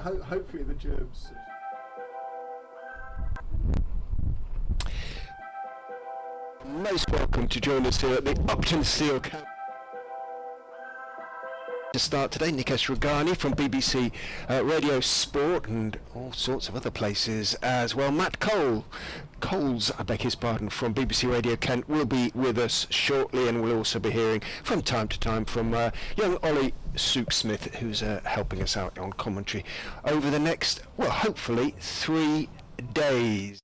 hopefully the germs. Most welcome to join us here at the Uptonsteel camp. To start today, Nikesh Ragani from BBC Radio Sport and all sorts of other places as well. Matt Coles, I beg his pardon, from BBC Radio Kent will be with us shortly, and we'll also be hearing from time to time from young Ollie Smith, who's helping us out on commentary over the next, well, hopefully 3 days.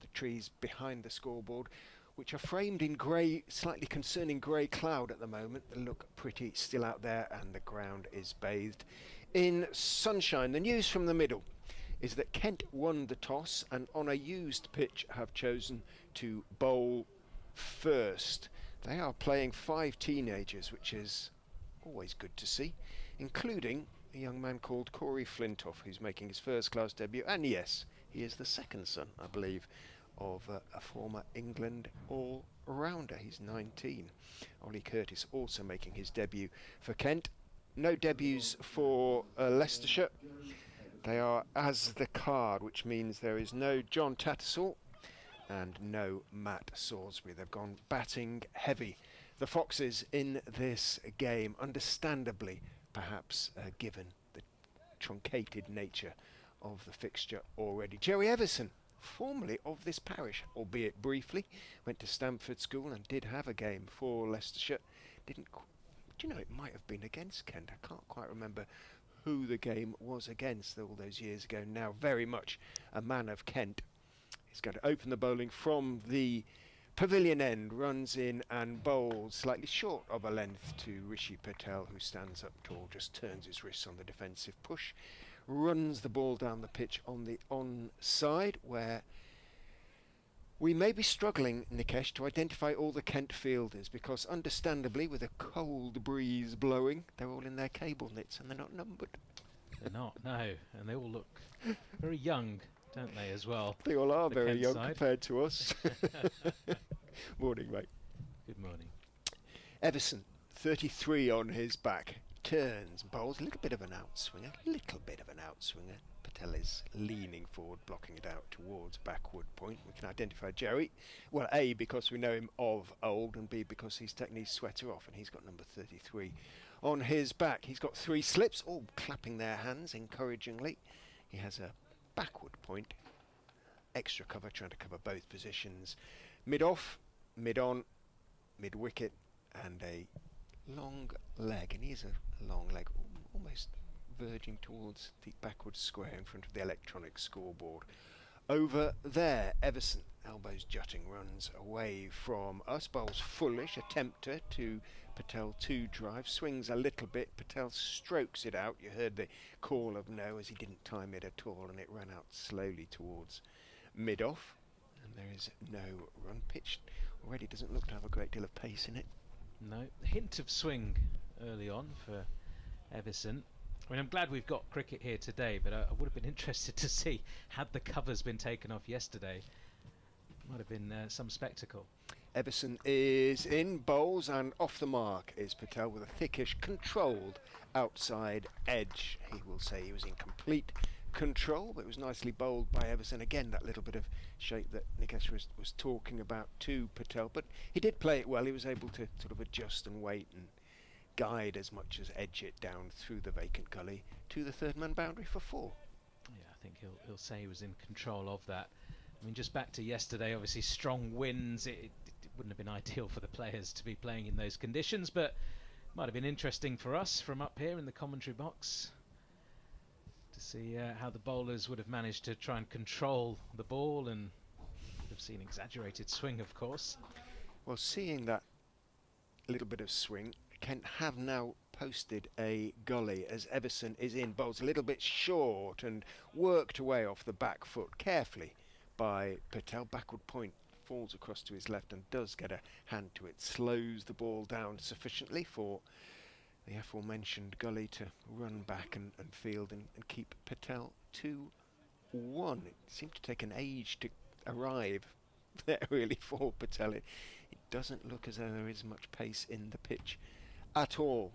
The trees behind the scoreboard, which are framed in grey, slightly concerning grey cloud at the moment. They look pretty still out there, and the ground is bathed in sunshine. The news from the middle is that Kent won the toss and on a used pitch have chosen to bowl first. They are playing 5 teenagers, which is always good to see, including a young man called Corey Flintoff, who's making his first class debut, and yes, he is the second son, I believe, of a former England all-rounder. He's 19. Ollie Curtis also making his debut for Kent. No debuts for Leicestershire. They are as the card, which means there is no John Tattersall and no Matt Salisbury. They've gone batting heavy, the Foxes, in this game, understandably, perhaps given the truncated nature of the fixture already. Joey Everson, formerly of this parish, albeit briefly, went to Stamford School and did have a game for Leicestershire. Do you know, it might have been against Kent. I can't quite remember who the game was against all those years ago. Now very much a man of Kent. He's going to open the bowling from the pavilion end, runs in and bowls slightly short of a length to Rishi Patel, who stands up tall, just turns his wrists on the defensive push, runs the ball down the pitch on the onside, where we may be struggling, Nikesh, to identify all the Kent fielders, because understandably, with a cold breeze blowing, they're all in their cable knits and they're not numbered. They're not, no, and they all look very young, don't they, as well? They all are the very Kent young side. compared to us. Morning, mate. Good morning. Everson, 33 on his back, turns, bowls, a little bit of an outswinger, Patel is leaning forward, blocking it out towards backward point. We can identify Jerry, well, A, because we know him of old, and B, because he's taken his sweater off and he's got number 33 on his back. He's got 3 slips, all clapping their hands encouragingly. He has a backward point, extra cover, trying to cover both positions. Mid-off, mid-on, mid-wicket, and a long leg, and he is a long leg, almost verging towards the backward square in front of the electronic scoreboard. Over there, Everson, elbows jutting, runs away from us, bowls foolish, attempter to Patel, 2 drive, swings a little bit, Patel strokes it out. You heard the call of no, as he didn't time it at all, and it ran out slowly towards mid-off, and there is no run. Pitch already doesn't look to have a great deal of pace in it. No, hint of swing early on for Everson. I mean, I'm glad we've got cricket here today, but I would have been interested to see, had the covers been taken off yesterday, might have been some spectacle. Everson is in, bowls, and off the mark is Patel with a thickish, controlled outside edge. He will say he was in complete control, but it was nicely bowled by Everson. Again, that little bit of shape that Nikesh was talking about to Patel, but he did play it well. He was able to sort of adjust and wait and guide as much as edge it down through the vacant gully to the 3rd man boundary for 4. Yeah, I think he'll say he was in control of that. I mean, just back to yesterday, obviously strong winds. It wouldn't have been ideal for the players to be playing in those conditions, but might have been interesting for us from up here in the commentary box to see how the bowlers would have managed to try and control the ball, and would have seen exaggerated swing, of course. Well, seeing that little bit of swing, Kent have now posted a gully as Everson is in, bowls a little bit short and worked away off the back foot carefully by Patel. Backward point falls across to his left and does get a hand to it, slows the ball down sufficiently for the aforementioned gully to run back and field and keep Patel 2-1. It seemed to take an age to arrive there really for Patel. It doesn't look as though there is much pace in the pitch at all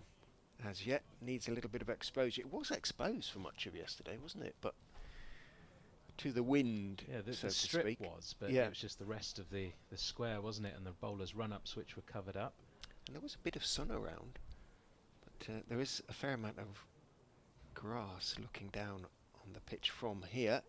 as yet. Needs a little bit of exposure. It was exposed for much of yesterday, wasn't it? But to the wind, Yeah, so the to strip speak. was, but Yeah. it was just the rest of the square, wasn't it? And the bowlers' run-ups which were covered up. And there was a bit of sun around, but there is a fair amount of grass looking down on the pitch from here.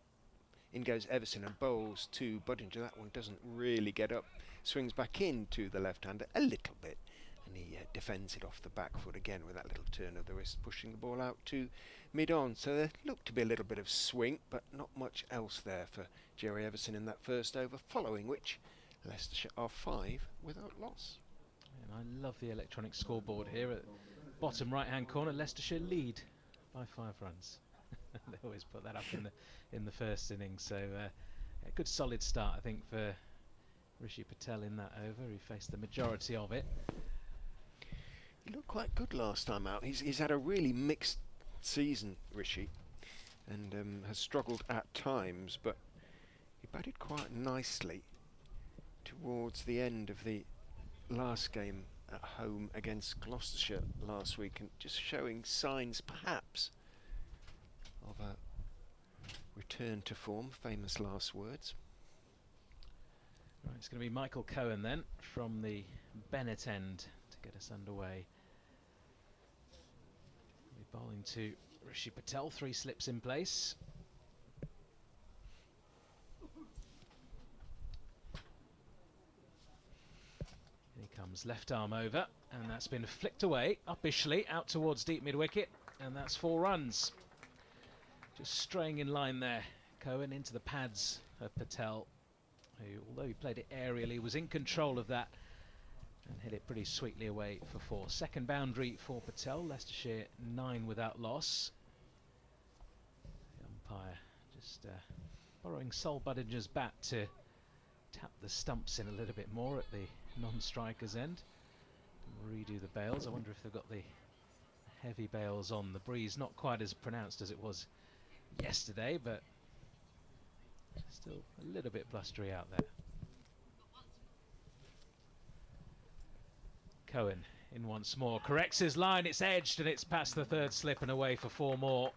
In goes Everson and bowls to Budinger. That one doesn't really get up. Swings back into the left-hander a little bit, and he defends it off the back foot again with that little turn of the wrist, pushing the ball out to mid-on. So there looked to be a little bit of swing, but not much else there for Jerry Everson in that first over, following which Leicestershire are 5 without loss. And I love the electronic scoreboard here at bottom right-hand corner. Leicestershire lead by 5 runs. They always put that up in the first innings. So a good solid start, I think, for Rishi Patel in that over. He faced the majority of it. He looked quite good last time out. He's had a really mixed season, Rishi, and has struggled at times, but he batted quite nicely towards the end of the last game at home against Gloucestershire last week, and just showing signs perhaps of a return to form. Famous last words. Right, it's going to be Michael Cohen then from the Bennett end to get us underway. We're bowling to Rishi Patel, 3 slips in place. Here he comes, left arm over, and that's been flicked away uppishly out towards deep mid wicket, and that's 4 runs. Just straying in line there. Cohen into the pads of Patel, who, although he played it aerially, was in control of that and hit it pretty sweetly away for 4. Second boundary for Patel. Leicestershire 9 without loss. The umpire just borrowing Sol Budinger's bat to tap the stumps in a little bit more at the non-striker's end. Redo the bails. I wonder if they've got the heavy bails on. The breeze not quite as pronounced as it was yesterday, but still a little bit blustery out there. Cohen in once more, corrects his line, it's edged and it's past the 3rd slip and away for 4 more.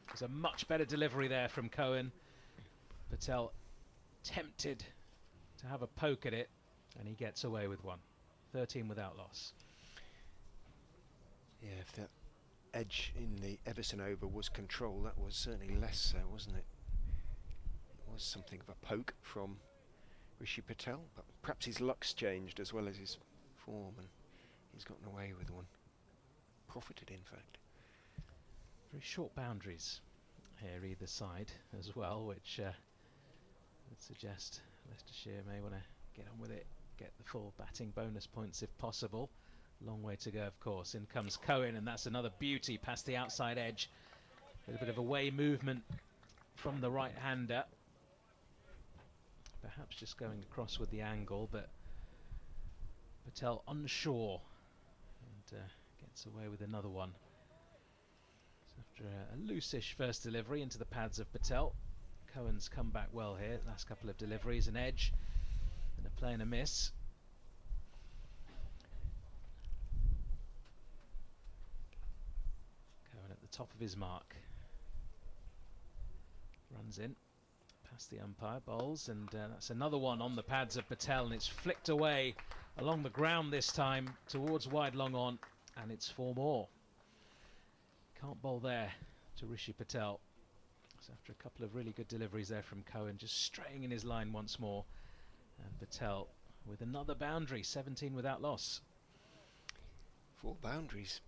There's a much better delivery there from Cohen. Patel tempted to have a poke at it, and he gets away with 1. 13 without loss. Yeah, if that edge in the Everson over was control, that was certainly less so, wasn't it? It was something of a poke from Rishi Patel, but perhaps his luck's changed as well as his form, and he's gotten away with 1. Profited, in fact. Very short boundaries here either side as well, which would suggest Leicestershire may want to get on with it, get the full batting bonus points if possible. Long way to go, of course. In comes Cohen, and that's another beauty past the outside edge. A little bit of away movement from the right-hander. Perhaps just going across with the angle, but Patel unsure and gets away with another one. So after a loose-ish first delivery into the pads of Patel, Cohen's come back well here. Last couple of deliveries, an edge and a play and a miss. Top of his mark, runs in past the umpire, bowls, and that's another one on the pads of Patel, and it's flicked away along the ground this time towards wide long on, and it's 4 more. Can't bowl there to Rishi Patel. So after a couple of really good deliveries there from Cohen, just straying in his line once more, and Patel with another boundary, 17 without loss. 4 boundaries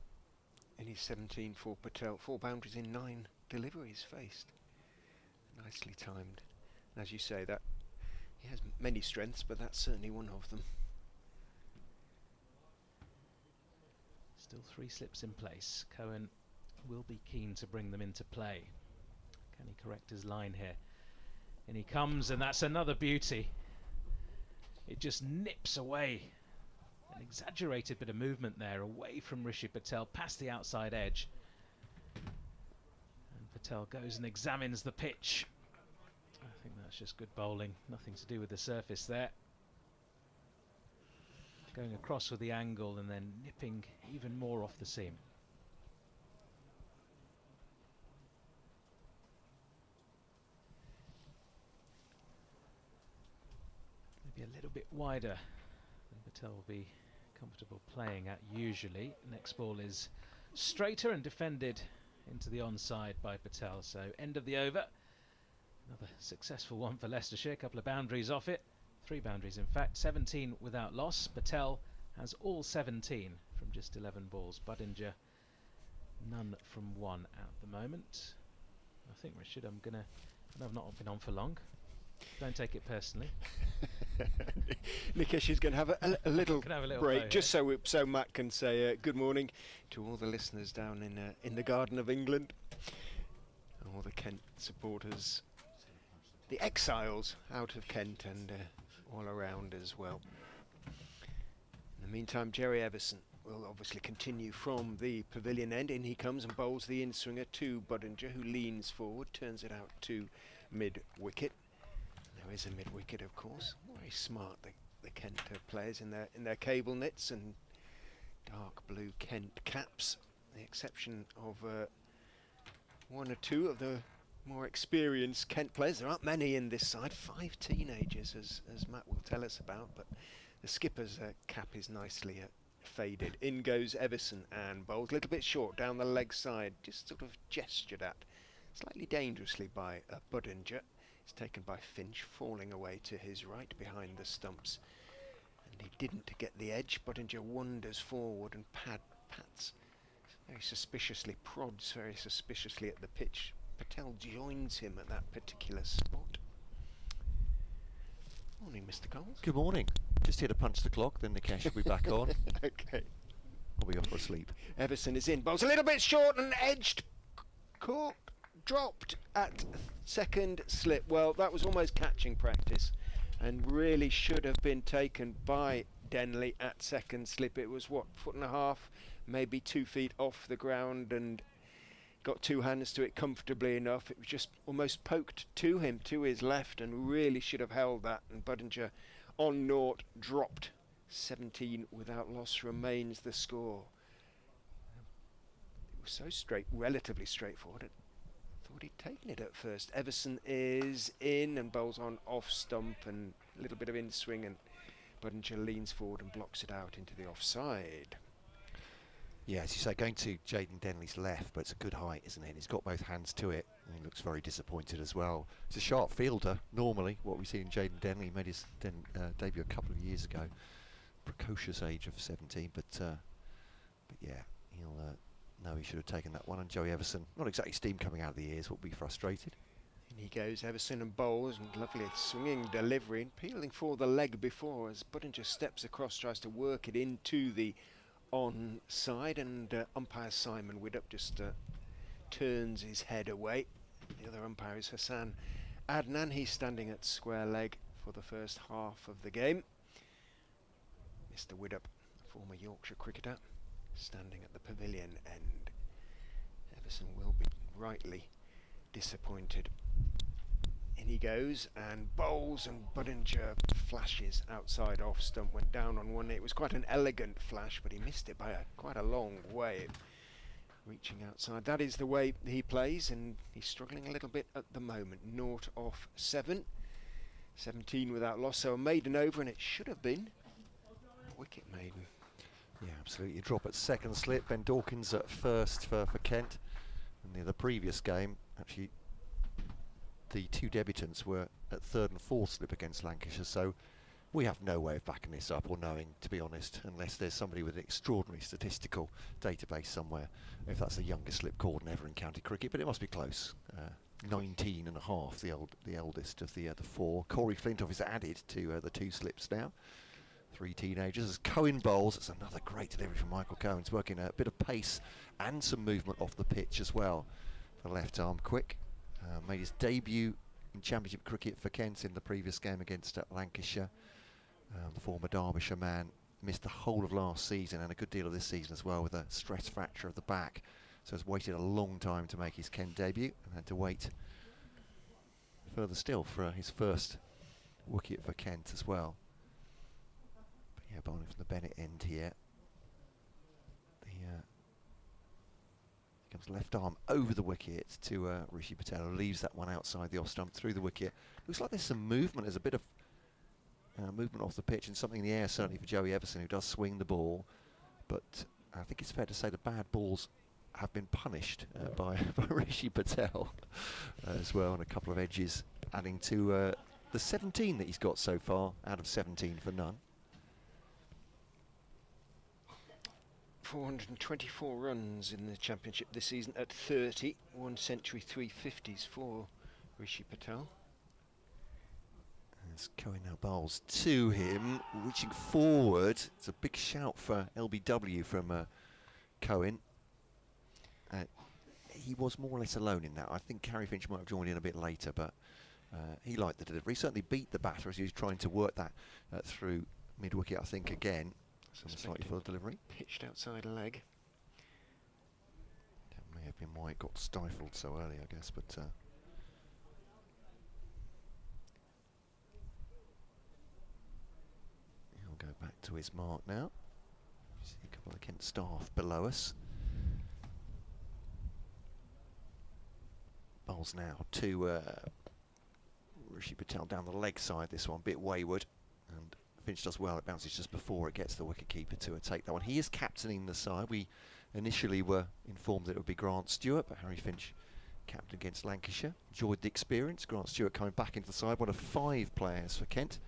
in his 17 for Patel. 4 boundaries in 9 deliveries faced. Nicely timed. And as you say, that he has many strengths, but that's certainly one of them. Still 3 slips in place. Cohen will be keen to bring them into play. Can he correct his line here? And he comes, and that's another beauty. It just nips away. An exaggerated bit of movement there, away from Rishi Patel, past the outside edge. And Patel goes and examines the pitch. I think that's just good bowling, nothing to do with the surface there. going across with the angle and then nipping even more off the seam. Maybe a little bit wider than Patel will be comfortable playing at usually. Next ball is straighter and defended into the onside by Patel. So end of the over. Another successful one for Leicestershire. A couple of boundaries off it. 3 boundaries in fact. 17 without loss. Patel has all 17 from just 11 balls. Budinger none from 1 at the moment. I think Richard, I've not been on for long. Don't take it personally. Nikesh is going to have a little break, just so Matt can say good morning to all the listeners down in the Garden of England, all the Kent supporters, the exiles out of Kent and all around as well. In the meantime, Jerry Everson will obviously continue from the pavilion end. In he comes and bowls the in-swinger to Budinger, who leans forward, turns it out to mid-wicket. There is a mid-wicket, of course. Very smart, the Kent players in their cable knits and dark blue Kent caps. The exception of 1 or 2 of the more experienced Kent players. There aren't many in this side. 5 teenagers, as Matt will tell us about. But the skipper's cap is nicely faded. In goes Everson and bowls a little bit short down the leg side, just sort of gestured at slightly dangerously by Budinger. It's taken by Finch, falling away to his right behind the stumps. And he didn't get the edge. Budinger wanders forward and pats very suspiciously, prods very suspiciously at the pitch. Patel joins him at that particular spot. Morning, Mr. Coles. Good morning. Just here to punch the clock, then Nikesh will be back on. Okay. I'll be off for sleep. Everson is in. Bowls a little bit short and edged. Caught. Dropped at second slip. Well, that was almost catching practice and really should have been taken by Denley at second slip. It was, what, 1.5 foot, maybe 2 feet off the ground, and got 2 hands to it comfortably enough. It was just almost poked to him, to his left, and really should have held that. And Budinger on naught, dropped. 17 without loss remains the score. It was so relatively straightforward. Thought he'd taken it at first. Everson is in and bowls on off stump and a little bit of in swing, and Budinger leans forward and blocks it out into the offside. Yeah, as you say, going to Jaden Denley's left, but it's a good height, isn't it? He's got both hands to it, and he looks very disappointed as well. He's a sharp fielder, normally, what we see in Jaden Denley. He made his debut a couple of years ago, precocious age of 17, but yeah, he'll know he should have taken that one. And Joey Everson, not exactly steam coming out of the ears, will be frustrated. In he goes, Everson, and bowls, and lovely swinging delivery, and peeling for the leg before as Budinger steps across, tries to work it into the onside, and umpire Simon Widdop just turns his head away. The other umpire is Hassan Adnan. He's standing at square leg for the first half of the game. Mr. Widdop, former Yorkshire cricketer, standing at the pavilion end. Everson will be rightly disappointed. In he goes and bowls, and Budinger flashes outside off stump, went down on one. It was quite an elegant flash, but he missed it by quite a long way, reaching outside. That is the way he plays, and he's struggling a little bit at the moment. 0 off 7, 17 without loss, so a maiden over, and it should have been a wicket maiden. Yeah, absolutely. Drop at second slip. Ben Dawkins at first for Kent. And the previous game, actually, the 2 debutants were at third and fourth slip against Lancashire, so we have no way of backing this up or knowing, to be honest, unless there's somebody with an extraordinary statistical database somewhere, if that's the youngest slip cordon ever in county cricket, but it must be close. 19 and a half, the eldest of the 4. Corey Flintoff is added to the 2 slips now. 3 teenagers. As Cohen bowls, it's another great delivery from Michael Cohen. He's working a bit of pace and some movement off the pitch as well. The left arm quick. Made his debut in Championship cricket for Kent in the previous game against Lancashire. The former Derbyshire man missed the whole of last season and a good deal of this season as well with a stress fracture of the back. So has waited a long time to make his Kent debut and had to wait further still for his first wicket for Kent as well. But yeah, Yeah, bowling from the Bennett end here. Comes left arm over the wicket to Rishi Patel, who leaves that one outside the off stump through the wicket. Looks like there's some movement. There's a bit of movement off the pitch and something in the air, certainly for Joey Everson, who does swing the ball. But I think it's fair to say the bad balls have been punished by Rishi Patel as well, and a couple of edges adding to the 17 that he's got so far out of 17 for none. 424 runs in the championship this season at 30, 1 century, 350s for Rishi Patel. As Cohen now bowls to him, reaching forward. It's a big shout for LBW from Cohen. He was more or less alone in that. I think Harry Finch might have joined in a bit later, but he liked the delivery. He certainly beat the batter as he was trying to work that through mid-wicket, I think, again. Slightly full delivery. Pitched outside leg. That may have been why it got stifled so early, I guess, but he'll go back to his mark now. See a couple of Kent staff below us. Bowls now to Rishi Patel down the leg side, this one, bit wayward, and Finch does well. It bounces just before it gets the wicket-keeper to take that one. He is captaining the side. We initially were informed that it would be Grant Stewart, but Harry Finch captain against Lancashire. Enjoyed the experience. Grant Stewart coming back into the side, one of 5 players for Kent.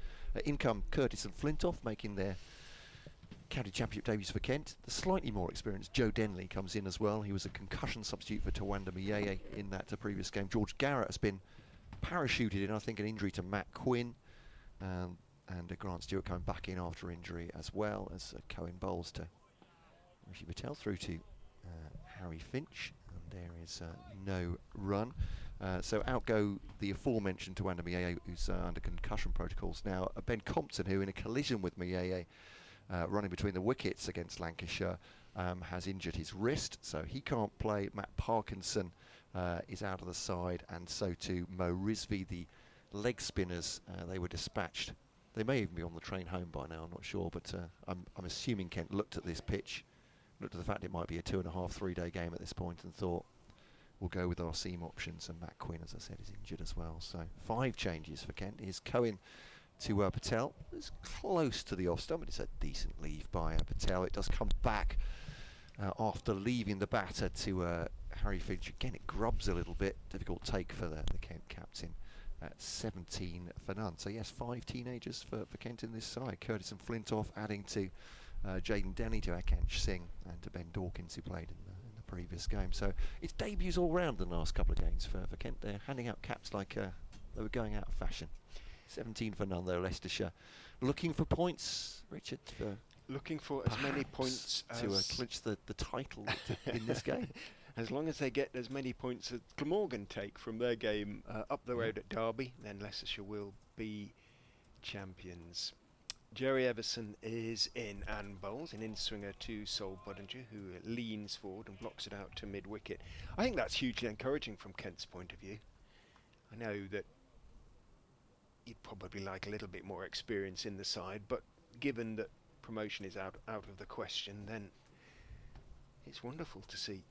In come Curtis and Flintoff, making their county championship debuts for Kent. The slightly more experienced Joe Denley comes in as well. He was a concussion substitute for Tawanda Miyeye in that previous game. George Garrett has been parachuted in, I think, an injury to Matt Quinn. And Grant Stewart coming back in after injury as well, as Cohen bowls to Rishi Patel through to Harry Finch, and there is no run. So out go the aforementioned Tawanda Miyeye, who's under concussion protocols now. Ben Compton, who in a collision with Miyeye running between the wickets against Lancashire, has injured his wrist, so he can't play. Matt Parkinson is out of the side, and so too Mo Rizvi, the leg spinners. They were dispatched. They may even be on the train home by now, I'm not sure, but I'm assuming Kent looked at this pitch, looked at the fact it might be a 2.5, 3-day game at this point, and thought, we'll go with our seam options. And Matt Quinn, as I said, is injured as well. So 5 changes for Kent. Here's Cohen to Patel. It's close to the off stump, but it's a decent leave by Patel. It does come back after leaving the batter to Harry Finch. Again, it grubs a little bit. Difficult take for the Kent captain. At 17 for none. So yes, 5 teenagers for Kent in this side. Curtis and Flintoff adding to Jaden Denny, to Akansh Singh, and to Ben Dawkins, who played in the previous game. So it's debuts all round the last couple of games for Kent. They're handing out caps like they were going out of fashion. 17 for none though, Leicestershire. Looking for points, Richard? Looking for as many points to clinch the title in this game. As long as they get as many points as Glamorgan take from their game up the road at Derby, then Leicestershire will be champions. Jerry Everson is in and bowls an in-swinger to Sol Budinger, who leans forward and blocks it out to mid-wicket. I think that's hugely encouraging from Kent's point of view. I know that you'd probably like a little bit more experience in the side, but given that promotion is out of the question, then it's wonderful to see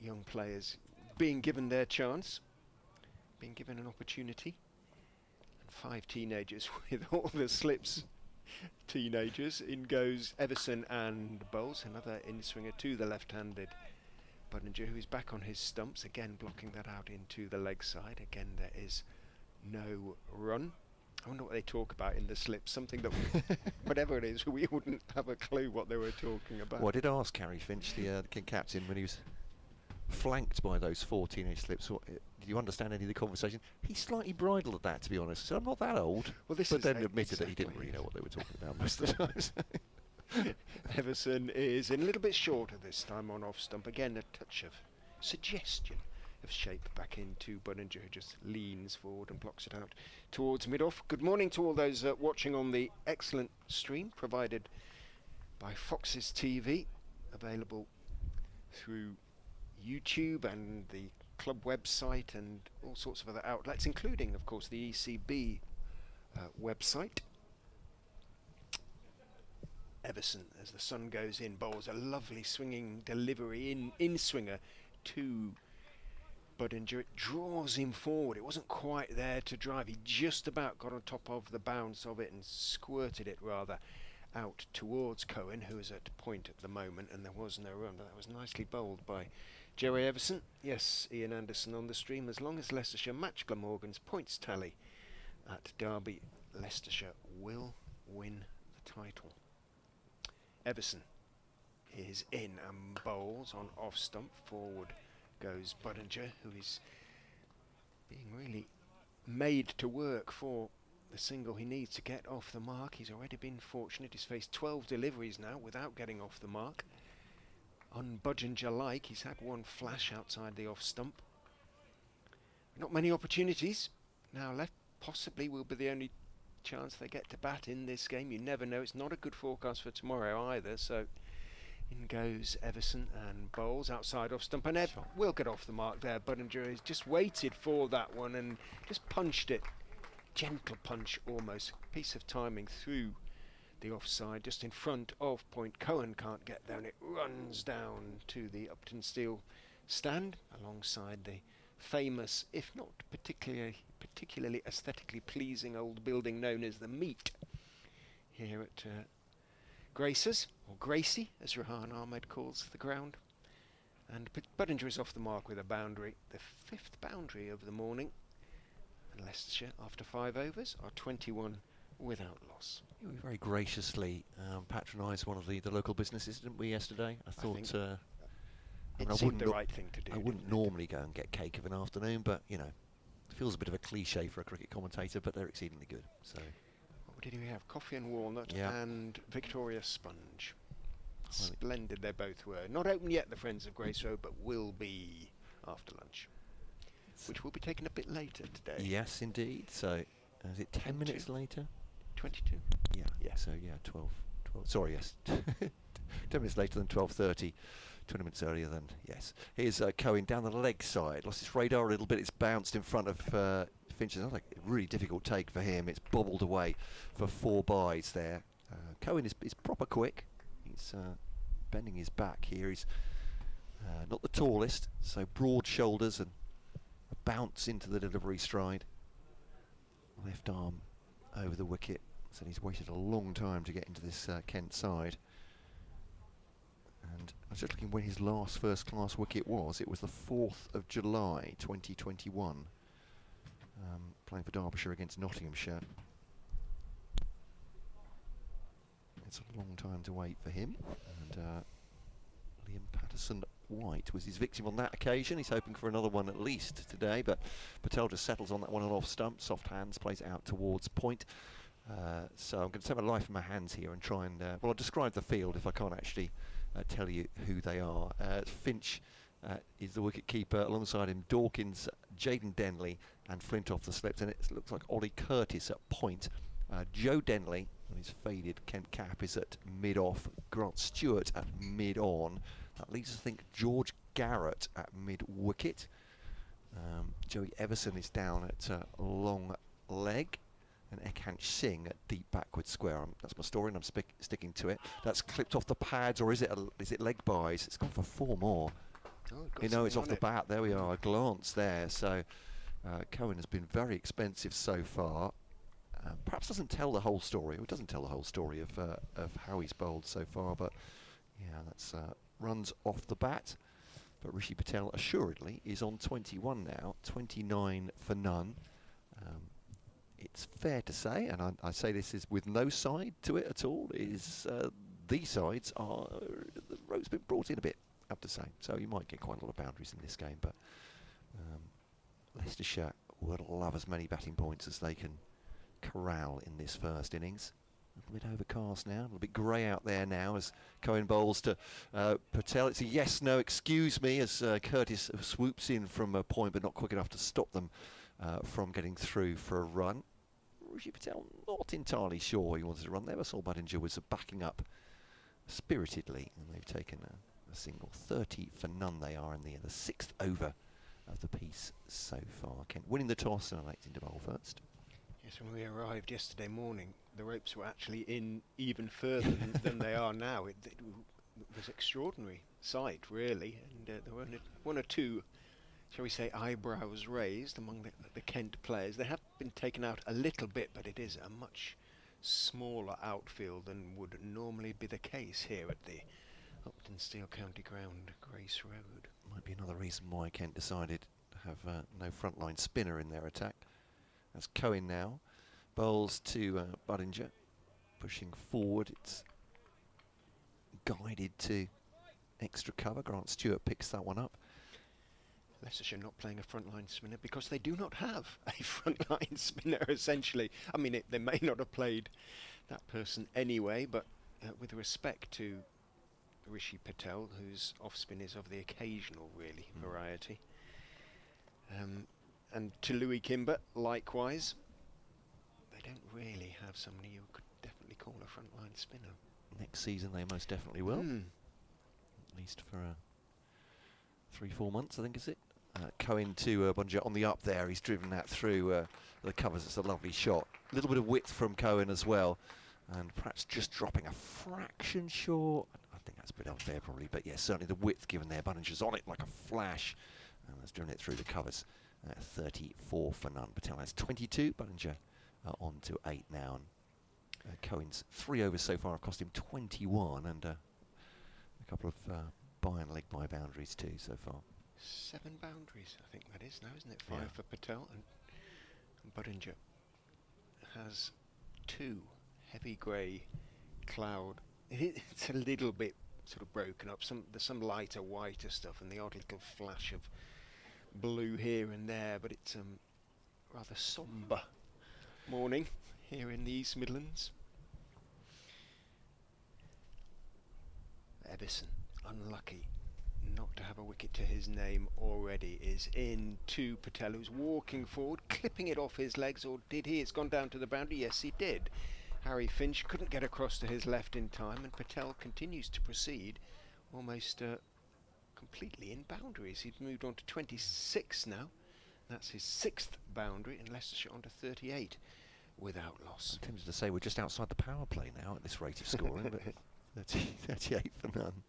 young players being given their chance, being given an opportunity. And 5 teenagers with all the slips. Teenagers. In goes Everson and bowls another in-swinger to the left-handed Budinger, who is back on his stumps, again blocking that out into the leg side. Again, there is no run. I wonder what they talk about in the slip. Something that, whatever it is, we wouldn't have a clue what they were talking about. Well, I did ask Harry Finch, the King captain, when he was flanked by those 4 teenage slips, did you understand any of the conversation? He slightly bridled at that, to be honest. So I'm not that old. Well, but then admitted that he didn't really know what they were talking about most of the time. Everson is in a little bit shorter this time on off stump. Again, a touch of suggestion of shape back into Budinger, who just leans forward and blocks it out towards mid-off. Good morning to all those watching on the excellent stream provided by Fox's TV, available through YouTube and the club website and all sorts of other outlets, including, of course, the ECB website. Everson, as the sun goes in, bowls a lovely swinging delivery in swinger to Budinger. It draws him forward. It wasn't quite there to drive. He just about got on top of the bounce of it and squirted it rather out towards Cohen, who is at point at the moment, and there was no run, but that was nicely bowled by Jerry Everson. Yes, Ian Anderson on the stream. As long as Leicestershire match Glamorgan's points tally at Derby, Leicestershire will win the title. Everson is in and bowls on off stump. Forward goes Budinger, who is being really made to work for the single he needs to get off the mark. He's already been fortunate. He's faced 12 deliveries now without getting off the mark. On Budinger-like, he's had one flash outside the off stump. Not many opportunities now left. Possibly will be the only chance they get to bat in this game. You never know. It's not a good forecast for tomorrow either. So in goes Everson and bowls outside off stump, and will get off the mark there. Budinger has just waited for that one and just punched it. Gentle punch almost. Piece of timing through the offside, just in front of point. Cohen can't get there, and it runs down to the Uptonsteel stand alongside the famous, if not particularly aesthetically pleasing old building known as the Meet here at Grace's, or Gracie as Rehan Ahmed calls the ground. And Budinger is off the mark with a boundary, the 5th boundary of the morning. And Leicestershire, after 5 overs, are 21 without loss. We very graciously patronised one of the local businesses, didn't we, yesterday? I thought it seemed the right thing to do. I wouldn't normally go and get cake of an afternoon, but, you know, it feels a bit of a cliche for a cricket commentator, but they're exceedingly good. So, what did we have? Coffee and walnut and Victoria sponge. Well, Splendid they both were. Not open yet, the Friends of Grace Road, but will be after lunch, which will be taken a bit later today. Yes, indeed. So, is it 10 minutes later? 22. Yeah. So, yeah, 12. Sorry, yes. 10 minutes later than 12:30. 20 minutes earlier than, yes. Here's Cohen down the leg side. Lost his radar a little bit. It's bounced in front of Finch. It's like a really difficult take for him. It's bobbled away for 4 byes there. Cohen is proper quick. He's bending his back here. He's not the tallest, so broad shoulders and a bounce into the delivery stride. Left arm over the wicket. So he's waited a long time to get into this Kent side. And I was just looking when his last first-class wicket was. It was the 4th of July, 2021. Playing for Derbyshire against Nottinghamshire. It's a long time to wait for him. And Liam Patterson-White was his victim on that occasion. He's hoping for another one at least today, but Patel just settles on that one on off stump. Soft hands, plays it out towards point. So I'm going to take my life in my hands here and try and... well, I'll describe the field if I can't actually tell you who they are. Finch is the wicket keeper. Alongside him, Dawkins, Jaden Denley and Flint off the slips. And it looks like Ollie Curtis at point. Joe Denley, on his faded Kent cap, is at mid-off. Grant Stewart at mid-on. That leaves us to think George Garrett at mid-wicket. Joey Everson is down at long leg. And Ekhanch Singh at deep backward square. That's my story, and I'm sticking to it. That's clipped off the pads, or is it leg byes? It's gone for 4 more. You know, it's off the bat. There we are, a glance there. So Cohen has been very expensive so far. Perhaps doesn't tell the whole story. It doesn't tell the whole story of how he's bowled so far. But yeah, that's runs off the bat. But Rishi Patel assuredly is on 21 now, 29 for none. It's fair to say, and I say this is with no side to it at all, is these sides are, the road's been brought in a bit, I have to say. So you might get quite a lot of boundaries in this game, but Leicestershire would love as many batting points as they can corral in this first innings. A little bit overcast now, a little bit grey out there now as Cohen bowls to Patel. It's a yes, no, excuse me, as Curtis swoops in from a point, but not quick enough to stop them from getting through for a run. Rishi Patel not entirely sure he wanted to run there, but Saul Budinger was backing up spiritedly, and they've taken a single. 30 for none they are in the 6th over of the piece so far. Kent winning the toss and electing to bowl first. Yes, when we arrived yesterday morning, the ropes were actually in even further than they are now. It was extraordinary sight, really, and there were one or two, shall we say, eyebrows raised among the Kent players. They have been taken out a little bit, but it is a much smaller outfield than would normally be the case here at the Uptonsteel County Ground, Grace Road. Might be another reason why Kent decided to have no frontline spinner in their attack. That's Cohen now. Bowls to Budinger. Pushing forward. It's guided to extra cover. Grant Stewart picks that one up. Leicestershire not playing a frontline spinner because they do not have a frontline spinner, essentially. I mean, they may not have played that person anyway, but with respect to Rishi Patel, whose off-spin is of the occasional, really, variety. And to Louis Kimber, likewise, they don't really have somebody you could definitely call a frontline spinner. Next season they most definitely will. At least for 3-4 months, I think, is it? Cohen to Budinger on the up there. He's driven that through the covers. It's a lovely shot. A little bit of width from Cohen as well. And perhaps just dropping a fraction short. I think that's a bit unfair probably, but yeah, certainly the width given there. Budinger's on it like a flash. And that's driven it through the covers. 34 for none. Patel has 22. Budinger on to 8 now. And, Cohen's 3 overs so far have cost him 21, and a couple of by and leg by boundaries too so far. 7 boundaries, I think that is now, isn't it? 5 Yeah. for Patel, and Budinger has 2 heavy grey cloud. It's a little bit sort of broken up. There's some lighter, whiter stuff, and the odd little flash of blue here and there, but it's rather sombre morning here in the East Midlands. Everson, unlucky not to have a wicket to his name already, is in to Patel, who's walking forward, clipping it off his legs, or did he? It's gone down to the boundary. Yes, he did. Harry Finch couldn't get across to his left in time, and Patel continues to proceed almost completely in boundaries. He's moved on to 26 now. That's his 6th boundary, and Leicestershire on to 38 without loss. I'm tempted to say we're just outside the power play now at this rate of scoring, but 38 for none.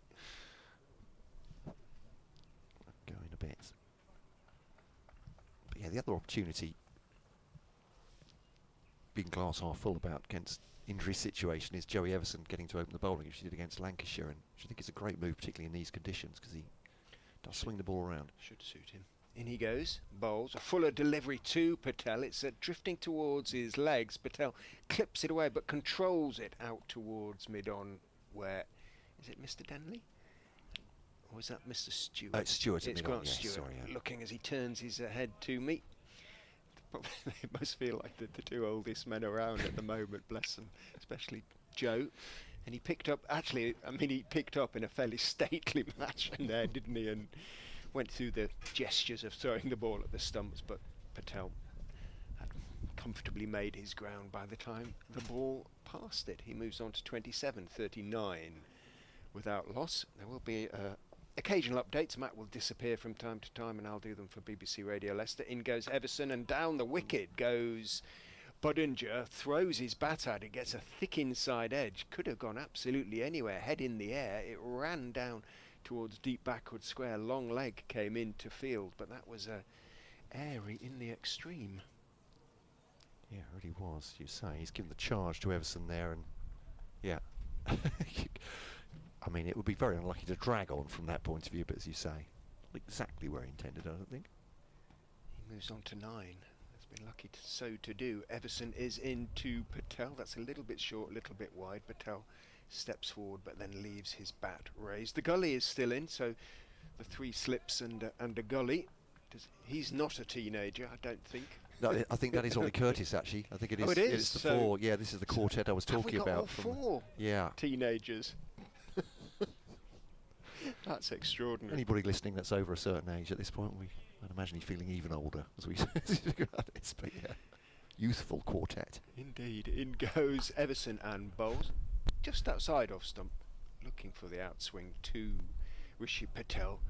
Going a bit. But yeah, the other opportunity, being glass half full about Kent's injury situation, is Joey Everson getting to open the bowling, which he did against Lancashire, and which I think is a great move, particularly in these conditions, because he does swing the ball around. Should suit him. In he goes, bowls, a fuller delivery to Patel. It's drifting towards his legs. Patel clips it away, but controls it out towards mid-on, where, is it Mr. Denley? Or is that Mr. Stewart? It's Stewart. It's Grant Stewart, sorry, yeah. looking as he turns his head to me. They must feel like the 2 oldest men around at the moment, bless them, especially Joe. And he picked up, actually, I mean, he picked up in a fairly stately fashion there, didn't he? And went through the gestures of throwing the ball at the stumps, but Patel had comfortably made his ground by the time the ball passed it. He moves on to 27, 39 without loss. There will be occasional updates. Matt will disappear from time to time, and I'll do them for BBC Radio Leicester. In goes Everson, and down the wicket goes Budinger. Throws his bat at it, gets a thick inside edge. Could have gone absolutely anywhere. Head in the air. It ran down towards deep backward square. Long leg came into field, but that was airy in the extreme. Yeah, it really was. You say he's given the charge to Everson there, and yeah. I mean, it would be very unlucky to drag on from that point of view, but as you say, not exactly where he intended, I don't think. He moves on to 9. Has been lucky to do. Everson is into Patel. That's a little bit short, a little bit wide. Patel steps forward, but then leaves his bat raised. The gully is still in, so the 3 slips and a gully. He's not a teenager, I don't think. No, I think that is Ollie Curtis, actually. I think it is. Oh, it is? It's the So 4. Yeah, this is the quartet I was talking Have we got about. all 4 yeah. teenagers? That's extraordinary. Anybody listening that's over a certain age at this point, I'd imagine he's feeling even older as we talk about this. But yeah, youthful quartet. Indeed. In goes Everson and bowls just outside off stump, looking for the outswing to Rishi Patel,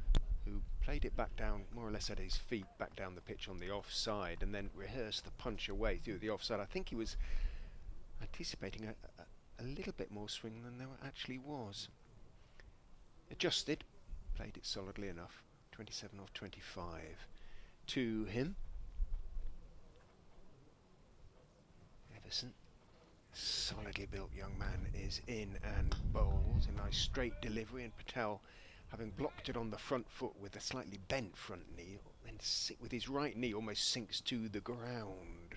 who played it back down, more or less at his feet, back down the pitch on the offside, and then rehearsed the punch away through the offside. I think he was anticipating a little bit more swing than there actually was. Adjusted, played it solidly enough. 27 off 25 to him. Everson, solidly built young man, is in and bowls a nice straight delivery, and Patel, having blocked it on the front foot with a slightly bent front knee, then with his right knee almost sinks to the ground.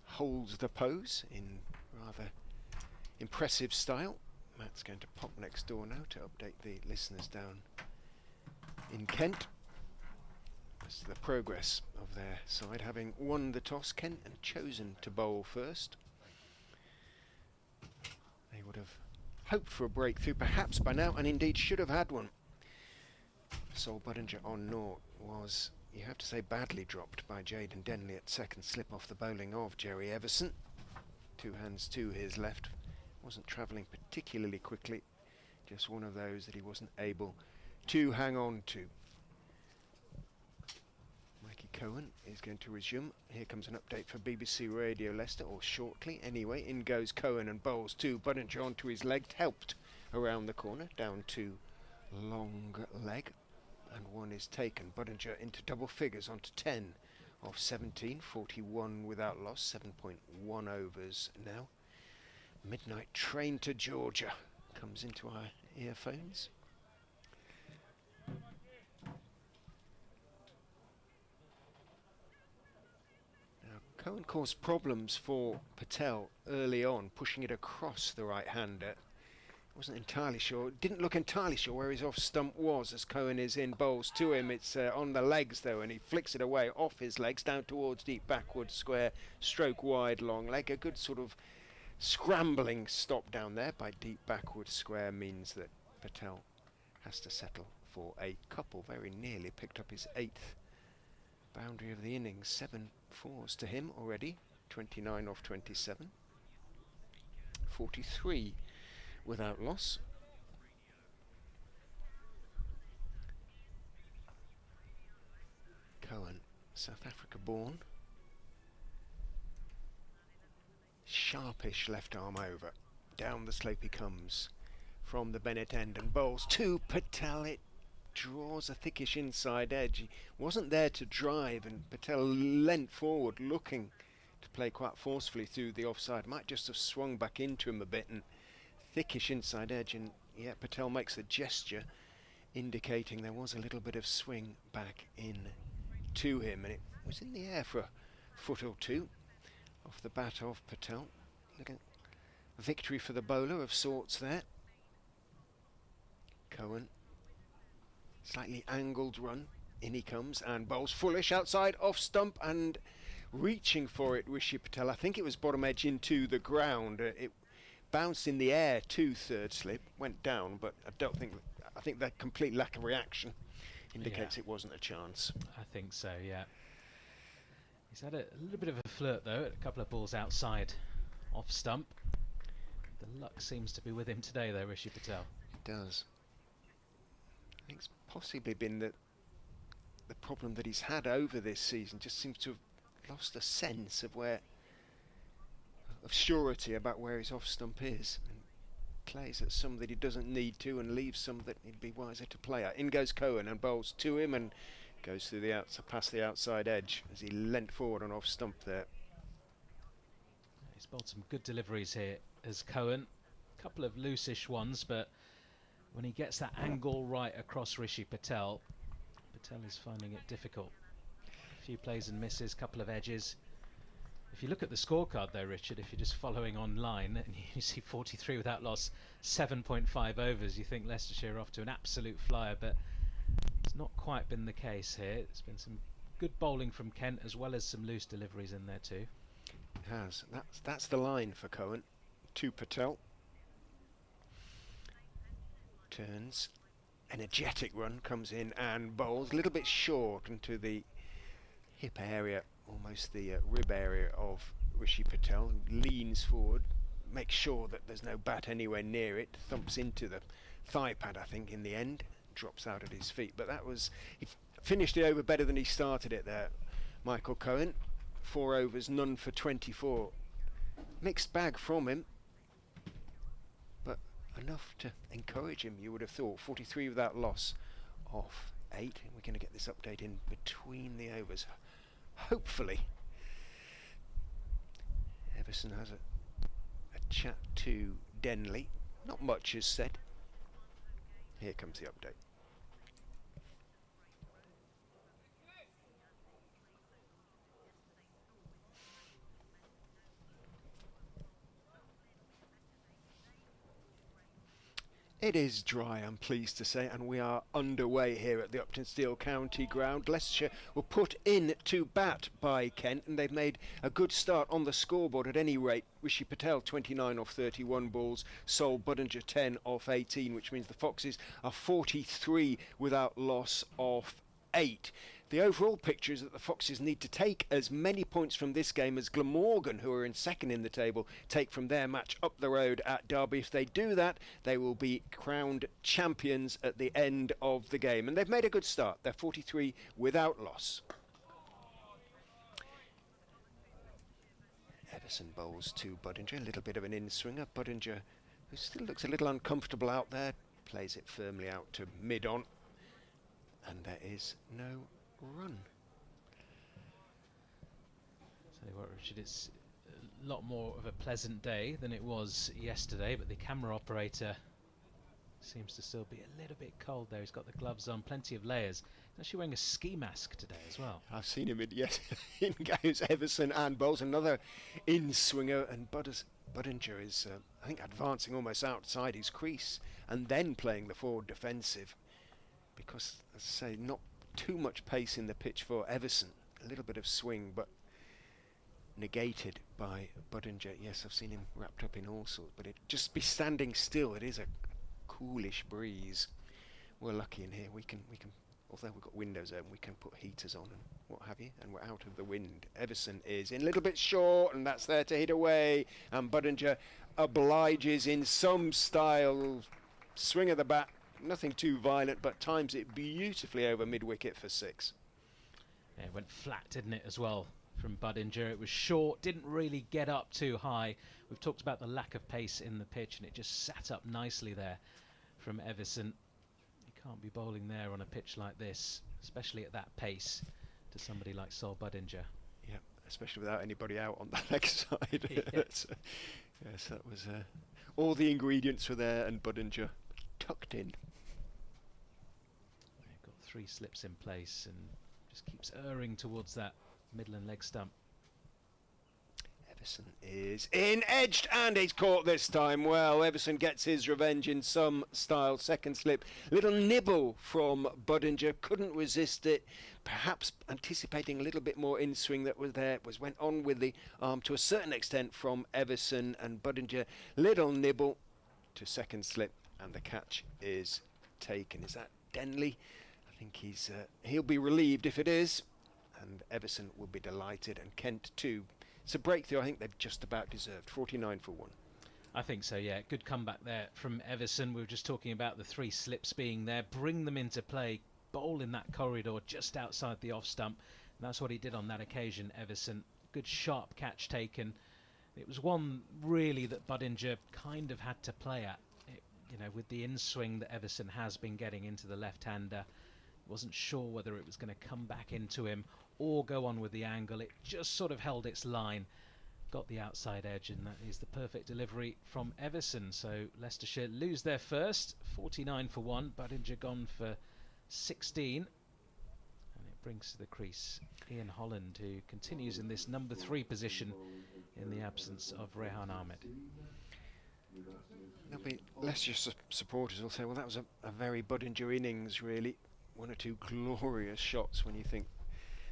Holds the pose in rather impressive style. Matt's going to pop next door now to update the listeners down in Kent as to the progress of their side, having won the toss, Kent, and chosen to bowl first. They would have hoped for a breakthrough perhaps by now, and indeed should have had one. Sol Budinger on naught was, you have to say, badly dropped by Jayden Denley at second slip off the bowling of Jerry Everson. 2 hands to his left. Wasn't travelling particularly quickly, just one of those that he wasn't able to hang on to. Mikey Cohen is going to resume. Here comes an update for BBC Radio Leicester, or shortly anyway. In goes Cohen and bowls to Budinger onto his leg, helped around the corner, down to long leg, and one is taken. Budinger into double figures onto 10 off 17, 41 without loss, 7.1 overs now. Midnight Train to Georgia comes into our earphones. Now, Cohen caused problems for Patel early on, pushing it across the right-hander. Wasn't entirely sure, didn't look entirely sure where his off stump was as Cohen is in, bowls to him. It's on the legs though, and he flicks it away off his legs down towards deep backward square, stroke wide long leg. A good sort of scrambling stop down there by deep backward square means that Patel has to settle for a couple. Very nearly picked up his 8th boundary of the innings. 7 fours to him already. 29 off 27. 43 without loss. Cohen, South Africa born. Sharpish left arm over. Down the slope he comes from the Bennett end and bowls to Patel. It draws a thickish inside edge. He wasn't there to drive, and Patel leant forward looking to play quite forcefully through the offside. Might just have swung back into him a bit, and thickish inside edge, and yeah, Patel makes a gesture indicating there was a little bit of swing back in to him, and it was in the air for a foot or two off the bat of Patel. Looking a victory for the bowler of sorts there. Cohen, slightly angled run, in he comes and bowls fullish outside off stump, and reaching for it Rishi Patel. I think it was bottom edge into the ground. It bounced in the air to third slip, went down, but I think that complete lack of reaction indicates it wasn't a chance. I think so, yeah. He's had a little bit of a flirt though, at a couple of balls outside off stump. The luck seems to be with him today though, Rishi Patel. It does. I think it's possibly been that the problem that he's had over this season, just seems to have lost a sense of surety about where his off stump is, and plays at some that he doesn't need to and leaves some that he'd be wiser to play at. In goes Cohen and bowls to him and goes through the past the outside edge as he leant forward on off stump there. He's bowled some good deliveries here as Cohen. A couple of loosish ones, but when he gets that angle right across Rishi Patel, Patel is finding it difficult. A few plays and misses, couple of edges. If you look at the scorecard though, Richard, if you're just following online and you see 43 without loss, 7.5 overs, you think Leicestershire are off to an absolute flyer, but it's not quite been the case here. There's been some good bowling from Kent as well as some loose deliveries in there too. It has. That's the line for Cohen. To Patel. Turns. Energetic run comes in and bowls a little bit short into the hip area, almost the rib area of Rishi Patel, who leans forward, makes sure that there's no bat anywhere near it, thumps into the thigh pad I think in the end, drops out at his feet. But that was, finished the over better than he started it there, Michael Cohen. 4 overs, none for 24. Mixed bag from him, but enough to encourage him, you would have thought. 43 without loss off 8. We're going to get this update in between the overs, hopefully. Everson has a chat to Denley. Not much is said. Here comes the update. It is dry, I'm pleased to say, and we are underway here at the Uptonsteel County Ground. Leicestershire were put in to bat by Kent, and they've made a good start on the scoreboard at any rate. Rishi Patel 29 off 31 balls, Sol Budinger 10 off 18, which means the Foxes are 43 without loss of 8. The overall picture is that the Foxes need to take as many points from this game as Glamorgan, who are in second in the table, take from their match up the road at Derby. If they do that, they will be crowned champions at the end of the game. And they've made a good start. They're 43 without loss. Everson bowls to Budinger, a little bit of an in-swinger. Budinger, who still looks a little uncomfortable out there, plays it firmly out to mid-on. And there is no run. Tell you what, Richard, it's a lot more of a pleasant day than it was yesterday, but the camera operator seems to still be a little bit cold there. He's got the gloves on, plenty of layers. He's actually wearing a ski mask today as well. I've seen him in goes Everson and bowls another in-swinger, and Budinger is, I think, advancing almost outside his crease and then playing the forward defensive, because, as I say, not too much pace in the pitch for Everson. A little bit of swing, but negated by Budinger. Yes, I've seen him wrapped up in all sorts, but it just be standing still. It is a coolish breeze. We're lucky in here. We can, although we've got windows open, we can put heaters on and what have you, and we're out of the wind. Everson is in a little bit short, and that's there to hit away, and Budinger obliges in some style. Swing of the bat. Nothing too violent, but times it beautifully over mid-wicket for 6. Yeah, it went flat, didn't it, as well, from Budinger. It was short, didn't really get up too high. We've talked about the lack of pace in the pitch, and it just sat up nicely there from Everson. You can't be bowling there on a pitch like this, especially at that pace, to somebody like Sol Budinger. Yeah, especially without anybody out on the leg side. Yeah. Yes, that was all the ingredients were there, and Budinger tucked in. They've got 3 slips in place and just keeps erring towards that Midland leg stump. Everson is in, edged, and he's caught this time. Well, Everson gets his revenge in some style. Second slip, little nibble from Budinger, couldn't resist it. Perhaps anticipating a little bit more in-swing that was there. Went on with the arm to a certain extent from Everson, and Budinger, little nibble to second slip, and the catch is taken. Is that Denley? I think he'll be relieved if it is, and Everson will be delighted, and Kent too. It's a breakthrough I think they've just about deserved. 49 for 1. I think so, yeah. Good comeback there from Everson. We were just talking about the 3 slips being there. Bring them into play, bowl in that corridor just outside the off stump. And that's what he did on that occasion, Everson. Good sharp catch taken. It was one really that Budinger kind of had to play at. You know, with the in-swing that Everson has been getting into the left-hander, wasn't sure whether it was going to come back into him or go on with the angle. It just sort of held its line, got the outside edge, and that is the perfect delivery from Everson. So Leicestershire lose their first, 49 for 1. Budinger gone for 16, and it brings to the crease Ian Holland, who continues in this number 3 position in the absence of Rehan Ahmed. There'll be Leicester supporters will say, well, that was a very Budinger innings, really. 1 or 2 glorious shots when you think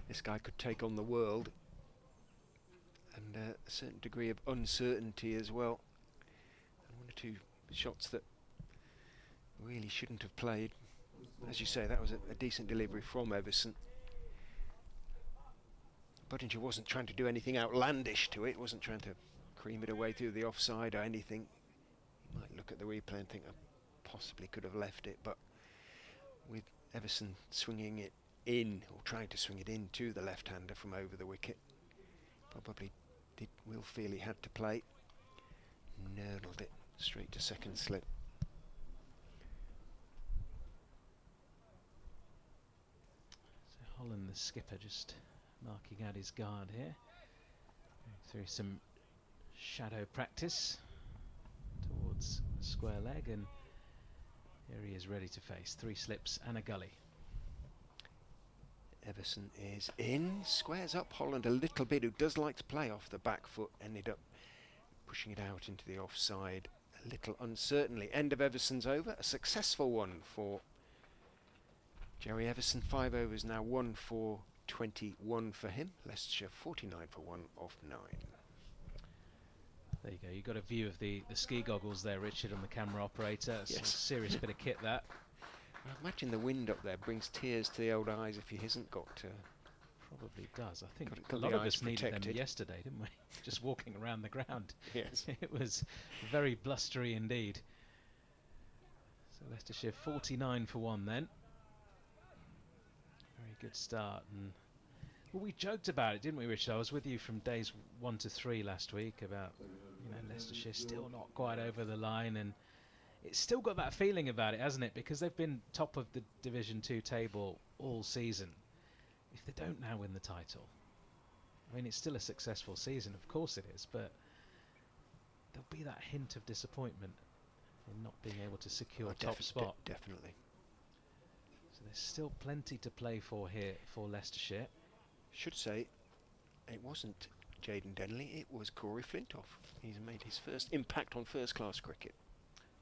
this guy could take on the world, and a certain degree of uncertainty as well, and 1 or 2 shots that really shouldn't have played. As you say, that was a decent delivery from Everson. Budinger wasn't trying to do anything outlandish to it, wasn't trying to cream it away through the offside or anything. You might look at the replay and think I possibly could have left it, but with Everson swinging it in, or trying to swing it in to the left-hander from over the wicket. Probably will feel he had to play. Nurdled it straight to second slip. So Holland, the skipper, just marking out his guard here. Going through some shadow practice towards square leg, and here he is ready to face 3 slips and a gully. Everson is in, squares up Holland a little bit, who does like to play off the back foot, ended up pushing it out into the offside a little uncertainly. End of Everson's over, a successful one for Jerry Everson. 5 overs now, 1 for 21 for him. Leicestershire 49 for 1 off 9. There you go, you got a view of the ski goggles there, Richard, on the camera operator. It's a serious bit of kit, that. I imagine the wind up there brings tears to the old eyes if he hasn't got Probably does. I think got a lot the of eyes us needed them protected. yesterday, didn't we? Just walking around the ground. Yes. It was very blustery indeed. So Leicestershire 49 for 1 then. Very good start. And well, we joked about it, didn't we, Richard? I was with you from days 1 to 3 last week about, you know, Leicestershire still not quite over the line, and it's still got that feeling about it, hasn't it? Because they've been top of the Division 2 table all season. If they don't now win the title, I mean, it's still a successful season, of course it is, but there'll be that hint of disappointment in not being able to secure top spot. Definitely. So there's still plenty to play for here for Leicestershire. Should say, it wasn't Jaden Denley, it was Corey Flintoff. He's made his first impact on first-class cricket.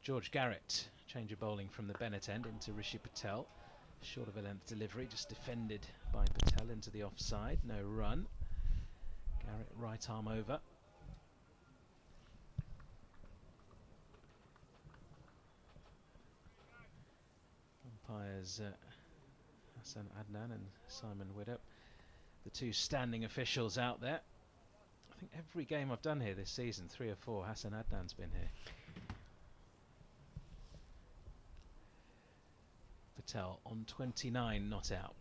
George Garrett, change of bowling from the Bennett end into Rishi Patel. Short of a length delivery, just defended by Patel into the offside. No run. Garrett right arm over. Umpires Hassan Adnan and Simon Widdop, the 2 standing officials out there. I think every game I've done here this season, 3 or 4, Hassan Adnan's been here. Patel on 29, not out.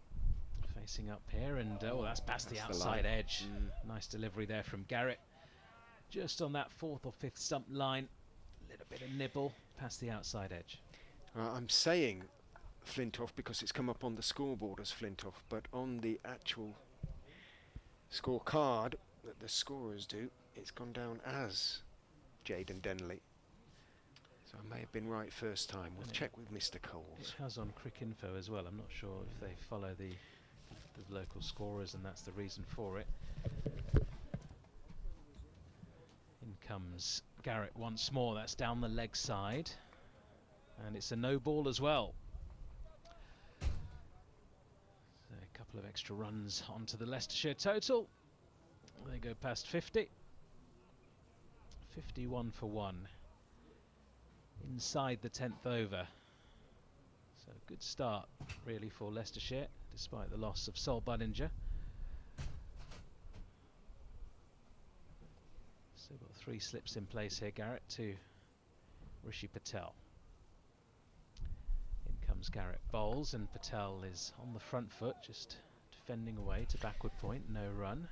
Facing up here, and oh, that's past the outside edge. Nice delivery there from Garrett. Just on that 4th or 5th stump line. A little bit of nibble past the outside edge. I'm saying Flintoff because it's come up on the scoreboard as Flintoff, but on the actual scorecard that the scorers do, it's gone down as Jaden Denley. So I may have been right first time. We'll check with Mr. Coles. It has on Cricinfo as well. I'm not sure if they follow the local scorers, and that's the reason for it. In comes Garrett once more. That's down the leg side, and it's a no ball as well. So a couple of extra runs onto the Leicestershire total. They go past 50. 51 for 1. Inside the 10th over. So good start really for Leicestershire, despite the loss of Sol Budinger. Still got 3 slips in place here, Garrett, to Rishi Patel. In comes Garrett bowls, and Patel is on the front foot, just defending away to backward point, no run.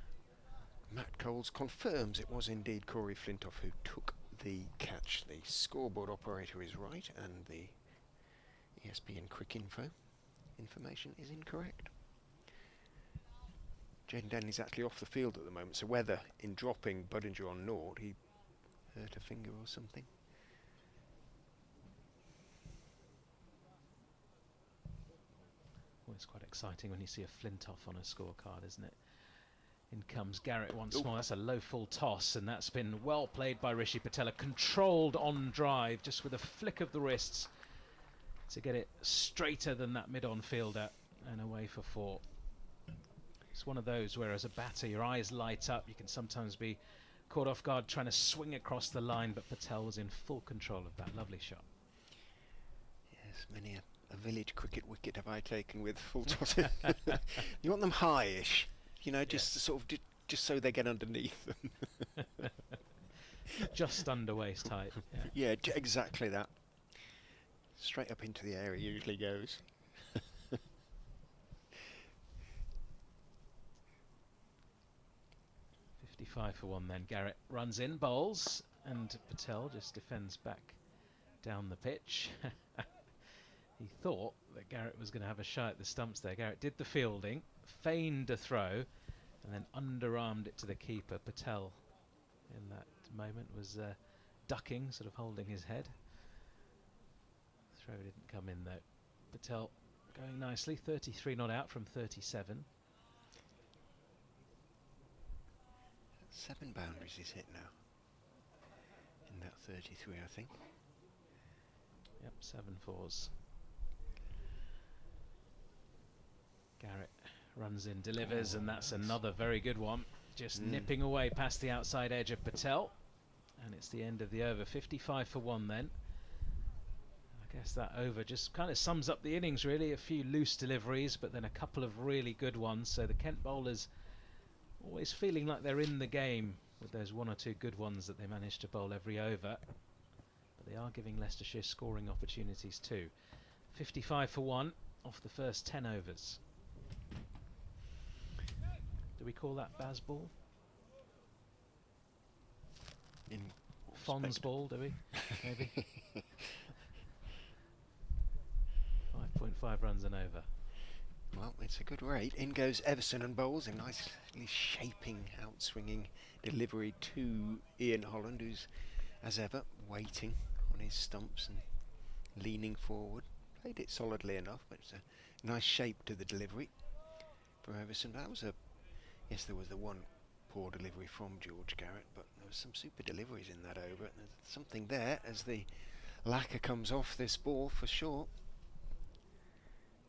Matt Coles confirms it was indeed Corey Flintoff who took the catch. The scoreboard operator is right, and the ESPN Cricinfo information is incorrect. Jaden Denley's actually off the field at the moment, so whether in dropping Budinger on naught he hurt a finger or something. Well, it's quite exciting when you see a Flintoff on a scorecard, isn't it? In comes Garrett once more. That's a low full toss, and that's been well played by Rishi Patel. Controlled on drive, just with a flick of the wrists to get it straighter than that mid-on fielder, and away for 4. It's one of those where as a batter your eyes light up. You can sometimes be caught off guard trying to swing across the line, but Patel was in full control of that lovely shot. Yes, many a village cricket wicket have I taken with full toss. You want them high-ish. You know, just sort of just so they get underneath them. Just under waist height. Yeah, exactly that. Straight up into the air it usually goes. 55 for 1 then. Garrett runs in, bowls, and Patel just defends back down the pitch. He thought that Garrett was going to have a shot at the stumps there. Garrett did the fielding, feigned a throw, and then underarmed it to the keeper. Patel, in that moment, was ducking, sort of holding his head. Throw didn't come in though. Patel going nicely, 33 not out from 37. 7 boundaries he's hit now. In that 33, I think. Yep, 7 fours. Garrett runs in, delivers, and that's another very good one. Just nipping away past the outside edge of Patel. And it's the end of the over. 55 for 1 then. I guess that over just kind of sums up the innings really. A few loose deliveries, but then a couple of really good ones. So the Kent bowlers always feeling like they're in the game with those 1 or 2 good ones that they manage to bowl every over. But they are giving Leicestershire scoring opportunities too. 55 for 1 off the first 10 overs. Do we call that Baz ball? In Fonz ball, do we? Maybe. 5.5 runs and over. Well, it's a good rate. In goes Everson and bowls a nicely shaping, outswinging delivery to Ian Holland, who's, as ever, waiting on his stumps and leaning forward. Played it solidly enough, but it's a nice shape to the delivery for Everson. That was a... Yes, there was the one poor delivery from George Garrett, but there was some super deliveries in that over. There's something there as the lacquer comes off this ball for sure.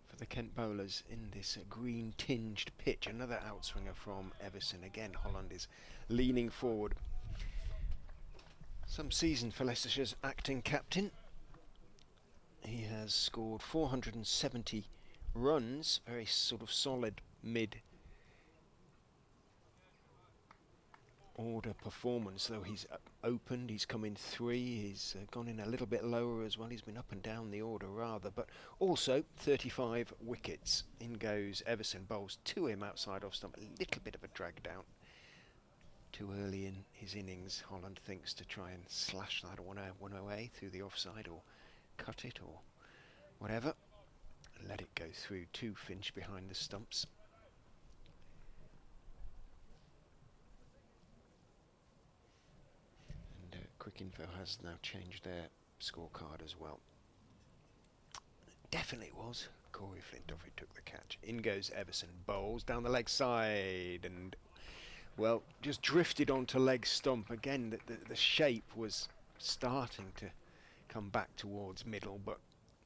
For the Kent bowlers in this green tinged pitch. Another outswinger from Everson. Again, Holland is leaning forward. Some season for Leicestershire's acting captain. He has scored 470 runs. Very sort of solid mid order performance, though. He's opened, he's come in 3, he's gone in a little bit lower as well. He's been up and down the order rather, but also 35 wickets. In goes Everson, bowls to him outside off stump. A little bit of a drag down too early in his innings. Holland thinks to try and slash that one away through the offside, or cut it, or whatever, and let it go through to Finch behind the stumps. Quick Info has now changed their scorecard as well. Definitely was Corey Flintoff who took the catch. In goes Everson, bowls down the leg side, and well, just drifted onto leg stump again. The shape was starting to come back towards middle, but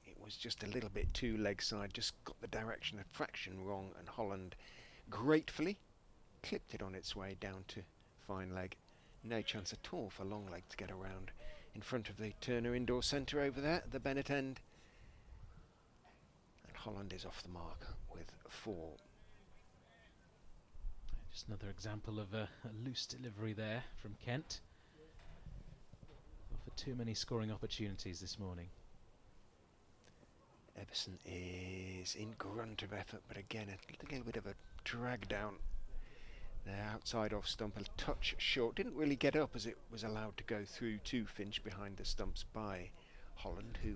it was just a little bit too leg side. Just got the direction a fraction wrong, and Holland gratefully clipped it on its way down to fine leg. No chance at all for long leg to get around in front of the Turner Indoor Centre over there at the Bennett end. And Holland is off the mark with 4. Just another example of a loose delivery there from Kent. For too many scoring opportunities this morning. Everson is in grunt of effort, but again a little bit of a drag down. There outside off stump, a touch short. Didn't really get up as it was allowed to go through to Finch behind the stumps by Holland, who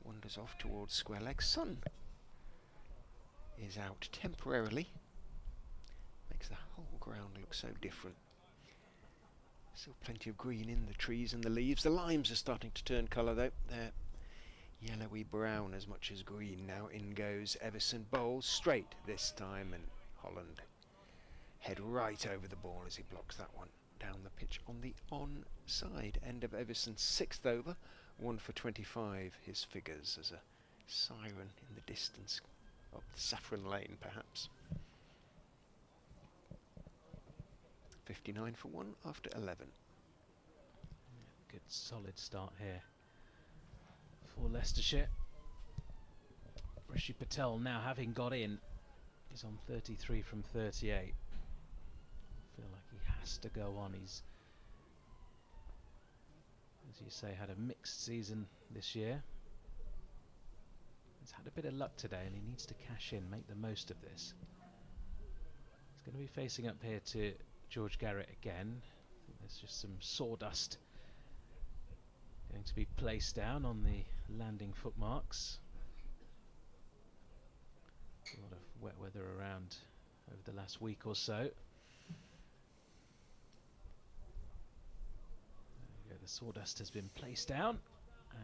wanders off towards square leg. Sun is out temporarily. Makes the whole ground look so different. Still plenty of green in the trees and the leaves. The limes are starting to turn colour though. They're yellowy brown as much as green now. In goes Everson, bowls straight this time, and Holland head right over the ball as he blocks that one down the pitch on the onside. End of Everson's 6th over, 1 for 25 his figures, as a siren in the distance up Saffron Lane perhaps. 59 for 1 after 11. Good solid start here for Leicestershire. Rishi Patel now having got in is on 33 from 38. Feel like he has to go on. He's, as you say, had a mixed season this year. He's had a bit of luck today and he needs to cash in, make the most of this. He's going to be facing up here to George Garrett again. I think there's just some sawdust going to be placed down on the landing footmarks. A lot of wet weather around over the last week or so. There we go, the sawdust has been placed down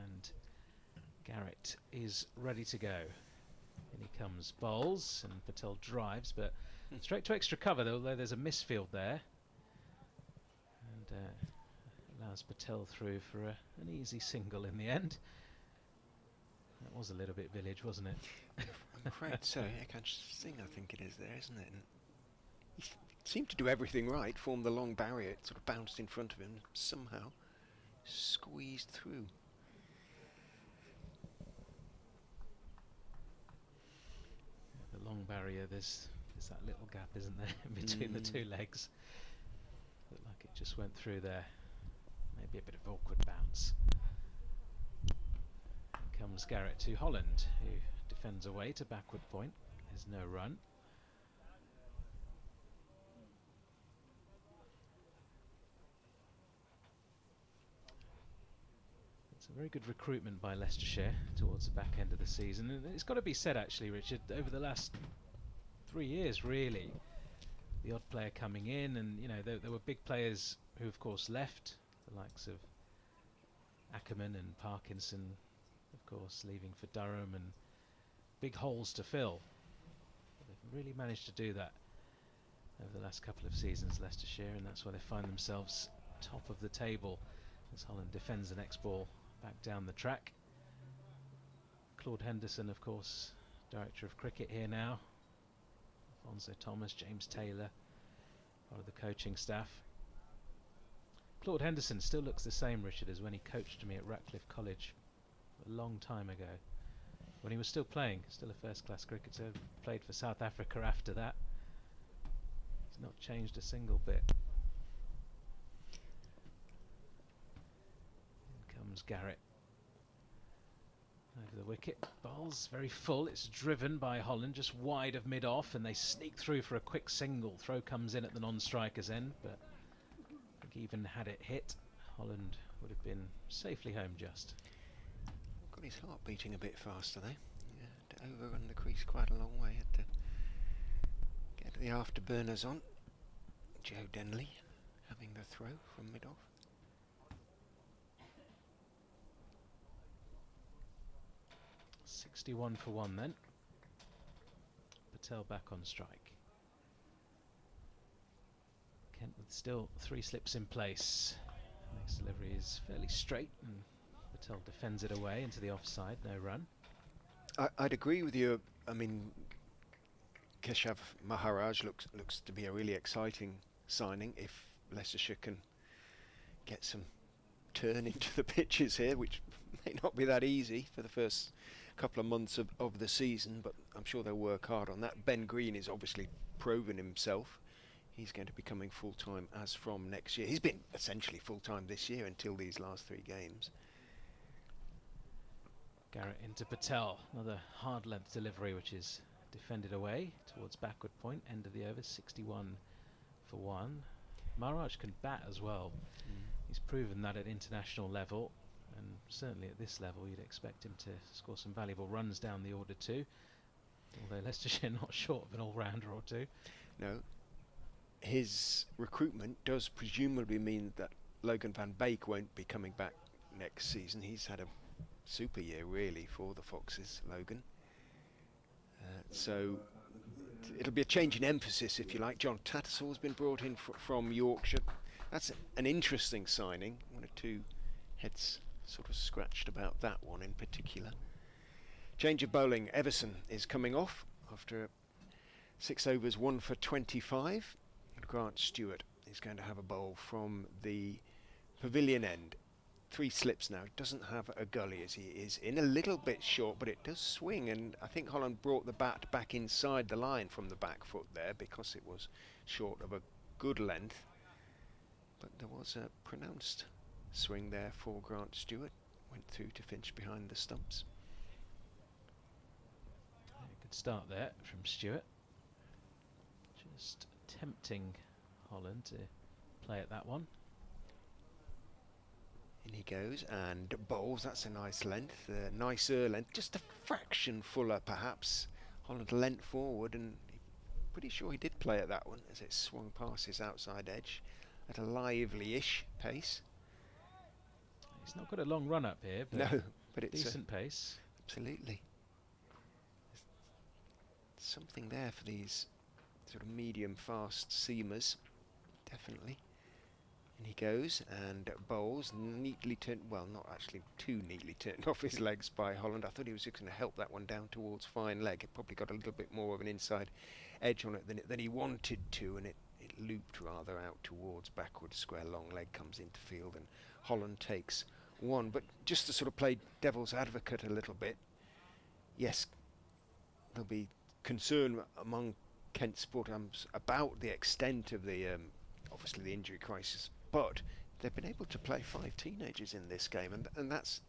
and Garrett is ready to go. In he comes, bowls, and Patel drives, but straight to extra cover, although there's a misfield there. And allows Patel through for an easy single in the end. That was a little bit village, wasn't it? I'm afraid so. Eskinazi, I think it is there, isn't it? And he seemed to do everything right, formed the long barrier, it sort of bounced in front of him, somehow squeezed through. The long barrier, there's that little gap, isn't there, in between the two legs. Looked like it just went through there. Maybe a bit of awkward bounce. Here comes Garrett to Holland, who defends away to backward point. There's no run. It's a very good recruitment by Leicestershire towards the back end of the season. And it's got to be said, actually, Richard, over the last 3 years, really, the odd player coming in, and you know there were big players who, of course, left, the likes of Ackerman and Parkinson, of course, leaving for Durham, and big holes to fill. But they've really managed to do that over the last couple of seasons, Leicestershire, and that's why they find themselves top of the table as Holland defends the next ball back down the track. Claude Henderson, of course, Director of Cricket here now. Alfonso Thomas, James Taylor, part of the coaching staff. Claude Henderson still looks the same, Richard, as when he coached me at Ratcliffe College a long time ago, when he was still playing, still a first-class cricketer. Played for South Africa after that. He's not changed a single bit. In comes Garrett over the wicket. Bowls very full. It's driven by Holland, just wide of mid-off, and they sneak through for a quick single. Throw comes in at the non-striker's end, but I think even had it hit, Holland would have been safely home just. Got his heart beating a bit faster though. Yeah, to overrun the crease quite a long way. Had to get the afterburners on. Joe Denley having the throw from mid-off. .61 for one then. Patel back on strike. Kent with still 3 slips in place. Next delivery is fairly straight, and Patel defends it away into the offside. No run. I'd agree with you. I mean, Keshav Maharaj looks to be a really exciting signing if Leicestershire can get some turn into the pitches here, which may not be that easy for the first couple of months of the season, but I'm sure they'll work hard on that. Ben Green is obviously proven himself. He's going to be coming full-time as from next year. He's been essentially full-time this year until these last 3 games. Garrett into Patel. Another hard length delivery, which is defended away towards backward point. End of the over, 61 for one. Maharaj can bat as well. He's proven that at international level, and certainly at this level you'd expect him to score some valuable runs down the order too. Although Leicestershire not short of an all-rounder or two. No. His recruitment does presumably mean that Logan van Beek won't be coming back next season. He's had a super year really for the Foxes, Logan. So it'll be a change in emphasis, if you like. John Tattersall's been brought in from Yorkshire. That's an interesting signing. 1 or 2 heads sort of scratched about that one in particular. Change of bowling. Everson is coming off after 6 overs, 1 for 25. Grant Stewart is going to have a bowl from the pavilion end. 3 slips now. Doesn't have a gully as he is in. A little bit short, but it does swing, and I think Holland brought the bat back inside the line from the back foot there because it was short of a good length. But there was a pronounced swing there for Grant Stewart. Went through to Finch behind the stumps. Good start there from Stewart. Just tempting Holland to play at that one. In he goes and bowls. That's a nice length, nicer length, just a fraction fuller perhaps. Holland leant forward, and pretty sure he did play at that one as it swung past his outside edge at a lively-ish pace. He's not got a long run up here, but No, but it's decent pace. Absolutely. There's something there for these sort of medium fast seamers, definitely. And he goes and bowls, neatly turned, well, not actually too neatly turned off his legs by Holland. I thought he was just going to help that one down towards fine leg. It probably got a little bit more of an inside edge on it than he wanted to, and it looped rather out towards backward square long leg, comes into field, and Holland takes one. But just to sort of play devil's advocate a little bit, yes, there'll be concern among Kent supporters about the extent of the obviously the injury crisis, but they've been able to play 5 teenagers in this game, and that's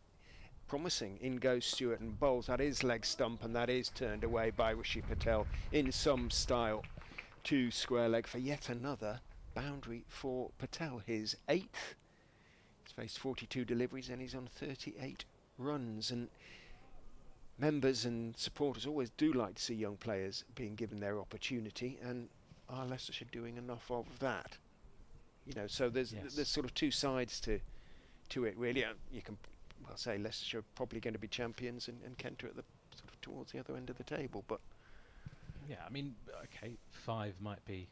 promising. In goes Stewart and bowls. That is leg stump, and that is turned away by Rishi Patel in some style to square leg for yet another boundary for Patel, his 8th. He's faced 42 deliveries and he's on 38 runs, and members and supporters always do like to see young players being given their opportunity, and are Leicestershire doing enough of that? You know, so there's sort of two sides to it really. You can say Leicestershire are probably going to be champions, and Kent are at the sort of towards the other end of the table, but yeah, I mean, okay, 5 might be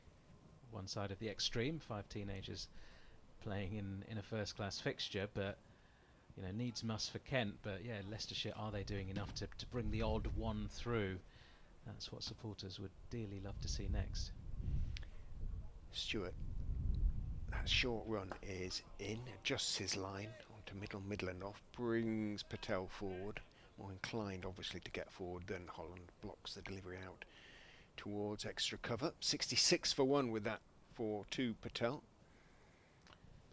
one side of the extreme, 5 teenagers playing in a first-class fixture, but you know, needs must for Kent. But yeah, Leicestershire, are they doing enough to bring the odd one through? That's what supporters would dearly love to see next. Stewart, that short run is in, adjusts his line onto middle and off, brings Patel forward, more inclined obviously to get forward than Holland, blocks the delivery out towards extra cover. 66 for 1 with that for 2 Patel.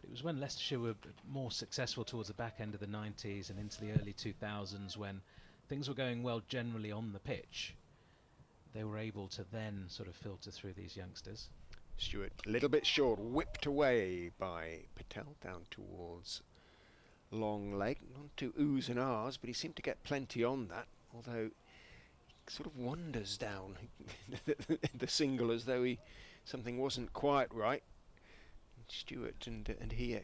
But it was when Leicestershire were more successful towards the back end of the 90s and into the early 2000s, when things were going well generally on the pitch, they were able to then sort of filter through these youngsters. Stewart a little bit short, whipped away by Patel down towards long leg, not to oohs and ahs, but he seemed to get plenty on that, although he sort of wanders down the single as though something wasn't quite right. Stewart and he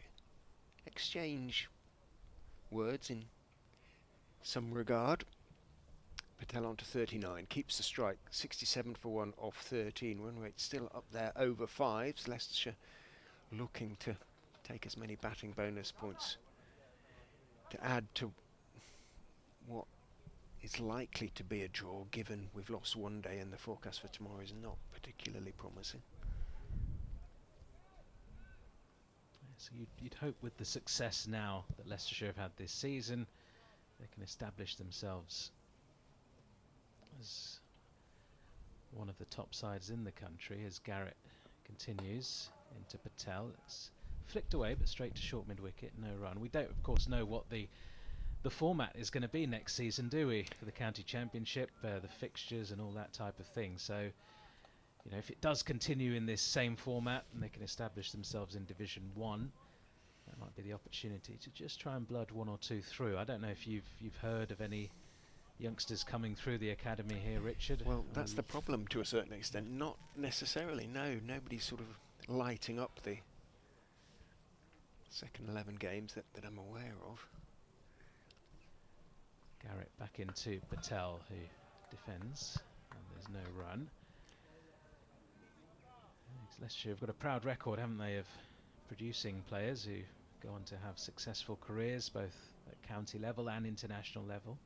exchange words in some regard. Patel on to 39, keeps the strike, 67 for 1 off 13. Run rate still up there over 5s. Leicestershire looking to take as many batting bonus points to add to what is likely to be a draw, given we've lost one day and the forecast for tomorrow is not particularly promising. So you'd hope with the success now that Leicestershire have had this season, they can establish themselves as one of the top sides in the country, as Garrett continues into Patel. It's flicked away but straight to short mid-wicket, no run. We don't of course know what the format is going to be next season, do we, for the county championship, the fixtures and all that type of thing. So you know, if it does continue in this same format and they can establish themselves in Division 1, that might be the opportunity to just try and blood 1 or 2 through. I don't know if you've heard of any youngsters coming through the academy here, Richard. Well, that's the problem to a certain extent. Not necessarily, no. Nobody's sort of lighting up the second 11 games that I'm aware of. Garrett back into Patel, who defends, and there's no run. Leicestershire have got a proud record, haven't they, of producing players who go on to have successful careers both at county level and international level.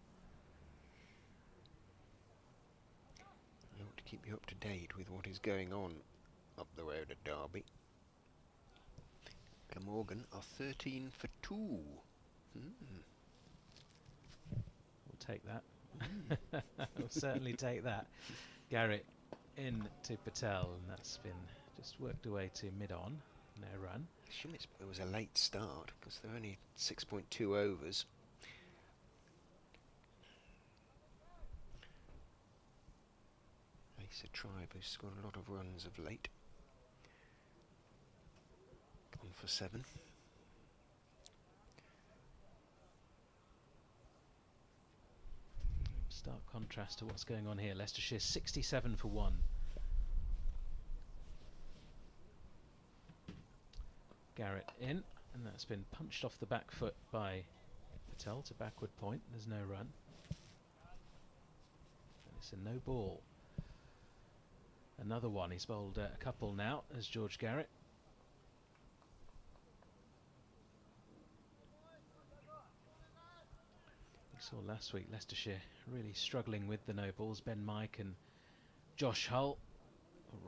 I ought to keep you up to date with what is going on up the road at Derby. Glamorgan are 13 for 2. We'll take that. We'll certainly take that. Garrett in to Patel, and that's been just worked away to mid-on. No run. I assume it was a late start because they're only 6.2 overs. It's a tribe who's scored a lot of runs of late. for 7. Stark contrast to what's going on here. Leicestershire 67 for 1. Garrett in, and that's been punched off the back foot by Patel to backward point. There's no run. And it's a no ball. Another one. He's bowled a couple now as George Garrett. We saw last week Leicestershire really struggling with the no balls. Ben Mike and Josh Hull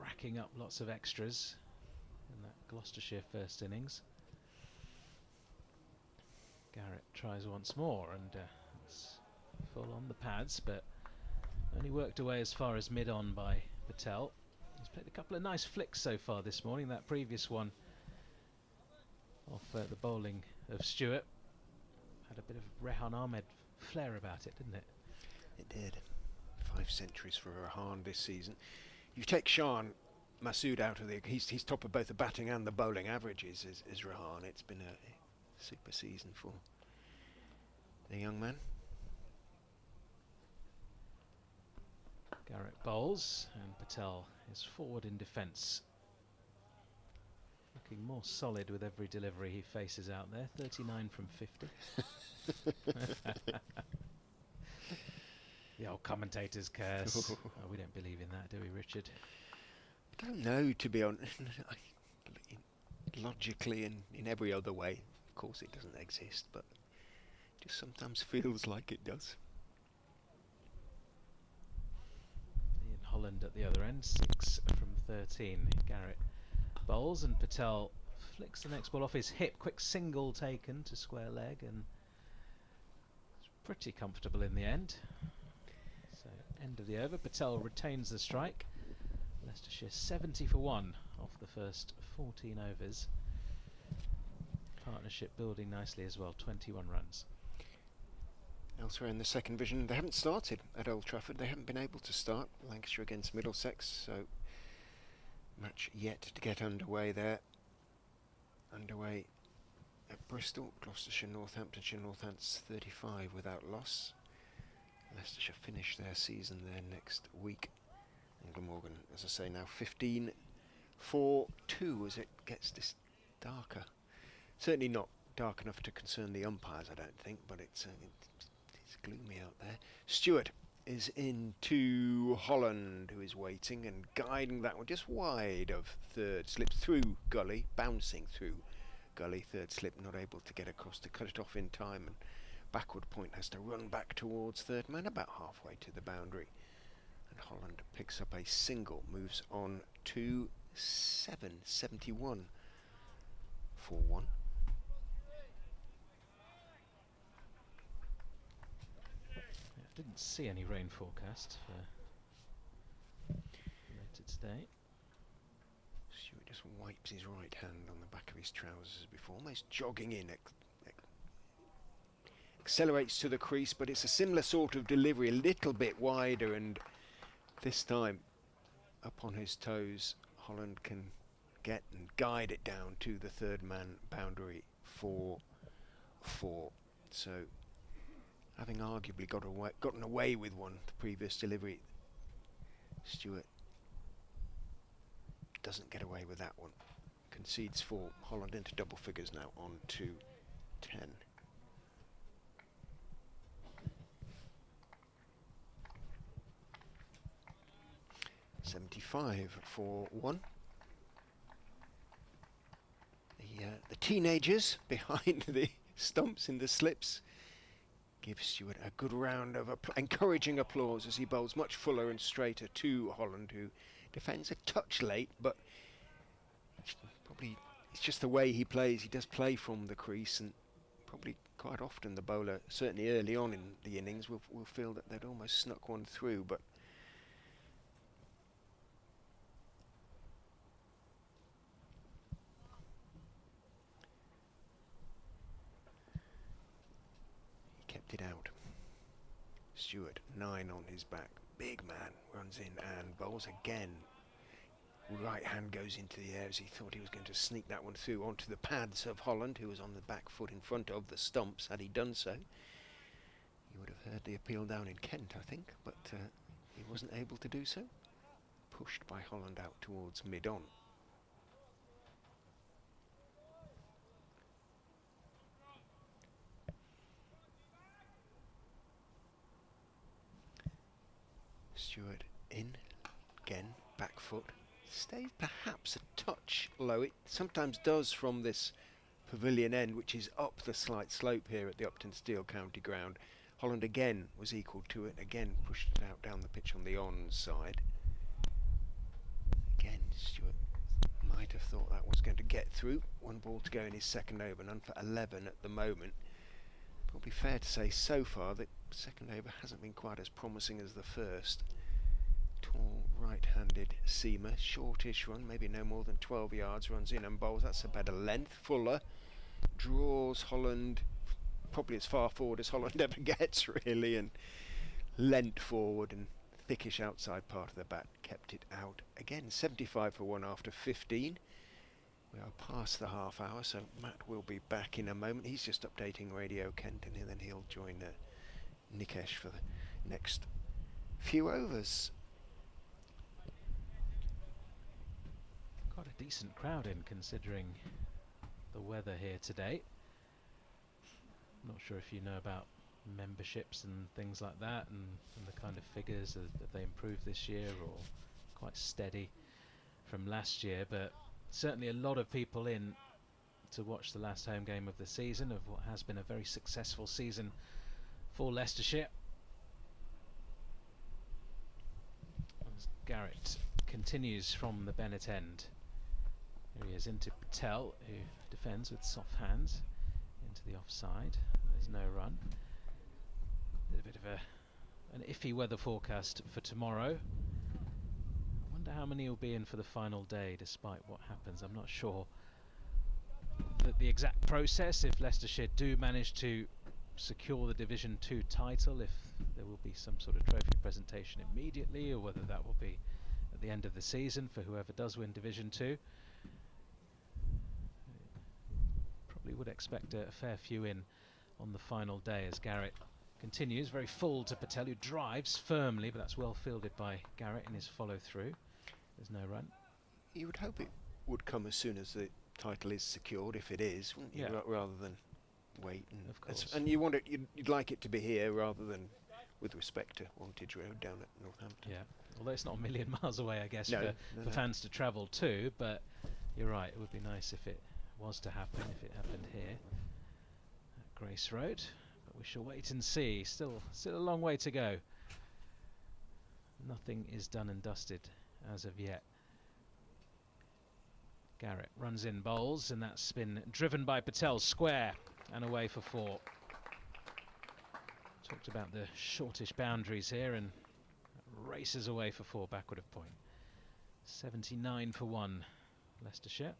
racking up lots of extras in that Gloucestershire first innings. Garrett tries once more, and it's full on the pads, but only worked away as far as mid-on by Patel. He's played a couple of nice flicks so far this morning. That previous one off the bowling of Stewart had a bit of Rehan Ahmed flair about it, didn't it? It did. 5 centuries for Rehan this season. You take Shan Masood out of the... He's top of both the batting and the bowling averages is Rehan. It's been a super season for the young man. Garrett bowls, and Patel is forward in defence. Looking more solid with every delivery he faces out there. 39 from 50. The old commentator's curse. Oh, we don't believe in that, do we, Richard? I don't know, to be honest. Logically and in every other way, of course it doesn't exist, but it just sometimes feels like it does. Ian Holland at the other end, 6 from 13. Garrett bowls, and Patel flicks the next ball off his hip. Quick single taken to square leg, and it's pretty comfortable in the end. So, end of the over. Patel retains the strike. Leicestershire 70 for 1 off the first 14 overs. Partnership building nicely as well, 21 runs. Elsewhere in the second division, they haven't started at Old Trafford. They haven't been able to start. Lancashire against Middlesex, so match yet to get underway there. Underway at Bristol, Gloucestershire, Northamptonshire. Northants 35 without loss. Leicestershire finish their season there next week. And Glamorgan, as I say, now 15 for 2 as it gets this darker. Certainly not dark enough to concern the umpires, I don't think, but it's gloomy out there. Stewart is into Holland, who is waiting and guiding that one just wide of third. Slips through gully, bouncing through gully. Third slip, not able to get across to cut it off in time, and backward point has to run back towards third man, about halfway to the boundary. And Holland picks up a single, moves on to 71 for 1. Didn't see any rain forecast for later today. Stewart just wipes his right hand on the back of his trousers before, almost jogging in. Accelerates to the crease, but it's a similar sort of delivery, a little bit wider, and this time up on his toes, Holland can get and guide it down to the third man boundary for 4. So, having arguably gotten away with one the previous delivery, Stewart doesn't get away with that one. Concedes 4. Holland into double figures now, on to 10. $75 for 1. The teenagers behind the stumps in the slips give Stewart a good round of encouraging applause as he bowls much fuller and straighter to Holland, who defends a touch late, but probably it's just the way he plays. He does play from the crease, and probably quite often the bowler, certainly early on in the innings, will feel that they'd almost snuck one through, but it out. Stewart, 9 on his back. Big man runs in and bowls again. right hand goes into the air as he thought he was going to sneak that one through onto the pads of Holland, who was on the back foot in front of the stumps. Had he done so, you would have heard the appeal down in Kent, I think, but he wasn't able to do so. Pushed by Holland out towards mid-on. Stewart in again, back foot. Stayed perhaps a touch low. It sometimes does from this pavilion end, which is up the slight slope here at the Uptonsteel County Ground. Holland again was equal to it, again pushed it out down the pitch on the on side. Again, Stewart might have thought that was going to get through. One ball to go in his second over, none for 11 at the moment. Probably fair to say so far that second over hasn't been quite as promising as the first. Tall right-handed seamer, shortish run, maybe no more than 12 yards, runs in and bowls. That's a better length. Fuller draws Holland probably as far forward as Holland ever gets, really, and leant forward and thickish outside part of the bat kept it out. Again, 75 for 1 after 15. We are past the half hour, so Matt will be back in a moment. He's just updating Radio Kent, and then he'll join Nikesh for the next few overs. Quite a decent crowd in, considering the weather here today. I'm not sure if you know about memberships and things like that, and the kind of figures that they improved this year, or quite steady from last year, but certainly a lot of people in to watch the last home game of the season, of what has been a very successful season for Leicestershire. As Garrett continues from the Bennett end. Here he is into Patel, who defends with soft hands into the offside. There's no run. A bit of an iffy weather forecast for tomorrow. I wonder how many will be in for the final day, despite what happens. I'm not sure the exact process, if Leicestershire do manage to secure the Division 2 title, if there will be some sort of trophy presentation immediately, or whether that will be at the end of the season for whoever does win Division 2. Probably would expect a fair few in on the final day, as Garrett continues very full to Patel, who drives firmly, but that's well fielded by Garrett in his follow through. There's no run. You would hope it would come as soon as the title is secured, if it is, wouldn't you? Yeah. Rather than wait. And of course. And you want it, you'd like it to be here rather than with respect to Wantage Road down at Northampton. Yeah, although it's not a million miles away, I guess, No, for fans to travel to, but you're right, it would be nice if it was to happen, if it happened here at Grace Road, but we shall wait and see. Still a long way to go. Nothing is done and dusted as of yet. Garrett runs in, bowls, and that's been driven by Patel, square and away for 4. Talked about the shortish boundaries here, and races away for 4, backward of point. 79 for 1, Leicestershire.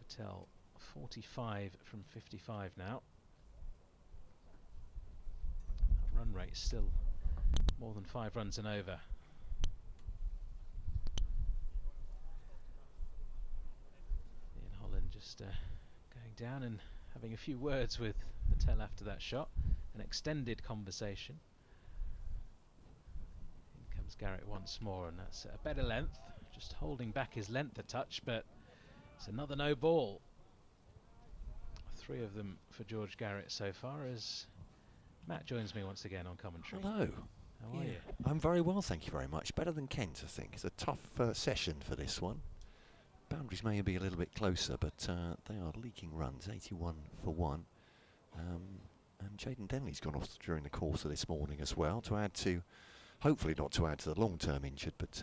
Patel 45 from 55 now. Run rate still more than 5 runs and over. Ian Holland just going down and having a few words with Patel after that shot. An extended conversation. In comes Garrett once more, and that's a better length. Just holding back his length a touch, but it's another no ball. 3 of them for George Garrett so far, as Matt joins me once again on commentary. Hello. How are you? I'm very well, thank you very much. Better than Kent, I think. It's a tough session for this one. Boundaries may be a little bit closer, but they are leaking runs, 81 for 1. And Jaden Denley's gone off during the course of this morning as well, to add to, hopefully not to add to the long-term injured, but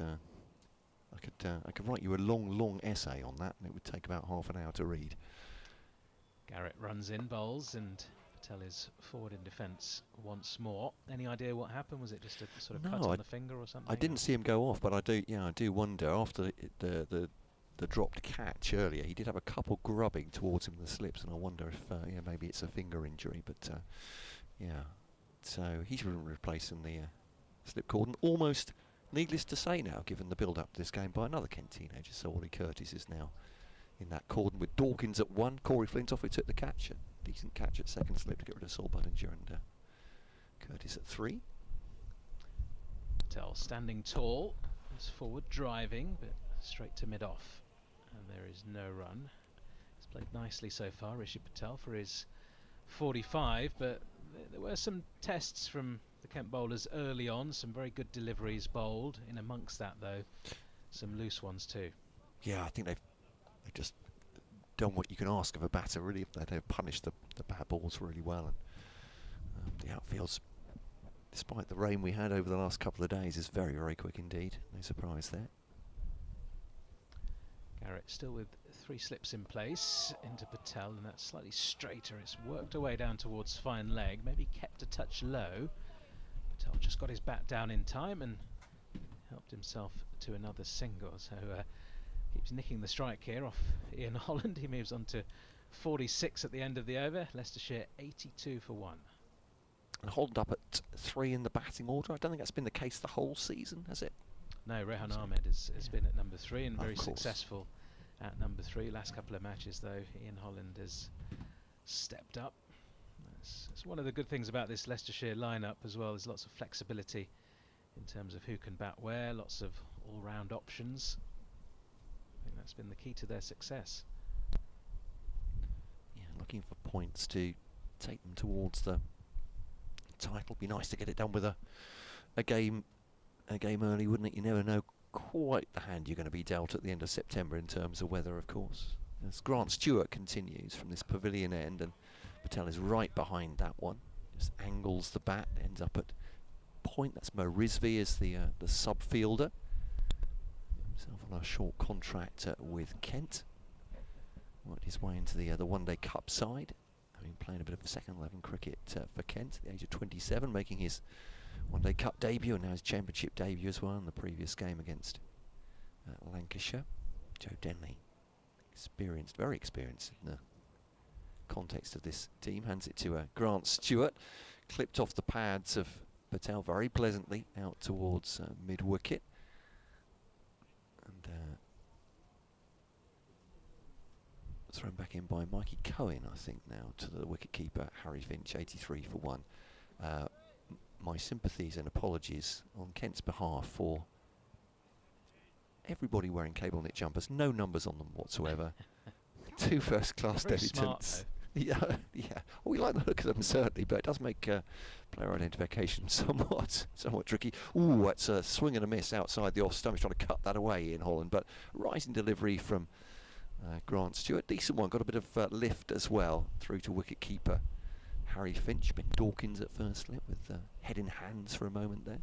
I could write you a long essay on that, and it would take about half an hour to read. Garrett runs in, bowls, and Patel is forward in defence once more. Any idea what happened? Was it just a sort of cut on the finger or something? I didn't see him go off, but I do wonder, after the dropped catch earlier, he did have a couple grubbing towards him in the slips, and I wonder if maybe it's a finger injury, but so he's replacing the slip cord, and almost needless to say now, given the build-up to this game by another Kent teenager, so Ollie Curtis is now in that cordon with Dawkins at 1. Corey Flintoff, who took the catch, a decent catch at second slip to get rid of Saul Budinger, and Curtis at 3. Patel standing tall, is forward driving, but straight to mid-off, and there is no run. He's played nicely so far, Rishi Patel, for his 45, but there were some tests from the Kent bowlers early on, some very good deliveries bowled. In amongst that, though, some loose ones too. Yeah, I think they've just done what you can ask of a batter, really. They've punished the bad balls really well, and the outfield's, despite the rain we had over the last couple of days, is very, very quick indeed. No surprise there. Garrett still with 3 slips in place into Patel, and that's slightly straighter. It's worked away down towards fine leg, maybe kept a touch low. Patel just got his bat down in time and helped himself to another single. So keeps nicking the strike here off Ian Holland. He moves on to 46 at the end of the over. Leicestershire 82 for 1. And Holland up at 3 in the batting order. I don't think that's been the case the whole season, has it? No, Rehan Ahmed has been at number 3 and very successful at number 3. Last couple of matches, though, Ian Holland has stepped up. It's one of the good things about this Leicestershire lineup as well. There's lots of flexibility in terms of who can bat where, lots of all-round options. I think that's been the key to their success. Yeah, looking for points to take them towards the title. Be nice to get it done with a game early, wouldn't it? You never know quite the hand you're going to be dealt at the end of September in terms of weather, of course. As Grant Stewart continues from this pavilion end, and Patel is right behind that one. Just angles the bat, ends up at point. That's Mo Rizvi as the sub fielder. Himself on a short contract with Kent. Worked his way into the one-day cup side, having played a bit of second 11 cricket for Kent at the age of 27, making his one-day cup debut and now his championship debut as well in the previous game against Lancashire. Joe Denley, experienced, very experienced in the context of this team, hands it to Grant Stewart, clipped off the pads of Patel very pleasantly out towards mid-wicket, and thrown back in by Mikey Cohen, I think, now to the wicket-keeper Harry Finch, 83 for 1. My sympathies and apologies on Kent's behalf for everybody wearing cable knit jumpers, no numbers on them whatsoever. 2 first-class debutants. Yeah. Well, we like the look of them certainly, but it does make player identification somewhat tricky. Ooh, that's a swing and a miss outside the off stump. He's trying to cut that away in Holland, but rising delivery from Grant Stewart, decent one. Got a bit of lift as well through to wicket-keeper Harry Finch. Ben Dawkins at first slip with head in hands for a moment there.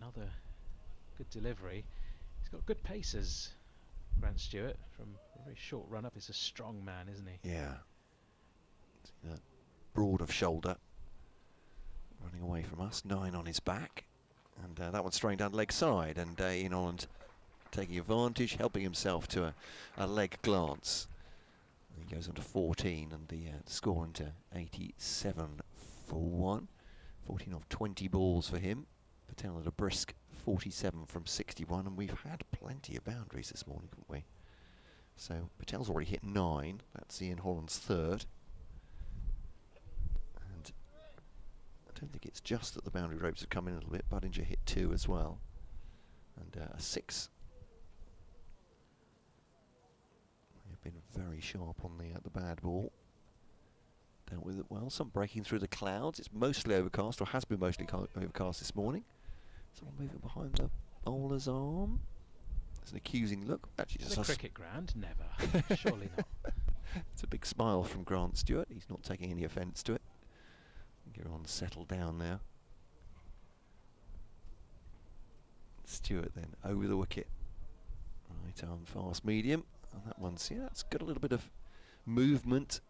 Another good delivery. He's got good paces, Grant Stewart, from a very short run up. He's a strong man, isn't he? Yeah. Broad of shoulder, running away from us. 9 on his back, and that one's straying down leg side, and Ian Holland taking advantage, helping himself to a leg glance. He goes on to 14, and the score into 87 for 1. 14 off 20 balls for him. Patel at a brisk 47 from 61, and we've had plenty of boundaries this morning, haven't we? So Patel's already hit 9. That's Ian Holland's 3rd. And I don't think it's just that the boundary ropes have come in a little bit. Budinger hit 2 as well, and a 6. They've been very sharp on the bad ball. Dealt with it well. Some breaking through the clouds. It's mostly overcast, or has been mostly overcast this morning. Someone moving behind the bowler's arm. There's an accusing look. Actually, just a cricket ground? Never. Surely not. It's a big smile from Grant Stewart. He's not taking any offence to it. Get on, settle down now. Stewart then over the wicket. Right arm fast medium. And that one's, yeah, it's got a little bit of movement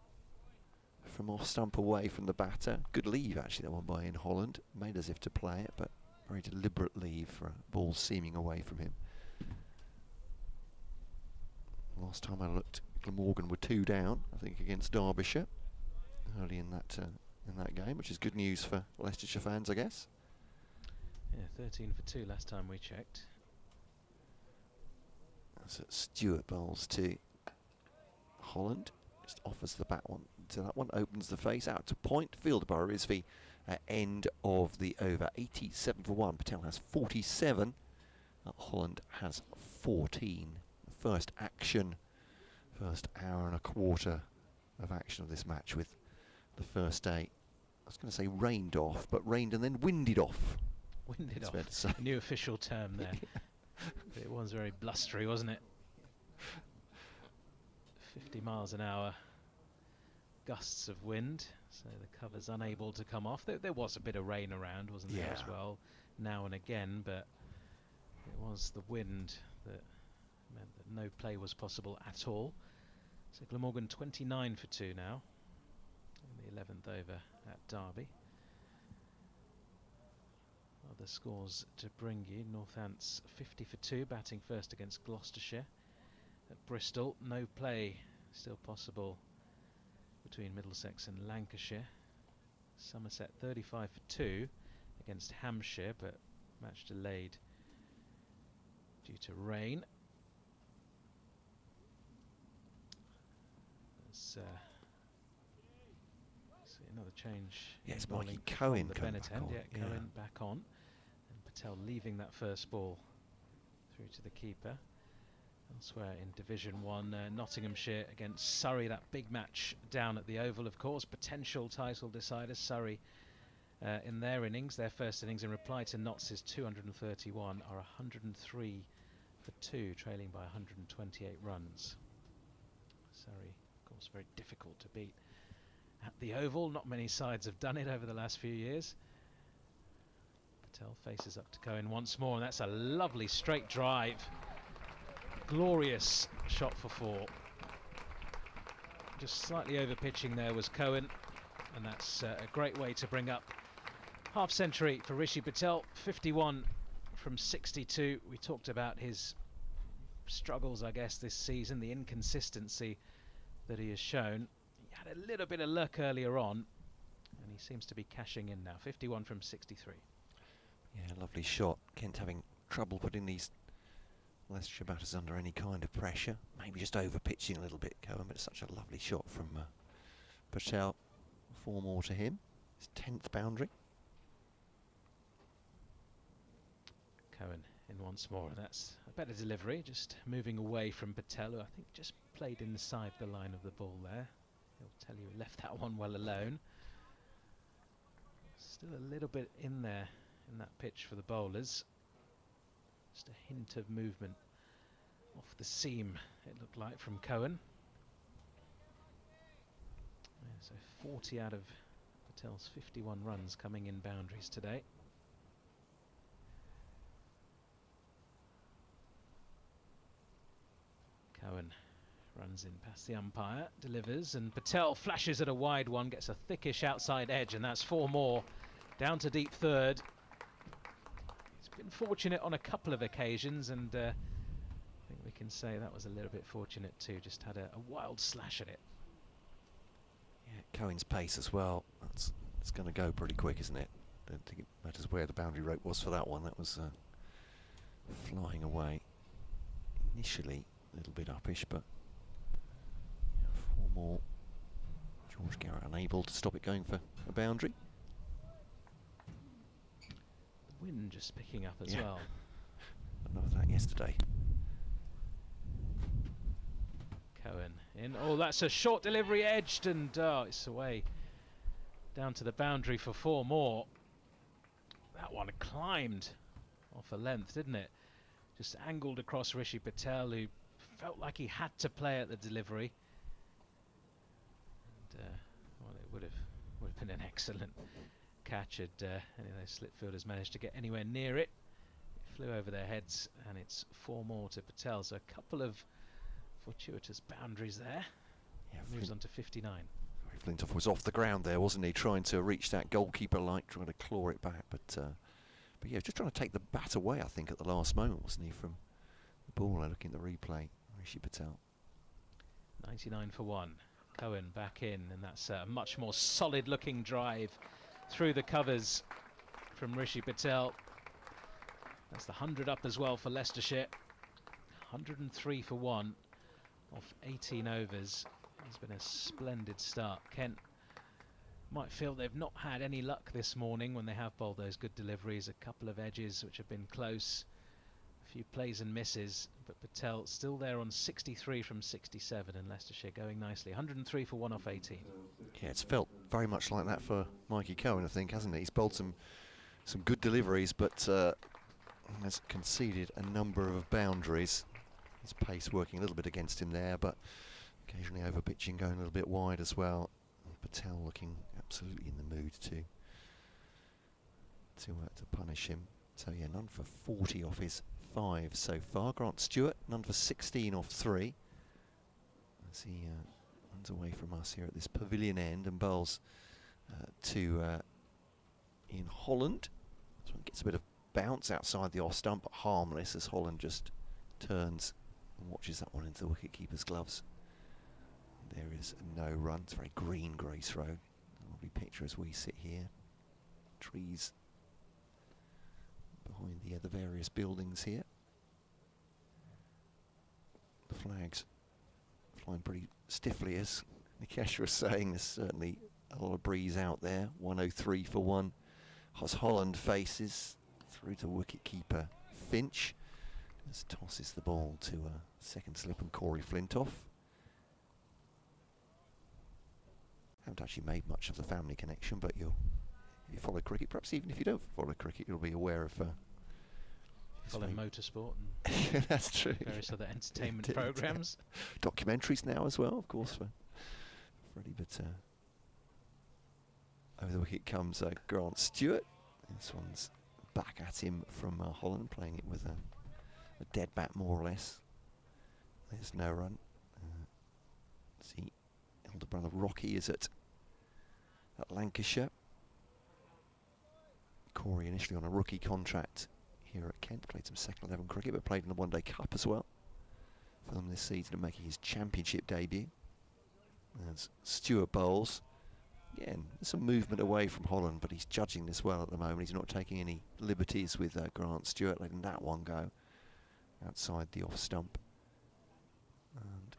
from off stump away from the batter. Good leave actually, that one by Ian Holland. Made as if to play it, but very deliberate leave for a ball seaming away from him. Last time I looked, Glamorgan were 2 down, I think, against Derbyshire early in that game, which is good news for Leicestershire fans, I guess. Yeah, 13 for 2 last time we checked. That's it. Stewart bowls to Holland. Just offers the back one. So that one opens the face out to point. Fielder by Rizvi at end of the over. 87 for 1. Patel has 47. Holland has 14. First action, first hour and a quarter of action of this match, with the first day, I was going to say rained off, but rained and then winded off. Winded It's off. fair to say. A new official term there. But it was very blustery, wasn't it? 50 miles an hour gusts of wind, so the cover's unable to come off. There was a bit of rain around, wasn't there, as well, now and again, but it was the wind that meant that no play was possible at all. So Glamorgan 29 for 2 now in the 11th over at Derby. Other scores to bring you: Northants 50 for 2, batting first against Gloucestershire. At Bristol, no play still possible between Middlesex and Lancashire. Somerset 35 for 2 against Hampshire, but match delayed due to rain. Let's see another change. Yeah, it's bowling Mikey Cohen from the coming Bennett back end. on. Yeah, Cohen back on. And Patel leaving that first ball through to the keeper. Elsewhere in Division 1, Nottinghamshire against Surrey. That big match down at the Oval, of course. Potential title decider. Surrey in their innings, their first innings, in reply to Notts' 231, are 103 for 2, trailing by 128 runs. Surrey, of course, very difficult to beat at the Oval. Not many sides have done it over the last few years. Patel faces up to Cohen once more, and that's a lovely straight drive. Glorious shot for 4. Just slightly over pitching there was Cohen, and that's a great way to bring up half century for Rishi Patel. 51 from 62. We talked about his struggles, I guess, this season, the inconsistency that he has shown. He had a little bit of luck earlier on, and he seems to be cashing in now. 51 from 63. Yeah, lovely shot. Kent having trouble putting these Leicestershire batters under any kind of pressure. Maybe just over pitching a little bit, Cohen, but it's such a lovely shot from Patel. 4 more to him. His 10th boundary. Cohen in once more, and that's a better delivery, just moving away from Patel, who I think just played inside the line of the ball there. He'll tell you he left that one well alone. Still a little bit in there in that pitch for the bowlers. Just a hint of movement off the seam, it looked like, from Cohen. Yeah, so 40 out of Patel's 51 runs coming in boundaries today. Cohen runs in past the umpire, delivers, and Patel flashes at a wide one, gets a thickish outside edge, and that's 4 more. Down to deep third. He's been fortunate on a couple of occasions, and I think we can say that was a little bit fortunate too. Just had a wild slash at it. Yeah, Cohen's pace as well. It's going to go pretty quick, isn't it? Don't think it matters where the boundary rope was for that one. That was flying away. Initially a little bit uppish, but yeah, 4 more. George Garrett unable to stop it going for a boundary. The wind just picking up as well. Enough of that yesterday. Cohen in. Oh, that's a short delivery, edged, and it's away down to the boundary for 4 more. That one climbed off a length, didn't it? Just angled across Rishi Patel, who felt like he had to play at the delivery. And well, it would have been an excellent catch had any of those slip fielders managed to get anywhere near it. It flew over their heads, and it's 4 more to Patel. So a couple of fortuitous boundaries there. Yeah, moves on to 59. Flintoff was off the ground there, wasn't he? Trying to reach that goalkeeper light, trying to claw it back, but yeah, just trying to take the bat away, I think, at the last moment, wasn't he? From the ball, looking at the replay, Rishi Patel. 99 for 1. Cohen back in, and that's a much more solid-looking drive through the covers from Rishi Patel. That's the 100 up as well for Leicestershire. 103 for 1 off 18 overs. It's been a splendid start. Kent might feel they've not had any luck this morning when they have bowled those good deliveries. A couple of edges which have been close, a few plays and misses, but Patel still there on 63 from 67, and Leicestershire going nicely. 103 for 1 off 18. Yeah, it's felt very much like that for Mikey Cohen, I think, hasn't it? He's bowled some good deliveries, but has conceded a number of boundaries. His pace working a little bit against him there, but occasionally over pitching, going a little bit wide as well. And Patel looking absolutely in the mood to punish him. So yeah, none for 40 off his 5 so far. Grant Stewart, none for 16 off 3. As he runs away from us here at this pavilion end and bowls to in Holland. This one gets a bit of bounce outside the off stump, but harmless as Holland just turns and watches that one into the wicket-keeper's gloves. There is no run. It's a very green Grace Road. Lovely picture as we sit here. Trees behind the various buildings here. The flags flying pretty stiffly, as Nikesh was saying. There's certainly a lot of breeze out there. 103 for 1 as Holland faces through to wicket-keeper Finch. Just tosses the ball to second slip and Corey Flintoff. Haven't actually made much of the family connection, but if you follow cricket, perhaps even if you don't follow cricket, you'll be aware of follow motorsport and that's true. Various other entertainment programs. Documentaries now as well, of course, for Freddie. But over the wicket comes Grant Stewart. This one's back at him from Holland, playing it with a dead bat more or less. There's no run. See, elder brother Rocky is at Lancashire. Corey initially on a rookie contract here at Kent, played some second 11 cricket, but played in the One Day Cup as well for them this season, and making his championship debut. As Stewart bowls, again, there's some movement away from Holland, but he's judging this well at the moment. He's not taking any liberties with Grant Stewart, letting that one go outside the off stump. And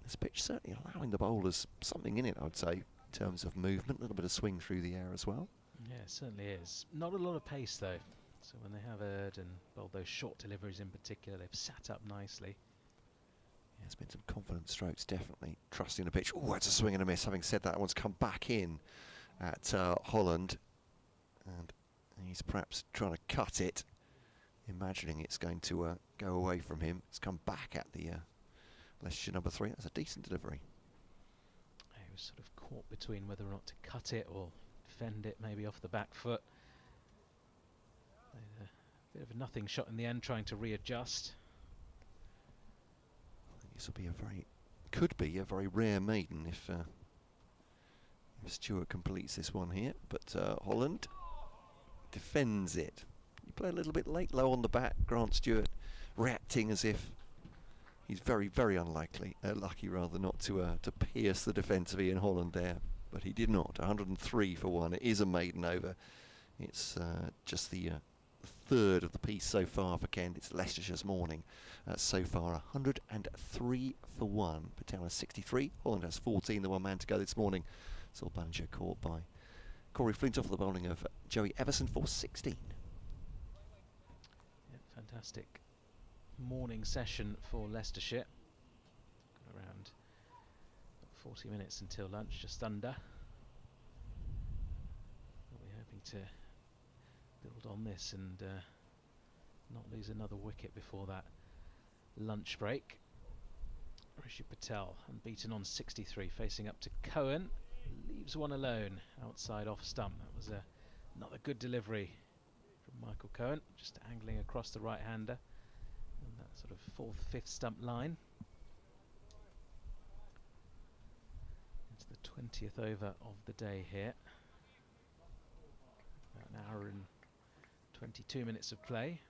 this pitch certainly allowing the bowlers something in it, I would say, in terms of movement, a little bit of swing through the air as well. Yeah, it certainly is. Not a lot of pace though, so when they have erred and bowled those short deliveries in particular, they've sat up nicely. Yeah, there's been some confident strokes, definitely trusting the pitch. Oh, that's a swing and a miss. Having said that, one's come back in at Holland, and he's perhaps trying to cut it, imagining it's going to go away from him. It's come back at the Leicestershire number 3. That's a decent delivery. He was sort of caught between whether or not to cut it or defend it, maybe off the back foot. A bit of a nothing shot in the end, trying to readjust. This will be could be a very rare maiden if Stewart completes this one here. But Holland defends it. You play a little bit late, low on the bat. Grant Stewart reacting as if he's very, very lucky rather, not to pierce the defence of Ian Holland there. But he did not. 103 for 1. It is a maiden over. It's just the third of the piece so far for Kent. It's Leicestershire's morning so far. 103 for 1. Patel has 63. Holland has 14. The one man to go this morning. Saw Budinger caught by Corey Flintoff for the bowling of Joey Everson for 16. Yeah, fantastic morning session for Leicestershire. Got around 40 minutes until lunch, just under. We'll be hoping to build on this and not lose another wicket before that lunch break. Rishi Patel unbeaten on 63, facing up to Cohen. Leaves one alone outside off stump. That was another good delivery from Michael Cohen, just angling across the right-hander on that sort of 4th, 5th stump line. It's the 20th over of the day here. About an hour and 22 minutes of play.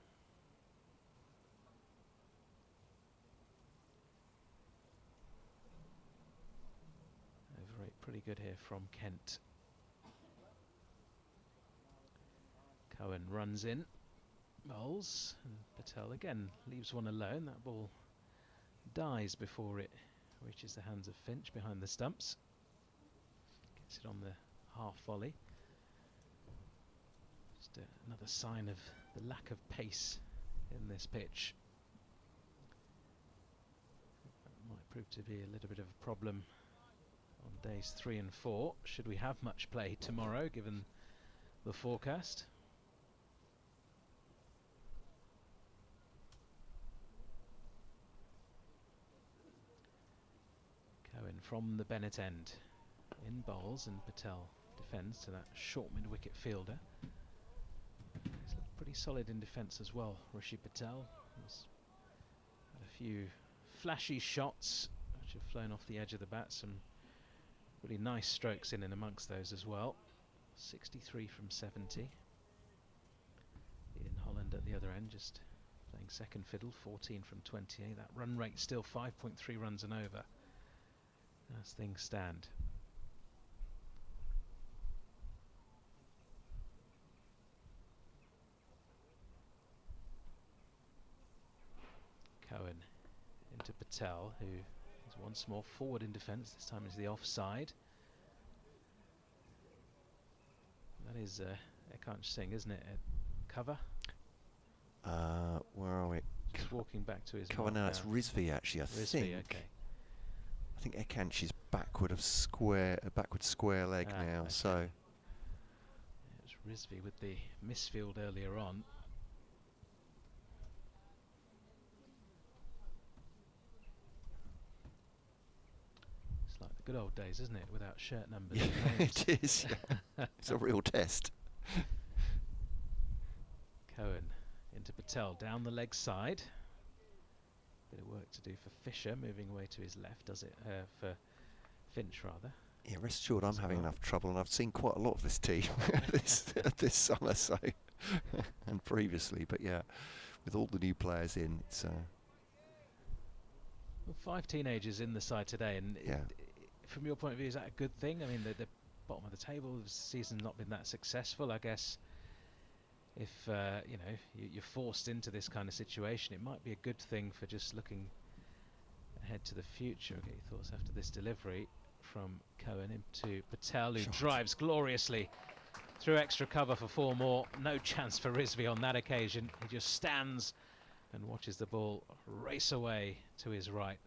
Over 8, pretty good here from Kent. Cohen runs in. bowls, and Patel again leaves one alone. That ball dies before it reaches the hands of Finch behind the stumps. Gets it on the half volley. Just another sign of the lack of pace in this pitch. That might prove to be a little bit of a problem on days 3 and 4, should we have much play tomorrow given the forecast. Cohen from the Bennett end in bowls, and Patel defends to that short mid-wicket fielder. He's looked pretty solid in defence as well, Rishi Patel. He's had a few flashy shots which have flown off the edge of the bat, some really nice strokes in and amongst those as well. 63 from 70. In Holland at the other end, just playing second fiddle, 14 from 28. That run rate still 5.3 runs and over as things stand. Cohen into Patel, who is once more forward in defence. This time is the offside. That is Ekant Singh, isn't it? Cover? Where are we? Just walking back to his cover now. It's Rizvi actually, I think. Okay. I think Ekanch is backward square leg now. Okay. So It was Rizvi with the misfield earlier on. It's like the good old days, isn't it? Without shirt numbers. yeah, it is. Yeah. It's a real test. Cohen into Patel down the leg side. Bit of work to do for Fisher, moving away to his left, does it? For Finch, rather. Yeah, rest assured I'm having enough trouble, and I've seen quite a lot of this team this summer, so and previously. But yeah, with all the new players in, it's. Well, 5 teenagers in the side today, and Yeah. From your point of view, is that a good thing? I mean, the bottom of the table, the season's not been that successful, I guess. If you know, you're forced into this kind of situation, it might be a good thing for just looking ahead to the future. I'll get your thoughts after this delivery from Cohen into Patel, who drives gloriously through extra cover for 4 more. No chance for Rizvi on that occasion. He just stands and watches the ball race away to his right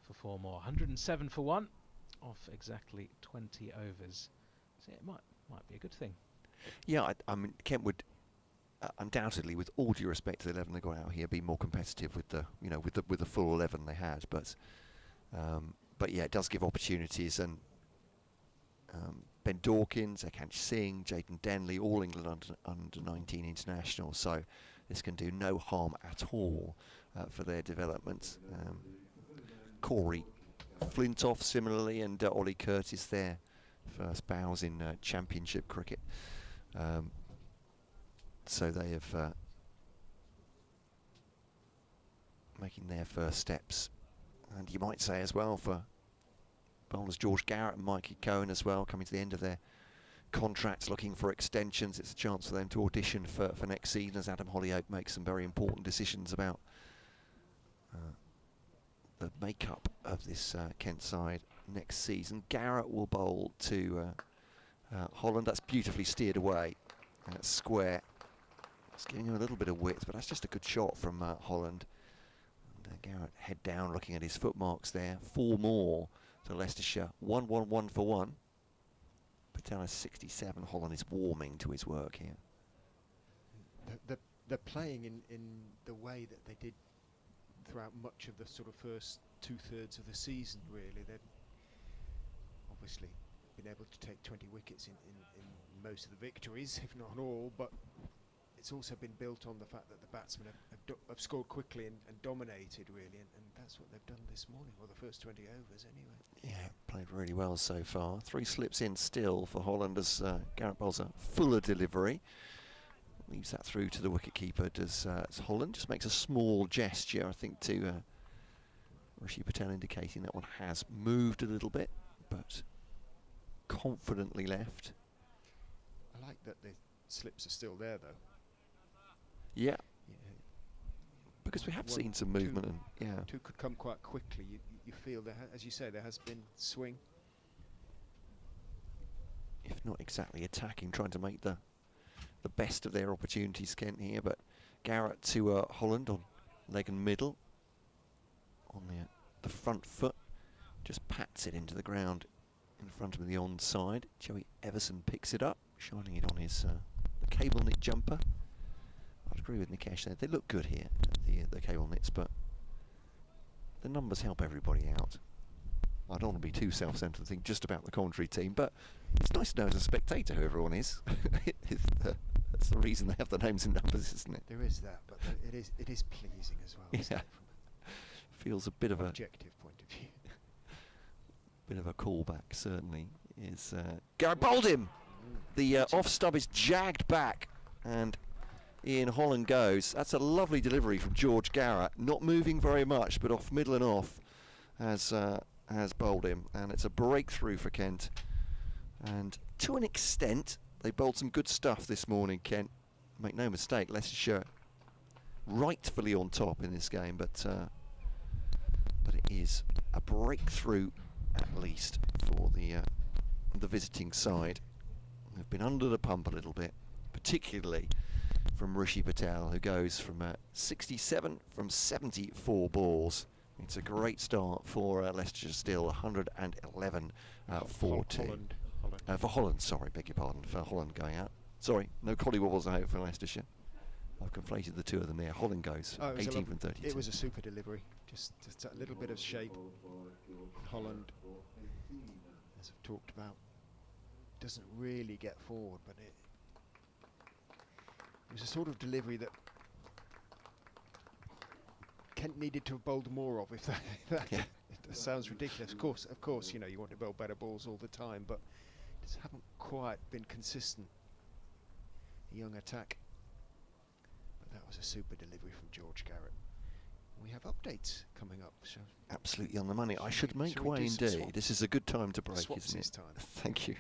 for 4 more. 107 for 1 off exactly 20 overs. So it might be a good thing. Yeah, I mean, Kent would undoubtedly, with all due respect to the 11 they got out here, be more competitive with the with the full 11 they had. But yeah, it does give opportunities, and Ben Dawkins, Ekant Singh, Jayden Denley, all England under 19 internationals. So this can do no harm at all for their development. Corey Flintoff similarly, and Ollie Curtis, their first bows in championship cricket. So they have making their first steps, and you might say as well for bowlers George Garrett and Mikey Cohen as well, coming to the end of their contracts, looking for extensions. It's a chance for them to audition for next season as Adam Hollyoake makes some very important decisions about the makeup of this Kent side next season. Garrett will bowl to Holland. That's beautifully steered away. That's square. It's giving him a little bit of width, but that's just a good shot from Holland. And Garrett head down, looking at his footmarks there. 4 more to Leicestershire. 1-1-1 for 1. Patel is 67. Holland is warming to his work here. They're playing in the way that they did throughout much of the sort of first 2/3 of the season, really. They've obviously been able to take 20 wickets in most of the victories, if not all, but it's also been built on the fact that the batsmen have scored quickly and dominated, really, and that's what they've done this morning, or the first 20 overs anyway. Yeah, played really well so far. 3 slips in still for Holland as Garrett bowls a fuller delivery. Leaves that through to the wicketkeeper, does Holland. Just makes a small gesture, I think, to Rishi Patel, indicating that one has moved a little bit, but confidently left. I like that the slips are still there, though. Yeah, You know, because we have one, seen some movement, and yeah, two could come quite quickly. You feel there, as you say, there has been swing. if not exactly attacking, trying to make the best of their opportunities, Kent here. But Garrett to Holland on leg and middle, on the front foot, just pats it into the ground in front of the onside. Joey Everson picks it up, shining it on his the cable knit jumper. I'd agree with Nikesh there. They look good here, the cable knits, but the numbers help everybody out. I don't want to be too self-centered and think just about the commentary team, but it's nice to know as a spectator who everyone is. That's the reason they have the names and numbers, isn't it? There is that, but it is pleasing as well. Yeah. Feels a bit of From a an objective point of view. bit of a callback, certainly. Is Garrett bowled him. The off stub is jagged back, and in Holland goes. That's a lovely delivery from George Garrett, not moving very much, but off middle and off has bowled him, and it's a breakthrough for Kent. And to an extent, they bowled some good stuff this morning, Kent. Make no mistake, Leicestershire rightfully on top in this game, but it is a breakthrough at least for the visiting side. They've been under the pump a little bit, particularly from Rishi Patel, who goes from 67 from 74 balls. It's a great start for Leicestershire still, 111 for 2. Holland. For Holland, sorry, beg your pardon, for Holland going out. Sorry, no collywobbles out for Leicestershire. I've conflated the two of them there. Holland goes 18 from 32. It was a super delivery, just a little bit of shape. Holland, as I've talked about, doesn't really get forward, but it was a sort of delivery that Kent needed to have bowled more of. If that Yeah. it sounds ridiculous. Of course, you know you want to bowl better balls all the time, but just haven't quite been consistent. A young attack, but that was a super delivery from George Garrett. We have updates coming up. So Absolutely on the money. I should make shall we way do some indeed. swaps? This is a good time to break, Swaps isn't this it? time. Thank you.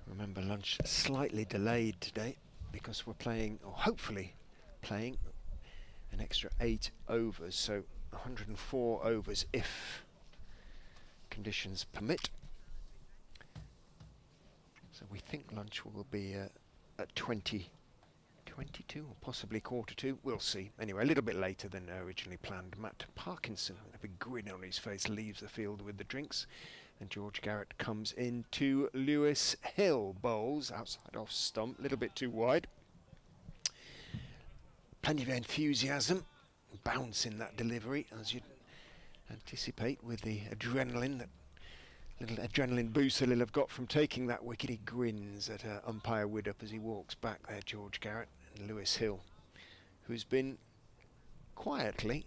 Remember, lunch slightly delayed today because we're playing, or hopefully playing, an extra 8 overs, so 104 overs if conditions permit. So we think lunch will be at 22 or possibly 1:45. We'll see. Anyway, a little bit later than originally planned. Matt Parkinson, with a big grin on his face, leaves the field with the drinks. And George Garrett comes in to Lewis Hill. Bowls outside off stump, a little bit too wide. Plenty of enthusiasm, bounce in that delivery, as you'd anticipate with the adrenaline, that little adrenaline boost that he'll have got from taking that wicket. He grins at umpire Widdop as he walks back there, George Garrett. And Lewis Hill, who's been quietly,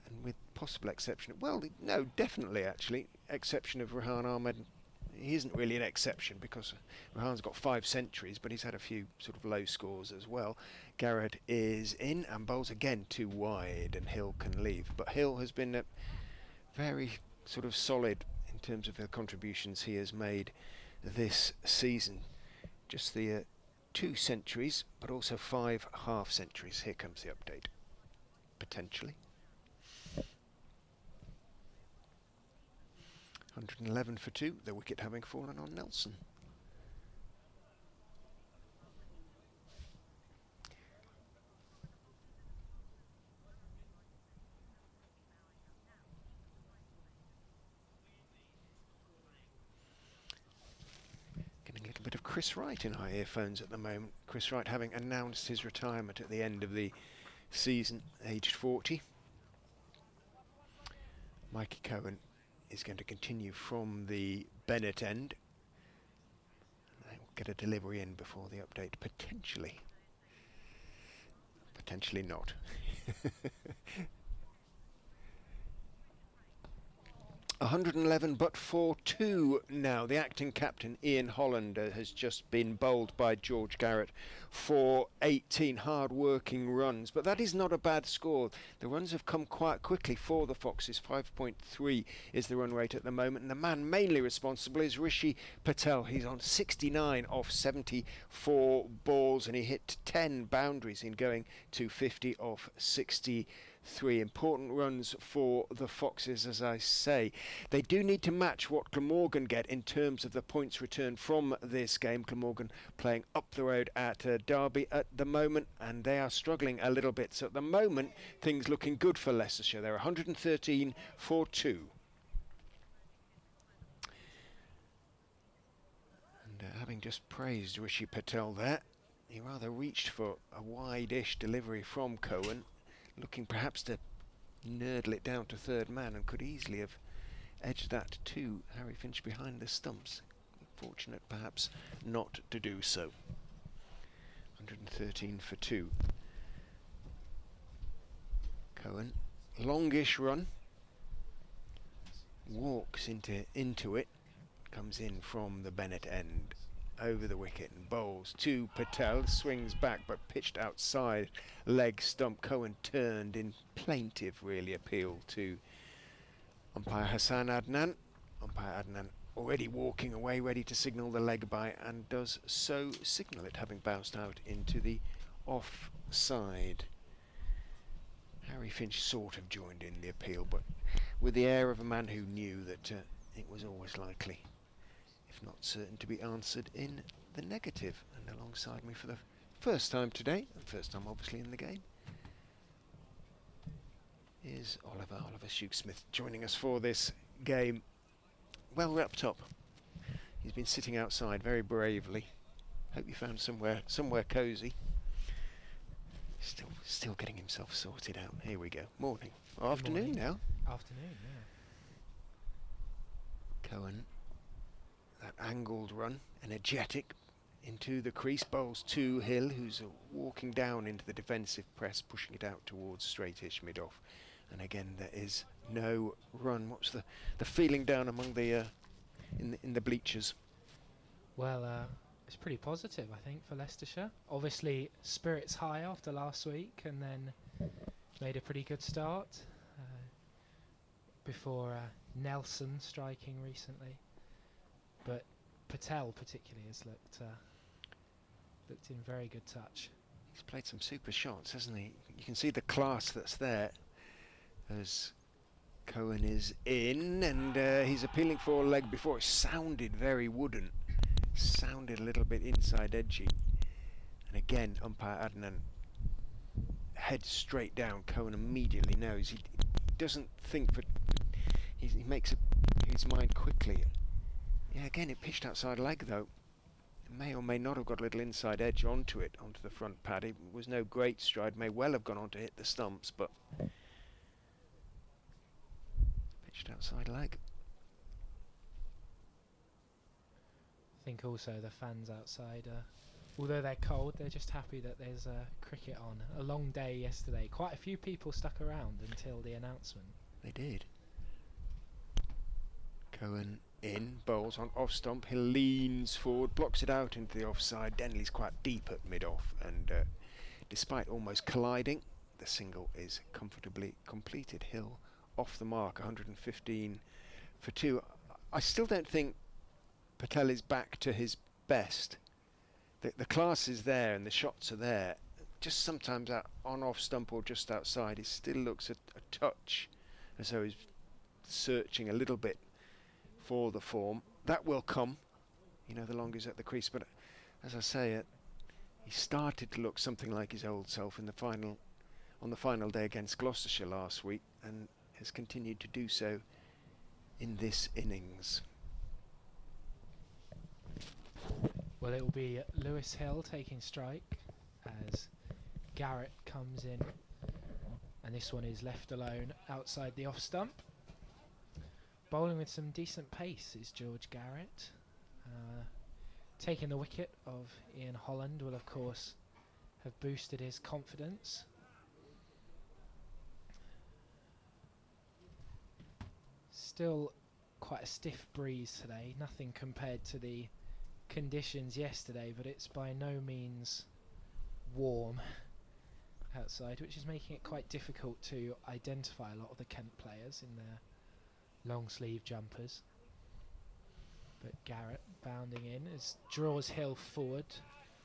and with possible exception, well, no, definitely actually, exception of Rehan Ahmed. He isn't really an exception because Rehan's got 5 centuries, but he's had a few sort of low scores as well. Garrett is in and bowls again too wide, and Hill can leave. But Hill has been very sort of solid in terms of the contributions he has made this season. Just the 2 centuries, but also 5 half centuries. Here comes the update, potentially. 111 for 2, the wicket having fallen on Nelson. Getting a little bit of Chris Wright in our earphones at the moment. Chris Wright having announced his retirement at the end of the season, aged 40. Mikey Cohen is going to continue from the Bennett end, get a delivery in before the update, potentially. Potentially not. 111 but for 2 now. The acting captain Ian Holland has just been bowled by George Garrett for 18 hard-working runs, but that is not a bad score. The runs have come quite quickly for the Foxes. 5.3 is the run rate at the moment, and the man mainly responsible is Rishi Patel. He's on 69 off 74 balls, and he hit 10 boundaries in going to 50 off 60. 3 important runs for the Foxes, as I say. They do need to match what Glamorgan get in terms of the points returned from this game. Glamorgan playing up the road at Derby at the moment, and they are struggling a little bit. So at the moment, things looking good for Leicestershire. They're 113 for 2. And having just praised Rishi Patel there, he rather reached for a wide-ish delivery from Cohen, looking perhaps to nurdle it down to third man, and could easily have edged that to Harry Finch behind the stumps. Fortunate perhaps not to do so. 113 for 2. Cohen, longish run, walks into it, comes in from the Bennett end, over the wicket and bowls to Patel, swings back but pitched outside leg stump. Cohen turned in plaintive really appeal to umpire Hassan Adnan. Umpire Adnan already walking away, ready to signal the leg by, and does so signal it, having bounced out into the offside. Harry Finch sort of joined in the appeal, but with the air of a man who knew that it was always likely, if not certain, to be answered in the negative. And alongside me for the first time today, and first time obviously in the game, is Oliver Shook-Smith, joining us for this game. Well wrapped up. He's been sitting outside very bravely. Hope you found somewhere cosy. Still getting himself sorted out. Here we go. Morning. Afternoon now. Afternoon, yeah. Cohen, that angled run, energetic, into the crease, bowls to Hill, who's walking down into the defensive press, pushing it out towards straightish mid-off. And again, there is no run. What's the feeling down among the in the bleachers? Well, it's pretty positive, I think, for Leicestershire. Obviously, spirits high after last week, and then made a pretty good start before Nelson striking recently. But Patel particularly has looked in very good touch. He's played some super shots, hasn't he? You can see the class that's there as Cohen is in, and he's appealing for a leg before. It sounded very wooden, sounded a little bit inside edgy, and again umpire Adnan heads straight down. Cohen immediately knows. He doesn't think, but he makes his mind quickly. Yeah, again it pitched outside leg though. It may or may not have got a little inside edge onto the front pad. It was no great stride, may well have gone on to hit the stumps, but pitched outside leg. I think also the fans outside, although they're cold, they're just happy that there's cricket on. A long day yesterday. Quite a few people stuck around until the announcement. They did. Cohen in, bowls on off stump. He leans forward, blocks it out into the offside. Denley's quite deep at mid-off, and despite almost colliding, the single is comfortably completed. Hill off the mark, 115 for 2. I still don't think Patel is back to his best. The class is there and the shots are there. Just sometimes out on off stump or just outside, he still looks a touch as though he's searching a little bit for the form. That will come, the longer he's at the crease. But as I say, he started to look something like his old self on the final day against Gloucestershire last week, and has continued to do so in this innings. Well, it will be Lewis Hill taking strike as Garrett comes in, and this one is left alone outside the off stump. Bowling with some decent pace is George Garrett. taking the wicket of Ian Holland will of course have boosted his confidence. Still quite a stiff breeze today, nothing compared to the conditions yesterday, but it's by no means warm outside, which is making it quite difficult to identify a lot of the Kent players in their long sleeve jumpers. But Garrett bounding in as draws Hill forward,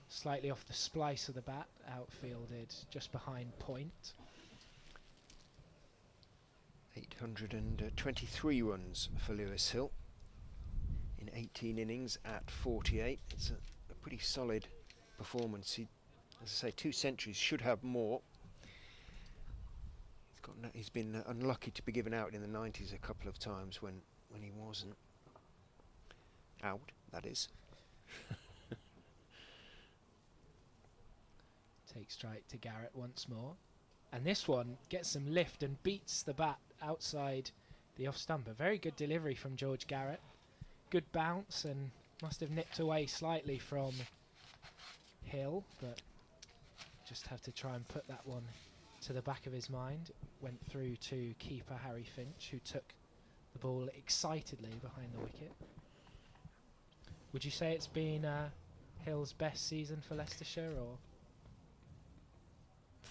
slightly off the splice of the bat, outfielded just behind point. 823 runs for Lewis Hill in 18 innings at 48. It's a pretty solid performance. He, as I say, 2 centuries, should have more. He's been unlucky to be given out in the 90s a couple of times when he wasn't out, that is. Take strike to Garrett once more, and this one gets some lift and beats the bat outside the off stump. A very good delivery from George Garrett, good bounce, and must have nipped away slightly from Hill, but just have to try and put that one to the back of his mind. Went through to keeper Harry Finch, who took the ball excitedly behind the wicket. Would you say it's been Hill's best season for Leicestershire, or?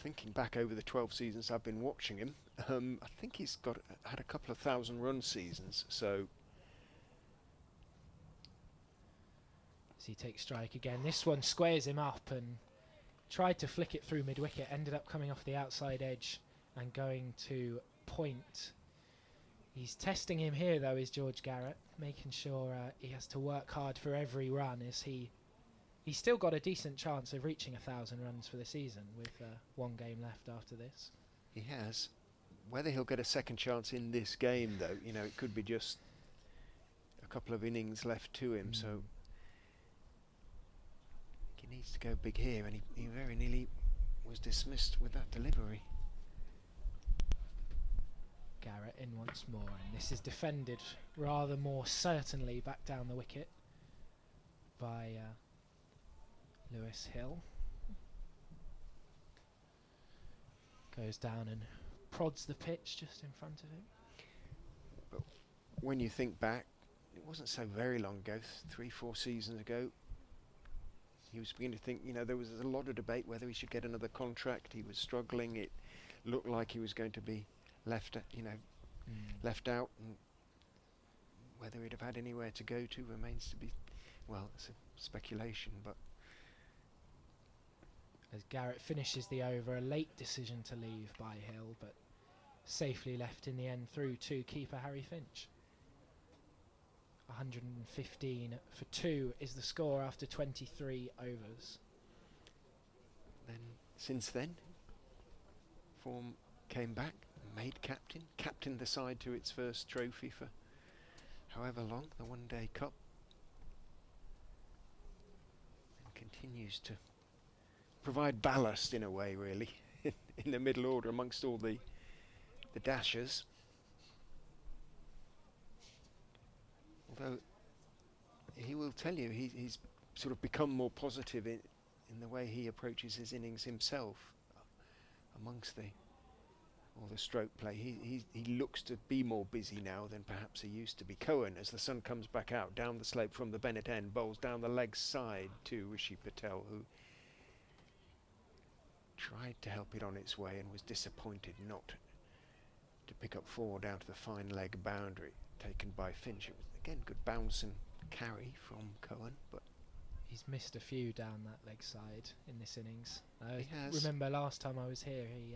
Thinking back over the 12 seasons I've been watching him, I think he's had a couple of 1,000-run seasons, so. As he takes strike again, this one squares him up and tried to flick it through mid-wicket, ended up coming off the outside edge and going to point. He's testing him here though, is George Garrett, making sure he has to work hard for every run, as he's still got a decent chance of reaching 1,000 runs for the season with 1 game left after this. He has. Whether he'll get a second chance in this game though, you know, it could be just a couple of innings left to him, so he needs to go big here, and he very nearly was dismissed with that delivery. Garrett in once more, and this is defended rather more certainly back down the wicket by Lewis Hill. Goes down and prods the pitch just in front of him. But when you think back, it wasn't so very long ago, 3-4 seasons ago, he was beginning to think, you know, there was a lot of debate whether he should get another contract. He was struggling. It looked like he was going to be left out, and whether he'd have had anywhere to go to remains to be, well, it's a speculation. But as Garrett finishes the over, a late decision to leave by Hill, but safely left in the end through to keeper Harry Finch. 115 for 2 is the score after 23 overs. Then, since then, form came back, made captained the side to its first trophy for however long, the One Day Cup, and continues to provide ballast in a way, really, in the middle order amongst all the dashers. Although he will tell you he's sort of become more positive in the way he approaches his innings himself amongst all the stroke play. He looks to be more busy now than perhaps he used to be. Cohen, as the sun comes back out down the slope from the Bennett end, bowls down the leg side to Rishi Patel, who tried to help it on its way and was disappointed not to pick up 4 down to the fine leg boundary taken by Finch. It was again good bounce and carry from Cohen, but he's missed a few down that leg side in this innings. He has. Remember last time I was here, he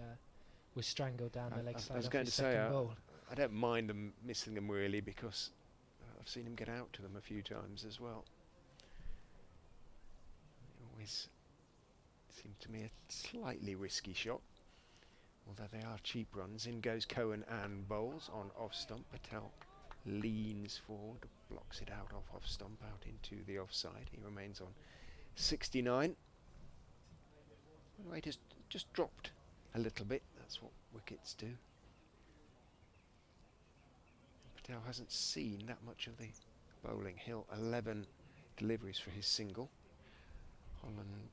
was strangled down the leg side. I was off going his to say, second ball. I don't mind them missing them really, because I've seen him get out to them a few times as well. It always seemed to me a slightly risky shot, although they are cheap runs. In goes Cohen and bowls on off stump. Patel leans forward, blocks it out off stump, out into the offside. He remains on 69. The rate has just dropped a little bit. That's what wickets do. Patel hasn't seen that much of the bowling. Hill 11 deliveries for his single. Holland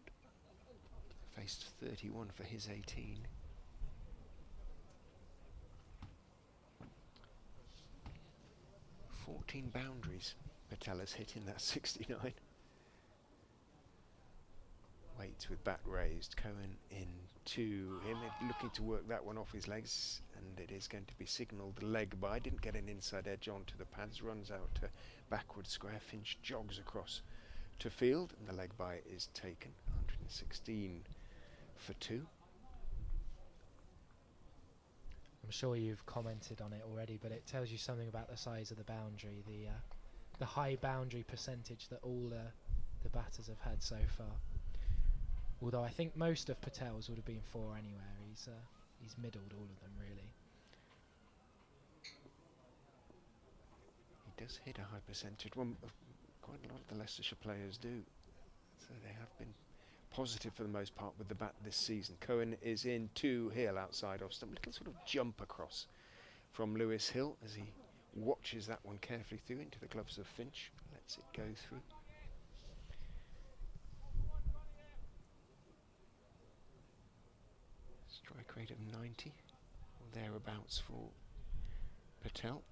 faced 31 for his 18. "14 boundaries Patel has hit in that 69. Waits with bat raised. Cohen in to him, looking to work that one off his legs, and it is going to be signalled leg by. Didn't get an inside edge onto the pads, runs out to backward square. Finch jogs across to field, and the leg by is taken. 116 for 2. I'm sure you've commented on it already, but it tells you something about the size of the boundary, the high boundary percentage that all the batters have had so far. Although I think most of Patel's would have been 4 anywhere. He's middled all of them, really. He does hit a high percentage. Well, quite a lot of the Leicestershire players do. So they have been positive for the most part with the bat this season. Cohen is in to Hill outside off stump. Little sort of jump across from Lewis Hill as he watches that one carefully through into the gloves of Finch. Lets it go through. Strike rate of 90 or thereabouts for Patel.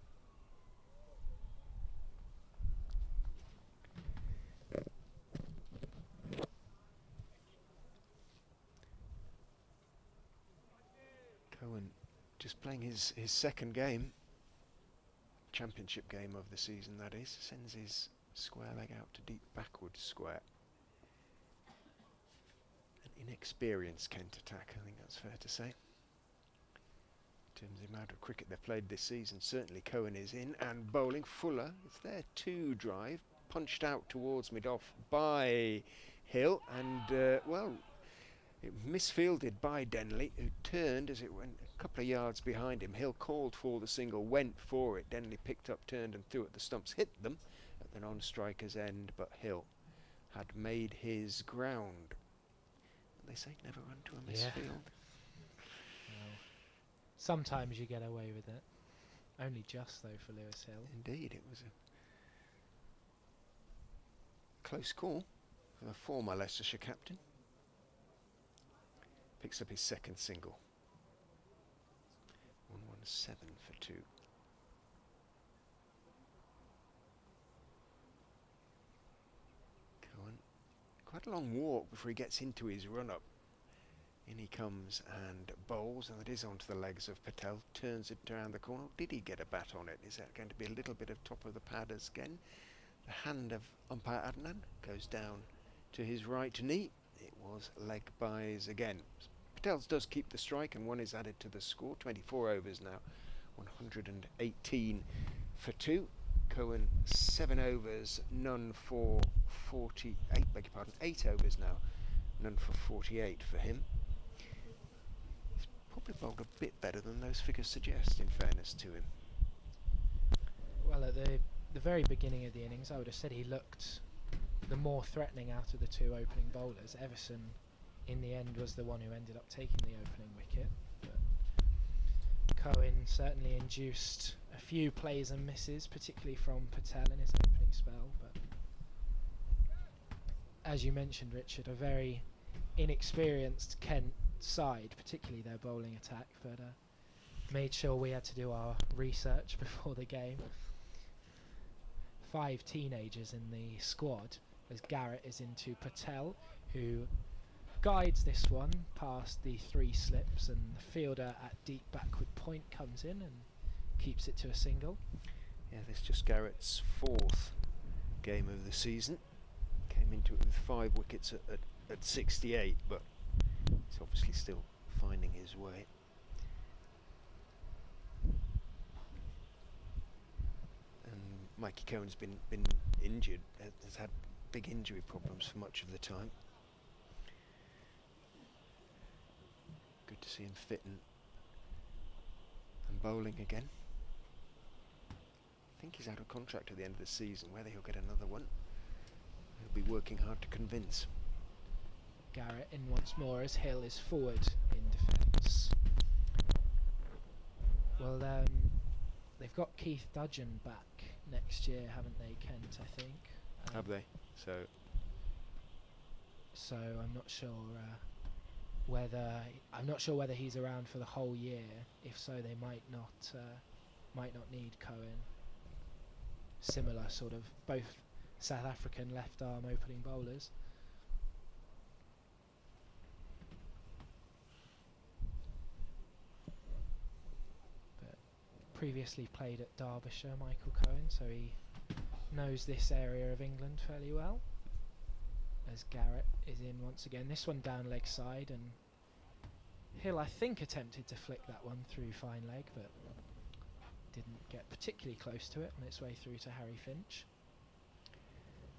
Cohen just playing his second game, championship game of the season that is, sends his square leg out to deep backward square. An inexperienced Kent attack, I think that's fair to say. In terms of the amount of cricket they've played this season, certainly Cohen is in and bowling. Fuller is there to drive, punched out towards mid-off by Hill, and well, it misfielded by Denley, who turned as it went a couple of yards behind him. Hill called for the single, went for it. Denley picked up, turned and threw at the stumps, hit them at the non-striker's end, but Hill had made his ground. They say never run to a misfield. Well, sometimes you get away with it. Only just, though, for Lewis Hill. Indeed, it was a close call for the former Leicestershire captain. Picks up his second single. 117 for 2. Cohen, quite a long walk before he gets into his run-up. In he comes and bowls, and it is onto the legs of Patel. Turns it around the corner. Did he get a bat on it? Is that going to be a little bit of top of the pad again? The hand of umpire Adnan goes down to his right knee. It was leg byes again. Patel's does keep the strike, and one is added to the score. 24 overs now, 118 for 2. Cohen 7 overs, none for 48. Beg your pardon, 8 overs now, none for 48 for him. He's probably bowled a bit better than those figures suggest, in fairness to him. Well, at the very beginning of the innings, I would have said he looked the more threatening out of the 2 opening bowlers. Everson, in the end, was the one who ended up taking the opening wicket. But Cohen certainly induced a few plays and misses, particularly from Patel in his opening spell. But as you mentioned, Richard, a very inexperienced Kent side, particularly their bowling attack, but made sure we had to do our research before the game. 5 teenagers in the squad, as Garrett is into Patel, who guides this one past the 3 slips, and the fielder at deep backward point comes in and keeps it to a single. Yeah, this is just Garrett's 4th game of the season. Came into it with 5 wickets at 68, but he's obviously still finding his way. And Mikey Cohen's been injured, has had big injury problems for much of the time. Good to see him fit and bowling again. I think he's out of contract at the end of the season. Whether he'll get another one, he'll be working hard to convince. Garrett in once more as Hill is forward in defence. Well, they've got Keith Dudgeon back next year, haven't they, Kent, I think? Have they? So I'm not sure whether he's around for the whole year. If so, they might not need Cohen. Similar sort of both South African left arm opening bowlers. But previously played at Derbyshire, Michael Cohen, so he knows this area of England fairly well. As Garrett is in once again, this one down leg side, and Hill I think attempted to flick that one through fine leg, but didn't get particularly close to it on its way through to Harry Finch.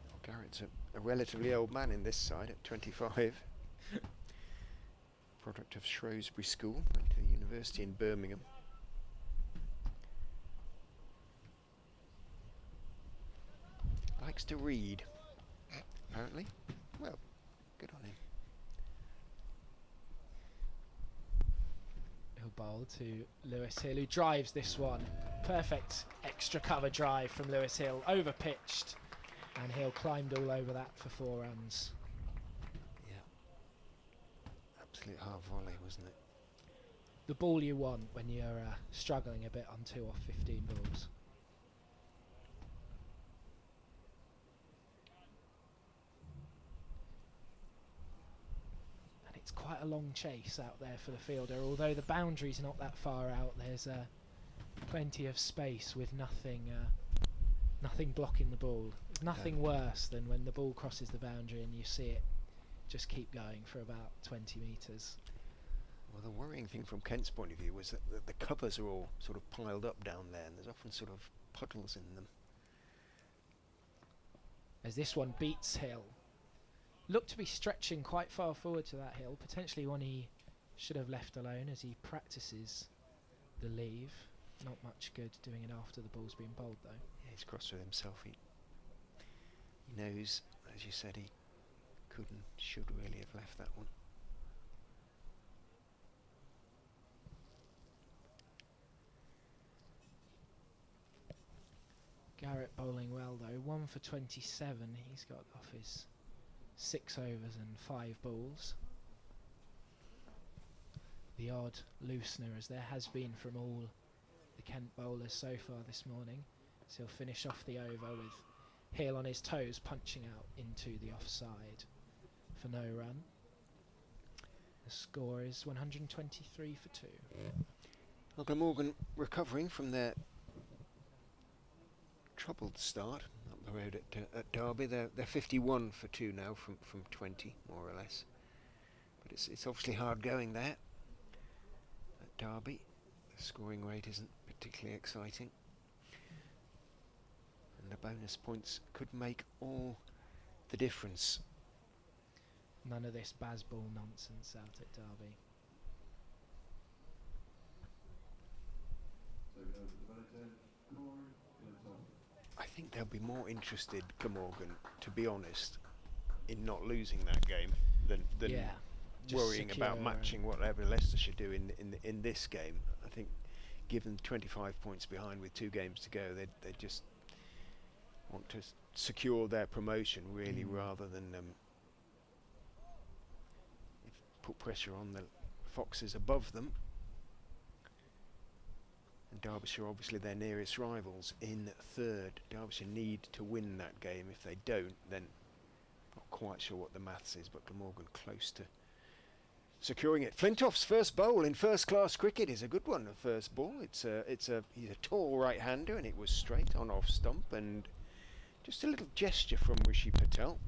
Well, Garrett's a relatively old man in this side at 25. Product of Shrewsbury School, went to university in Birmingham. Likes to read, apparently. Well, good on him. He'll bowl to Lewis Hill, who drives this one. Perfect extra cover drive from Lewis Hill, over pitched, and Hill climbed all over that for 4 runs. Yeah. Absolute hard volley, wasn't it? The ball you want when you're struggling a bit on 2 off 15 balls. It's quite a long chase out there for the fielder, although the boundary's not that far out. There's plenty of space with nothing blocking the ball. Nothing worse than when the ball crosses the boundary and you see it just keep going for about 20 metres. Well, the worrying thing from Kent's point of view was that the covers are all sort of piled up down there, and there's often sort of puddles in them. As this one beats Hill. Looked to be stretching quite far forward to that Hill, potentially one he should have left alone as he practices the leave. Not much good doing it after the ball's been bowled though. Yeah, he's cross with himself. He knows, as you said, he could and should really have left that one. Garrett bowling well though, 1 for 27. He's got off his 6 overs and 5 balls. The odd loosener, as there has been from all the Kent bowlers so far this morning. So he'll finish off the over with Hill on his toes, punching out into the offside for no run. The score is 123 for 2. Well, Glamorgan recovering from their troubled start up the road at Derby. They're 51 for 2 now from 20, more or less. But it's obviously hard going there at Derby. The scoring rate isn't particularly exciting, and the bonus points could make all the difference. None of this Bazball nonsense out at Derby. I think they'll be more interested, Glamorgan, to be honest, in not losing that game than Yeah, just worrying about secure matching whatever Leicestershire do in this game. I think, given 25 points behind with 2 games to go, they just want to secure their promotion really, rather than put pressure on the Foxes above them. And Derbyshire, obviously their nearest rivals, in 3rd. Derbyshire need to win that game. If they don't, then not quite sure what the maths is, but Glamorgan close to securing it. Flintoff's first bowl in first-class cricket is a good one. The first ball, he's a tall right-hander, and it was straight on off stump, and just a little gesture from Rishi Patel.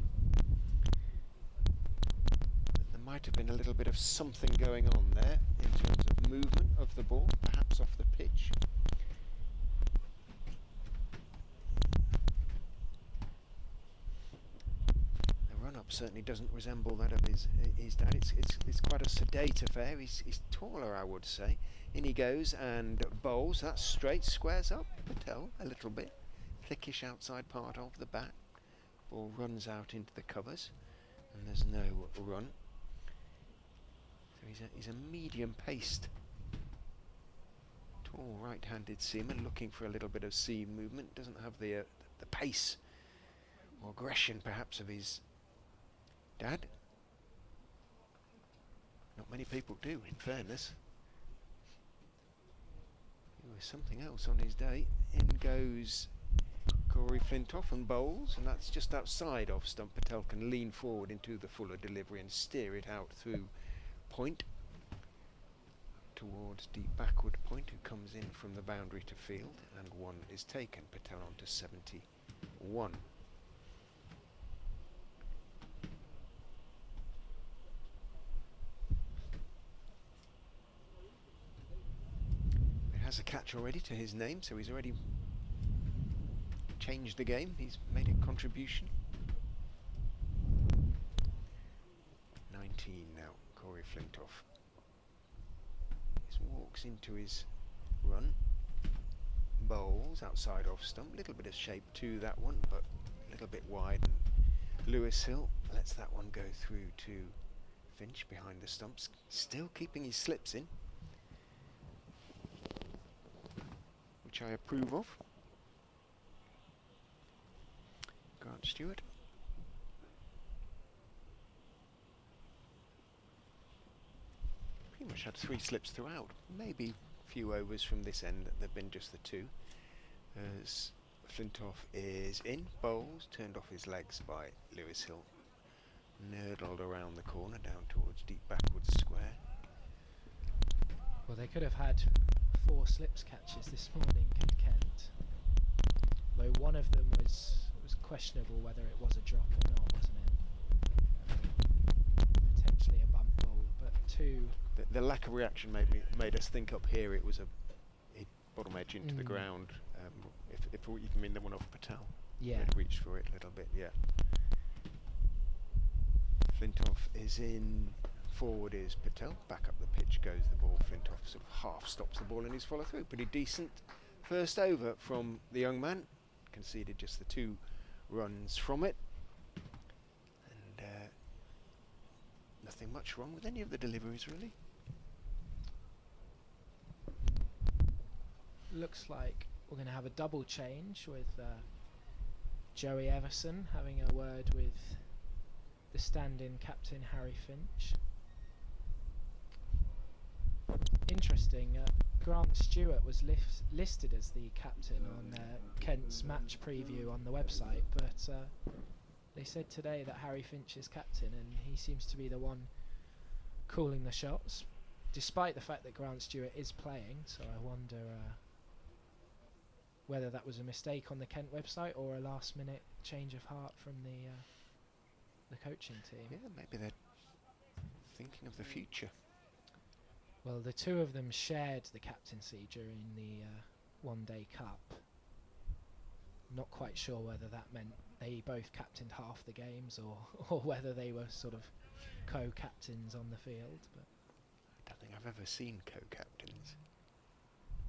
There might have been a little bit of something going on there in terms of movement of the ball, perhaps off the pitch. The run-up certainly doesn't resemble that of his dad. It's quite a sedate affair. He's taller, I would say. In he goes and bowls. That's straight, squares up Patel a little bit. Thickish outside part of the bat. Ball runs out into the covers, and there's no run. So he's a medium-paced, tall right-handed seaman looking for a little bit of seam movement. Doesn't have the pace or aggression perhaps of his dad. Not many people do, in fairness. He was something else on his day. In goes Corey Flintoff and bowls, and that's just outside off stump. Patel can lean forward into the fuller delivery and steer it out through point towards deep backward point, who comes in from the boundary to field, and one is taken. Patel on to 71. He has a catch already to his name, so he's already changed the game. He's made a contribution. 19 now, Corey Flintoff. Walks into his run, bowls outside off stump, little bit of shape to that one, but a little bit wide, and Lewis Hill lets that one go through to Finch behind the stumps, still keeping his slips in, which I approve of. Grant Stewart. Pretty much had 3 slips throughout. Maybe a few overs from this end, they've been just the 2. As Flintoff is in, bowls, turned off his legs by Lewis Hill. Nurdled around the corner, down towards deep backwards square. Well, they could have had 4 slips catches this morning, could Kent. Though one of them was questionable whether it was a drop or not, wasn't it? Potentially a bump bowl, but 2... The lack of reaction made us think up here it was a bottom edge into the ground. If you can mean the one off Patel. Yeah. He'd reached for it a little bit, yeah. Flintoff is in, forward is Patel, back up the pitch goes the ball. Flintoff sort of half stops the ball in his follow through. Pretty decent first over from the young man. Conceded just the 2 runs from it. And nothing much wrong with any of the deliveries, really. Looks like we're going to have a double change with Joey Everson having a word with the stand-in captain Harry Finch. Interesting, Grant Stewart was listed as the captain on Kent's match preview on the website, but they said today that Harry Finch is captain and he seems to be the one calling the shots, despite the fact that Grant Stewart is playing, so I wonder whether that was a mistake on the Kent website or a last-minute change of heart from the coaching team. Yeah, maybe they're thinking of the future. Well, the 2 of them shared the captaincy during the one-day cup. Not quite sure whether that meant they both captained half the games or whether they were sort of co-captains on the field. But I don't think I've ever seen co-captains.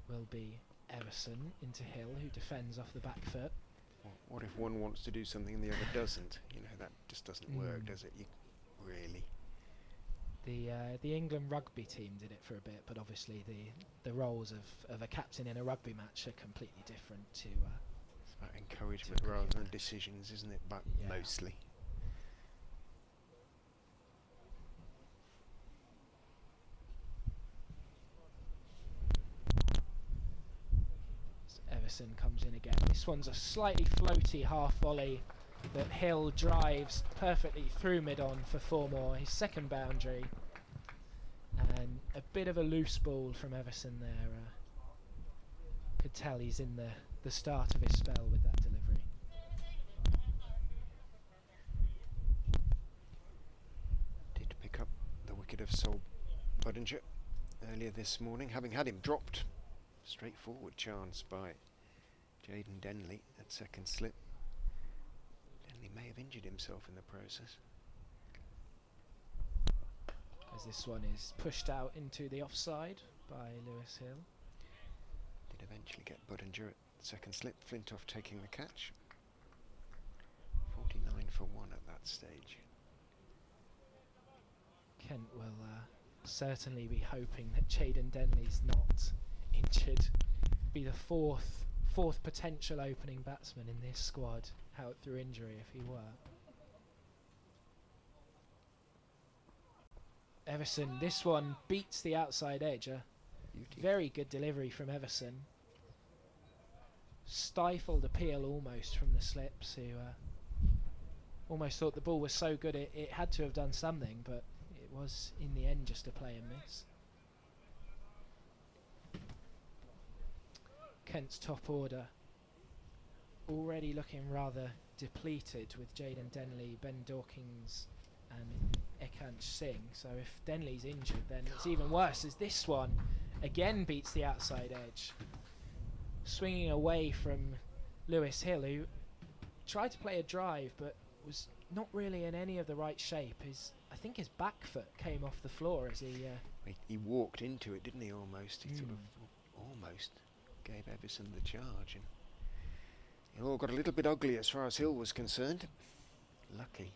Will be Everson into Hill, who defends off the back foot. Well, what if one wants to do something and the other doesn't? You know, that just doesn't work, does it? You really. The England rugby team did it for a bit, but obviously the roles of a captain in a rugby match are completely different to. It's about encouragement rather than decisions, isn't it? But mostly. So Everson comes in again. This one's a slightly floaty half volley that Hill drives perfectly through mid-on for 4 more, his second boundary, and a bit of a loose ball from Everson there. Could tell he's in the start of his spell with that delivery. Did pick up the wicket of Sol Budinger earlier this morning, having had him dropped. Straightforward chance by Jaden Denley at second slip. He may have injured himself in the process. As this one is pushed out into the offside by Lewis Hill. Did eventually get Budinger at second slip. Flintoff taking the catch. 49 for 1 at that stage. Kent will certainly be hoping that Jaden Denley's not injured. Be the fourth potential opening batsman in this squad out through injury if he were. Everson, this one beats the outside edge. A very good delivery from Everson. Stifled appeal almost from the slips, who almost thought the ball was so good it had to have done something, but it was in the end just a play and miss. Kent's top order already looking rather depleted with Jaden Denley, Ben Dawkins and Ekansh Singh. So if Denley's injured, then it's even worse, as this one again beats the outside edge. Swinging away from Lewis Hill, who tried to play a drive but was not really in any of the right shape. I think his back foot came off the floor as he walked into it, didn't he, almost? He sort of almost gave Everson the charge, and it all got a little bit ugly as far as Hill was concerned. Lucky.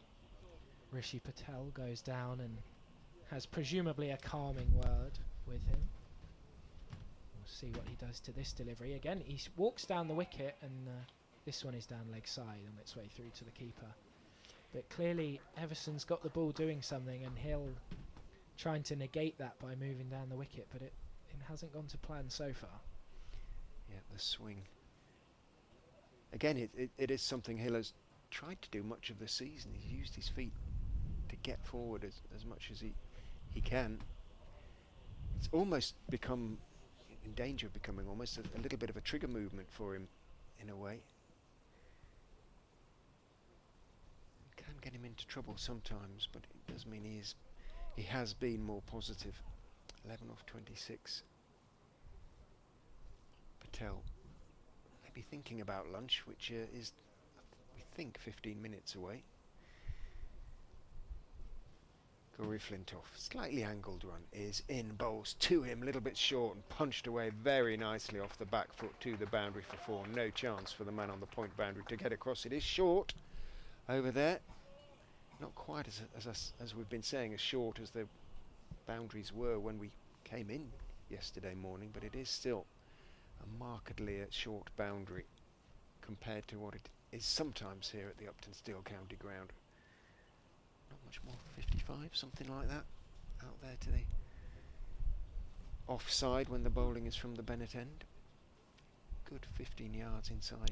Rishi Patel goes down and has presumably a calming word with him. We'll see what he does to this delivery. Again, he walks down the wicket, and this one is down leg side on its way through to the keeper. But clearly Everson's got the ball doing something, and Hill trying to negate that by moving down the wicket, but it hasn't gone to plan so far. Yeah, the swing. Again, it is something Hill has tried to do much of the season. He's used his feet to get forward as much as he can. It's almost become in danger of becoming almost a little bit of a trigger movement for him in a way. It can get him into trouble sometimes, but it does mean he has been more positive. 11 off 26. Patel maybe thinking about lunch, which is, we think, 15 minutes away. Corey Flintoff, slightly angled run, is in, bowls to him, a little bit short, and punched away very nicely off the back foot to the boundary for 4. No chance for the man on the point boundary to get across. It is short over there. Not quite as we've been saying, as short as the boundaries were when we came in yesterday morning, but it is still a markedly short boundary compared to what it is sometimes here at the Uptonsteel County Ground. Not much more, 55, something like that, out there to the offside when the bowling is from the Bennett end. Good 15 yards inside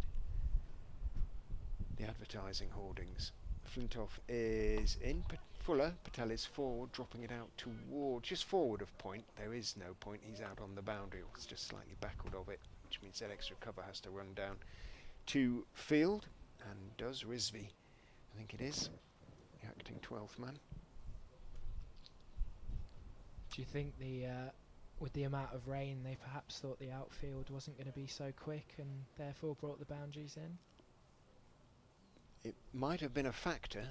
the advertising hoardings. Flintoff is in, Fuller, Patel is forward, dropping it out toward, just forward of point. There is no point, he's out on the boundary, it's just slightly backward of it, which means that extra cover has to run down to field, and does Rizvi, I think it is, the acting 12th man. Do you think with the amount of rain, they perhaps thought the outfield wasn't going to be so quick and therefore brought the boundaries in? It might have been a factor.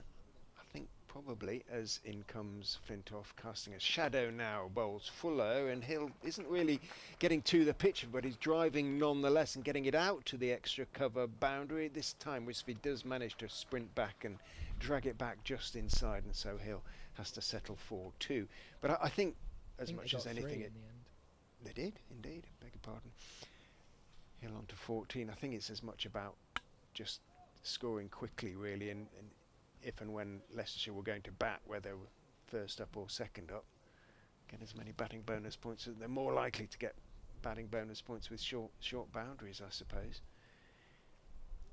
I think probably, as in comes Flintoff, casting a shadow now, bowls Fuller, and Hill isn't really getting to the pitch, but he's driving nonetheless and getting it out to the extra cover boundary. This time Wisby does manage to sprint back and drag it back just inside, and so Hill has to settle for 2. But I think as much as anything, in the end. They did indeed, beg your pardon. Hill on to 14. I think it's as much about just scoring quickly really, and if and when Leicestershire were going to bat, whether first up or second up, get as many batting bonus points. They're more likely to get batting bonus points with short boundaries, I suppose.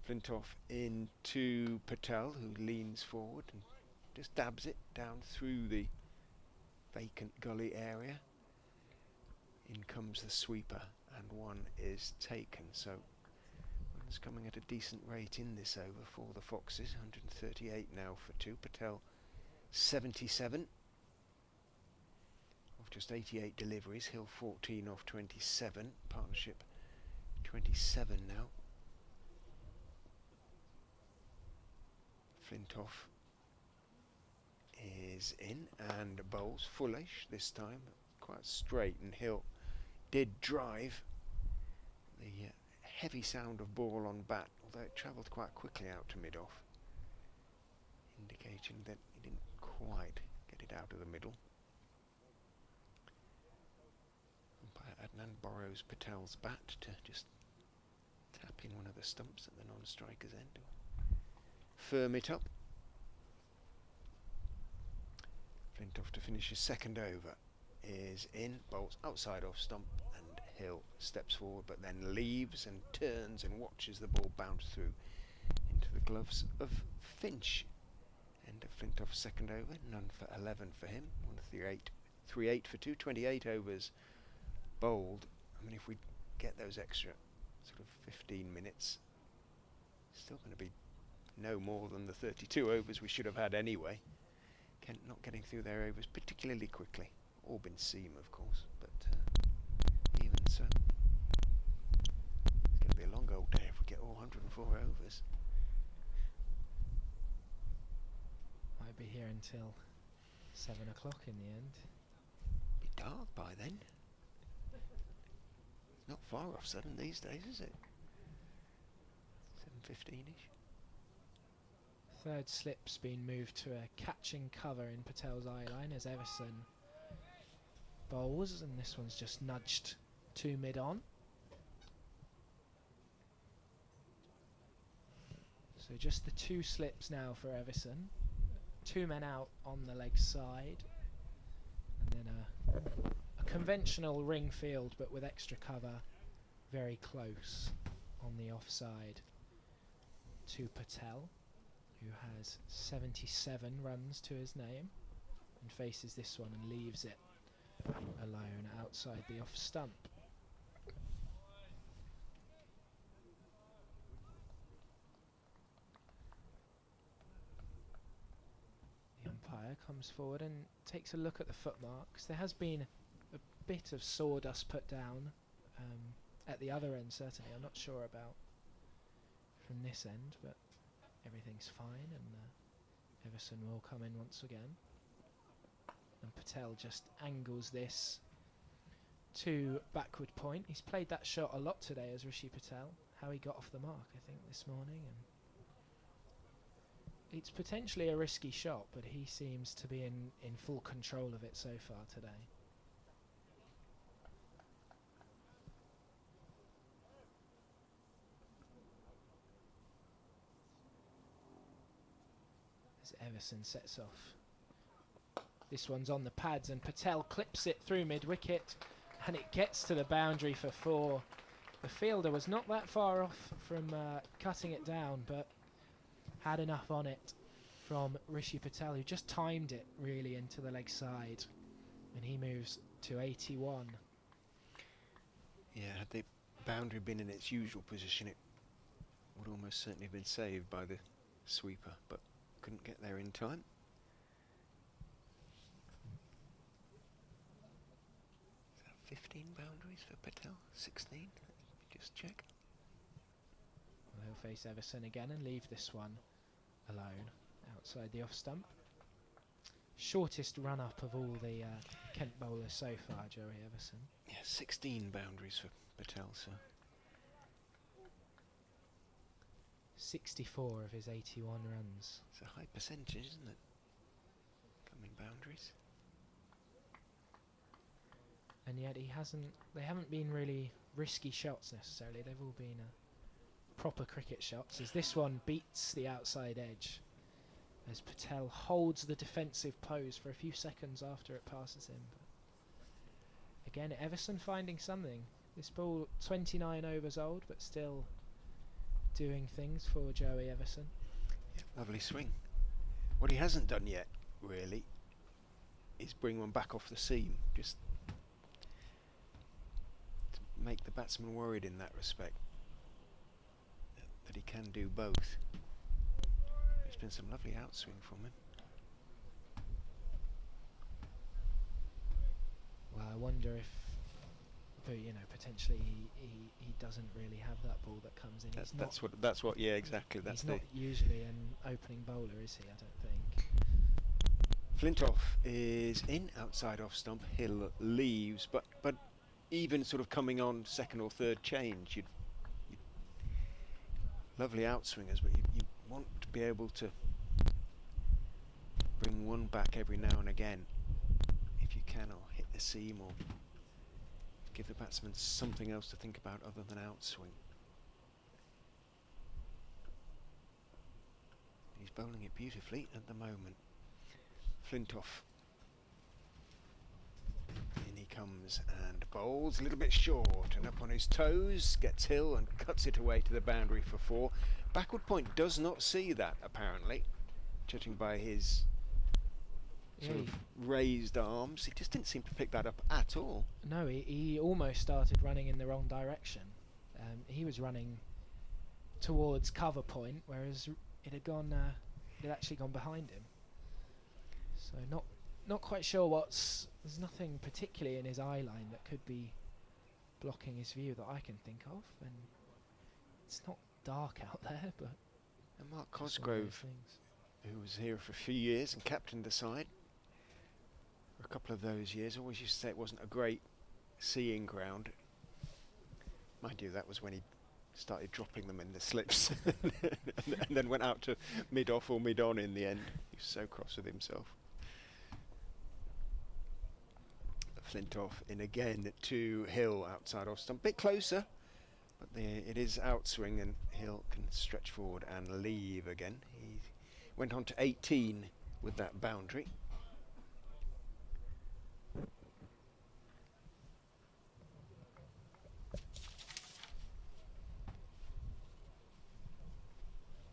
Flintoff into Patel, who leans forward and just dabs it down through the vacant gully area. In comes the sweeper, and one is taken, so one's coming at a decent rate in this over for the Foxes. 138 now for 2. Patel 77 of just 88 deliveries. Hill 14 off 27. Partnership 27 now. Flintoff is in and bowls Fullish this time, quite straight, and Hill did drive. The heavy sound of ball on bat, although it travelled quite quickly out to mid-off, indicating that he didn't quite get it out of the middle. Umpire Adnan borrows Patel's bat to just tap in one of the stumps at the non-striker's end. firm it up. Flintoff to finish his second over is in, bowls outside off stump, and Hill steps forward but then leaves and turns and watches the ball bounce through into the gloves of Finch. End of Flintoff's second over, none for 11 for him, 3-8 for 2, 28 overs bowled. I mean, if we get those extra sort of 15 minutes, still going to be no more than the 32 overs we should have had anyway. Kent not getting through their overs particularly quickly. All been seam, of course, but even so, it's going to be a long old day if we get all 104 overs. Might be here until 7 o'clock in the end. Be dark by then. Not far off 7 these days, is it? 7:15ish. Third slip's been moved to a catching cover in Patel's eye line as Everson bowls, and this one's just nudged to mid-on. So just the 2 slips now for Everson. 2 men out on the leg side, and then a conventional ring field but with extra cover very close on the offside to Patel, who has 77 runs to his name and faces this one and leaves it alone outside the off stump. The umpire comes forward and takes a look at the footmarks. There has been a bit of sawdust put down at the other end, certainly. I'm not sure about from this end, but everything's fine, and Everson will come in once again. And Patel just angles this to backward point. He's played that shot a lot today as Rishi Patel. How he got off the mark, I think, this morning. And it's potentially a risky shot, but he seems to be in full control of it so far today. As Everson sets off. This one's on the pads and Patel clips it through mid-wicket and it gets to the boundary for 4. The fielder was not that far off from cutting it down, but had enough on it from Rishi Patel, who just timed it really into the leg side, and he moves to 81. Yeah, had the boundary been in its usual position, it would almost certainly have been saved by the sweeper, but couldn't get there in time. Is that 15 boundaries for Patel? 16? Just check. Well, he'll face Everson again and leave this one alone outside the off stump. Shortest run up of all the Kent bowlers so far, Joey Everson. Yeah, 16 boundaries for Patel, so 64 of his 81 runs. it's a high percentage, isn't it? Coming boundaries. And yet they haven't been really risky shots necessarily. They've all been proper cricket shots, as this one beats the outside edge as Patel holds the defensive pose for a few seconds after it passes him. But again, Everson finding something. This ball 29 overs old, but still doing things for Joey Everson. Yeah, lovely swing. What he hasn't done yet, really, is bring one back off the seam, just to make the batsman worried in that respect, that he can do both. There's been some lovely outswing from him. Well, I wonder if, but you know, potentially he doesn't really have that ball that comes in. That's what. Yeah, exactly. That's he's not usually an opening bowler, is he? I don't think. Flintoff is in, outside off stump. Hill leaves, but even sort of coming on second or third change, you'd lovely outswingers, but you want to be able to bring one back every now and again, if you can, or hit the seam, or give the batsman something else to think about other than outswing. He's bowling it beautifully at the moment. Flintoff. In he comes and bowls a little bit short and up on his toes, gets Hill and cuts it away to the boundary for 4. Backward point does not see that apparently, judging by his sort of raised arms. He just didn't seem to pick that up at all. No, he almost started running in the wrong direction. He was running towards cover point, whereas it had actually gone behind him. So not quite sure there's nothing particularly in his eye line that could be blocking his view that I can think of, and it's not dark out there, but. And Mark Cosgrove, who was here for a few years and captained the side for a couple of those years, always used to say it wasn't a great seeing ground. Mind you, that was when he started dropping them in the slips and then went out to mid-off or mid-on in the end. He was so cross with himself. Flintoff in again to Hill outside off stump. Bit closer, but it is outswing and Hill can stretch forward and leave again. He went on to 18 with that boundary.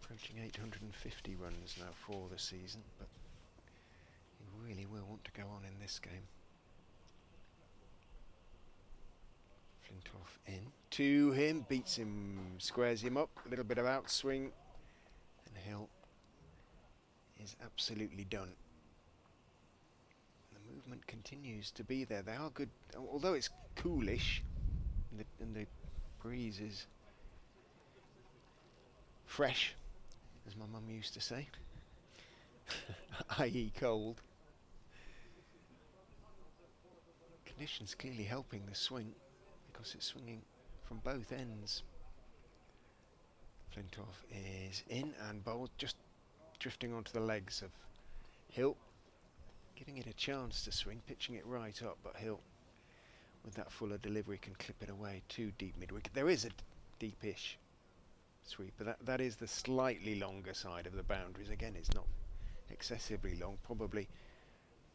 Approaching 850 runs now for the season, but he really will want to go on in this game. Flintoff in to him, beats him, squares him up, a little bit of outswing, and Hill is absolutely done. The movement continues to be there. They are good, although it's coolish, and the breeze is fresh, as my mum used to say, i.e. cold. Conditions clearly helping the swing, because it's swinging from both ends. Flintoff is in and bowled, just drifting onto the legs of Hill, giving it a chance to swing, pitching it right up, but Hill, with that fuller delivery, can clip it away to deep mid-wicket. There is a deepish sweep, but that is the slightly longer side of the boundaries. Again, it's not excessively long, probably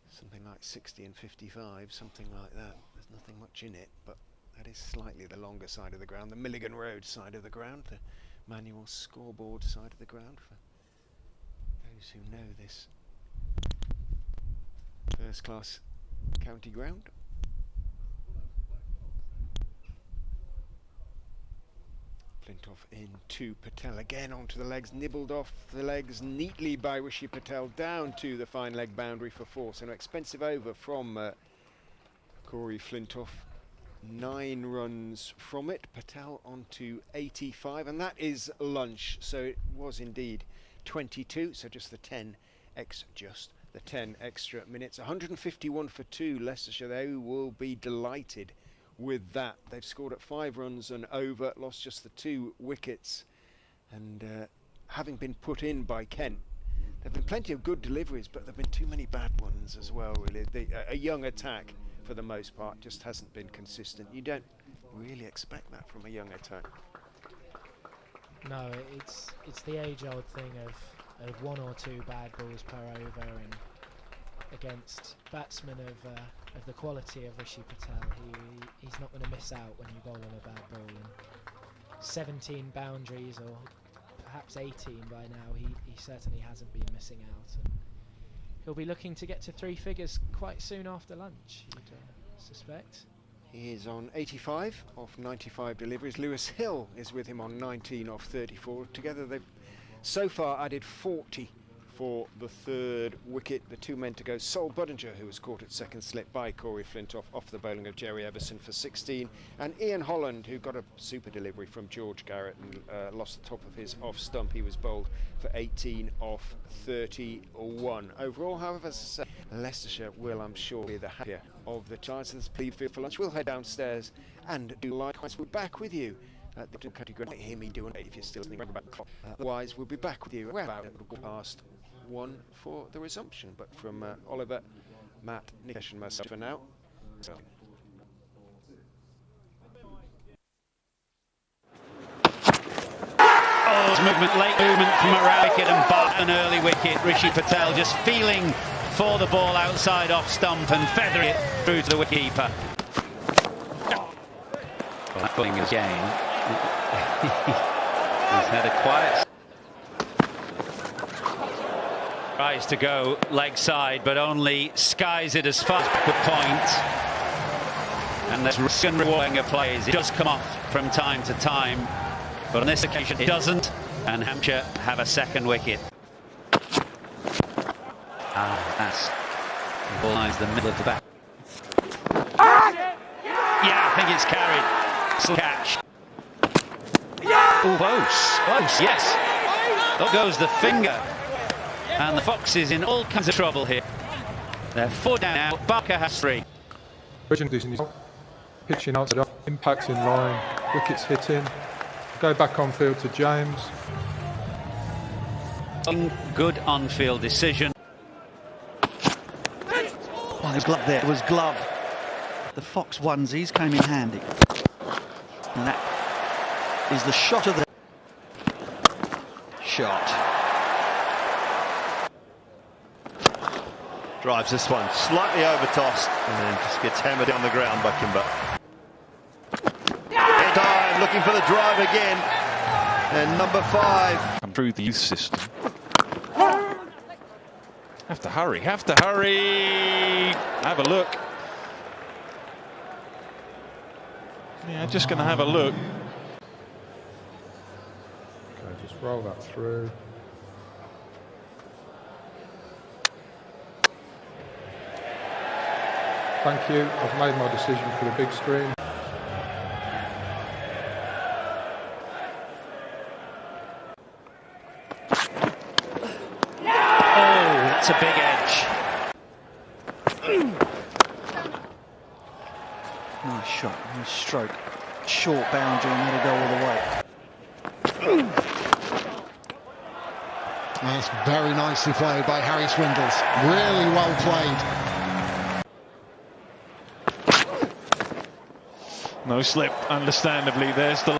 something like 60 and 55, something like that. There's nothing much in it, but that is slightly the longer side of the ground, the Milligan Road side of the ground, the manual scoreboard side of the ground, for those who know this first-class county ground. Flintoff in to Patel again onto the legs, nibbled off the legs neatly by Rishi Patel, down to the fine leg boundary for 4. So an expensive over from Corey Flintoff. 9 runs from it. Patel on to 85, and that is lunch. So it was indeed 22. So just the 10 extra minutes. 151 for 2. Leicestershire, they will be delighted with that. They've scored at 5 runs and over, lost just the 2 wickets, and having been put in by Kent, there have been plenty of good deliveries, but there have been too many bad ones as well, really. A young attack, for the most part, just hasn't been consistent. You don't really expect that from a young attack. No, it's the age-old thing of 1 or 2 bad balls per over, and against batsmen of the quality of Rishi Patel, he's not going to miss out when you bowl on a bad ball. And 17 boundaries, or perhaps 18 by now, he certainly hasn't been missing out. And he'll be looking to get to 3 figures quite soon after lunch, you'd suspect. He is on 85 off 95 deliveries. Lewis Hill is with him on 19 off 34. Together they've so far added 40 for the 3rd wicket. The 2 men to go. Sol Budinger, who was caught at second slip by Corey Flintoff off the bowling of Jerry Everson for 16. And Ian Holland, who got a super delivery from George Garrett and lost the top of his off stump. He was bowled for 18 off 31. Overall, however, as I say, Leicestershire will, I'm sure, be the happier of the chances. Please feel for lunch. We'll head downstairs and do likewise. We're back with you at the County Ground. You might hear me doing it if you're still listening about the clock. Otherwise, we'll be back with you about past 1 for the resumption. But from Oliver, Matt, Nikesh and myself for now. So. movement, late movement from a wicket and bar an early wicket. Rishi Patel just feeling for the ball outside off stump and feathering it through to the wicketkeeper. Well, pulling his game. He's had a quiet. Tries to go leg side, but only skies it as far as the point. And there's risk and rewarding of plays. It does come off from time to time, but on this occasion it doesn't, and Hampshire have a second wicket. That's the ball lies the middle of the bat. Yeah, I think it's carried. Catch. Close, yes. Up goes the finger. And the Foxes in all kinds of trouble here. They're 4 down now. Barker has 3. Pitching outside off, impacts in line, wickets hitting. Go back on field to James. Good on-field decision. Oh, there's glove there. It was glove. The Fox onesies came in handy. And that is the shot of the shot. Drives this one slightly over tossed and then just gets hammered on the ground by Kimber. Time looking for the drive again, and number 5 come through the youth system. Have to hurry, have to hurry. Have a look. Yeah, just going to have a look. Okay, just roll that through. Thank you. I've made my decision for the big screen. Oh, that's a big edge. Nice shot, nice stroke. Short boundary and that'll go all the way. That's very nicely played by Harry Swindles. Really well played. No slip, understandably. There's the...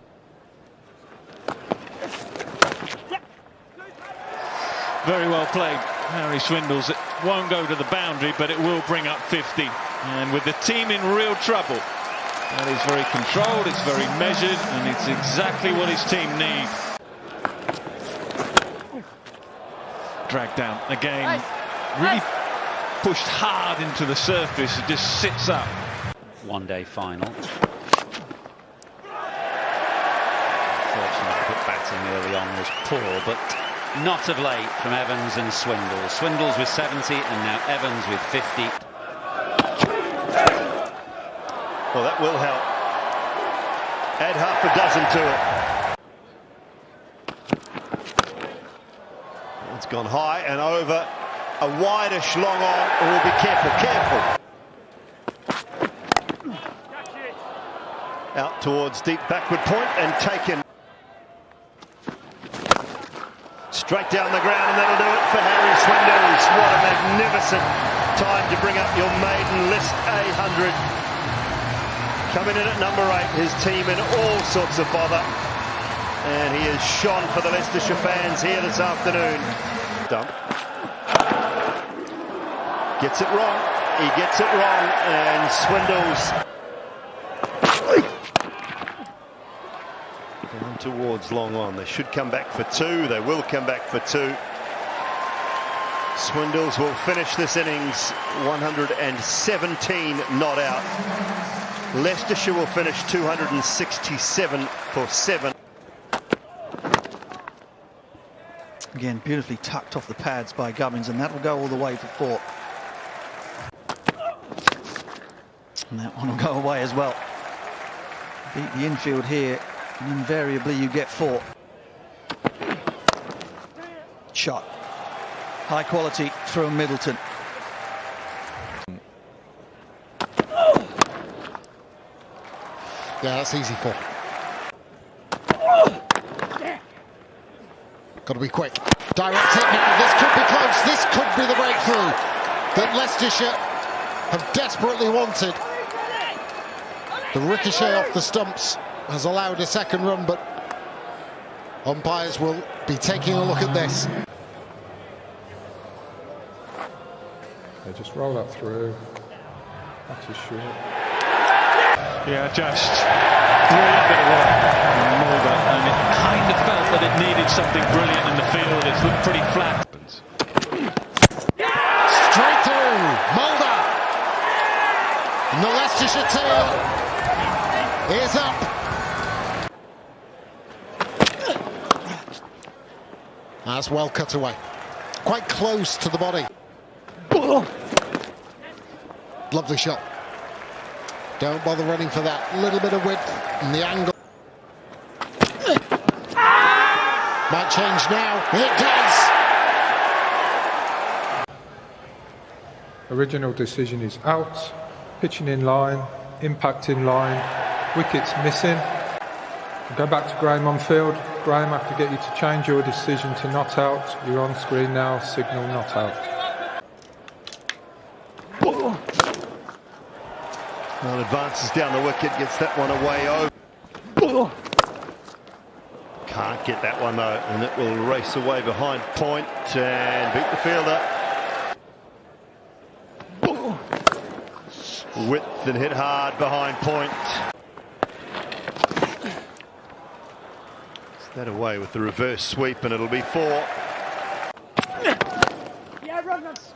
Very well played, Harry Swindles. It won't go to the boundary, but it will bring up 50. And with the team in real trouble, that is very controlled, it's very measured, and it's exactly what his team need. Dragged down again, really pushed hard into the surface, it just sits up. One-day final. Unfortunately, the batting early on was poor, but not of late from Evans and Swindles. Swindles with 70 and now Evans with 50. Well, that will help. Add half a dozen to it. It's gone high and over. A wideish long on. Oh, be careful, careful. Out towards deep backward point and taken. Straight down the ground, and that'll do it for Harry Swindles. What a magnificent time to bring up your maiden list 800. Coming in at number 8, his team in all sorts of bother. And he has shone for the Leicestershire fans here this afternoon. Dump. Gets it wrong. He gets it wrong. And Swindles down towards long on. They should come back for 2. They will come back for 2. Swindles will finish this innings 117 not out. Leicestershire will finish 267 for 7. Again, beautifully tucked off the pads by Gubbins, and that will go all the way for 4. And that one will go away as well. Beat the infield here, and invariably you get 4. Shot. High quality from Middleton. Yeah, that's easy for. Got to be quick. Direct it now. This could be close. This could be the breakthrough that Leicestershire have desperately wanted. The ricochet off the stumps has allowed a second run, but Umpires will be taking a look at this. They just roll that through. That's a short. Yeah, just brilliant bit of work from Mulder, and it kind of felt that it needed something brilliant in the field. It's looked pretty flat. Straight through, Mulder. And the Leicestershire tail is up. That's well cut away. Quite close to the body. Lovely shot. Don't bother running for that. Little bit of width and the angle. Might change now. It does. Original decision is out. Pitching in line, impact in line, wickets missing. Go back to Graham on field. Graham, I have to get you to change your decision to not out. You're on screen now, signal not out. Well, advances down the wicket, gets that one away over. Can't get that one though, and it will race away behind point and beat the fielder. Width and hit hard behind point. It's that away with the reverse sweep, and it'll be 4.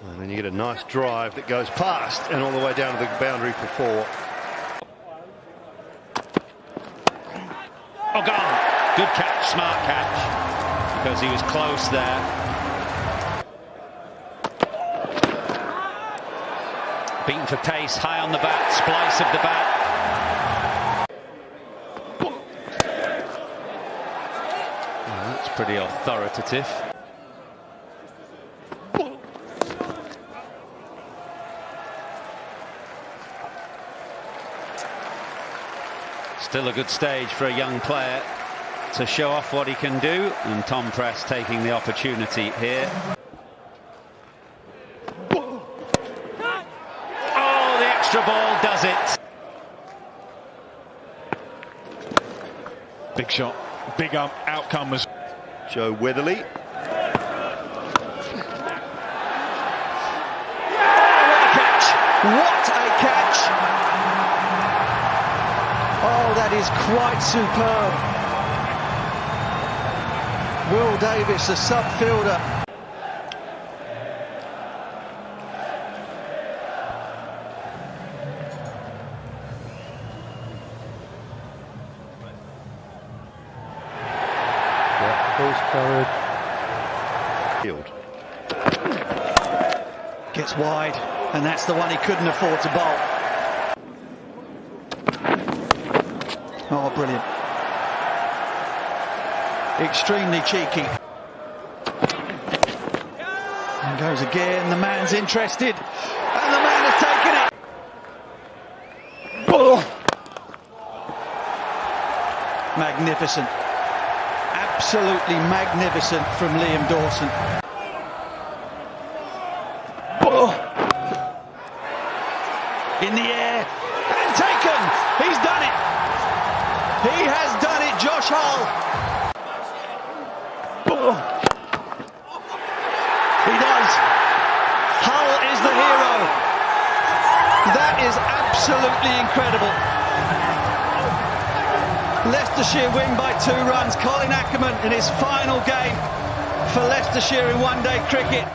And then you get a nice drive that goes past and all the way down to the boundary for 4. Oh, gone. Good catch, smart catch, because he was close there. Beaten for pace, high on the bat, splice of the bat. Oh, that's pretty authoritative. Still a good stage for a young player to show off what he can do, and Tom Press taking the opportunity here. Oh, the extra ball does it. Big shot, big outcome was Joe Weatherly. What a catch! Oh, that is quite superb. Will Davis, the sub-fielder. Yeah, ball's carried. Gets wide, and that's the one he couldn't afford to bowl. Oh, brilliant. Extremely cheeky. And goes again, the man's interested, and the man has taken it. Oh. Magnificent. Absolutely magnificent from Liam Dawson. Oh. In the air, and taken! He's done it! He has done it, Josh Hull! Oh. He does! Hull is the hero! That is absolutely incredible! Leicestershire win by 2 runs. Colin Ackerman in his final game for Leicestershire in one-day cricket.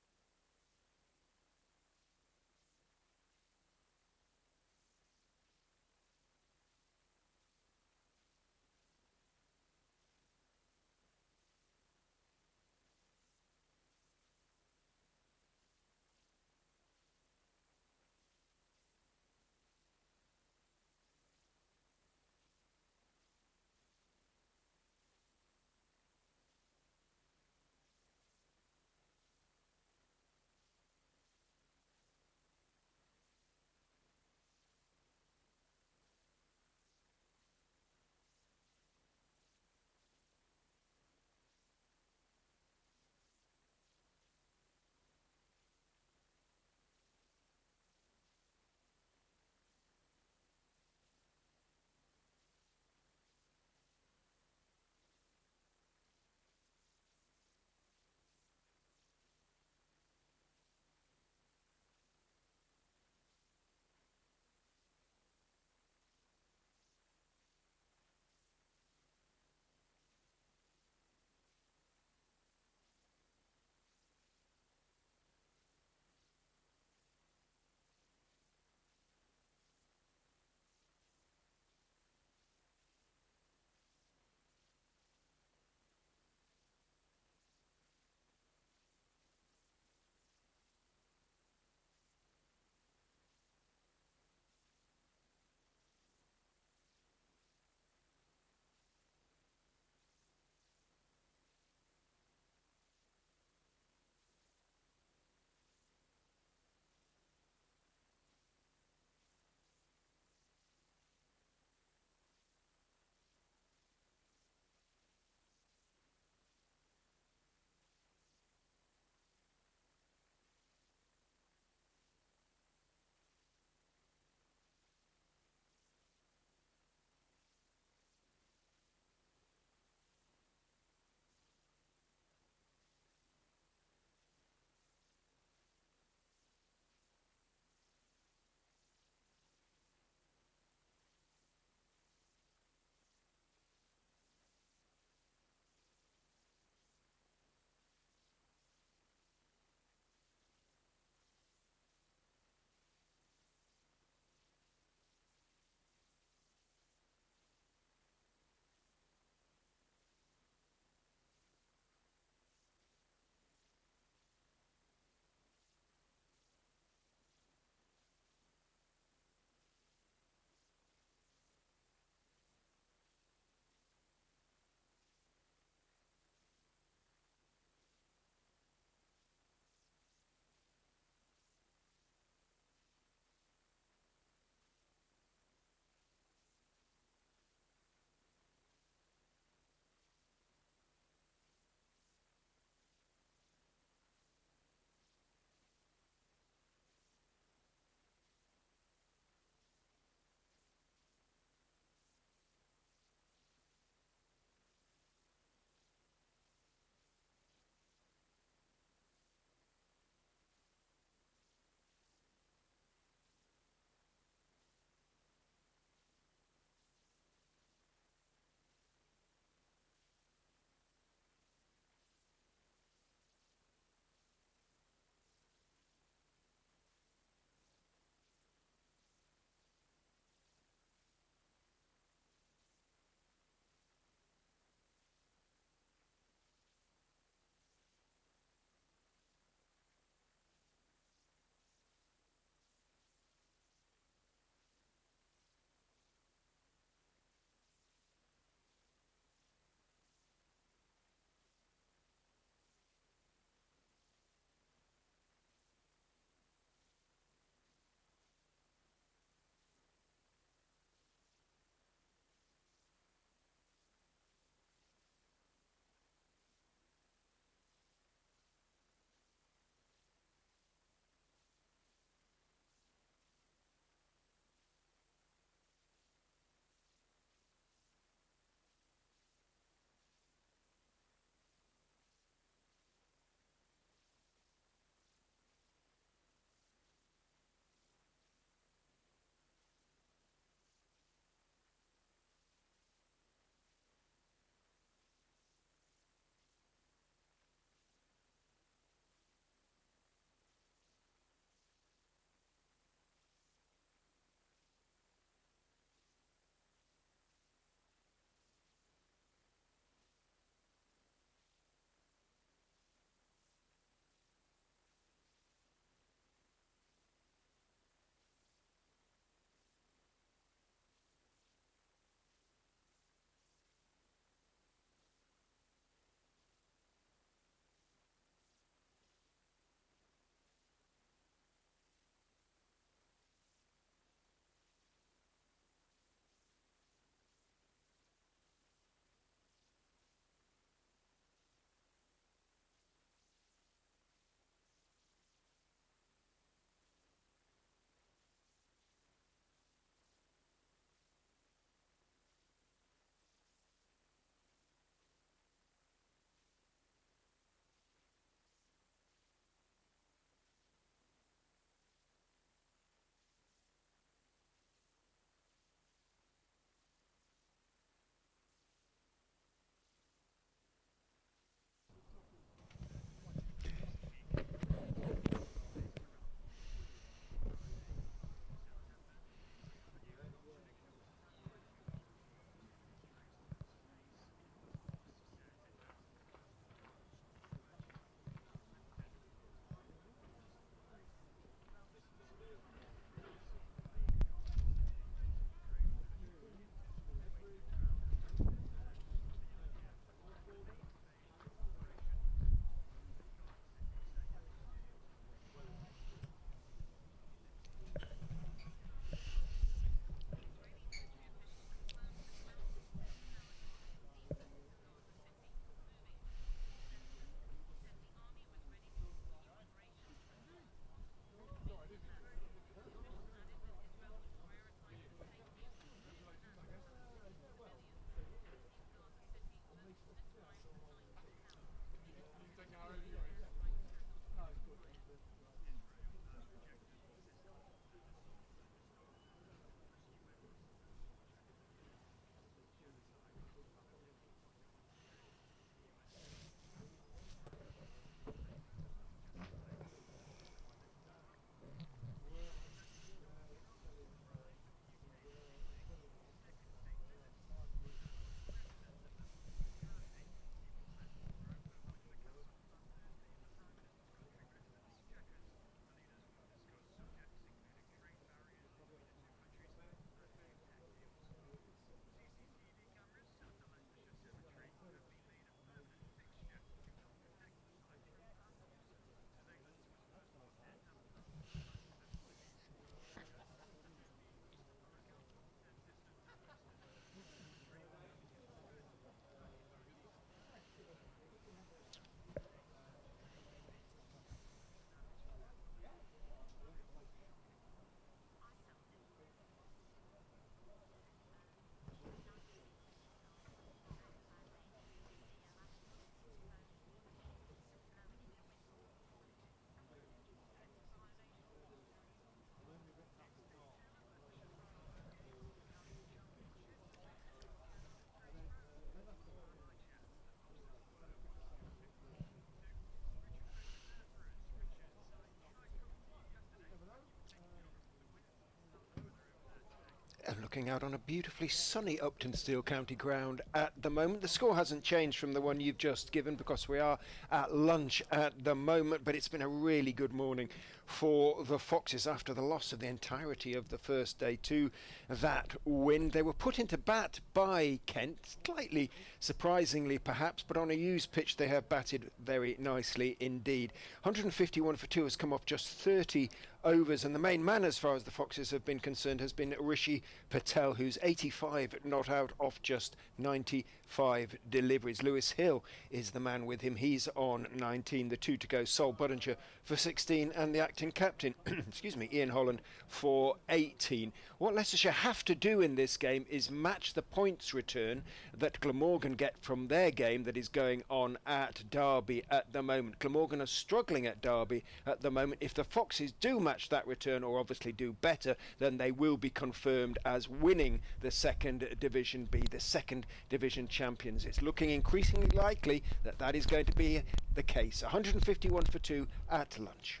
looking out on a beautifully sunny Uptonsteel County ground at the moment. The score hasn't changed from the one you've just given because we are at lunch at the moment, but it's been a really good morning for the Foxes after the loss of the entirety of the first day to that wind. They were put into bat by Kent, slightly surprisingly perhaps, but on a used pitch they have batted very nicely indeed. 151 for 2 has come off just 30 overs, and the main man as far as the Foxes have been concerned has been Rishi Patel, who's 85 not out off just 95 deliveries. Lewis Hill is the man with him, he's on 19. The 2 to go, Sol Budinger for 16 and the acting captain excuse me, Ian Holland for 18. What Leicestershire have to do in this game is match the points return that Glamorgan get from their game that is going on at Derby at the moment. Glamorgan are struggling at Derby at the moment. If the Foxes do match that return, or obviously do better, then they will be confirmed as winning the second division, be the second division champions. It's looking increasingly likely that that is going to be the case. 151 for 2 at lunch.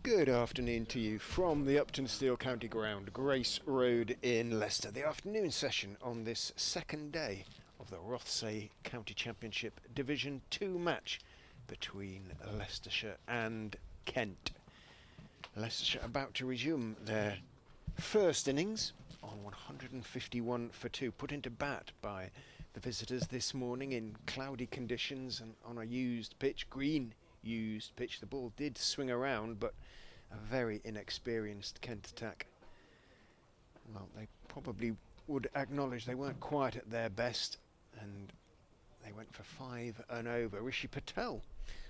Good afternoon to you from the Uptonsteel County Ground, Grace Road in Leicester. The afternoon session on this second day of the Rothesay County Championship Division 2 match between Leicestershire and Kent. Leicestershire about to resume their first innings on 151 for 2, put into bat by the visitors this morning in cloudy conditions and on a used pitch, green used pitch. The ball did swing around, but a very inexperienced Kent attack. Well, they probably would acknowledge they weren't quite at their best, and they went for 5 and over. Rishi Patel,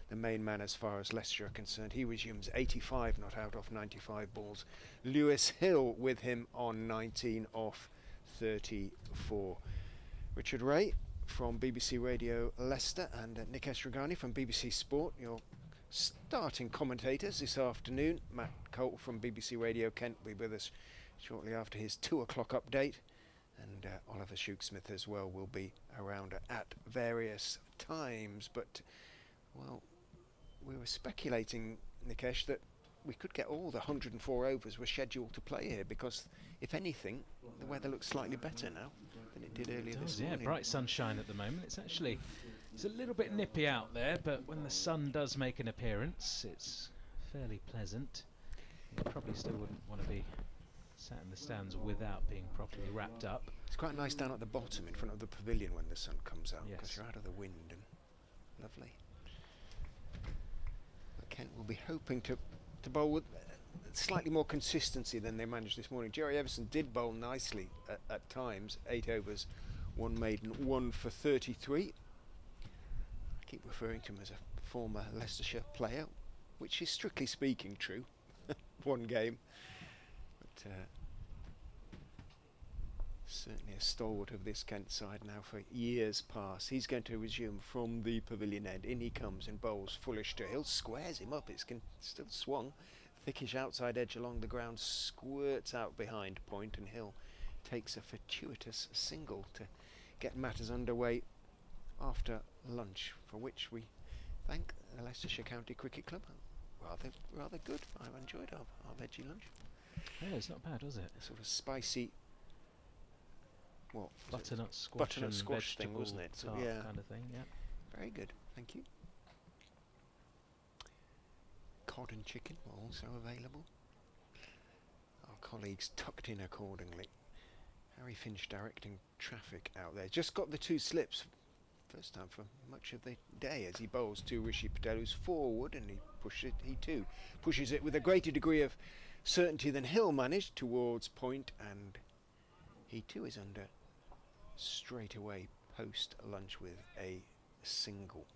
the main man as far as Leicestershire are concerned, he resumes 85 not out off 95 balls. Lewis Hill with him on 19 off 34. Richard Wright from BBC Radio Leicester and Nikesh Ragani from BBC Sport, your starting commentators this afternoon. Matt Colt from BBC Radio Kent will be with us shortly after his 2 o'clock update, and Oliver Shooksmith as well will be around at various times. But, well, we were speculating, Nikesh, that we could get all the 104 overs we're scheduled to play here, because if anything the weather looks slightly better now than it did earlier this morning. Yeah, bright sunshine at the moment. It's a little bit nippy out there, but when the sun does make an appearance, it's fairly pleasant. You probably still wouldn't want to be sat in the stands without being properly wrapped up. It's quite nice down at the bottom in front of the pavilion when the sun comes out, because you're out of the wind and lovely. But Kent will be hoping to bowl with slightly more consistency than they managed this morning. Jerry Everson did bowl nicely at times, 8 overs, 1 maiden, 1 for 33. I keep referring to him as a former Leicestershire player, which is strictly speaking true. 1 game, but certainly a stalwart of this Kent side now for years past. He's going to resume from the pavilion end. In he comes and bowls fullish to Hill, squares him up. It's still swung. Thickish outside edge along the ground, squirts out behind point, and Hill takes a fortuitous single to get matters underway after lunch, for which we thank the Leicestershire County Cricket Club. Rather good. I've enjoyed our veggie lunch. Yeah, it's not bad, was it? A sort of spicy, what? Butternut squash, butternut squash thing, wasn't it? Tart Yeah, kind of thing. Yeah. very good. Thank you. Cod and chicken were also available. Our colleagues tucked in accordingly. Harry Finch directing traffic out there. Just got the 2 slips. First time for much of the day as he bowls to Rishi Patel, who's forward, and he too pushes it with a greater degree of certainty than Hill managed towards point, and he too is under straight away post lunch with a single.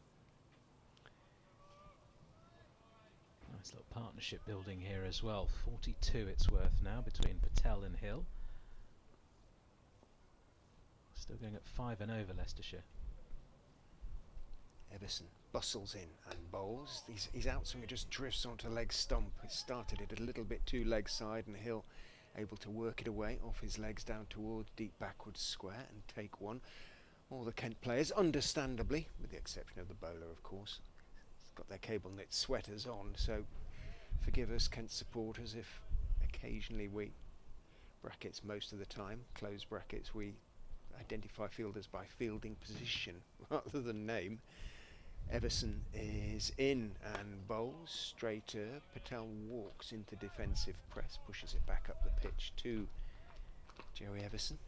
Nice little partnership building here as well. 42 it's worth now between Patel and Hill. Still going at 5 and over Leicestershire. Everson bustles in and bowls. His outswinger just drifts onto leg stump. He started it a little bit too leg side, and Hill able to work it away off his legs down towards deep backwards square and take 1. All the Kent players, understandably, with the exception of the bowler of course, got their cable knit sweaters on, so forgive us Kent supporters if occasionally we, brackets most of the time, close brackets, we identify fielders by fielding position rather than name. Everson is in and bowls straighter. Patel walks into defensive press, pushes it back up the pitch to Joey Everson.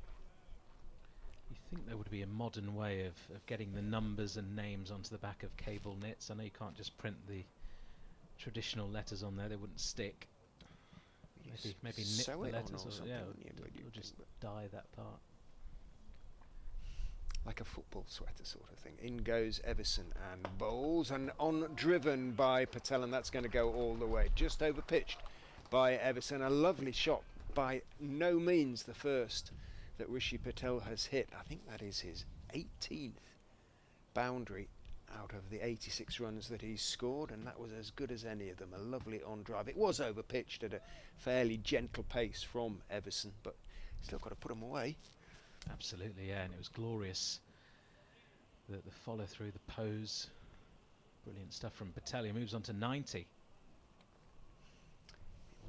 You think there would be a modern way of getting the numbers and names onto the back of cable knits? I know you can't just print the traditional letters on there, they wouldn't stick. Maybe knit the letters, or just dye that part. Like a football sweater sort of thing. In goes Everson and bowls, and on driven by Patel, and that's going to go all the way. Just over pitched by Everson. A lovely shot, by no means the first that Rishi Patel has hit. I think that is his 18th boundary out of the 86 runs that he's scored, and that was as good as any of them. A lovely on drive. It was over pitched at a fairly gentle pace from Everson, but still got to put him away. Absolutely, yeah, and it was glorious. The follow through, the pose, brilliant stuff from Patel. He moves on to 90.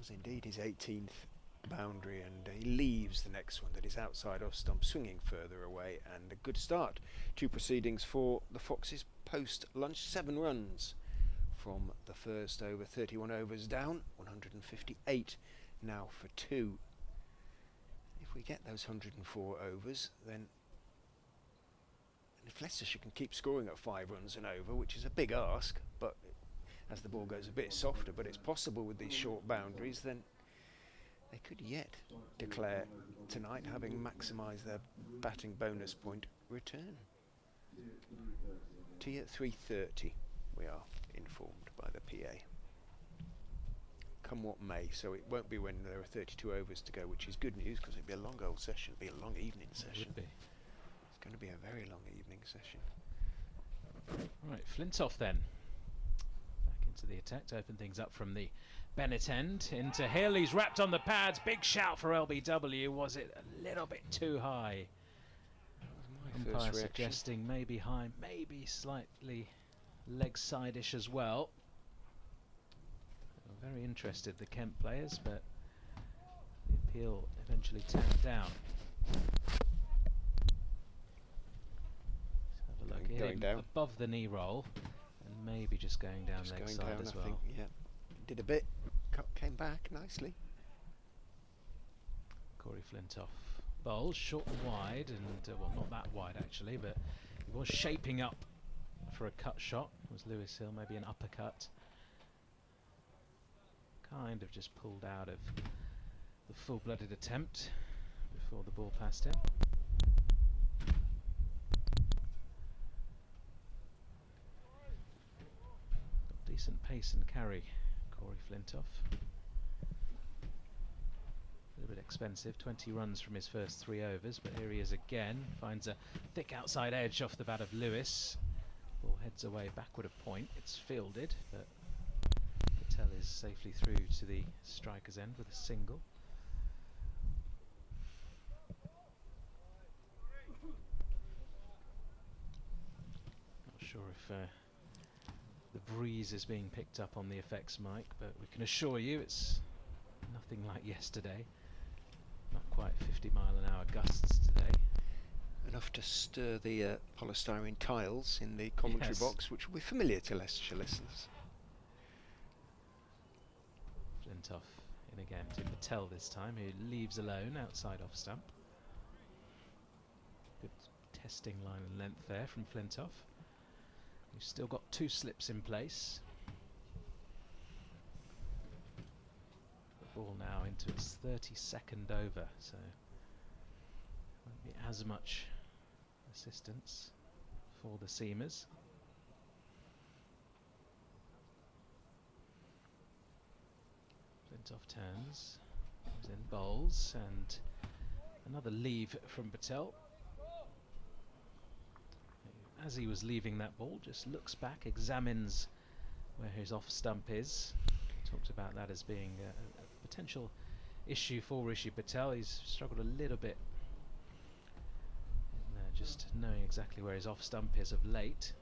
was indeed his 18th boundary, and he leaves the next one that is outside off stump, swinging further away, and a good start to proceedings for the Foxes post lunch. 7 runs from the first over, 31 overs down, 158 now for 2. If we get those 104 overs, then if Leicestershire can keep scoring at 5 runs and over, which is a big ask, but as the ball goes a bit softer, but it's possible with these short boundaries, then they could yet declare tonight having maximised their batting bonus point return. Tea at 3:30, we are informed by the PA. Come what may, so it won't be when there are 32 overs to go, which is good news because it'd be a long old session, it'd be a long evening session. It would be. It's going to be a very long evening session. Right, Flintoff then. Back into the attack to open things up from the Bennett end. Into Hill, he's wrapped on the pads. Big shout for LBW. Was it a little bit too high? Umpire suggesting maybe high, maybe slightly leg side-ish as well. Very interested, the Kent players, but the appeal eventually turned down. Let's have a look. Going down above the knee roll, and maybe just going down leg side down, as I well. think, yeah, did a bit, came back nicely. Corey Flintoff bowls short and wide, and well, not that wide actually, but he was shaping up for a cut shot. Was Lewis Hill maybe an uppercut? Kind of just pulled out of the full-blooded attempt before the ball passed him. Got decent pace and carry, Corey Flintoff. A little bit expensive, 20 runs from his first 3 overs, but here he is again. Finds a thick outside edge off the bat of Lewis. Ball heads away backward of point. It's fielded, but Patel is safely through to the striker's end with a single. Not sure if the breeze is being picked up on the effects mic, but we can assure you it's nothing like yesterday. Not quite 50-mile-an-hour gusts today. Enough to stir the polystyrene tiles in the commentary box, which will be familiar to Leicestershire listeners. Flintoff in again to Patel this time, who leaves alone outside off stump. Good testing line and length there from Flintoff, who's still got 2 slips in place. The ball now into its 32nd over, so won't be as much assistance for the seamers. Flintoff turns, then bowls, and another leave from Patel. As he was leaving that ball, just looks back, examines where his off stump is. Talked about that as being a potential issue for Rishi Patel. He's struggled a little bit in just knowing exactly where his off stump is of late.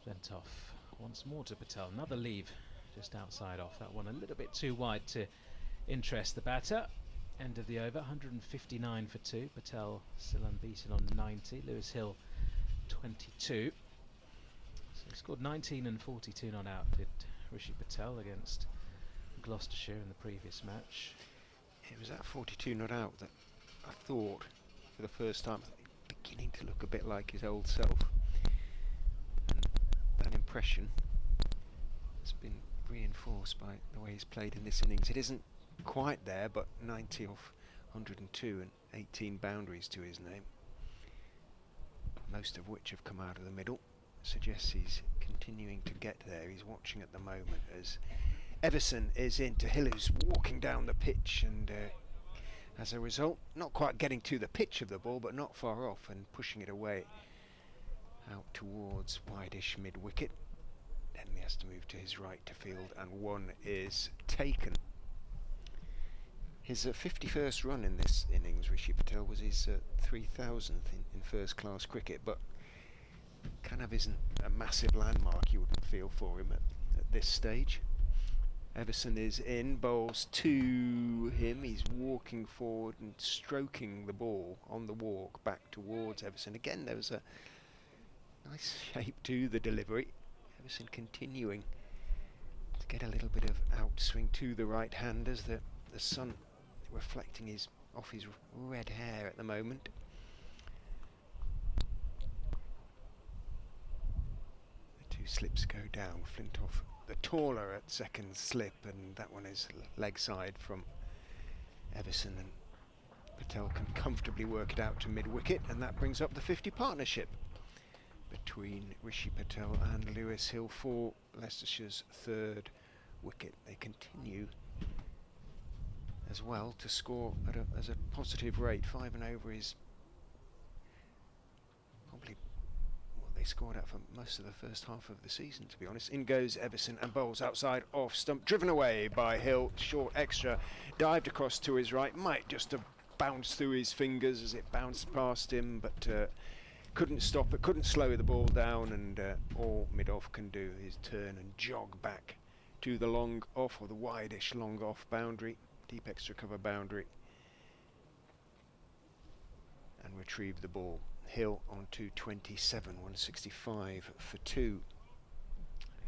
Flintoff once more to Patel. Another leave just outside off. That one a little bit too wide to interest the batter. End of the over, 159 for 2. Patel still unbeaten on 90. Lewis Hill 22. So he scored 19 and 42 not out, did Rishi Patel against Gloucestershire in the previous match. It was that 42 not out that I thought for the first time beginning to look a bit like his old self. And that impression has been reinforced by the way he's played in this innings. It isn't quite there, but 90 off 102 and 18 boundaries to his name, most of which have come out of the middle. Suggests he's continuing to get there. He's watching at the moment as Everson is into Hill, who's walking down the pitch, and as a result not quite getting to the pitch of the ball, but not far off, and pushing it away out towards wideish mid-wicket. Then he has to move to his right to field, and one is taken. His 51st run in this innings, Rishi Patel, was his 3,000th in first-class cricket, but kind of isn't a massive landmark, you wouldn't feel, for him at this stage. Everson is in, bowls to him. He's walking forward and stroking the ball on the walk back towards Everson. Again, there was a nice shape to the delivery. Everson continuing to get a little bit of outswing to the right hand as the sun reflecting off his red hair at the moment. The two slips go down. Flintoff the taller at second slip, and that one is leg side from Everson, and Patel can comfortably work it out to mid-wicket, and that brings up the 50 partnership between Rishi Patel and Lewis Hill for Leicestershire's third wicket. They continue as well to score at as a positive rate. 5 and over is probably what they scored at for most of the first half of the season, to be honest. In goes Everson and bowls outside off stump, driven away by Hill. Short extra, dived across to his right, might just have bounced through his fingers as it bounced past him, but couldn't stop it, couldn't slow the ball down, and all mid-off can do is turn and jog back to the long off, or the wide-ish long off boundary, deep extra cover boundary, and retrieve the ball. Hill on 227, 165 for 2.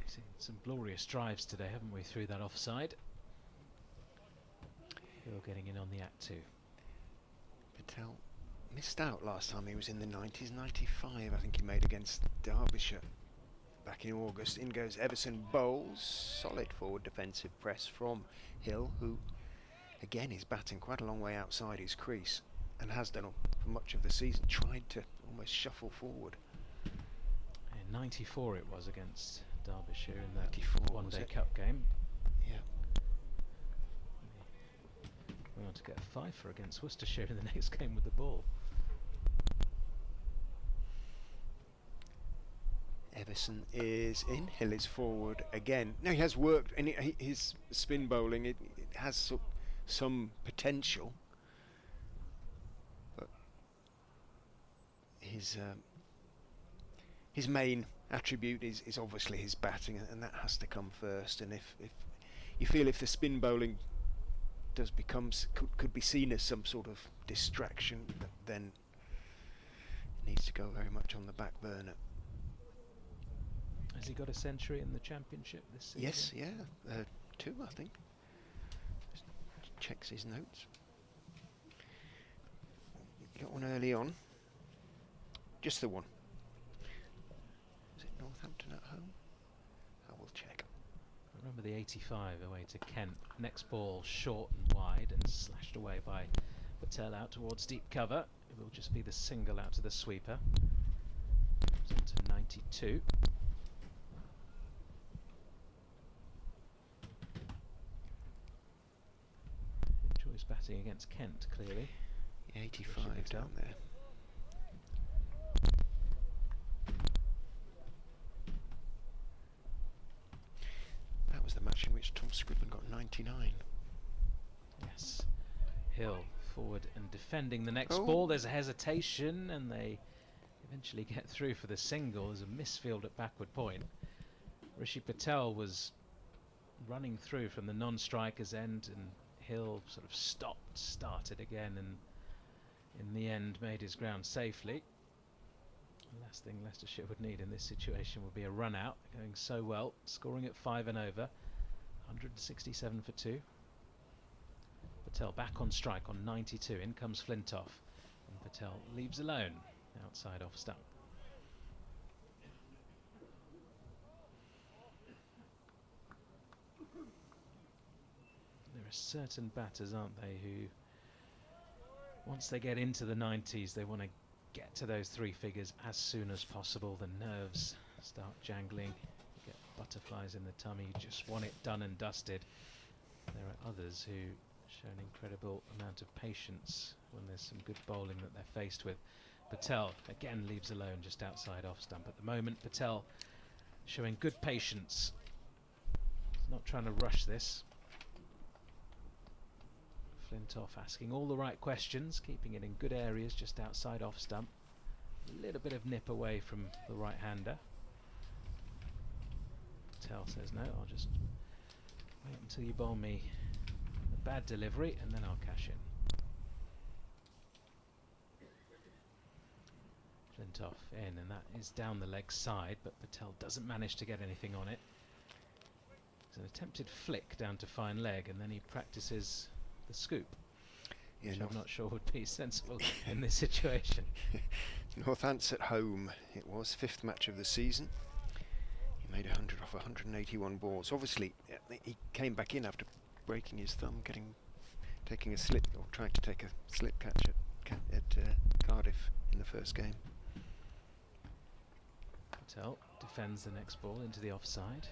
We've seen some glorious drives today, haven't we, through that offside? Hill getting in on the act too. Patel missed out last time he was in the 90s, 95 I think he made against Derbyshire back in August. In goes Everson, bowls, solid forward defensive press from Hill, who again is batting quite a long way outside his crease and has done for much of the season, tried to almost shuffle forward. In 94 it was against Derbyshire in that 94 one-day cup game. Yeah. We want to get a fifer against Worcestershire in the next game with the ball. Everson is in, Hill is forward again. Now he has worked, and his spin bowling, it has some potential, but his main attribute is obviously his batting, and that has to come first. And if you feel if the spin bowling does could be seen as some sort of distraction, then it needs to go very much on the back burner. Has he got a century in the championship this season? Yes, yeah, 2 I think. Just checks his notes. Got one early on. Just the one. Is it Northampton at home? I will check. Remember the 85 away to Kent. Next ball short and wide and slashed away by Patel out towards deep cover. It will just be the single out to the sweeper. It's on to 92. Enjoys batting against Kent, clearly. 85 down there. That was the match in which Tom Scriven got 99. Yes. Hill forward and defending the next ball. There's a hesitation and they eventually get through for the single. There's a misfield at backward point. Rishi Patel was running through from the non-striker's end, and Hill sort of started again, and in the end made his ground safely. The last thing Leicestershire would need in this situation would be a run out, going so well, scoring at 5 and over, 167 for 2. Patel back on strike on 92. In comes Flintoff, and Patel leaves alone outside off stump. There are certain batters, aren't they, who once they get into the 90s they want to get to those 3 figures as soon as possible. The nerves start jangling, you get butterflies in the tummy, you just want it done and dusted. There are others who show an incredible amount of patience when there's some good bowling that they're faced with. Patel again leaves alone just outside off stump. At the moment Patel showing good patience. He's not trying to rush this. Flintoff asking all the right questions, keeping it in good areas just outside off stump. A little bit of nip away from the right-hander. Patel says no, I'll just wait until you bowl me a bad delivery and then I'll cash in. Flintoff in, and that is down the leg side, but Patel doesn't manage to get anything on it. It's an attempted flick down to fine leg, and then he practices the scoop, which I'm not sure would be sensible in this situation. Northants at home, it was 5th match of the season. He made 100 off 181 balls. Obviously, he came back in after breaking his thumb, taking a slip, or trying to take a slip catch at Cardiff in the first game. Patel defends the next ball into the offside.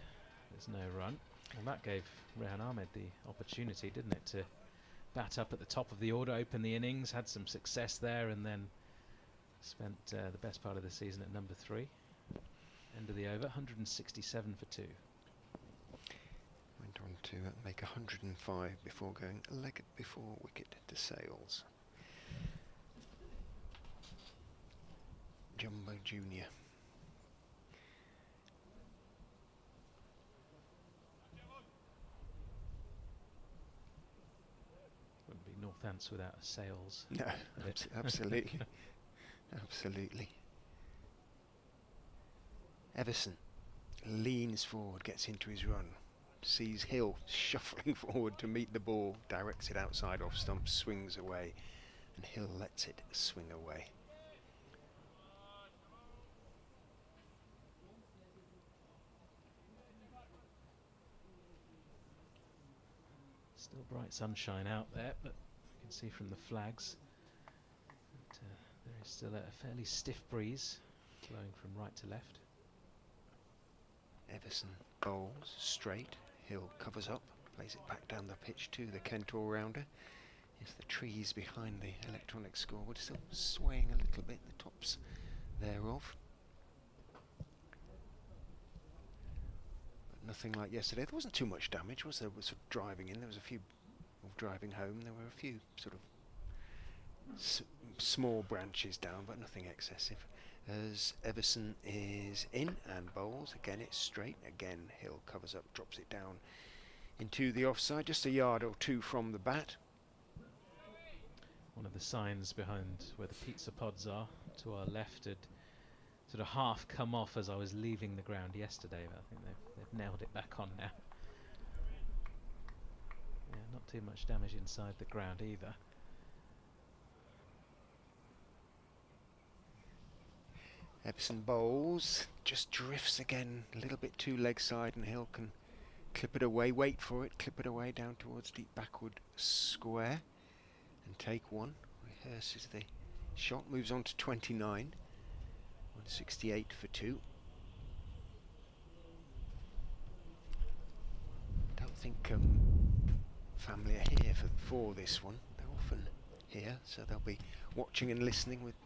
There's no run. And that gave Rehan Ahmed the opportunity, didn't it, to bat up at the top of the order, open the innings, had some success there, and then spent the best part of the season at number 3. End of the over, 167 for 2. Went on to make 105 before going a leg before wicket to Sales. Jumbo Junior. Wouldn't be Northants without a Sales. No, absolutely. Absolutely. Everson leans forward, gets into his run, sees Hill shuffling forward to meet the ball, directs it outside off stump, swings away, and Hill lets it swing away. Still bright sunshine out there, but you can see from the flags that there is still a fairly stiff breeze blowing from right to left. Everson bowls straight, Hill covers up, plays it back down the pitch to the Kent all-rounder. Yes, the trees behind the electronic scoreboard still swaying a little bit, the tops thereof. But nothing like yesterday. There wasn't too much damage, was there? Was sort of driving in, there was a few driving home, there were a few sort of small branches down, but nothing excessive. As Everson is in and bowls, again it's straight, again Hill covers up, drops it down into the offside, just a yard or two from the bat. One of the signs behind where the pizza pods are to our left had sort of half come off as I was leaving the ground yesterday, but I think they've nailed it back on now. Yeah, not too much damage inside the ground either. Epson bowls, just drifts again, a little bit too leg side, and Hill can clip it away, wait for it, clip it away down towards deep backward square, and take one. Rehearses the shot, moves on to 29, 168 for 2. Don't think family are here for this one. They're often here, so they'll be watching and listening with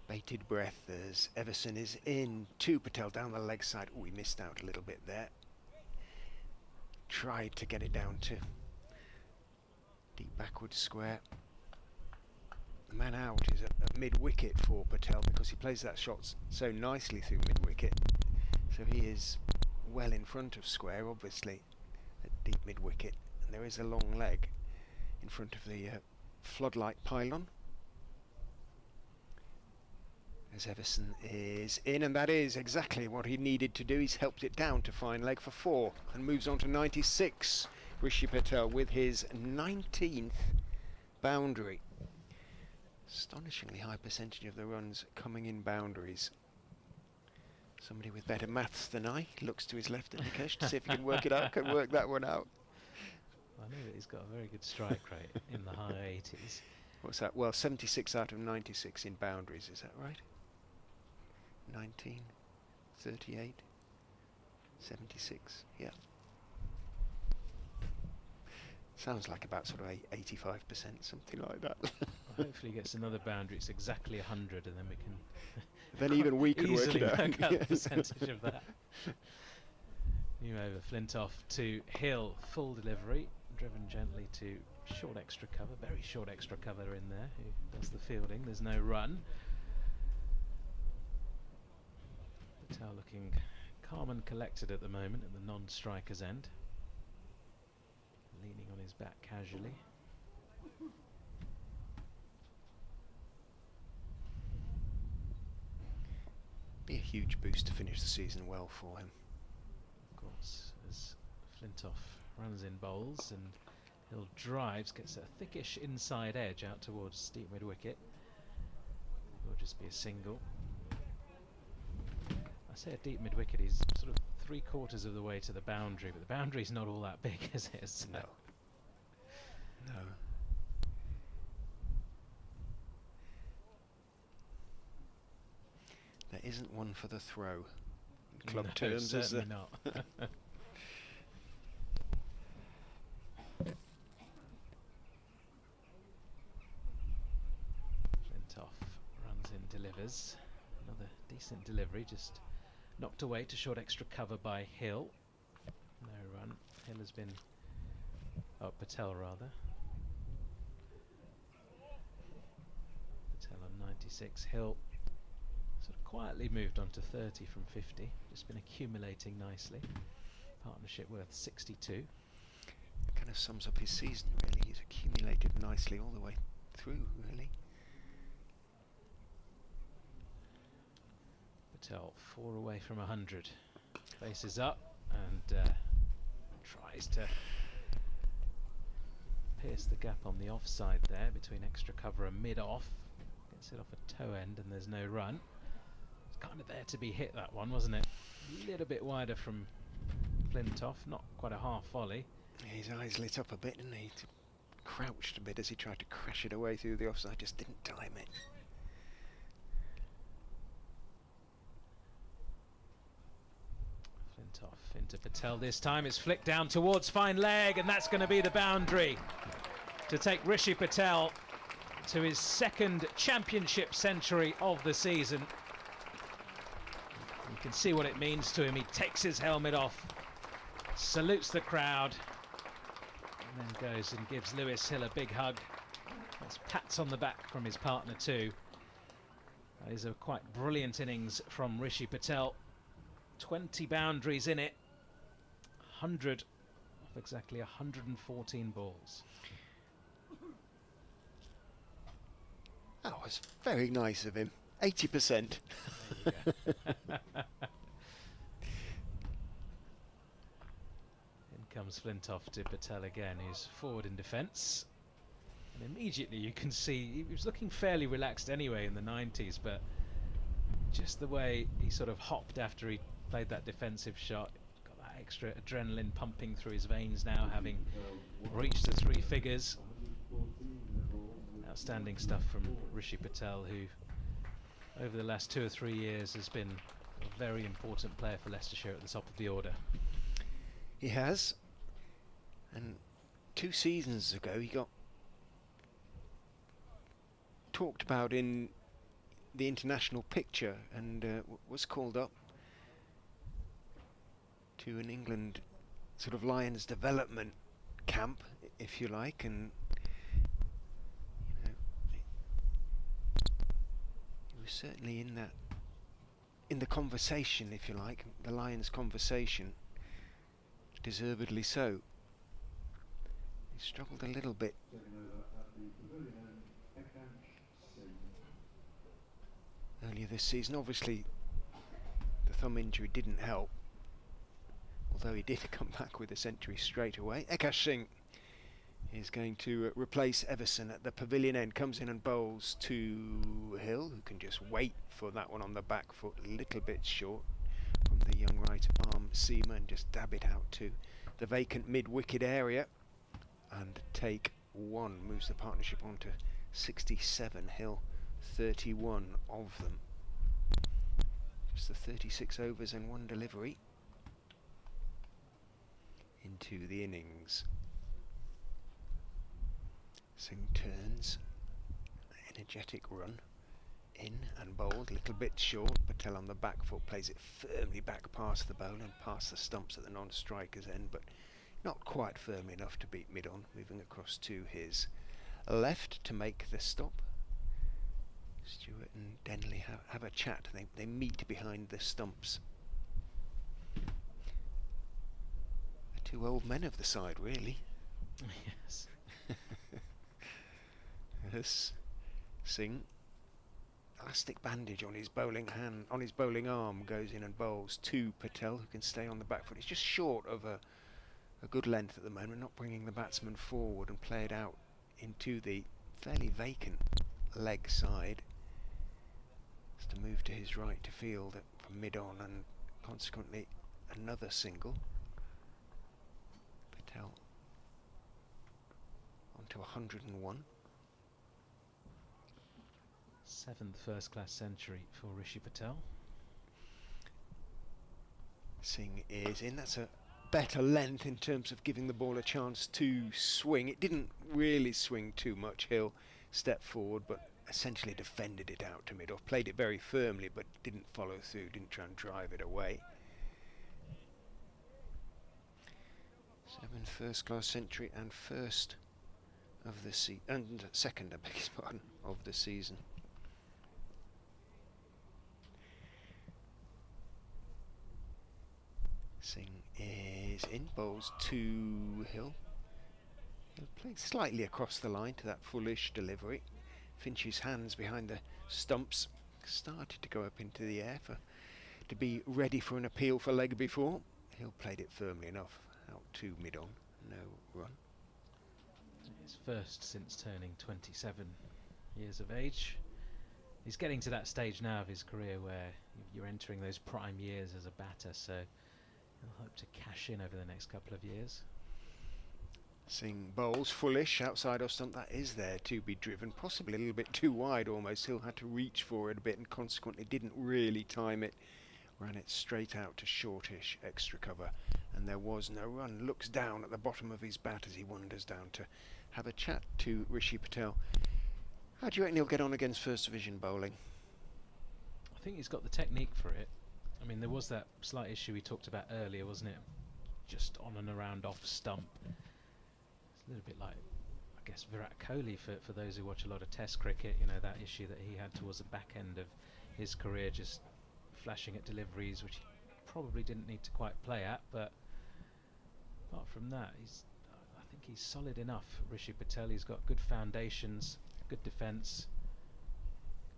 bated breath as Everson is in to Patel down the leg side. Oh, he missed out a little bit there. Tried to get it down to deep backward square. The man out is at mid-wicket for Patel because he plays that shot so nicely through mid-wicket. So he is well in front of square, obviously, at deep mid-wicket. And there is a long leg in front of the floodlight pylon. As Everson is in, and that is exactly what he needed to do. He's helped it down to fine leg for 4 and moves on to 96. Rishi Patel with his 19th boundary. Astonishingly high percentage of the runs coming in boundaries. Somebody with better maths than I looks to his left indication to see if he can work it out, can work that one out. I know that he's got a very good strike rate in the high 80s. What's that? Well, 76 out of 96 in boundaries, is that right? 19, 38, 76, yeah. Sounds like about sort of 85%, something like that. Well, hopefully he gets another boundary. It's exactly 100, and then we can. Then even we can work it out. Work out the percentage of that. New over, Flintoff to Hill, full delivery, driven gently to short extra cover, very short extra cover in there. Who does the fielding? There's no run. Patel looking calm and collected at the moment at the non-striker's end, leaning on his back casually. Be a huge boost to finish the season well for him. Of course, as Flintoff runs in bowls and Hill drives, gets a thickish inside edge out towards steep mid-wicket. Will just be a single. I say a deep mid-wicket, he's sort of 3/4 of the way to the boundary, but the boundary's not all that big, is it? So No. No. There isn't one for the throw. In club no, terms, is there? certainly not. Flintoff runs in, delivers. Another decent delivery, just knocked away to short extra cover by Hill. No run. Hill has been... oh, Patel rather. Patel on 96. Hill sort of quietly moved on to 30 from 50. Just been accumulating nicely. Partnership worth 62. Kind of sums up his season, really. He's accumulated nicely all the way through, really. Patel 4 away from 100. Faces up and tries to pierce the gap on the offside there between extra cover and mid-off. Gets it off a toe end and there's no run. It's kind of there to be hit, that one, wasn't it? A little bit wider from Flintoff, not quite a half volley. His eyes lit up a bit, didn't he? Crouched a bit as he tried to crash it away through the offside, just didn't time it. Flintoff into Patel this time. It's flicked down towards fine leg, and that's going to be the boundary to take Rishi Patel to his second championship century of the season. You can see what it means to him. He takes his helmet off, salutes the crowd, and then goes and gives Lewis Hill a big hug. That's pats on the back from his partner too. That is a quite brilliant innings from Rishi Patel. 20 boundaries in it, 100 of exactly 114 balls. That was very nice of him. 80%. There you go. In comes Flintoff to Patel again, who's forward in defence. And immediately you can see he was looking fairly relaxed anyway in the 90s, but just the way he sort of hopped after he played that defensive shot, got that extra adrenaline pumping through his veins now, having reached the 3 figures. Outstanding stuff from Rishi Patel, who over the last 2 or 3 years has been a very important player for Leicestershire at the top of the order. He has. And 2 seasons ago he got talked about in the international picture and was called up to an England sort of Lions development camp, if you like, and you know, he was certainly in the conversation, if you like, the Lions conversation, deservedly so. He struggled a little bit earlier this season. Obviously the thumb injury didn't help, although he did come back with a century straight away. Akash Singh is going to replace Everson at the pavilion end, comes in and bowls to Hill, who can just wait for that one on the back foot, a little bit short from the young right arm seamer, and just dab it out to the vacant mid-wicket area and take 1. Moves the partnership on to 67, Hill 31 of them. Just the 36 overs and 1 delivery into the innings. Singh turns, energetic run, in and bowled, a little bit short. Patel on the back foot plays it firmly back past the bowler and past the stumps at the non-striker's end, but not quite firmly enough to beat mid-on. Moving across to his left to make the stop. Stewart and Denley have a chat. They meet behind the stumps. The two old men of the side, really. Yes. Yes. Singh. Elastic bandage on his bowling hand, on his bowling arm, goes in and bowls to Patel, who can stay on the back foot. He's just short of a good length at the moment, not bringing the batsman forward and play it out into the fairly vacant leg side. Has to move to his right to field from mid-on, and consequently another single. Patel onto 101. 7th first-class century for Rishi Patel. Singh is in. That's a better length in terms of giving the ball a chance to swing. It didn't really swing too much. Hill stepped forward, but essentially defended it out to mid-off. Played it very firmly, but didn't follow through. Didn't try and drive it away. 7th first-class century and first of the season, and second, I beg his pardon, of the season. Singh is in, bowls to Hill. Hill played slightly across the line to that fullish delivery. Finch's hands behind the stumps, started to go up into the air to be ready for an appeal for leg before. Hill played it firmly enough out to mid-on, no run. His first since turning 27 years of age. He's getting to that stage now of his career where you're entering those prime years as a batter, so he'll hope to cash in over the next couple of years. Singh bowls fullish outside off stump. That is there to be driven, possibly a little bit too wide almost. Hill had to reach for it a bit and consequently didn't really time it. Ran it straight out to shortish extra cover, and there was no run. Looks down at the bottom of his bat as he wanders down to have a chat to Rishi Patel. How do you reckon he'll get on against First Division bowling? I think he's got the technique for it. I mean, there was that slight issue we talked about earlier, wasn't it? Just on and around off stump. It's a little bit like, I guess, Virat Kohli for those who watch a lot of Test cricket. You know, that issue that he had towards the back end of his career, just flashing at deliveries which he probably didn't need to quite play at. But apart from that, I think he's solid enough. Rishi Patel, he's got good foundations, good defence,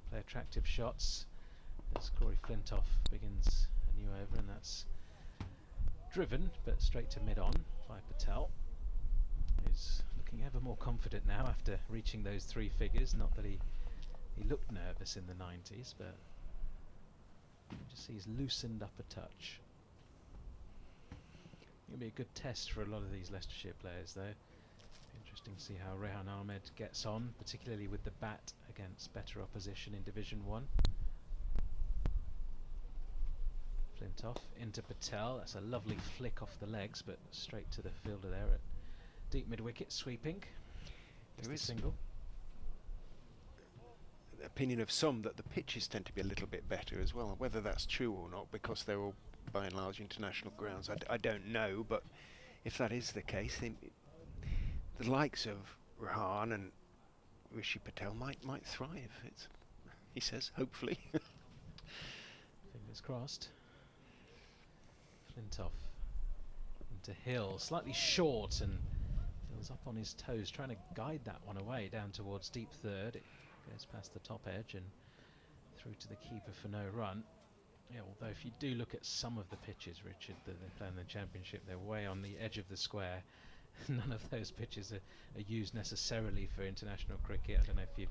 play attractive shots. As Corey Flintoff begins a new over, and that's driven but straight to mid-on by Patel, who's looking ever more confident now after reaching those 3 figures. Not that he looked nervous in the 90s, but you just see he's loosened up a touch. It'll be a good test for a lot of these Leicestershire players, though. Interesting to see how Rehan Ahmed gets on, particularly with the bat against better opposition in Division 1. Flintoff into Patel. That's a lovely flick off the legs, but straight to the fielder there at deep mid-wicket, sweeping. There is a single. The opinion of some that the pitches tend to be a little bit better as well. Whether that's true or not, because they're all by and large international grounds, I don't know. But if that is the case, then the likes of Rehan and Rishi Patel might thrive. He says, hopefully. Fingers crossed. Flintoff into Hill, slightly short, and Hill's up on his toes trying to guide that one away down towards deep third. It goes past the top edge and through to the keeper for no run. Yeah, although if you do look at some of the pitches, Richard, that they play in the Championship, they're way on the edge of the square. None of those pitches are used necessarily for international cricket. I don't know if you've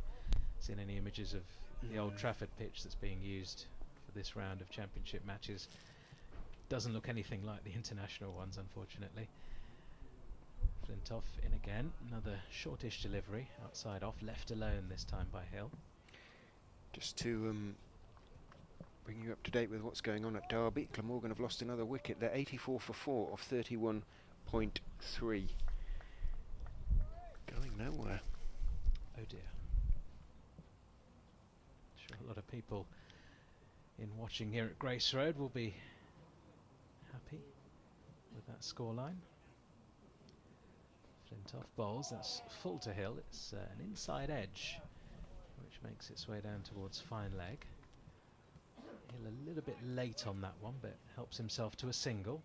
seen any images of the Old Trafford pitch that's being used for this round of Championship matches. Doesn't look anything like the international ones, unfortunately. Flintoff in again, another shortish delivery, outside off, left alone this time by Hill. Just to bring you up to date with what's going on at Derby, Glamorgan have lost another wicket. They're 84 for 4 off 31.3. Going nowhere. Oh dear. Sure, a lot of people in watching here at Grace Road will be happy with that scoreline. Flintoff bowls, that's full to Hill. It's an inside edge, which which makes its way down towards fine leg. Hill a little bit late on that one, but helps himself to a single.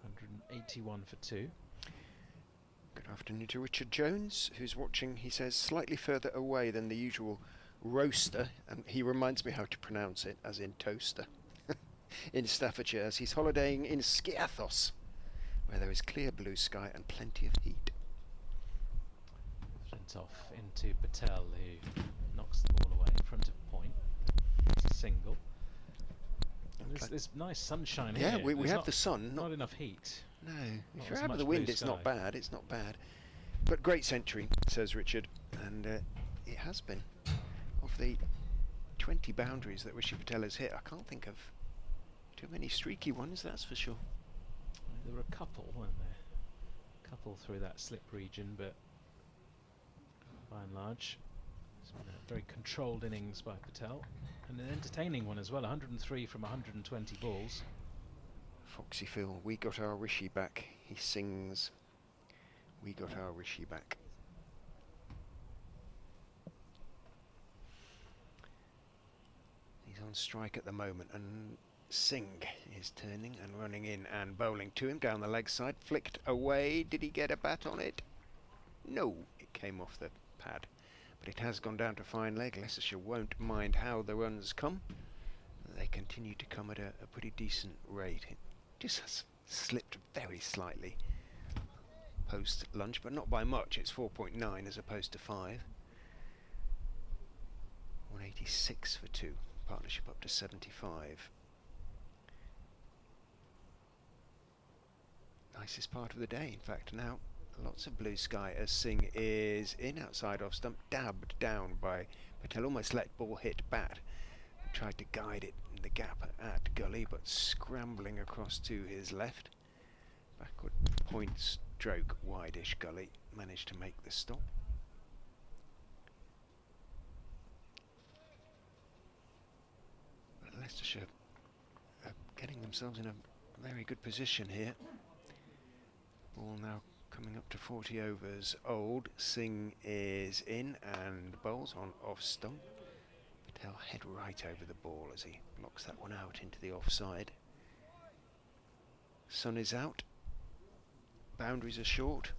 181 for 2. Good afternoon to Richard Jones, who's watching, he says, slightly further away than the usual roaster, and he reminds me how to pronounce it, as in toaster, in Staffordshire, as he's holidaying in Skiathos, where there is clear blue sky and plenty of heat. Flint off into Patel, who knocks the ball away in front of point. It's a single. There's nice sunshine here. Yeah, we have the sun. Not enough heat. No, Not if you're as out of much the wind, blue it's not sky. bad. It's not bad. But great century, says Richard, and it has been. Of the 20 boundaries that Rishi Patel has hit, I can't think of too many streaky ones, that's for sure. There were a couple, weren't there? A couple through that slip region, but by and large, it's been a very controlled innings by Patel, and an entertaining one as well. 103 from 120 balls. Foxy Phil, we got our Rishi back. He sings, we got our Rishi back. He's on strike at the moment, and Singh is turning and running in and bowling to him down the leg side. Flicked away. Did he get a bat on it? No, it came off the pad. But it has gone down to fine leg. Leicestershire won't mind how the runs come. They continue to come at a pretty decent rate. It just has slipped very slightly post lunch, but not by much. It's 4.9 as opposed to 5. 186 for 2. Partnership up to 75. Nicest part of the day, in fact. Now lots of blue sky as Singh is in outside off stump, dabbed down by Patel, almost let ball hit bat. Tried to guide it in the gap at gully, but scrambling across to his left. Backward point stroke, wide-ish gully, managed to make the stop. But Leicestershire are getting themselves in a very good position here. Ball now coming up to 40 overs old. Singh is in and bowls on off stump. Patel head right over the ball as he blocks that one out into the offside. Sun is out. Boundaries are short.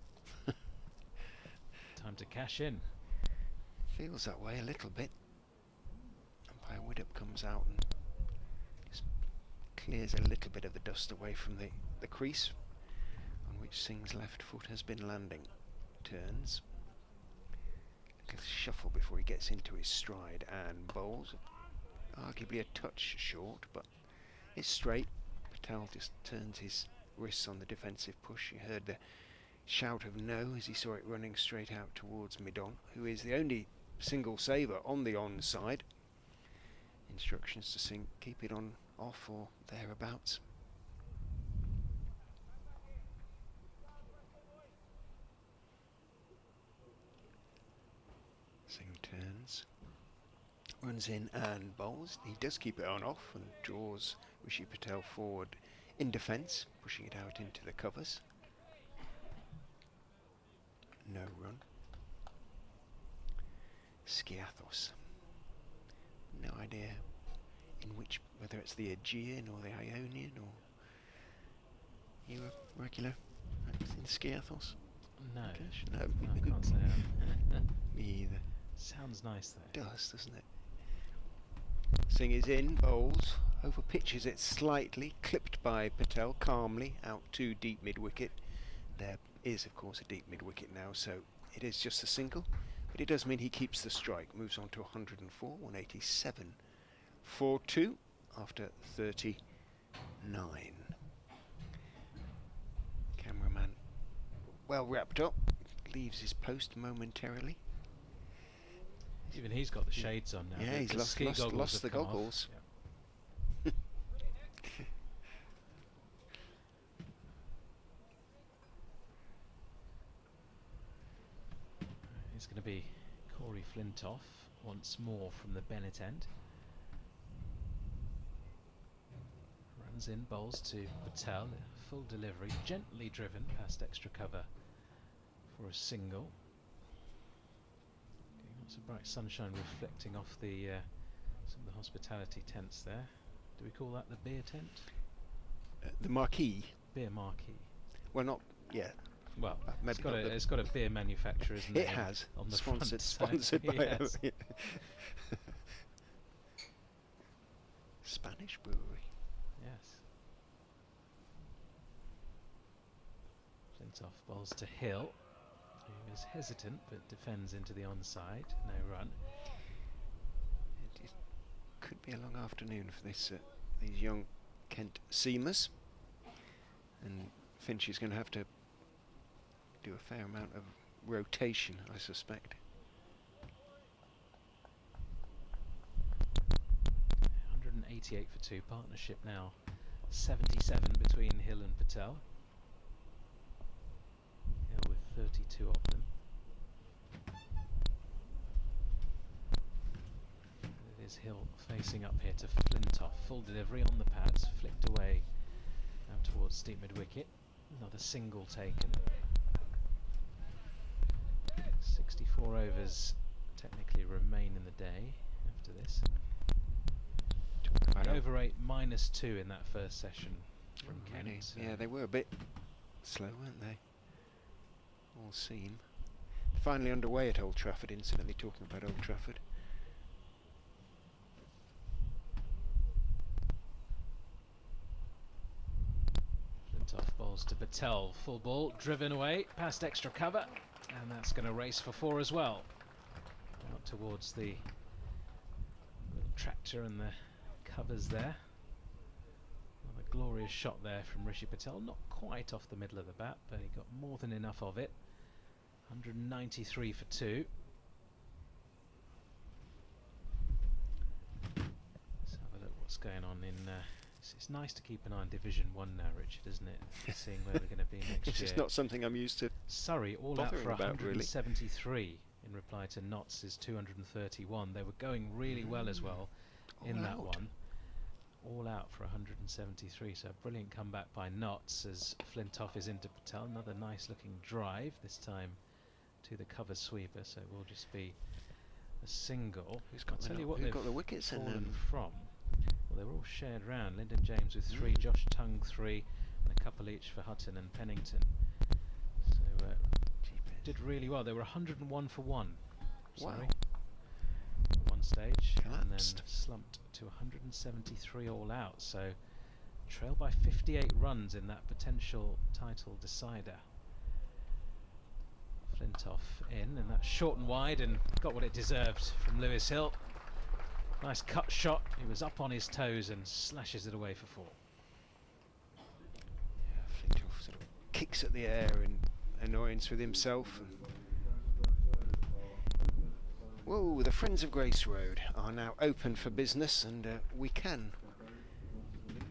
Time to cash in. Feels that way a little bit. Umpire Widdop comes out and just clears a little bit of the dust away from the crease on which Singh's left foot has been landing. Turns. A shuffle before he gets into his stride and bowls. Arguably a touch short, but it's straight. Patel just turns his wrists on the defensive push. You heard the shout of no as he saw it running straight out towards Midon, who is the only single saver on the onside. Instructions to Singh, keep it on, off or thereabouts. Singh turns, runs in and bowls. He does keep it on off and draws Rishi Patel forward in defence, pushing it out into the covers. No run. Skiathos. No idea in which, whether it's the Aegean or the Ionian, or you a regular in Skiathos? No. Gosh, no. I can't say I am. Me either. Sounds nice though. It does, doesn't it? Singh is in, bowls, over pitches it slightly, clipped by Patel calmly out to deep mid-wicket. There is of course a deep mid-wicket now, so it is just a single, but it does mean he keeps the strike, moves on to 104, 187 for 2 after 39. Cameraman well wrapped up, leaves his post momentarily. Even he's got the shades on now. Yeah, he's lost the goggles. Yeah. It's going to be Corey Flintoff once more from the Bennett end. Runs in, bowls to Patel, full delivery, gently driven past extra cover for a single. Lots of bright sunshine reflecting off the some of the hospitality tents there. Do we call that the beer tent? The marquee. Beer marquee. Well, not yeah. Well, maybe it's got a beer manufacturer, isn't it? It has. On the sponsored front, by yes. Spanish brewery. Yes. Flintoff bowls to Hill, who is hesitant but defends into the onside. No run. It could be a long afternoon for this these young Kent seamers, and Finch is going to have to do a fair amount of rotation, I suspect. 188 for 2. Partnership now 77 between Hill and Patel. Hill with 32 of them. It is Hill facing up here to Flintoff. Full delivery on the pads, flicked away out towards steep mid wicket. Another single taken. 64 overs technically remain in the day after this. Over 8 -2 in that first session from Kent. Yeah, they were a bit slow, weren't they? All seam. Finally underway at Old Trafford, incidentally talking about Old Trafford. Flintoff bowls to Patel, full ball, driven away, past extra cover, and that's going to race for 4 as well. Out towards the little tractor and the covers there. Another glorious shot there from Rishi Patel, not quite off the middle of the bat, but he got more than enough of it. 193 for 2. Let's have a look what's going on in it's nice to keep an eye on Division 1 now, Richard, isn't it? Seeing where we're going to be next year. It's not something I'm used to. Surrey all out for about, 173 really. In reply to Notts' 231. They were going really well as well in that one. All out for 173, so a brilliant comeback by Notts as Flintoff is into Patel. Another nice looking drive, this time to the cover sweeper, so it will just be a single. Who's got, got the wickets fallen from? Well, they were all shared round. Lyndon James with 3, Josh Tongue 3, and a couple each for Hutton and Pennington. So did really well. They were 101 for 1. Sorry. Wow. At one stage, Collapsed. and then slumped to 173 all out. So trailed by 58 runs in that potential title decider. Flintoff in, and that's short and wide, and got what it deserved from Lewis Hill. Nice cut shot. He was up on his toes and slashes it away for 4. Yeah, Flintoff sort of kicks at the air in annoyance with himself. Whoa, the Friends of Grace Road are now open for business, and we can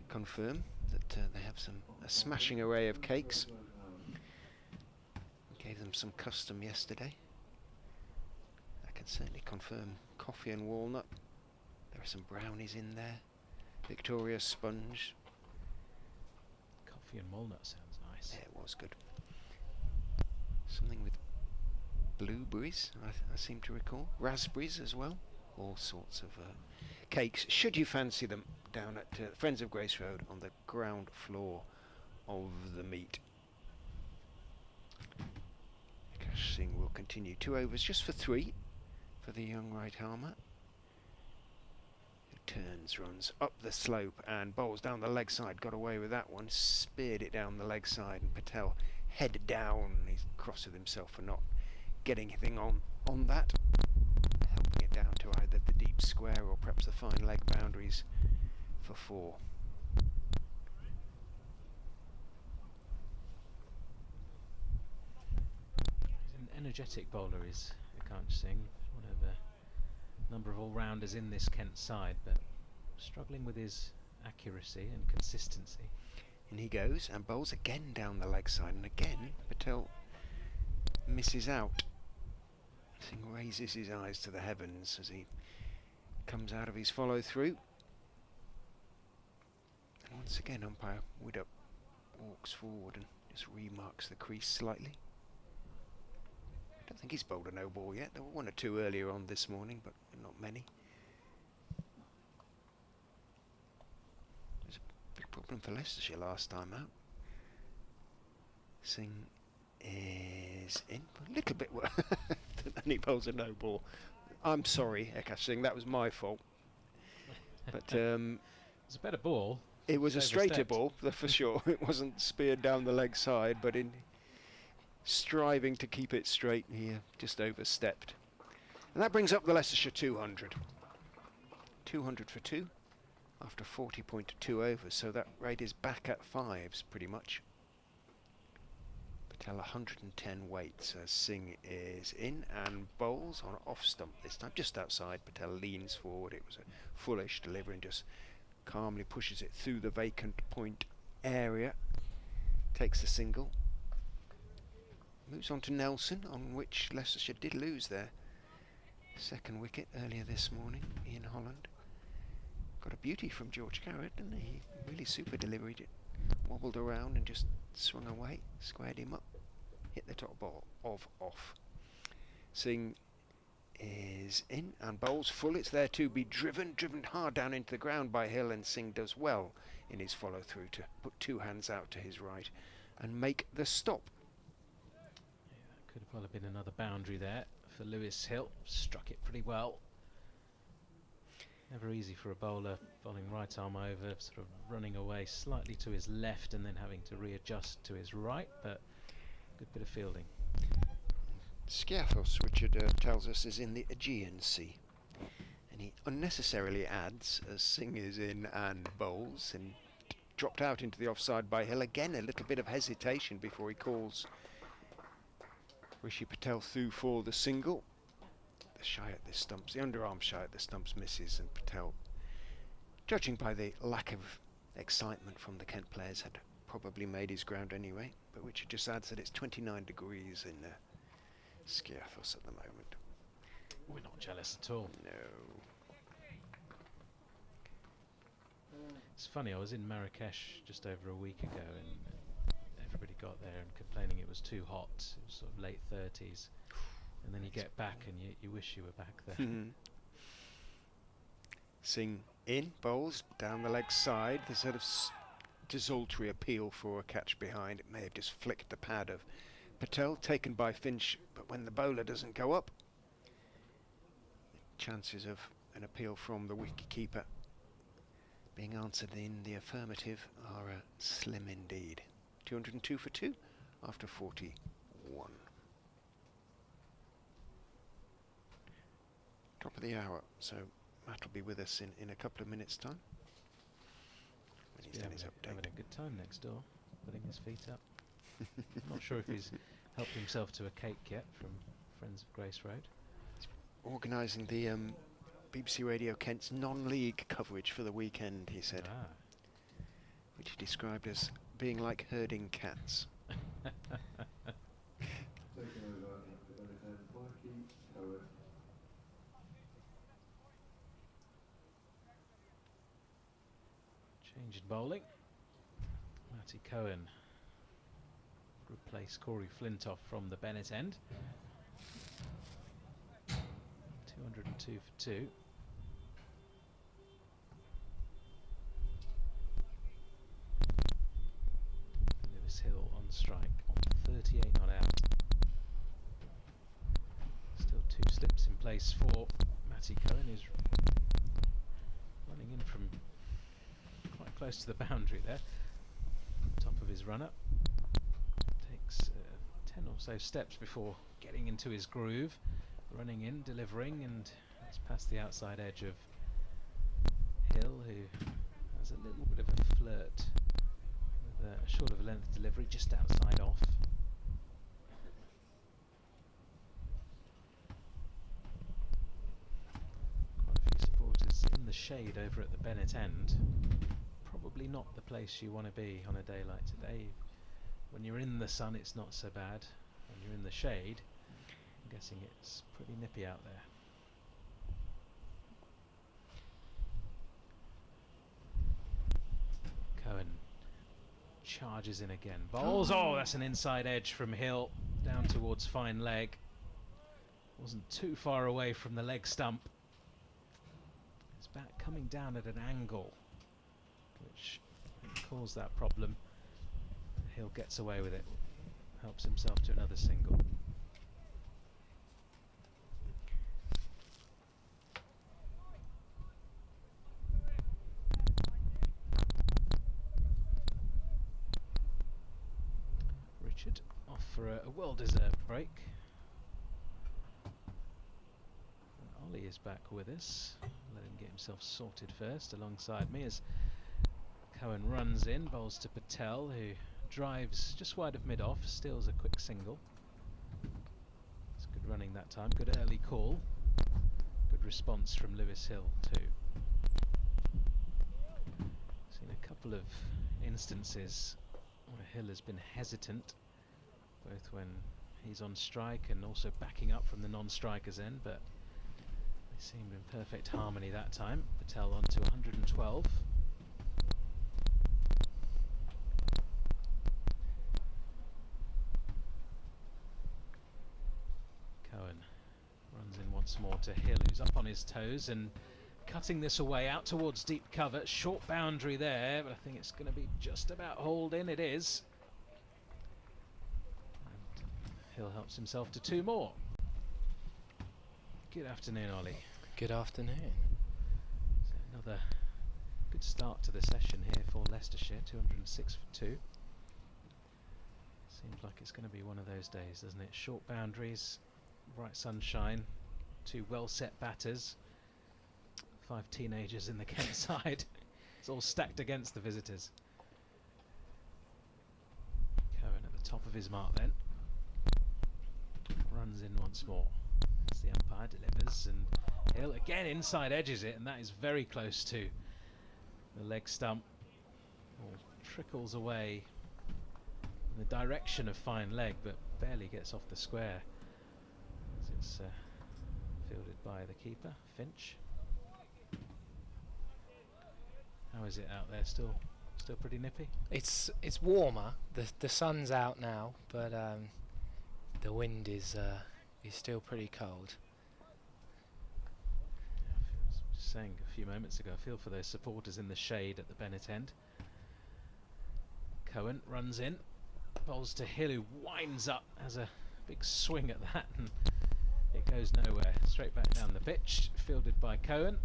confirm that they have a smashing array of cakes. Gave them some custom yesterday. I can certainly confirm coffee and walnut. There are some brownies in there. Victoria sponge. Coffee and walnut sounds nice. Yeah, it was good. Something with blueberries, I seem to recall. Raspberries as well. All sorts of cakes, should you fancy them, down at Friends of Grace Road on the ground floor of the meet. Cash Singh will continue. 2 overs just for 3 for the young right armer. Who turns, runs up the slope and bowls down the leg side. Got away with that one. Speared it down the leg side, and Patel head down. He's cross with himself for not getting anything on that. Helping it down to either the deep square or perhaps the fine leg boundaries for 4. Energetic bowler is Akash Singh, one of a number of all-rounders in this Kent side, but struggling with his accuracy and consistency. And he goes and bowls again down the leg side, and again Patel misses out. Singh raises his eyes to the heavens as he comes out of his follow-through. And once again umpire Widdop walks forward and just remarks the crease slightly. don't think he's bowled a no ball yet. There were one or two earlier on this morning, but not many. There's a big problem for Leicestershire last time out. Singh is in a little bit worse. And he bowls a no ball. I'm sorry, Ekash Singh, that was my fault. But it's a better ball. it was a It's straighter overstepped. ball, for sure. It wasn't speared down the leg side, but in striving to keep it straight, he just overstepped. And that brings up the Leicestershire 200. 200 for 2 after 40.2 overs, so that rate is back at 5s pretty much. Patel 110 weights as Singh is in and bowls on off stump this time, just outside. Patel leans forward. It was a fullish delivery and just calmly pushes it through the vacant point area. Takes the single. Moves on to Nelson, on which Leicestershire did lose their second wicket earlier this morning in Holland. Got a beauty from George Garrett, didn't he? Really super delivered it. Wobbled around and just swung away, squared him up, hit the top ball of off. Singh is in and bowls full. It's there to be driven hard down into the ground by Hill, and Singh does well in his follow through to put two hands out to his right and make the stop. Yeah, could have well have been another boundary there for Lewis Hill. Struck it pretty well. Never easy for a bowler bowling right arm over, sort of running away slightly to his left and then having to readjust to his right, but good bit of fielding. Skiathos, Richard tells us, is in the Aegean Sea, and he unnecessarily adds as Singh is in and bowls, and dropped out into the offside by Hill. Again, a little bit of hesitation before he calls Rishi Patel through for the single. The shy at the stumps, the underarm shy at the stumps misses, and Patel, judging by the lack of excitement from the Kent players, had probably made his ground anyway. But Richard just adds that it's 29 degrees in Skiathos at the moment. We're not jealous at all. No. It's funny, I was in Marrakesh just over a week ago and everybody got there and complaining it was too hot. It was sort of late 30s. And then you get back and you wish you were back there. Singh in, bowls down the leg side. The sort of desultory appeal for a catch behind. It may have just flicked the pad of Patel, taken by Finch, but when the bowler doesn't go up, chances of an appeal from the wicketkeeper being answered in the affirmative are slim indeed. 202 for 2 after 41. Top of the hour, so Matt will be with us in a couple of minutes' time when he's done his update. Having a good time next door, putting his feet up. Not sure if he's helped himself to a cake yet from Friends of Grace Road. Organising the BBC Radio Kent's non-league coverage for the weekend, he said, which he described as being like herding cats. Change in bowling. Matty Cohen replace Corey Flintoff from the Bennett end. 202 for 2. Lewis Hill on strike on 38 not out. Still 2 slips in place for Matty Cohen, who's running in from quite close to the boundary there. Top of his run-up. Takes 10 or so steps before getting into his groove. Running in, delivering, and it's past the outside edge of Hill, who has a little bit of a flirt with a short of a length delivery just outside off. Quite a few supporters in the shade over at the Bennett end. Probably not the place you want to be on a day like today. When you're in the sun, it's not so bad. When you're in the shade, I'm guessing it's pretty nippy out there. Cohen charges in again. Bowls. Oh, that's an inside edge from Hill down towards fine leg. Wasn't too far away from the leg stump. His bat coming down at an angle, which caused that problem. Hill gets away with it, helps himself to another single. Richard off for a well-deserved break. And Ollie is back with us. Let him get himself sorted first alongside me as Cohen runs in, bowls to Patel, who drives just wide of mid-off, steals a quick single. It's good running that time, good early call. Good response from Lewis Hill too. Seen a couple of instances where Hill has been hesitant, both when he's on strike and also backing up from the non-striker's end, but they seemed in perfect harmony that time. Patel on to 112. Cohen runs in once more to Hill, who's up on his toes and cutting this away out towards deep cover. Short boundary there, but I think it's going to be just about hauled in. It is. And Hill helps himself to two more. Good afternoon, Ollie. Good afternoon. So another good start to the session here for Leicestershire, 206 for 2. Seems like it's going to be one of those days, doesn't it? Short boundaries, bright sunshine, two well-set batters, 5 teenagers in the Kent side. It's all stacked against the visitors. Cohen at the top of his mark then. Runs in once more as the umpire delivers, and Hill again inside edges it, and that is very close to the leg stump. All trickles away in the direction of fine leg, but barely gets off the square as it's fielded by the keeper, Finch. How is it out there? Still pretty nippy? It's warmer. The sun's out now, but the wind is still pretty cold. Yeah, I was just saying a few moments ago, I feel for those supporters in the shade at the Bennett end. Cohen runs in, bowls to Hill, who winds up, has a big swing at that, and it goes nowhere. Straight back down the pitch, fielded by Cohen.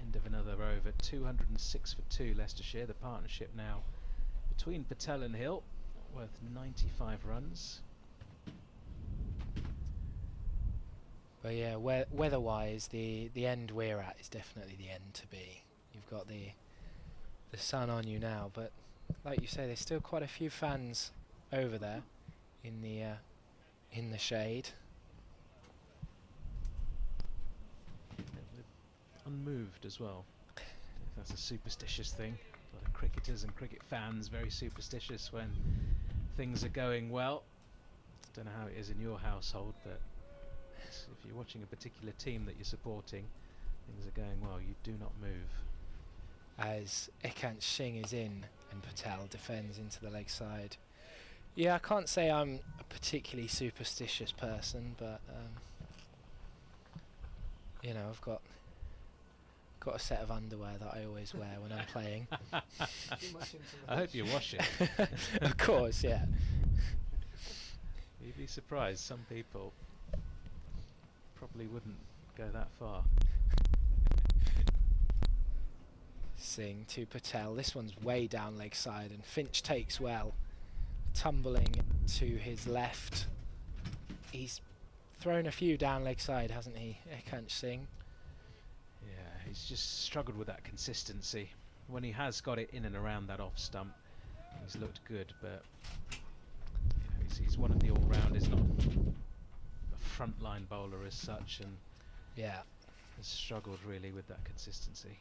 End of another over, 206 for 2 Leicestershire. The partnership now between Patel and Hill, worth 95 runs. But yeah, weather-wise, the end we're at is definitely the end to be. You've got the sun on you now, but like you say, there's still quite a few fans over there in the shade. Unmoved as well. If that's a superstitious thing. A lot of cricketers and cricket fans very superstitious when things are going well. Don't know how it is in your household, but if you're watching a particular team that you're supporting, things are going well, you do not move. As Eskinazi is in and Patel defends into the leg side. Yeah, I can't say I'm a particularly superstitious person, but you know, I've got a set of underwear that I always wear when I'm playing. I hope you wash it. Of course, yeah. You'd be surprised, some people probably wouldn't go that far. Singh to Patel. This one's way down leg side, and Finch takes well. Tumbling to his left. He's thrown a few down leg side, hasn't he, Eskinazi? Yeah, he's just struggled with that consistency. When he has got it in and around that off stump, he's looked good, but you know, he's one of the all-rounders, not a frontline bowler as such, and yeah, has struggled really with that consistency.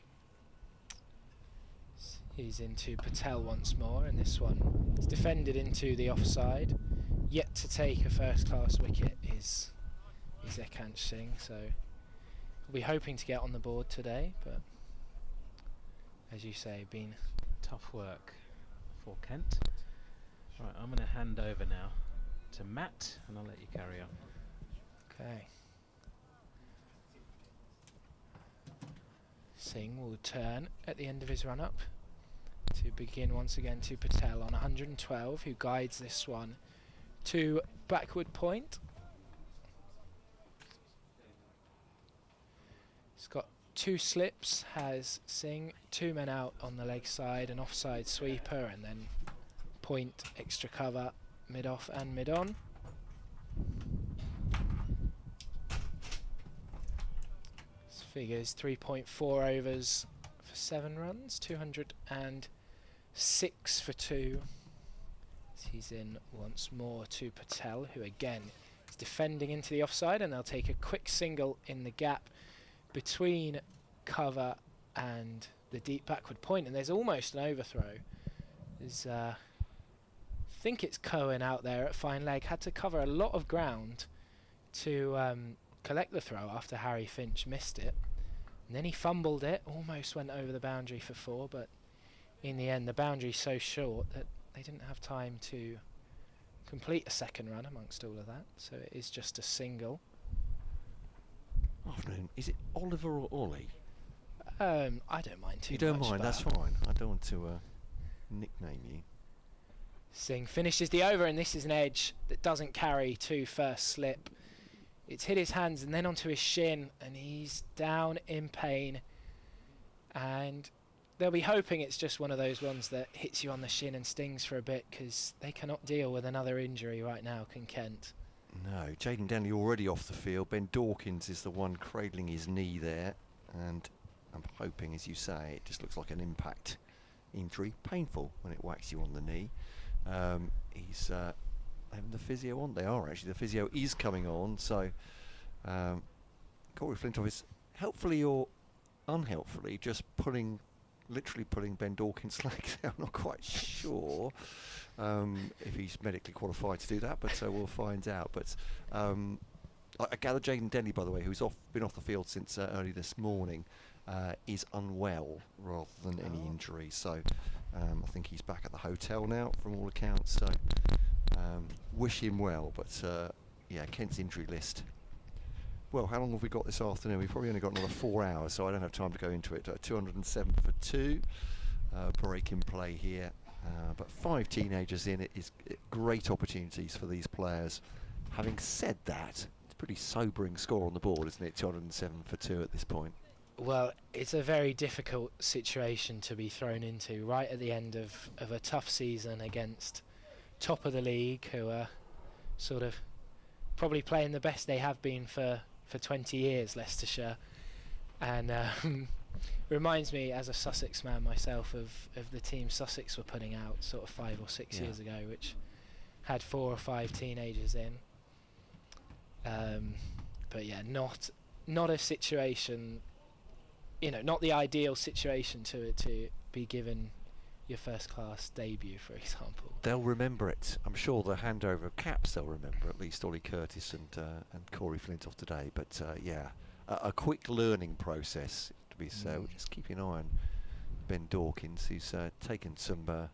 He's into Patel once more, and this one is defended into the offside. Yet to take a first-class wicket is Eskinazi, so we'll be hoping to get on the board today, but as you say, been tough work for Kent. Right, I'm going to hand over now to Matt, and I'll let you carry on. okay. Singh will turn at the end of his run-up to begin once again to Patel on 112, who guides this one to backward point. He's got 2 slips, has Singh, 2 men out on the leg side, an offside sweeper, and then point, extra cover, mid-off and mid-on. This figures 3.4 overs for 7 runs, 206 for 2. He's in once more to Patel, who again is defending into the offside, and they'll take a quick single in the gap between cover and the deep backward point, and there's almost an overthrow. There's I think it's Cohen out there at fine leg, had to cover a lot of ground to collect the throw after Harry Finch missed it, and then he fumbled it, almost went over the boundary for 4, but in the end the boundary's so short that they didn't have time to complete a second run amongst all of that, so it is just a single. Afternoon. Is it Oliver or Ollie? I don't mind too much. You don't mind, that's fine. I don't want to nickname you. Singh finishes the over, and this is an edge that doesn't carry to first slip. It's hit his hands and then onto his shin, and he's down in pain. And they'll be hoping it's just one of those ones that hits you on the shin and stings for a bit, because they cannot deal with another injury right now, can Kent? No, Jaden Denley already off the field. Ben Dawkins is the one cradling his knee there, and I'm hoping, as you say, it just looks like an impact injury. Painful when it whacks you on the knee. He's having the physio on. They are actually. The physio is coming on, so Corey Flintoff is helpfully or unhelpfully just literally pulling Ben Dawkins' legs out. I'm not quite sure if he's medically qualified to do that, but so we'll find out. But I gather Jaden Denley, by the way, who's been off the field since early this morning, is unwell rather than any injury. So I think he's back at the hotel now, from all accounts. So wish him well. But yeah, Kent's injury list. Well, how long have we got this afternoon? We've probably only got another 4 hours, so I don't have time to go into it. 207 for 2, break in play here. But 5 teenagers in, it is great opportunities for these players. Having said that, it's a pretty sobering score on the board, isn't it? 207 for 2 at this point. Well, it's a very difficult situation to be thrown into right at the end of a tough season against top of the league, who are sort of probably playing the best they have been for 20 years, Leicestershire. And reminds me, as a Sussex man myself, of the team Sussex were putting out sort of 5 or 6 years ago, which had 4 or 5 teenagers in. But yeah, not a situation, not the ideal situation to be given your first class debut, for example. They'll remember it. I'm sure the handover of caps they'll remember, at least Ollie Curtis and Corey Flintoff today. But yeah, a quick learning process to be said. Just keeping an eye on Ben Dawkins, who's taken some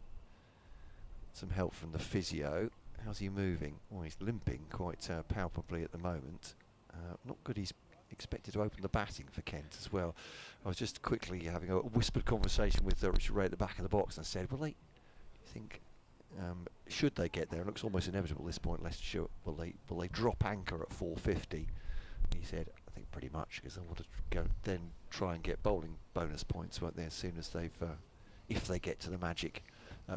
help from the physio. How's he moving? Well, he's limping quite palpably at the moment. Not good. He's expected to open the batting for Kent as well. I was just quickly having a whispered conversation with Richard Ray at the back of the box, and I said, well, you think, should they get there? It looks almost inevitable at this point. Leicestershire, will they drop anchor at 450? He said, I think pretty much, because they want to go then try and get bowling bonus points, won't they, as soon as they've, if they get to the magic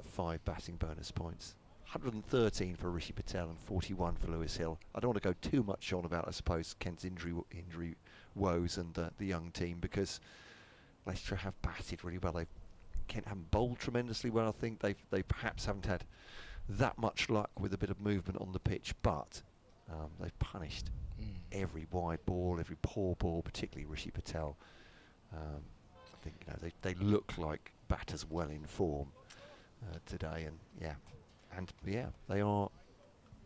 5 batting bonus points. 113 for Rishi Patel and 41 for Lewis Hill. I don't want to go too much on about, I suppose, Kent's injury woes and the young team, because Leicester have batted really well. Kent haven't bowled tremendously well. I think they perhaps haven't had that much luck with a bit of movement on the pitch, but they've punished every wide ball, every poor ball, particularly Rishi Patel. I think they look like batters well in form today, and they are.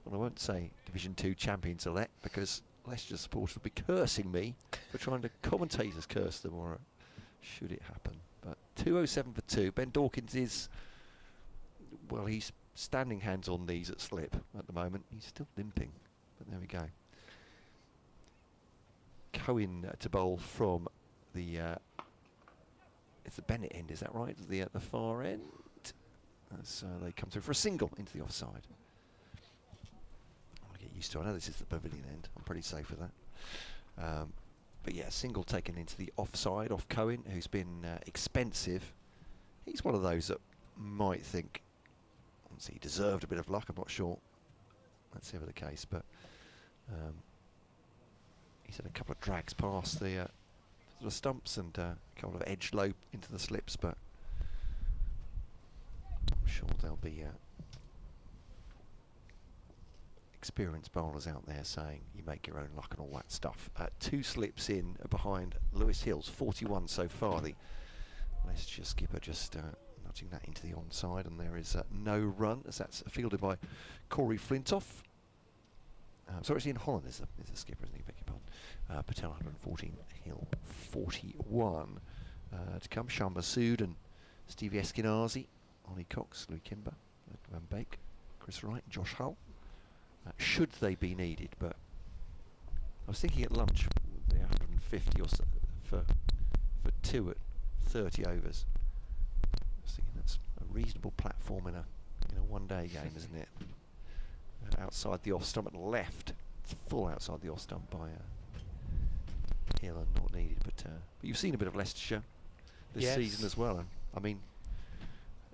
Well, I won't say Division 2 champions elect, because Leicester supporters will be cursing me for trying to commentators curse them, or should it happen. But 207 for 2. Ben Dawkins is, well, he's standing hands on knees at slip at the moment. He's still limping, but there we go. Cohen to bowl from the it's the Bennett end, is that right? The far end. So they come through for a single into the offside. I'll get used to it. I know this is the pavilion end. I'm pretty safe with that. But yeah, single taken into the offside off Cohen, who's been expensive. He's one of those that might think, he deserved a bit of luck. I'm not sure that's ever the case, but he's had a couple of drags past the stumps and a couple of edge low into the slips, but I'm sure there'll be experienced bowlers out there saying you make your own luck and all that stuff. 2 slips in behind Lewis Hill's 41 so far. The Leicestershire skipper just nudging that into the onside, and there is no run as that's fielded by Corey Flintoff. Sorry, it's Ian Holland is the skipper, isn't he? Beg your pardon. Patel 114, Hill 41. To come, Shan Masood and Stevie Eskinazi, Ollie Cox, Louis Kimber, Van Beek, Chris Wright, Josh Hull. Should they be needed, but I was thinking at lunch, the 150 or so for 2 at 30 overs. I was thinking that's a reasonable platform in a one-day game, isn't it? Outside the off stump at the left, it's full outside the off stump by Hill and not needed. But you've seen a bit of Leicestershire this season as well. And, I mean,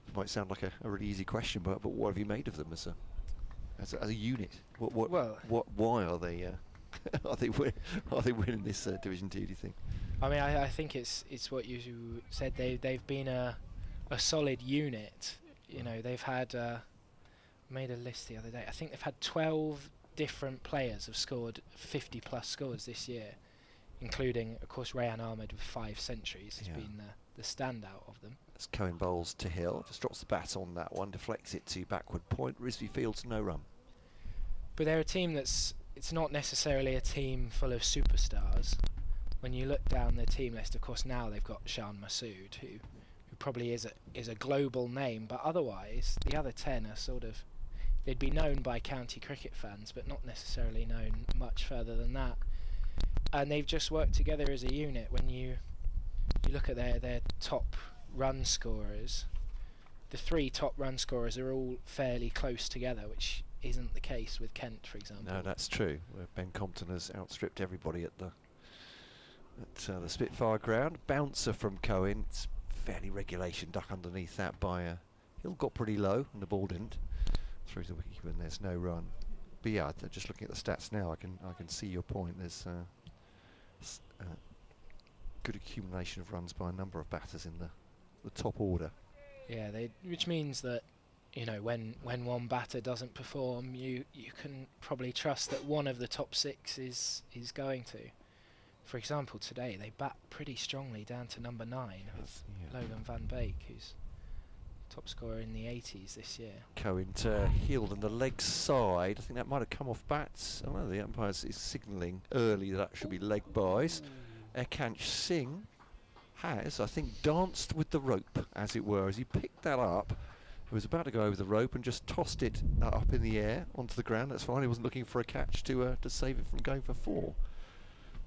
it might sound like a really easy question, but what have you made of them as a unit? Why are they are they winning this Division 2? Do you think? I mean, I think it's what you said. They've been a solid unit. You know, they've had made a list the other day. I think they've had 12 different players have scored 50+ scores this year, including, of course, Rayan Ahmed with 5 centuries has been the standout of them. As Cohen bowls to Hill, just drops the bat on that one, deflects it to backward point. Risby Fields, no run. But they're a team it's not necessarily a team full of superstars. When you look down the team list, of course, now they've got Shan Masood, who probably is a global name, but otherwise the other 10 are sort of, they'd be known by county cricket fans, but not necessarily known much further than that. And they've just worked together as a unit. When you look at their top run scorers, the 3 top run scorers are all fairly close together, which isn't the case with Kent, for example. No, that's true. Ben Compton has outstripped everybody at the Spitfire ground. Bouncer from Cohen. It's fairly regulation duck underneath that by Hill. Got pretty low and the ball didn't. Through the wicketkeeper, and there's no run. But yeah, just looking at the stats now, I can see your point. There's good accumulation of runs by a number of batters in the top order. Yeah, which means that, you know, when one batter doesn't perform, you can probably trust that one of the top 6 is going to. For example, today they bat pretty strongly down to number 9 with Logan Van Beek, who's top scorer in the 80s this year. Cohen to Hill and the leg side. I think that might have come off bats. Oh no, the umpire is signalling early that should be leg buys. Ekansh Singh has, I think, danced with the rope, as it were, as he picked that up. He was about to go over the rope and just tossed it up in the air onto the ground. That's fine. He wasn't looking for a catch to save it from going for 4.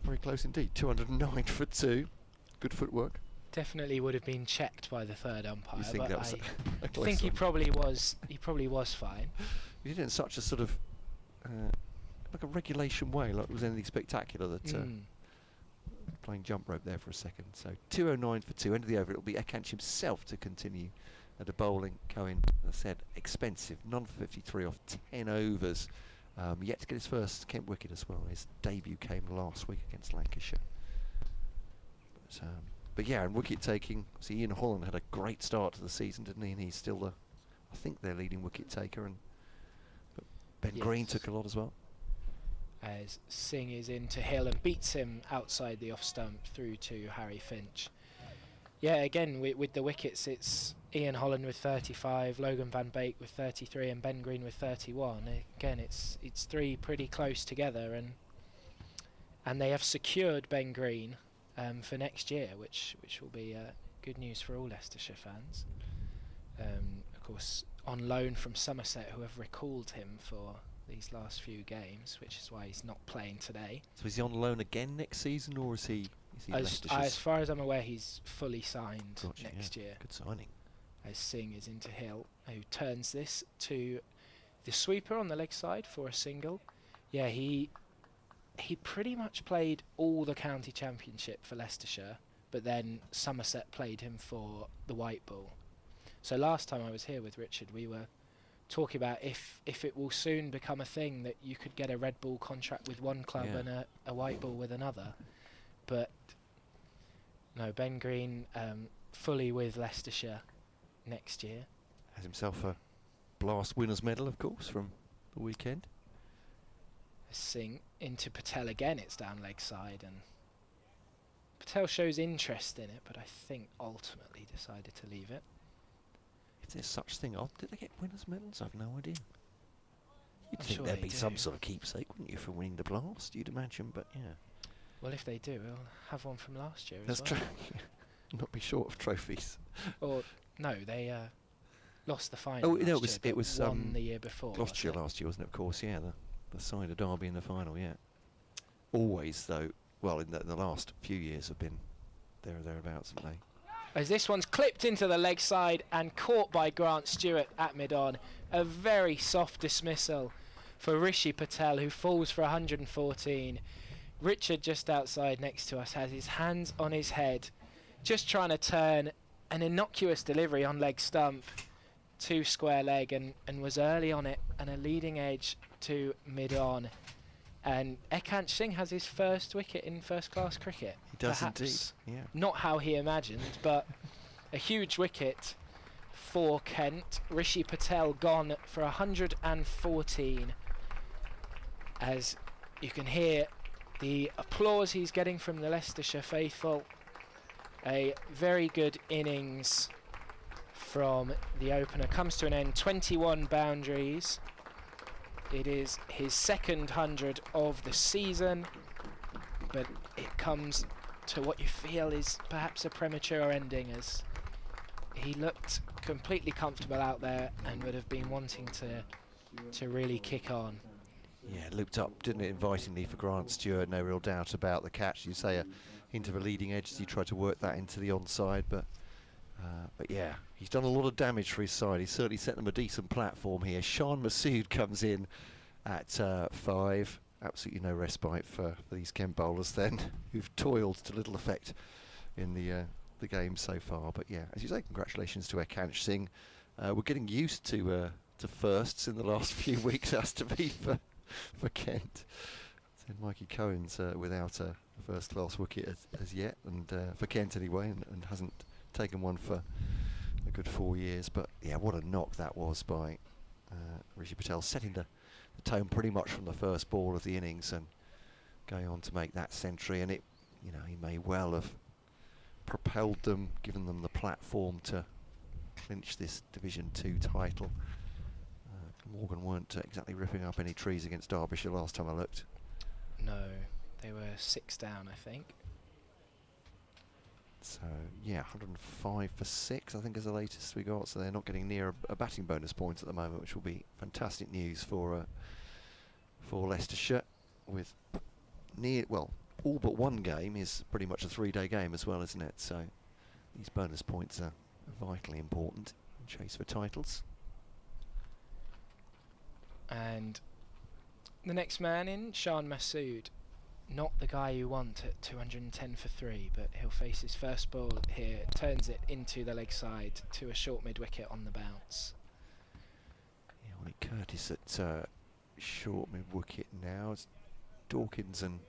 Very close indeed. 209 for 2. Good footwork. Definitely would have been checked by the third umpire. You think but that was I think he probably was. He probably was fine. He did it in such a sort of like a regulation way, like it was anything spectacular. That playing jump rope there for a second. So 209 for 2. End of the over. It'll be Ekansh himself to continue the bowling. Cohen, as I said, expensive. None for 53 off 10 overs. Yet to get his first Kent wicket as well. His debut came last week against Lancashire. But yeah, and wicket taking. See, Ian Holland had a great start to the season, didn't he? And he's still I think their leading wicket taker. But Ben Green took a lot as well. As Singh is into Hill and beats him outside the off stump through to Harry Finch. Yeah, again with the wickets, it's Ian Holland with 35, Logan Van Beek with 33, and Ben Green with 31. Again, it's 3 pretty close together, and they have secured Ben Green for next year, which will be good news for all Leicestershire fans. Of course, on loan from Somerset, who have recalled him for these last few games, which is why he's not playing today. So is he on loan again next season, or is he Is he As Leicestershire? far as I'm aware, he's fully signed Gotcha, next yeah. year. Good signing. As Singh is into Hill, who turns this to the sweeper on the leg side for a single. Yeah, he pretty much played all the county championship for Leicestershire, but then Somerset played him for the white ball. So last time I was here with Richard, we were talking about if it will soon become a thing that you could get a red ball contract with one club Yeah. and a white ball with another. But no, Ben Green fully with Leicestershire next year. Has himself a blast winners medal, of course, from the weekend. Singh into Patel again, it's down leg side, and Patel shows interest in it, but I think ultimately decided to leave it. If there's such thing, did they get winners medals? I've no idea. You'd I'm think sure there'd they be some do. sort of keepsake, wouldn't you, for winning the blast, you'd imagine, but yeah. Well, if they do, we'll have one from last year That's as well. true. Not be short of trophies. Or no, they lost the final. Oh, no, last it year, was but won the year before. Gloucestershire wasn't it? last year, wasn't it? Of course, yeah, the side of Derby in the final, yeah. Always, though, well, in the last few years have been there or thereabouts, haven't they? As this one's clipped into the leg side and caught by Grant Stewart at mid-on. A very soft dismissal for Rishi Patel, who falls for 114. Richard, just outside next to us, has his hands on his head, just trying to turn an innocuous delivery on leg stump to square leg, and was early on it and a leading edge to mid-on. And Ekant Singh has his first wicket in first-class cricket. He does Perhaps indeed, yeah. not how he imagined, but a huge wicket for Kent. Rishi Patel gone for 114. As you can hear the applause he's getting from the Leicestershire faithful. A very good innings from the opener. Comes to an end, 21 boundaries. It is his second 100 of the season, but it comes to what you feel is perhaps a premature ending, as he looked completely comfortable out there and would have been wanting to really kick on. Yeah, it looked up, didn't it, invitingly for Grant Stewart. No real doubt about the catch. You say a hint of a leading edge as he tried to work that into the onside, but yeah, he's done a lot of damage for his side. He's certainly set them a decent platform here. Shan Masood comes in at 5. Absolutely no respite for these Kent bowlers then, who've toiled to little effect in the game so far. But yeah, as you say, congratulations to Ekant Singh. We're getting used to firsts in the last few weeks, has to be for Kent. So Mikey Cohen's without a first-class wicket as yet, and for Kent anyway, and hasn't taken one for a good 4 years. But yeah, what a knock that was by Rishi Patel, setting the tone pretty much from the first ball of the innings and going on to make that century. And it, you know, he may well have propelled them, given them the platform to clinch this Division 2 title. Morgan weren't exactly ripping up any trees against Derbyshire last time I looked. No, they were 6 down, I think. So yeah, 105 for 6 I think is the latest we got, so they're not getting near a batting bonus point at the moment, which will be fantastic news for Leicestershire, with all but one game is pretty much a 3-day game as well, isn't it? So these bonus points are vitally important in chase for titles. And the next man in, Shan Masood, not the guy you want at 210 for 3, but he'll face his first ball here, turns it into the leg side to a short mid-wicket on the bounce. Yeah, Ollie Curtis at short mid-wicket now. It's Dawkins and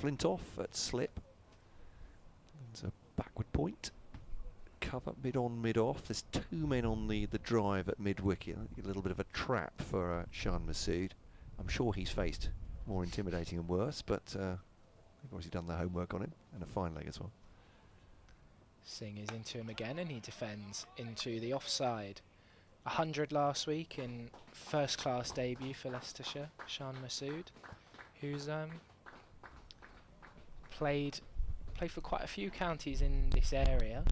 Flintoff at slip. There's a backward point. Cover mid-on, mid-off. There's 2 men on the drive at mid-wicket. A little bit of a trap for Shan Masood. I'm sure he's faced more intimidating and worse, but they've obviously done their homework on him, and a fine leg as well. Singh is into him again, and he defends into the offside. 100 last week in first-class debut for Leicestershire, Shan Masood, who's played for quite a few counties in this area.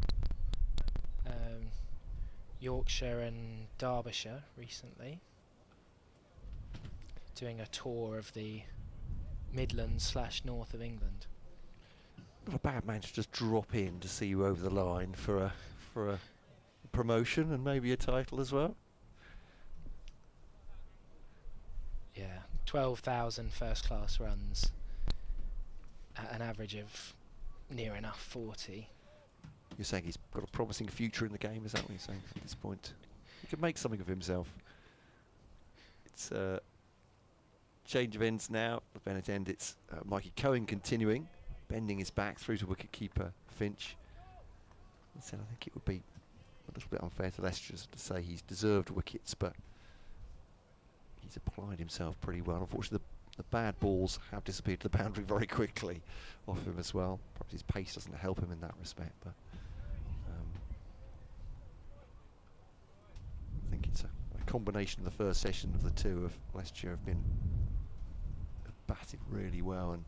Yorkshire and Derbyshire recently, doing a tour of the Midlands / north of England. Not a bad man to just drop in to see you over the line for a promotion and maybe a title as well. Yeah, 12,000 first-class runs at an average of near enough 40. You're saying he's got a promising future in the game, is that what you're saying at this point? He could make something of himself. It's change of ends now. The Bennett end, it's Mikey Cohen continuing, bending his back through to wicket-keeper Finch. I said I think it would be a little bit unfair to Leicestershire to say he's deserved wickets, but he's applied himself pretty well. Unfortunately, the bad balls have disappeared to the boundary very quickly off him as well. Perhaps his pace doesn't help him in that respect, but I think it's a combination of the first session of the two of Leicestershire have been batted really well, and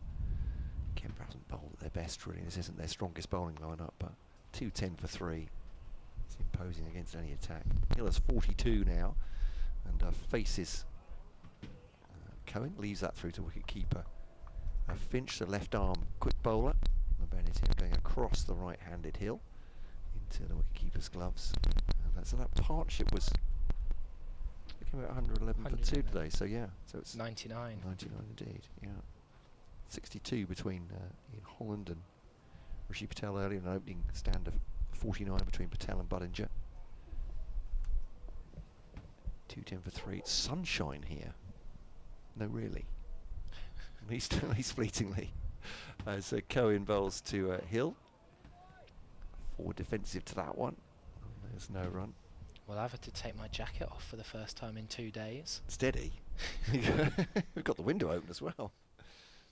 Kemp hasn't bowled at their best really. This isn't their strongest bowling lineup, but 210 for 3. It's imposing against any attack. Hill has 42 now, and faces Cohen, leaves that through to wicket-keeper Finch, the left-arm quick bowler. Bennett going across the right-handed Hill into the wicket-keeper's gloves. So that partnership was, they came out 111 for 2 today, so yeah. So it's 99. 99 indeed, yeah. 62 between Ian Holland and Rishi Patel earlier, an opening stand of 49 between Patel and Budinger. 210 for 3. It's sunshine here. No, really. At least fleetingly. As Cohen bowls to Hill. Forward defensive to that one. There's no run. Well, I've had to take my jacket off for the first time in 2 days. Steady. We've got the window open as well.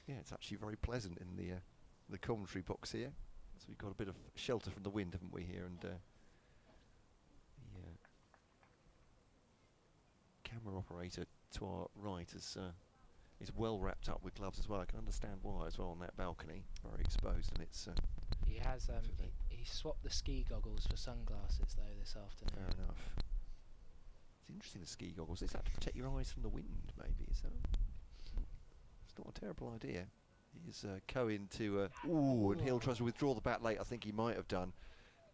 Yeah, it's actually very pleasant in the commentary box here. So we've got a bit of shelter from the wind, haven't we, here? And the camera operator to our right is well wrapped up with gloves as well. I can understand why as well on that balcony, very exposed, and it's. He has he swapped the ski goggles for sunglasses though this afternoon. Fair enough. It's interesting, the ski goggles. Is that to protect your eyes from the wind? Maybe is that? It's not a terrible idea. Here's Cohen to and Hill tries to withdraw the bat late. I think he might have done,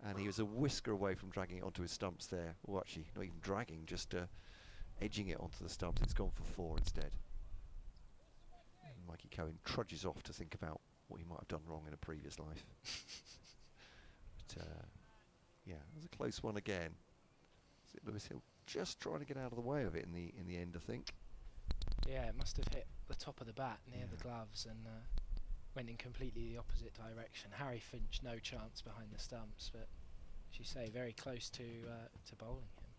and he was a whisker away from dragging it onto his stumps there. Well, actually, not even dragging, just edging it onto the stumps. It's gone for 4 instead. And Mikey Cohen trudges off to think about what he might have done wrong in a previous life. But yeah, it was a close one again. Lewis Hill just trying to get out of the way of it in the end, I think. Yeah, it must have hit the top of the bat near the gloves and went in completely the opposite direction. Harry Finch, no chance behind the stumps, but as you say, very close to bowling him.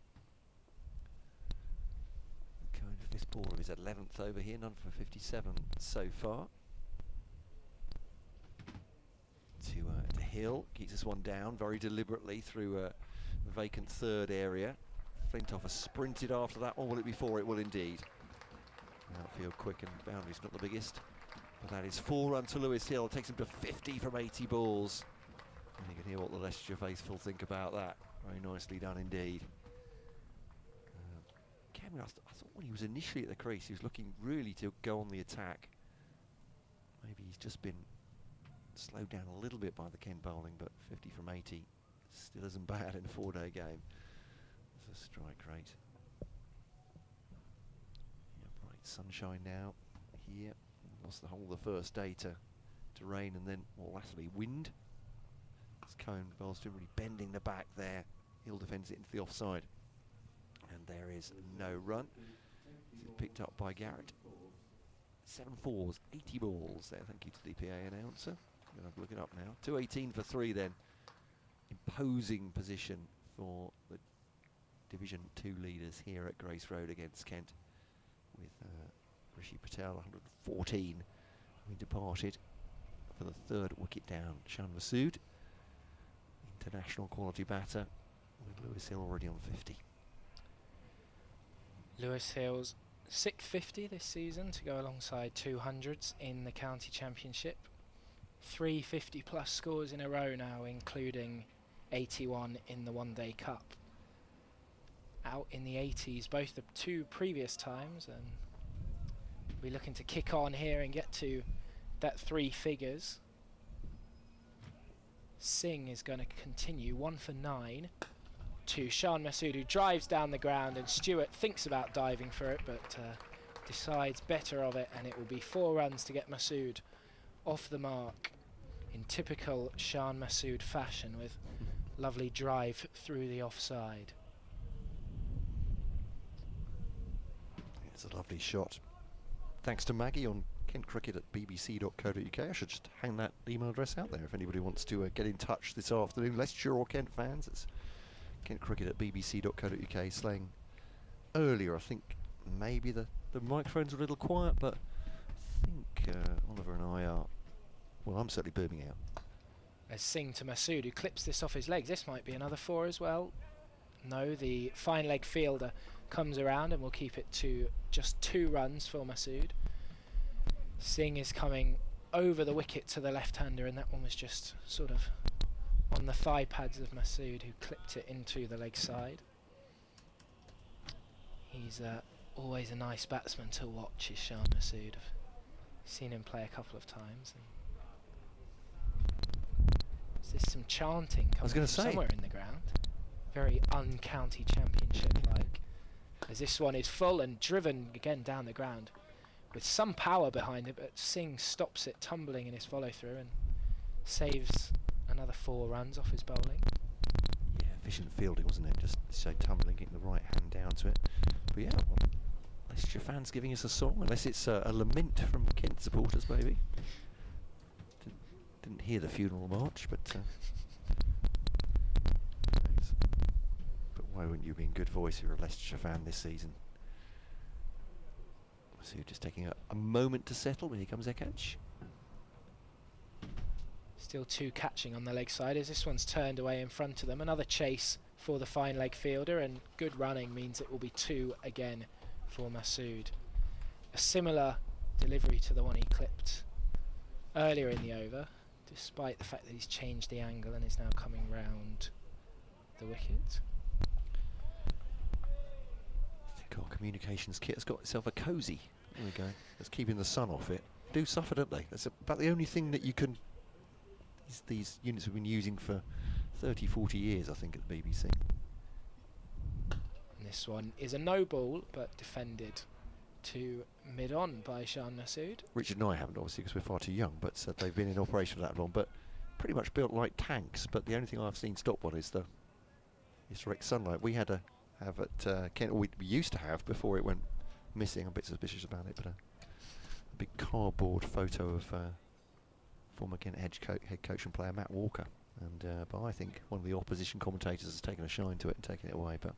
Cohen, 5th ball of his 11th over here, none for 57 so far. To Hill, keeps this one down very deliberately through a vacant 3rd area. Flintoff has sprinted after that one. Will it be 4? It will indeed. Outfield quick and boundary's not the biggest, but that is 4 runs to Lewis Hill. It takes him to 50 from 80 balls. And you can hear what the Leicestershire faithful think about that. Very nicely done indeed. Cameron, I thought when he was initially at the crease, he was looking really to go on the attack. Maybe he's just been slowed down a little bit by the Kent bowling, but 50 from 80 still isn't bad in a 4-day game. It's a strike rate. Sunshine now here. Lost the whole of the first day to rain and then more latterly wind. As Cohen bowls to him, really bending the back there. Hill defends it into the offside. And there is no run. It's picked up by Garrett. 7 fours, 80 balls there. Thank you to the PA announcer. I'm going to look it up now. 218 for 3 then. Imposing position for the Division 2 leaders here at Grace Road against Kent. With Rishi Patel, 114, having departed for the 3rd wicket down. Shan Masood, international quality batter, with Lewis Hill already on 50. Lewis Hill's 650 this season to go alongside 200s in the county championship. 3 50-plus scores in a row now, including 81 in the One Day Cup. Out in the 80s both the 2 previous times, and Be looking to kick on here and get to that 3 figures. Singh is going to continue 1 for 9 to Shan Masood, who drives down the ground, and Stewart thinks about diving for it but decides better of it, and it will be 4 runs to get Masood off the mark in typical Shan Masood fashion, with lovely drive through the offside. It's a lovely shot. Thanks to Maggie on kentcricket@bbc.co.uk. I should just hang that email address out there if anybody wants to get in touch this afternoon. Leicestershire or Kent fans, it's kentcricket@bbc.co.uk. Saying earlier, I think maybe the microphones are a little quiet, but I think Oliver and I are, well, I'm certainly booming out. As Singh to Masood, who clips this off his legs. This might be another 4 as well. No, the fine leg fielder comes around and will keep it to just 2 runs for Masood. Singh is coming over the wicket to the left-hander, and that one was just sort of on the thigh pads of Masood, who clipped it into the leg side. He's always a nice batsman to watch, is Shan Masood. I've seen him play a couple of times. Is this some chanting coming from somewhere in the ground? Very un-county championship-like. As this one is full and driven again down the ground with some power behind it, but Singh stops it tumbling in his follow-through and saves another 4 runs off his bowling. Yeah, efficient fielding, wasn't it? Just so tumbling, getting the right hand down to it. But yeah, well, Leicestershire fans giving us a song, unless it's a lament from Kent supporters, maybe. Didn't hear the funeral march, but why wouldn't you be in good voice if you're a Leicestershire fan this season? So you're just taking a moment to settle. Here comes Ekach. Still 2 catching on the leg side as this one's turned away in front of them. Another chase for the fine leg fielder, and good running means it will be 2 again for Masood. A similar delivery to the one he clipped earlier in the over, despite the fact that he's changed the angle and is now coming round the wicket. I think our communications kit has got itself a cosy. There we go. That's keeping the sun off it. Do suffer, don't they? That's about the only thing that you can... These units have been using for 30, 40 years, I think, at the BBC. And this one is a no ball, but defended to mid-on by Shan Masood. Richard and I haven't, obviously, because we're far too young, but they've been in operation for that long, but pretty much built like tanks. But the only thing I've seen stop one is the direct sunlight. We had have at Kent, or we used to have before it went missing. I'm a bit suspicious about it, but a big cardboard photo of former Kent head coach and player Matt Walker, and but I think one of the opposition commentators has taken a shine to it and taken it away. But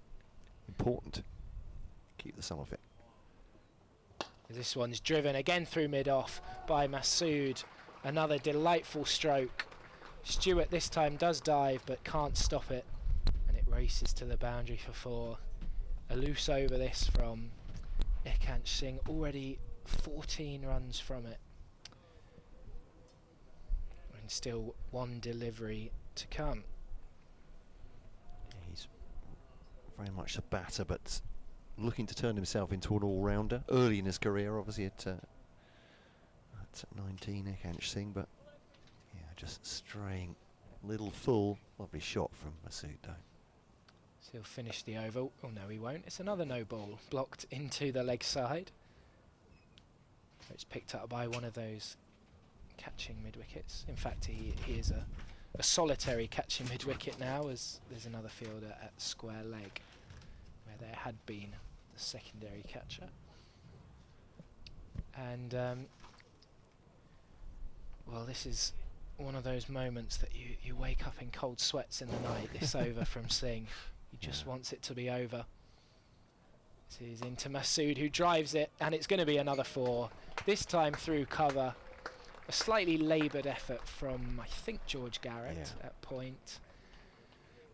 important, keep the sun off it. This one's driven again through mid-off by Masood. Another delightful stroke. Stewart this time does dive but can't stop it, and it races to the boundary for 4. A loose over this from Ekach Singh, already 14 runs from it. And still 1 delivery to come. He's very much a batter, but looking to turn himself into an all-rounder early in his career, obviously at 19, Ekach Singh, but yeah, just straying a little full. Lovely shot from Masood though. So he'll finish the over. Oh no, he won't. It's another no ball blocked into the leg side. It's picked up by one of those catching mid-wickets. In fact, he is a solitary catching mid-wicket now, as there's another fielder at square leg where there had been the secondary catcher. And well, this is one of those moments that you wake up in cold sweats in the night. This over from Singh. He just wants it to be over. So he's into Masood, who drives it, and it's going to be another 4. This time through cover. A slightly laboured effort from, I think, George Garrett at point.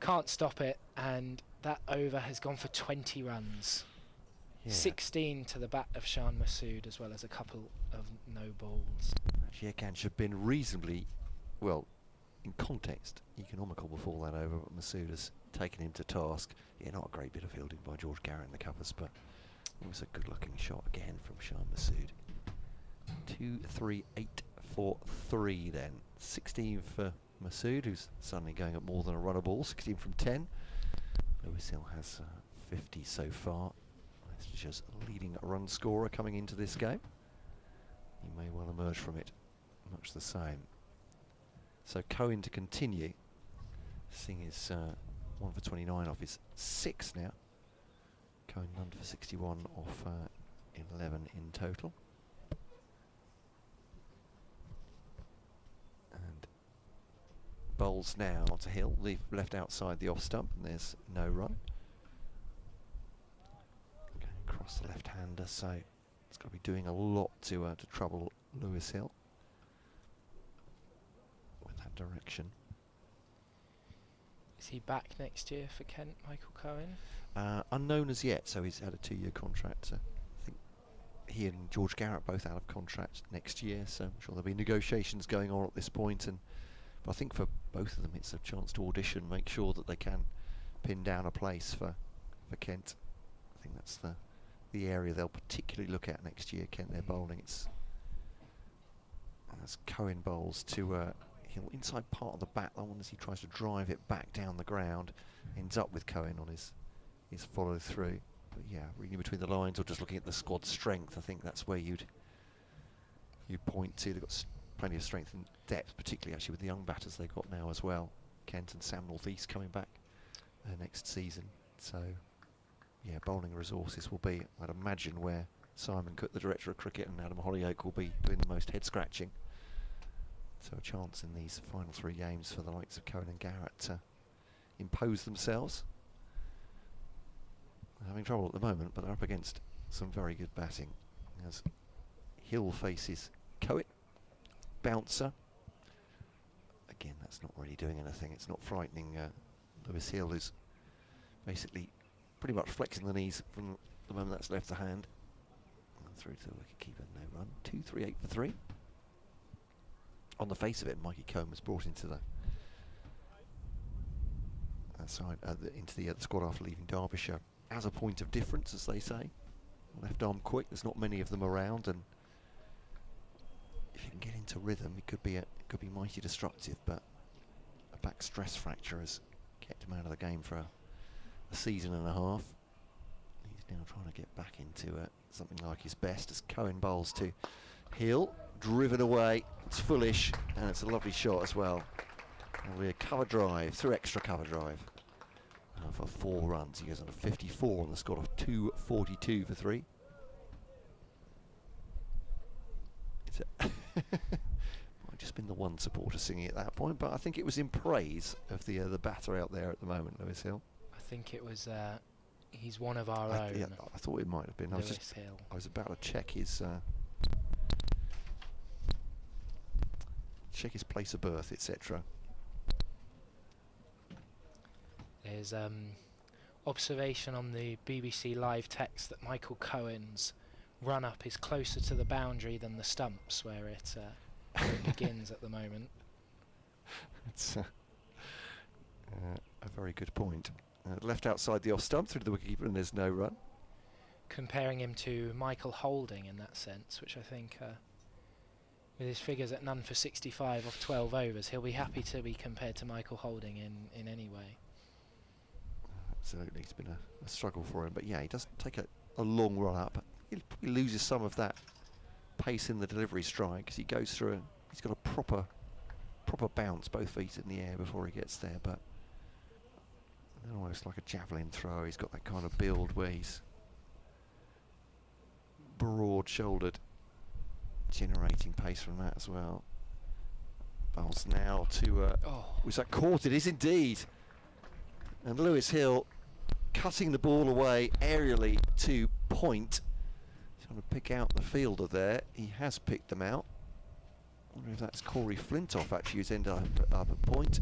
Can't stop it, and that over has gone for 20 runs. 16 to the bat of Shan Masood, as well as a couple of no balls. Actually, Ekach have been reasonably, well, in context, economical before that over, but Masood has taken him to task. Yeah, not a great bit of fielding by George Garrett in the covers, but it was a good-looking shot again from Shan Masood. 2, 3, 8 for 3 then. 16 for Masood, who's suddenly going at more than a run a ball. 16 from 10. Lewis Hill has 50 so far. Leicestershire's leading run scorer coming into this game. He may well emerge from it much the same. So Cohen to continue. Singh is 1 for 29 off his 6 now. Cohen none for 61 off 11 in total. And bowls now to Hill, left outside the off stump, and there's no run. Going across the left-hander, so it's got to be doing a lot to trouble Lewis Hill with that direction. Is he back next year for Kent, Michael Cohen? Unknown as yet, so he's had a 2-year contract. I think he and George Garrett both out of contract next year, so I'm sure there'll be negotiations going on at this point. But I think for both of them it's a chance to audition, make sure that they can pin down a place for Kent. I think that's the area they'll particularly look at next year, Kent, their bowling. It's as Cohen bowls to Hill inside part of the bat. That one, as he tries to drive it back down the ground, ends up with Cohen on his follow through. But yeah, reading between the lines or just looking at the squad strength, I think that's where you'd point to. They've got plenty of strength and depth, particularly actually with the young batters they've got now as well. Kent and Sam Northeast coming back next season. So yeah, bowling resources will be, I'd imagine, where Simon Cook, the director of cricket, and Adam Hollyoake will be doing the most head scratching. So a chance in these final 3 games for the likes of Cohen and Garrett to impose themselves. They're having trouble at the moment, but they're up against some very good batting. As Hill faces Cohen, bouncer. Again, that's not really doing anything. It's not frightening Lewis Hill, who's basically pretty much flexing the knees from the moment that's left the hand. And through to the wicketkeeper, no run. 2, 3, 8 for 3. On the face of it, Mikey Cohen was brought into the side, into the squad after leaving Derbyshire as a point of difference, as they say. Left arm quick. There's not many of them around, and if you can get into rhythm, it could be mighty destructive. But a back stress fracture has kept him out of the game for a season and a half. He's now trying to get back into something like his best as Cohen bowls to Hill, driven away. It's foolish, and it's a lovely shot as well. And we're cover drive through extra cover drive for 4 runs. He goes on to 54 on the score of 242 for 3. It's might just been the one supporter singing at that point, but I think it was in praise of the batter out there at the moment, Lewis Hill. I think it was. He's one of our own. Yeah, I thought it might have been. I was about to check his place of birth, etc. There's observation on the BBC live text that Michael Cohen's run up is closer to the boundary than the stumps where it begins at the moment. It's a very good point. Left outside the off stump through to the wicketkeeper, and there's no run. Comparing him to Michael Holding in that sense, which I think, with his figures at none for 65 off 12 overs, he'll be happy to be compared to Michael Holding in any way. Absolutely, it's been a struggle for him, but yeah, he does take a long run up. He probably loses some of that pace in the delivery stride because he goes through. He's got a proper bounce, both feet in the air before he gets there, but almost like a javelin throw. He's got that kind of build where he's broad-shouldered, generating pace from that as well. Bowls now to was that caught? It is indeed, and Lewis Hill cutting the ball away aerially to point. He's trying to pick out the fielder there. He has picked them out. I wonder if that's Corey Flintoff actually who's ended up at point,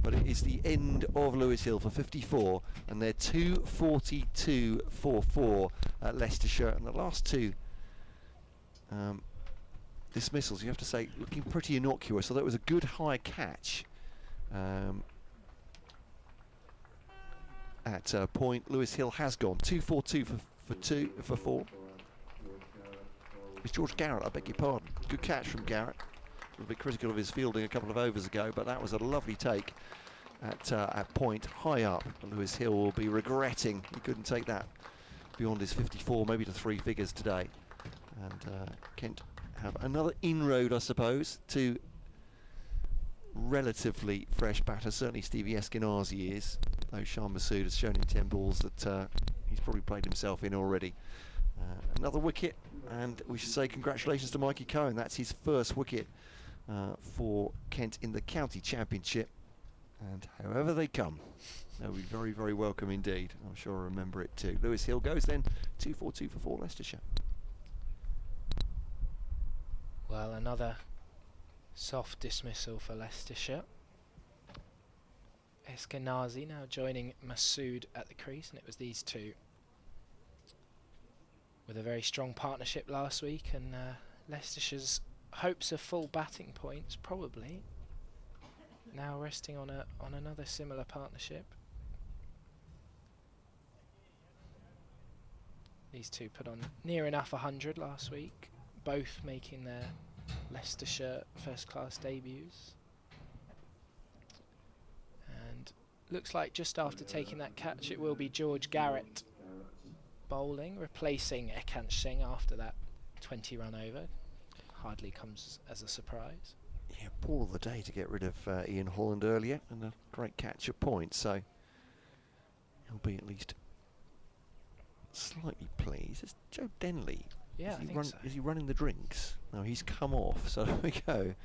but it is the end of Lewis Hill for 54, and they're 242 for 4 at Leicestershire, and the last 2 dismissals, you have to say, looking pretty innocuous, although it was a good high catch at point. Lewis Hill has gone 242 for 4. It's George Garrett, I beg your pardon. Good catch from Garrett. A little bit critical of his fielding a couple of overs ago, but that was a lovely take at point, high up. Lewis Hill will be regretting he couldn't take that beyond his 54, maybe to 3 figures today. And Kent have another inroad, I suppose, to relatively fresh batter. Certainly Stevie Eskinazi is, though Shah Masood has shown in 10 balls that he's probably played himself in already. Another wicket, and we should say congratulations to Mikey Cohen. That's his first wicket for Kent in the county championship, and however they come, they'll be very, very welcome indeed. I'm sure I'll remember it too. Lewis Hill goes then 2-4-2 for 4 Leicestershire. Well, another soft dismissal for Leicestershire. Eskinazi now joining Masood at the crease, and it was these two with a very strong partnership last week, and Leicestershire's hopes of full batting points probably now resting on another similar partnership. These two put on near enough 100 last week, both making their Leicestershire first class debuts. And looks like just after taking that catch it will be George Garrett bowling, replacing Eskinazi after that 20 run over. Hardly comes as a surprise. Yeah, ball of the day to get rid of Ian Holland earlier, and a great catch at point, so he'll be at least slightly pleased. It's Joe Denley. Yeah, I think so. Is he running the drinks? No, he's come off, so there we go.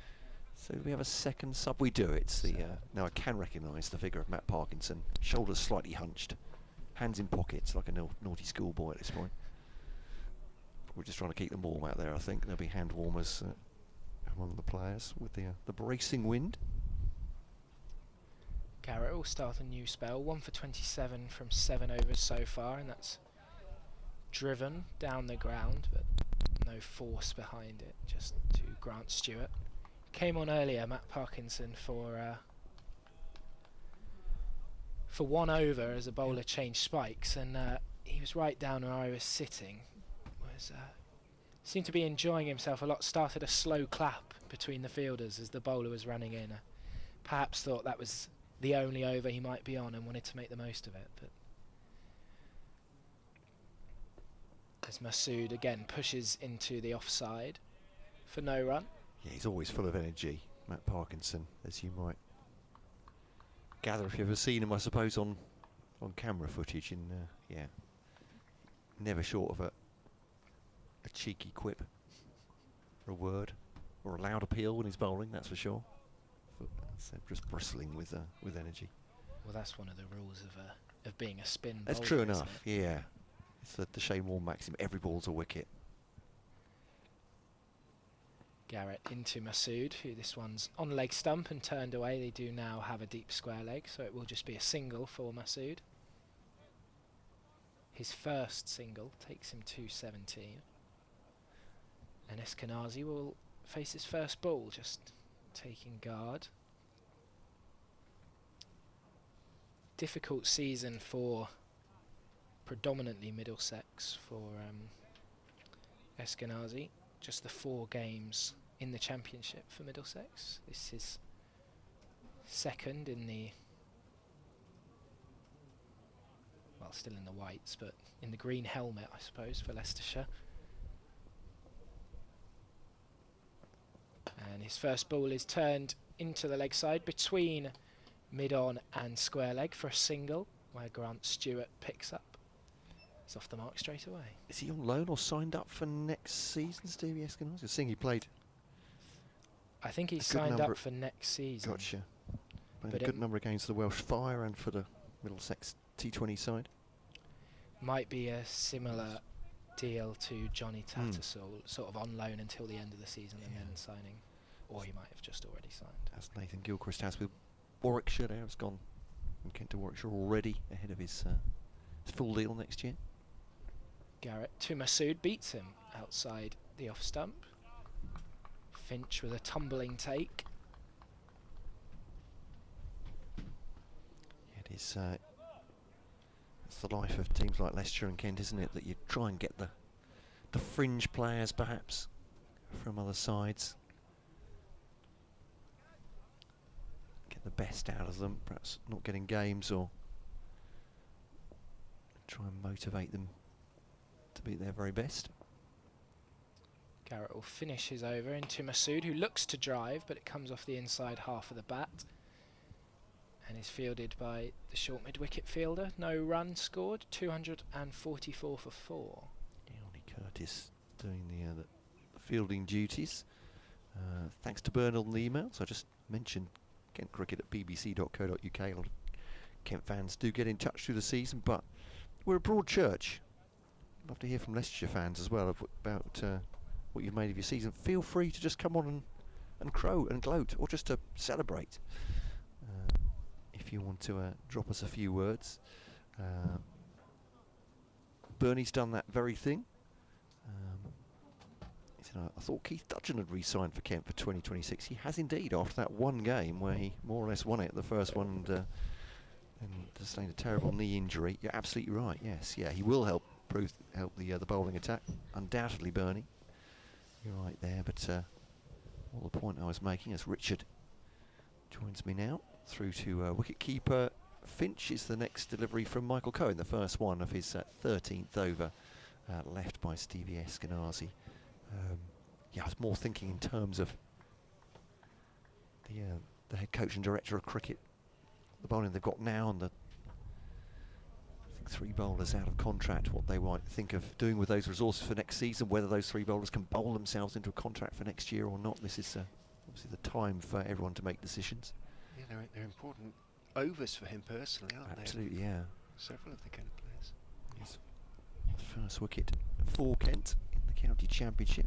So we have a second sub. We do. It's the now I can recognise the figure of Matt Parkinson. Shoulders slightly hunched, hands in pockets like a naughty schoolboy at this point. We're just trying to keep them warm out there. I think there'll be hand warmers among the players with the bracing wind. Garrett will start a new spell. 1 for 27 from 7 overs so far, and that's driven down the ground, but no force behind it, just to Grant Stewart. Came on earlier, Matt Parkinson, for 1 over as a bowler changed spikes, and he was right down where I was sitting. Seemed to be enjoying himself a lot. Started a slow clap between the fielders as the bowler was running in. Perhaps thought that was the only over he might be on and wanted to make the most of it. But as Masood again pushes into the offside for no run. Yeah, he's always full of energy, Matt Parkinson, as you might gather if you've ever seen him, I suppose, on camera footage. And yeah, never short of a cheeky quip, or a word, or a loud appeal when he's bowling, that's for sure. So just bristling with energy. Well, that's one of the rules of being a spin bowler. That's true enough, yeah. It's the Shane Warne maxim, every ball's a wicket. Garrett into Masood, who this one's on leg stump and turned away. They do now have a deep square leg, so it will just be a single for Masood. His first single takes him to 17. And Eskinazi will face his first ball, just taking guard. Difficult season for predominantly Middlesex for Eskinazi. Just the 4 games in the championship for Middlesex. This is second in the, well, still in the whites, but in the green helmet, I suppose, for Leicestershire. And his first ball is turned into the leg side between mid-on and square leg for a single, where Grant Stewart picks up. He's off the mark straight away. Is he on loan or signed up for next season, Stevie Eskinazi? I think he played. I think he's signed up for next season. Gotcha. Played a good number against the Welsh Fire and for the Middlesex T20 side. Might be a similar deal to Johnny Tattersall, sort of on loan until the end of the season and then signing. Or he might have just already signed. As Nathan Gilchrist has with Warwickshire there. Has gone from Kent to Warwickshire already ahead of his full deal next year. Garrett to Masood, beats him outside the off stump. Finch with a tumbling take. It is. It's the life of teams like Leicester and Kent, isn't it? That you try and get the fringe players, perhaps, from other sides. Get the best out of them, perhaps not getting games, or try and motivate them to be their very best. Garrett will finish his over into Masood, who looks to drive, but it comes off the inside half of the bat and is fielded by the short mid-wicket fielder. No run scored, 244 for 4. Ollie Curtis doing the fielding duties. Thanks to Bernal and the emails. I just mentioned Kent Cricket at bbc.co.uk. A lot of Kent fans do get in touch through the season, but we're a broad church. Love to hear from Leicestershire fans as well about what you've made of your season. Feel free to just come on and crow and gloat, or just to celebrate. If you want to drop us a few words. Bernie's done that very thing. He said, I thought Keith Dudgeon had re-signed for Kent for 2026. He has indeed, after that one game where he more or less won it, the first one, and sustained a terrible knee injury. You're absolutely right, yes. Yeah, he will help the bowling attack, undoubtedly, Bernie. You're right there, but all the point I was making, as Richard joins me now, through to wicket-keeper Finch is the next delivery from Michael Cohen, the first one of his 13th over, left by Stevie Eskinazi. Yeah, I was more thinking in terms of the head coach and director of cricket, the bowling they've got now, and I think 3 bowlers out of contract, what they might think of doing with those resources for next season, whether those 3 bowlers can bowl themselves into a contract for next year or not. This is obviously the time for everyone to make decisions. Yeah, they're important overs for him personally, aren't they? Absolutely, yeah. Several of the Kent players. Yes. First wicket for Kent in the county championship.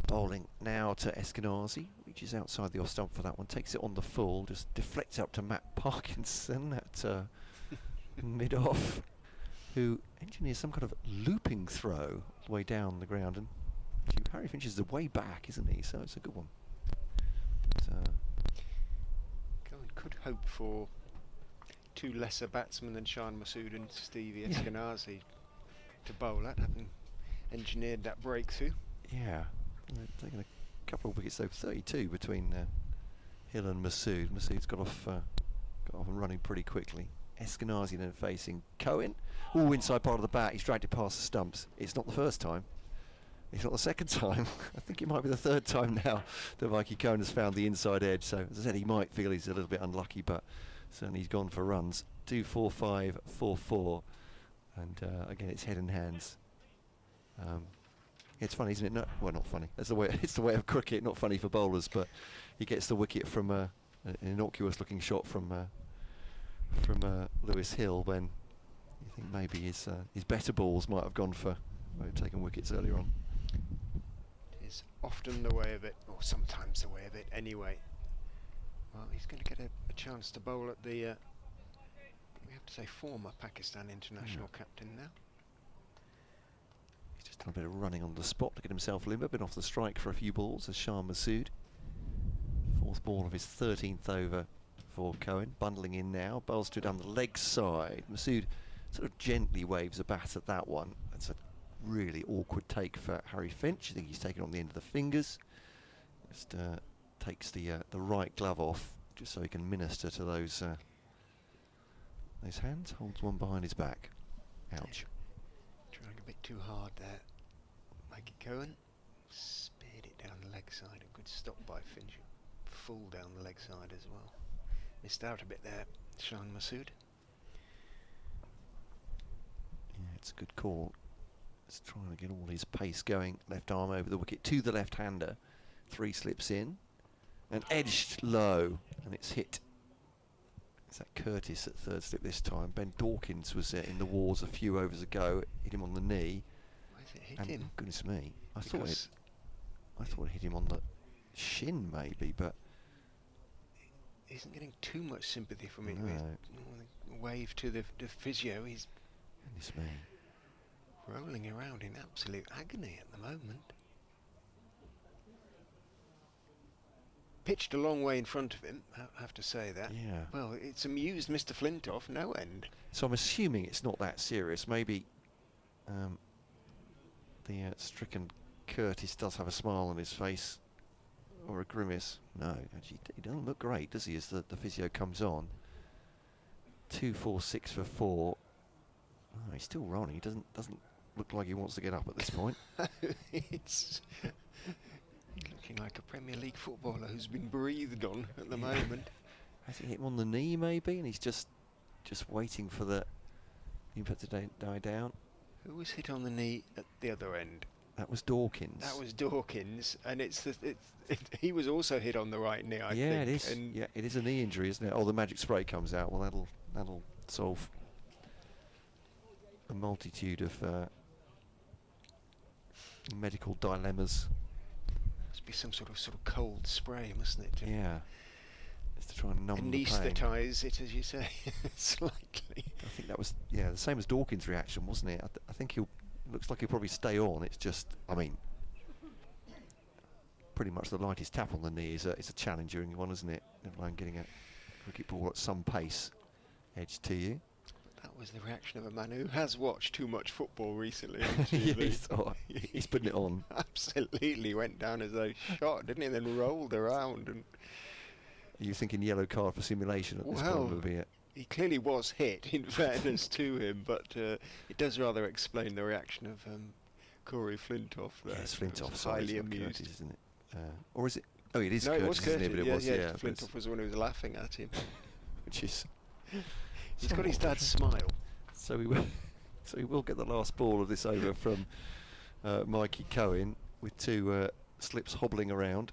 Bowling now to Eskinazi, reaches outside the off stump for that one, takes it on the full, just deflects up to Matt Parkinson at mid-off, who engineers some kind of looping throw all the way down the ground, and Harry Finch is the way back, isn't he? So it's a good one. But, could hope for 2 lesser batsmen than Shan Masood and Stevie Eskinazi to bowl at, having engineered that breakthrough. Yeah, taking a couple of wickets, though. 32 between Hill and Masood. Masood's got off and running pretty quickly. Eskinazi then facing Cohen. All inside part of the bat. He's dragged it past the stumps. It's not the first time. It's not the second time. I think it might be the 3rd time now that Mikey Cohen has found the inside edge. So, as I said, he might feel he's a little bit unlucky, but certainly he's gone for runs. 2, 4, 5, 4, 4. And again, it's head and hands. It's funny, isn't it? No, well, not funny. That's the way. It's the way of cricket. Not funny for bowlers, but he gets the wicket from an innocuous-looking shot from Lewis Hill, when you think maybe his better balls might have gone for taking wickets earlier on. It is often the way of it, or sometimes the way of it anyway. Well, he's going to get a chance to bowl at the, we have to say, former Pakistan international captain now. He's just done a bit of running on the spot to get himself limber, been off the strike for a few balls as Shan Masood. 4th ball of his 13th over for Cohen, bundling in now, bowls to down the leg side. Masood sort of gently waves a bat at that one. That's a really awkward take for Harry Finch. I think he's taken on the end of the fingers. Just takes the right glove off, just so he can minister to those hands. Holds one behind his back. Ouch. Trying a bit too hard there. Mikey Cohen speared it down the leg side. A good stop by Finch. Full down the leg side as well. Missed out a bit there, Shan Masood. Yeah, it's a good call. He's trying to get all his pace going. Left arm over the wicket to the left-hander. 3 slips in. And edged low. And it's hit. It's that Curtis at 3rd slip this time. Ben Dawkins was in the wars a few overs ago. Hit him on the knee. Why has it hit and him? Goodness me. I thought it hit him on the shin maybe, but he isn't getting too much sympathy from it. No. Wave to the physio. He's goodness me. Rolling around in absolute agony at the moment. Pitched a long way in front of him, I have to say that. Yeah. Well, it's amused Mr. Flintoff no end. So I'm assuming it's not that serious. Maybe the stricken Curtis does have a smile on his face, or a grimace. No, actually, he doesn't look great, does he, as the physio comes on. 2-4-6 for 4. Oh, he's still rolling. He doesn't look like he wants to get up at this point. It's looking like a Premier League footballer who's been breathed on at the moment. Has he hit him on the knee, maybe? And he's just waiting for the impact to die down. Who was hit on the knee at the other end? That was Dawkins. That was Dawkins, and he was also hit on the right knee, I think. Yeah, it is. And Yeah, it is a knee injury, isn't it? Oh, the magic spray comes out. Well, that'll solve a multitude of medical dilemmas. must be some sort of cold spray, mustn't it? Yeah. It's to try and numb the pain. Anaesthetise it, as you say, slightly. I think that was the same as Dawkins' reaction, wasn't it? I think looks like he'll probably stay on. It's just, I mean, pretty much the lightest tap on the knee is a challenging one, isn't it? Never mind getting a cricket ball at some pace edged to you. That was the reaction of a man who has watched too much football recently. He's putting it on. Absolutely went down as though shot, didn't he? And then rolled around. And are you thinking yellow card for simulation at this point, would be it? He clearly was hit, in fairness to him, but it does rather explain the reaction of Corey Flintoff there. Yes, Flintoff, highly amused. Curtis, isn't it? Or is it? Oh, it is no, Curtis, it was Curtis, isn't it? But it was, yeah. Flintoff was the one who was laughing at him. Which is... He's got his dad's smile. So we will get the last ball of this over from Mikey Cohen with two slips hobbling around.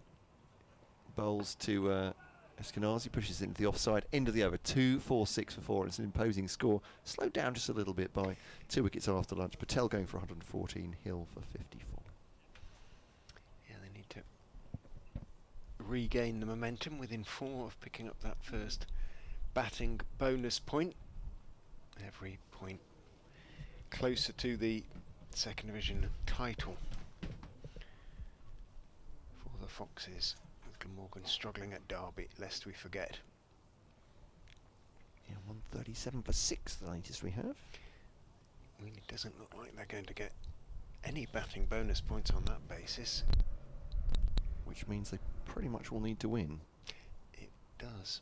Bowls to Eskinazi, pushes into the offside end of the over. 2-4-6 for 4. It's an imposing score. Slowed down just a little bit by 2 wickets after lunch. Patel going for 114, Hill for 54. Yeah, they need to regain the momentum within 4 of picking up that first batting bonus point. Every point closer to the second division title for the Foxes, with Glamorgan struggling at Derby, lest we forget. Yeah, 137 for 6, the latest we have. Really doesn't look like they're going to get any batting bonus points on that basis. Which means they pretty much will need to win. It does.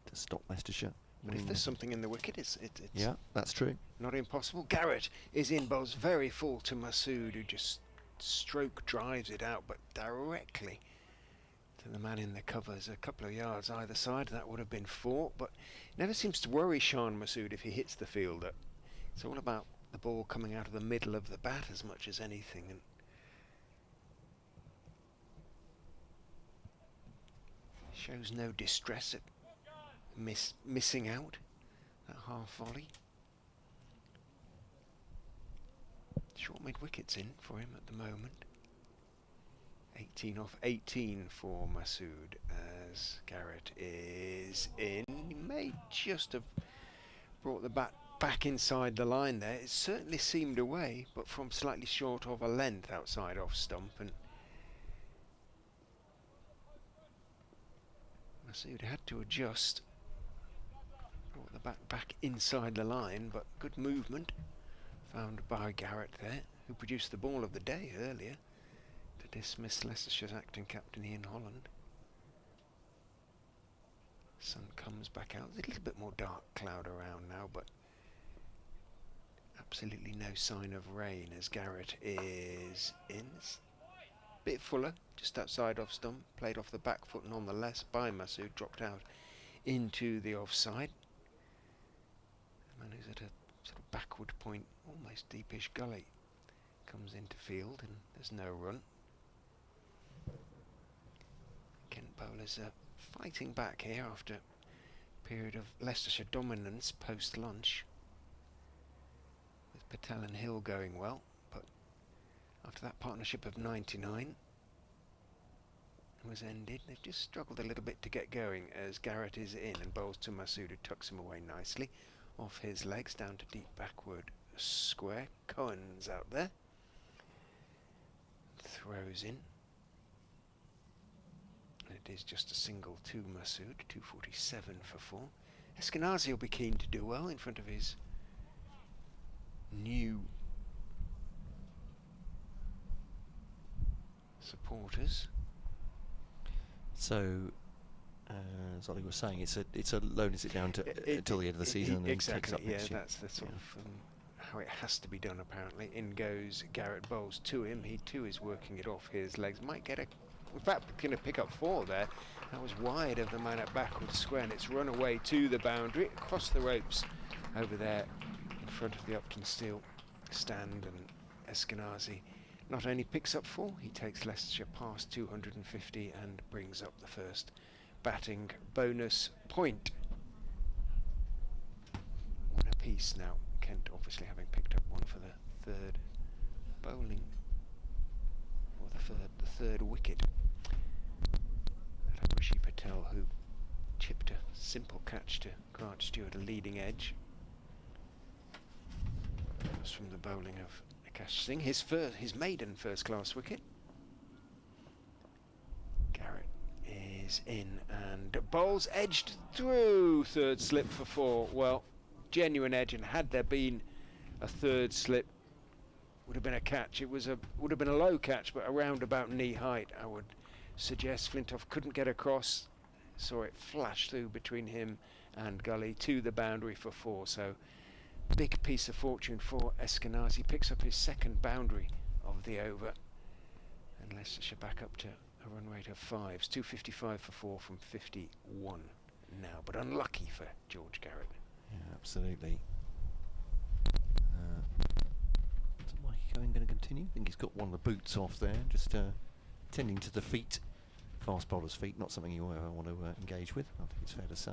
To stop Leicestershire. But if there's something in the wicket, it's yeah, that's true. Not impossible. Garrett is in, bowls very full to Masood, who just stroke drives it out, but directly to the man in the covers, a couple of yards either side. That would have been 4, but never seems to worry Shan Masood if he hits the fielder. It's all about the ball coming out of the middle of the bat as much as anything. And shows no distress at missing out that half volley. Short mid wickets in for him at the moment. 18 off 18 for Masood as Garrett is in. He may just have brought the bat back inside the line there. It certainly seemed away, but from slightly short of a length outside off stump, and Masood had to adjust. Brought the bat back inside the line, but good movement found by Garrett there, who produced the ball of the day earlier to dismiss Leicestershire's acting captain Ian Holland. Sun comes back out. There's a little bit more dark cloud around now, but absolutely no sign of rain as Garrett is in. It's a bit fuller, just outside off stump, played off the back foot and on the left by Masood, dropped out into the offside. Man who's at a sort of backward point, almost deepish gully, comes into field and there's no run. Kent bowlers are fighting back here after a period of Leicestershire dominance post-lunch, with Patel and Hill going well, but after that partnership of 99 was ended, they've just struggled a little bit to get going as Garrett is in and bowls to Masood, who tucks him away nicely off his legs down to deep backward square. Cohen's out there, throws in. It is just a single to Masood, 247 for 4. Eskinazi will be keen to do well in front of his new supporters. So, as Ollie was saying, it's a loan it down to until the end of the season, and then exactly, takes up next year. That's the sort of how it has to be done. Apparently, in goes Garrett Bowles to him. He too is working it off his legs. Might get a, in fact, going to pick up 4 there. That was wide of the man at backwards square, and it's run away to the boundary, across the ropes, over there in front of the Uptonsteel stand, and Eskinazi not only picks up 4, he takes Leicestershire past 250 and brings up the first batting bonus point. 1 apiece now. Kent obviously having picked up 1 for the third bowling, or the third wicket. Rishi Patel, who chipped a simple catch to grant Stewart a leading edge. That was from the bowling of Akash Singh, his maiden first-class wicket. Garrett is in, and Bowles edged through, third slip for 4. Well, genuine edge, and had there been a third slip, would have been a catch. It would have been a low catch, but around about knee height, I would suggest. Flintoff couldn't get across, saw it flash through between him and Gully to the boundary for 4. So big piece of fortune for Eskinazi. Picks up his second boundary of the over, and Leicestershire back up to a run rate of 5s. 255 for 4 from 51 now, but unlucky for George Garrett. Yeah, absolutely. Is Mikey Cohen going to continue? I think he's got one of the boots off there, just tending to the feet, fast bowler's feet, not something you ever want to engage with, I think it's fair to say.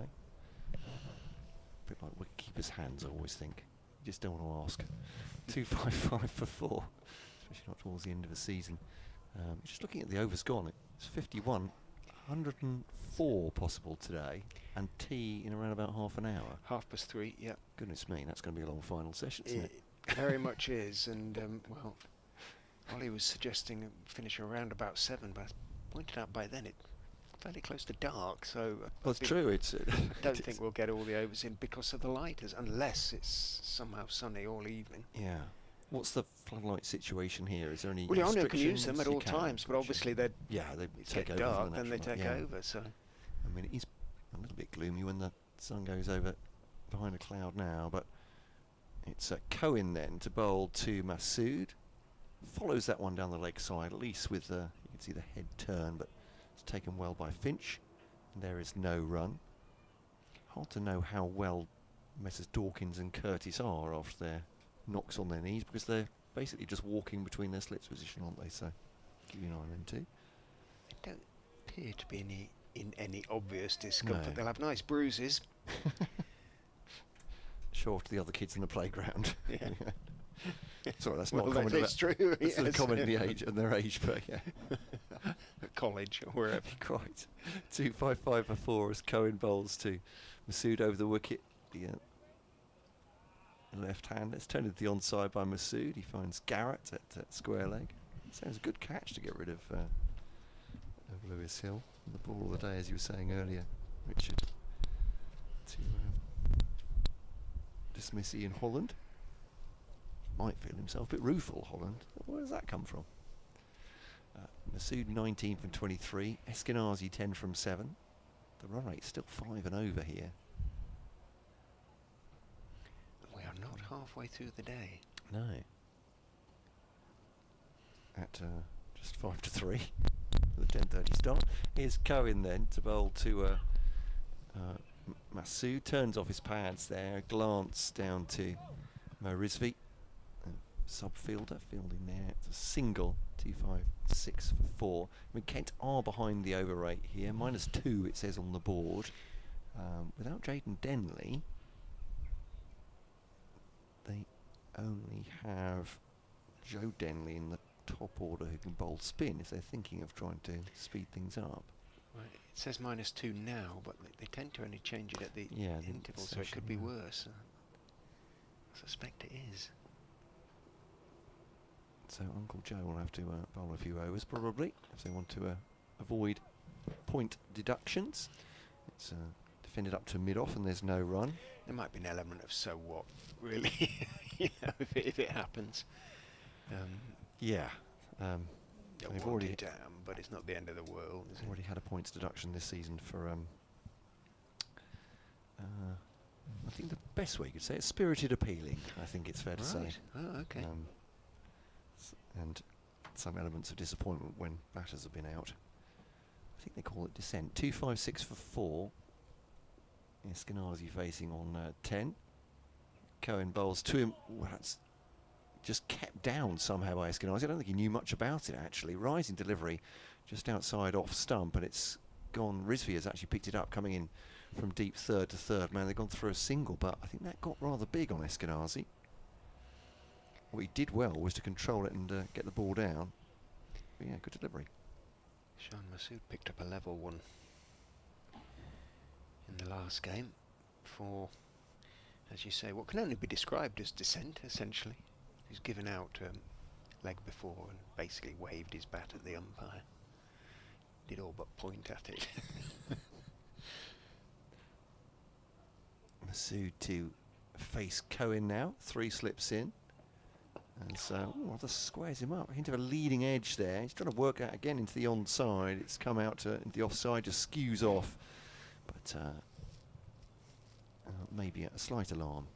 A bit like wicketkeeper's hands, I always think. You just don't want to ask. 255 for 4, especially not towards the end of the season. Just looking at the overs gone, it's 51, 104 possible today, and tea in around about half an hour. 3:30, yeah. Goodness me, that's going to be a long final session, isn't it? Very much is, and well, Ollie was suggesting finish around about 7, but I pointed out by then it's fairly close to dark, so well, it's true. It's I don't think we'll get all the overs in because of the lighters, unless it's somehow sunny all evening. Yeah. What's the floodlight situation here? Is there any Well, you can use restrictions? them at You all can, times, but obviously they take get over dark, for the then they natural take light, yeah. over. So I mean, it is a little bit gloomy when the sun goes over behind a cloud now, but it's Cohen then to bowl to Masood. Follows that one down the leg side, at least with you can see the head turn, but it's taken well by Finch. And there is no run. Hard to know how well Messrs Dawkins and Curtis are after their knocks on their knees, because they're basically just walking between their slits position, aren't they? So keep an eye on them too. they don't appear to be in any obvious discomfort. No. They'll have nice bruises. Show off to the other kids in the playground. Yeah. Sorry, that's Well, not a comment. that's true. That's a Yes. comment in the age and their age, but yeah. At college or wherever. Quite. 255 for 4 as Cohen bowls to Masood over the wicket. The left hand. Let's turn it to the onside by Masood. He finds Garrett at square leg. Sounds a good catch to get rid of Lewis Hill. The ball of the day, as you were saying earlier, Richard. To dismiss Ian Holland. Might feel himself a bit rueful, Holland. Where does that come from? Masood 19 from 23. Eskinazi 10 from 7. The run rate's still 5 and over here. We are not halfway through the day. No. At just 5 to 3. The 10:30 start. Here's Cohen then to bowl to Masood. Turns off his pads there. Glance down to Mo Rizvi. Sub-fielder fielding there. It's a single. 256 for 4. I mean, Kent are behind the over rate here. -2 it says on the board. Without Jaden Denley, they only have Joe Denley in the top order who can bowl spin if they're thinking of trying to speed things up. Right. It says -2 now, but they tend to only change it at the interval, so it could be worse. I suspect it is. So Uncle Joe will have to bowl a few overs probably if they want to avoid point deductions. It's defended up to mid-off and there's no run. There might be an element of so what, really, you know, if it happens. Yeah. Don't They've want already it, but it's not the end of the world, is it? already had a points deduction this season for I think the best way you could say it's spirited appealing. I think it's fair to say. Oh, okay. And some elements of disappointment when batters have been out. I think they call it dissent. 2-5-6 for 4. Eskinazi facing on 10. Cohen bowls to him. Well, that's just kept down somehow by Eskinazi. I don't think he knew much about it actually. Rising delivery just outside off stump, and it's gone. Rizvi has actually picked it up, coming in from deep third to third man. They've gone through a single, but I think that got rather big on Eskinazi. What he did well was to control it and get the ball down. But yeah, good delivery. Shan Masood picked up a level one in the last game for, as you say, what can only be described as dissent, essentially. He's given out leg before and basically waved his bat at the umpire. Did all but point at it. Masood to face Cohen now. 3 slips in. And so, rather squares him up. Hint of a leading edge there. He's trying to work out again into the onside. It's come out into the offside, just skews off. But maybe a slight alarm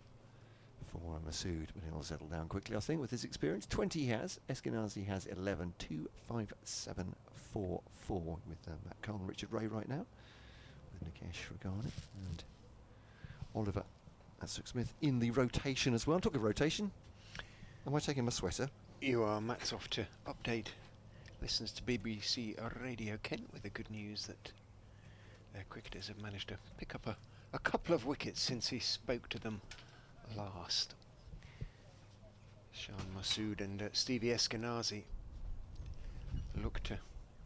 for Masood, but he'll settle down quickly, I think, with his experience. 20 he has. Eskinazi has 11. 2, 5, 7, 4, 4 with Matt Cole and Richard Ray right now, with Nikesh Ragani and Oliver Smith in the rotation as well. Talk of rotation. Am I taking my sweater? You are. Matt's off to update listens to BBC Radio Kent with the good news that their cricketers have managed to pick up a couple of wickets since he spoke to them last. Shan Masood and Stevie Eskinazi look to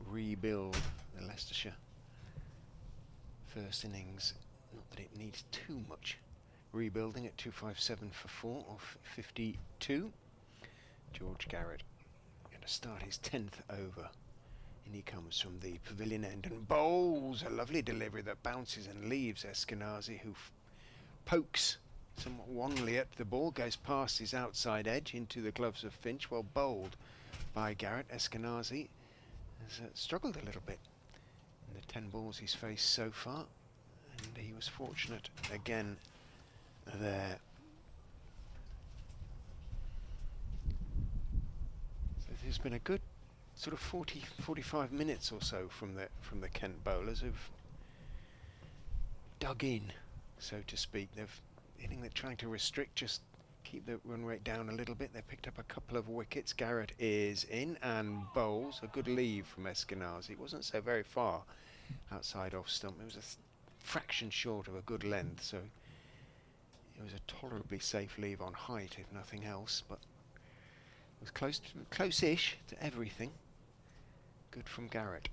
rebuild the Leicestershire first innings. Not that it needs too much rebuilding at 257 for 4 off 52. George Garrett going to start his 10th over. And he comes from the pavilion end and bowls a lovely delivery that bounces and leaves Eskinazi, who pokes somewhat wanly at the ball, goes past his outside edge into the gloves of Finch. Well bowled by Garrett. Eskinazi has struggled a little bit in the 10 balls he's faced so far, and he was fortunate again there. So there's been a good sort of 45 minutes or so from the Kent bowlers who've dug in, so to speak. They're trying to restrict, just keep the run rate down a little bit. They picked up a couple of wickets. Garrett is in and bowls a good leave from Eskinazi. It wasn't so very far outside off stump. It was a fraction short of a good length, so it was a tolerably safe leave on height, if nothing else. But it was close-ish to everything. Good from Garrett.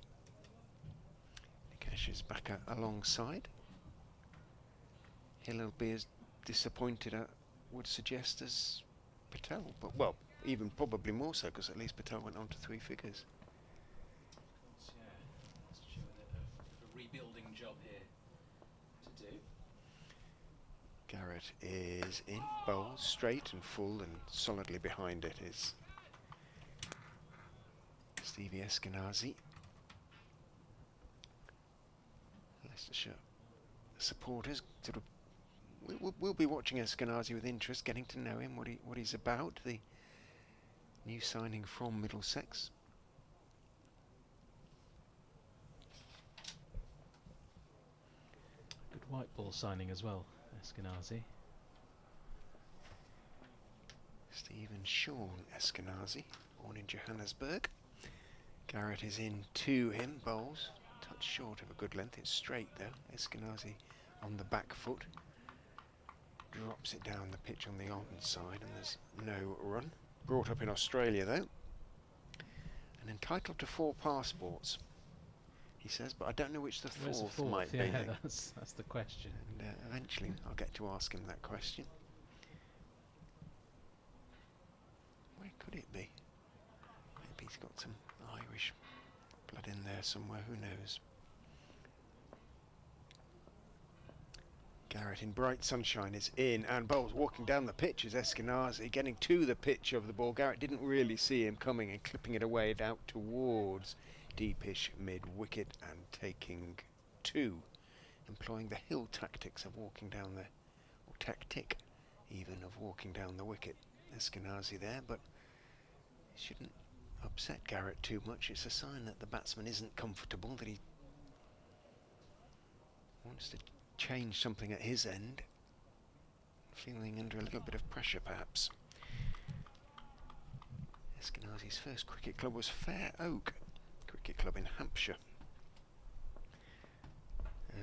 Nikesh is back alongside. He'll be as disappointed, I would suggest, as Patel. But, well, even probably more so, because at least Patel went on to 3 figures. Yeah, a rebuilding job here to do. Garrett is in, bowls straight and full, and solidly behind it is Stevie Eskinazi. Leicestershire supporters sort of we'll be watching Eskinazi with interest, getting to know him, what he's about. The new signing from Middlesex. Good white ball signing as well, Eskinazi. Stephen Sean Eskinazi, born in Johannesburg. Garrett is in to him, bowls touch short of a good length. It's straight though. Eskinazi on the back foot, drops it down the pitch on the onside, and there's no run. Brought up in Australia though, and entitled to 4 passports, he says, but I don't know which the fourth might be. Yeah, that's the question. And eventually I'll get to ask him that question. Where could it be? Maybe he's got some Irish blood in there somewhere, who knows. Garrett in bright sunshine is in, and bowls walking down the pitch as Eskinazi getting to the pitch of the ball. Garrett didn't really see him coming and clipping it away out towards deepish mid-wicket and taking 2, employing the hill tactics of walking down the, or tactic even, of walking down the wicket. Eskinazi there, but it shouldn't upset Garrett too much. It's a sign that the batsman isn't comfortable, that he wants to change something at his end, feeling under a little bit of pressure perhaps. Eskinazi's first cricket club was Fair Oak Cricket Club in Hampshire.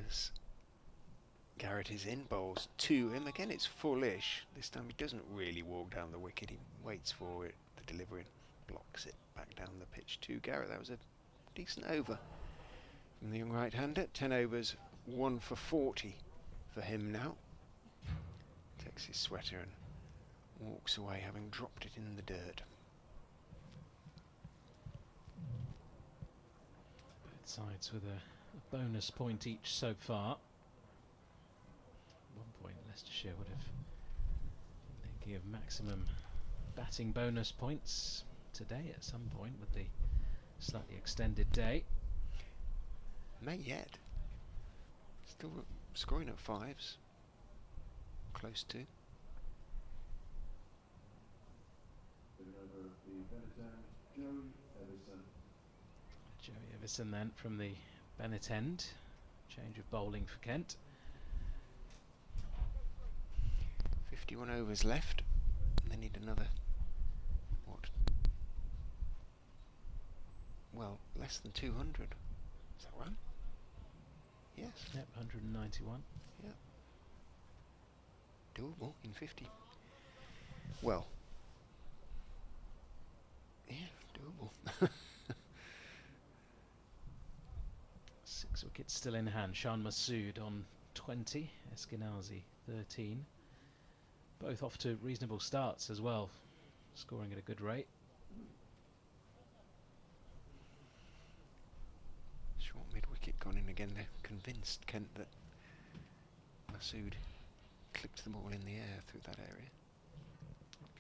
As Garrett is in, bowls to him. Again it's fullish. This time he doesn't really walk down the wicket, he waits for it, the delivery, and blocks it back down the pitch to Garrett. That was a decent over from the young right-hander. 10 overs, 1 for 40 for him now. Takes his sweater and walks away, having dropped it in the dirt. Both sides with a bonus point each so far. At one point Leicestershire would have been thinking of maximum batting bonus points today at some point with the slightly extended day. May yet. Still scoring at 5s. Close to. Joey Everson then from the Bennett end. Change of bowling for Kent. 51 overs left. And they need another, what? Well, less than 200. Is that right? Yes. Yep, 191. Yeah. Doable in 50. Well. Yeah, doable. 6 wickets still in hand. Shan Masood on 20, Eskinazi 13. Both off to reasonable starts as well, scoring at a good rate. Short mid-wicket gone in again. They're convinced, Kent, that Masood clipped the ball in the air through that area.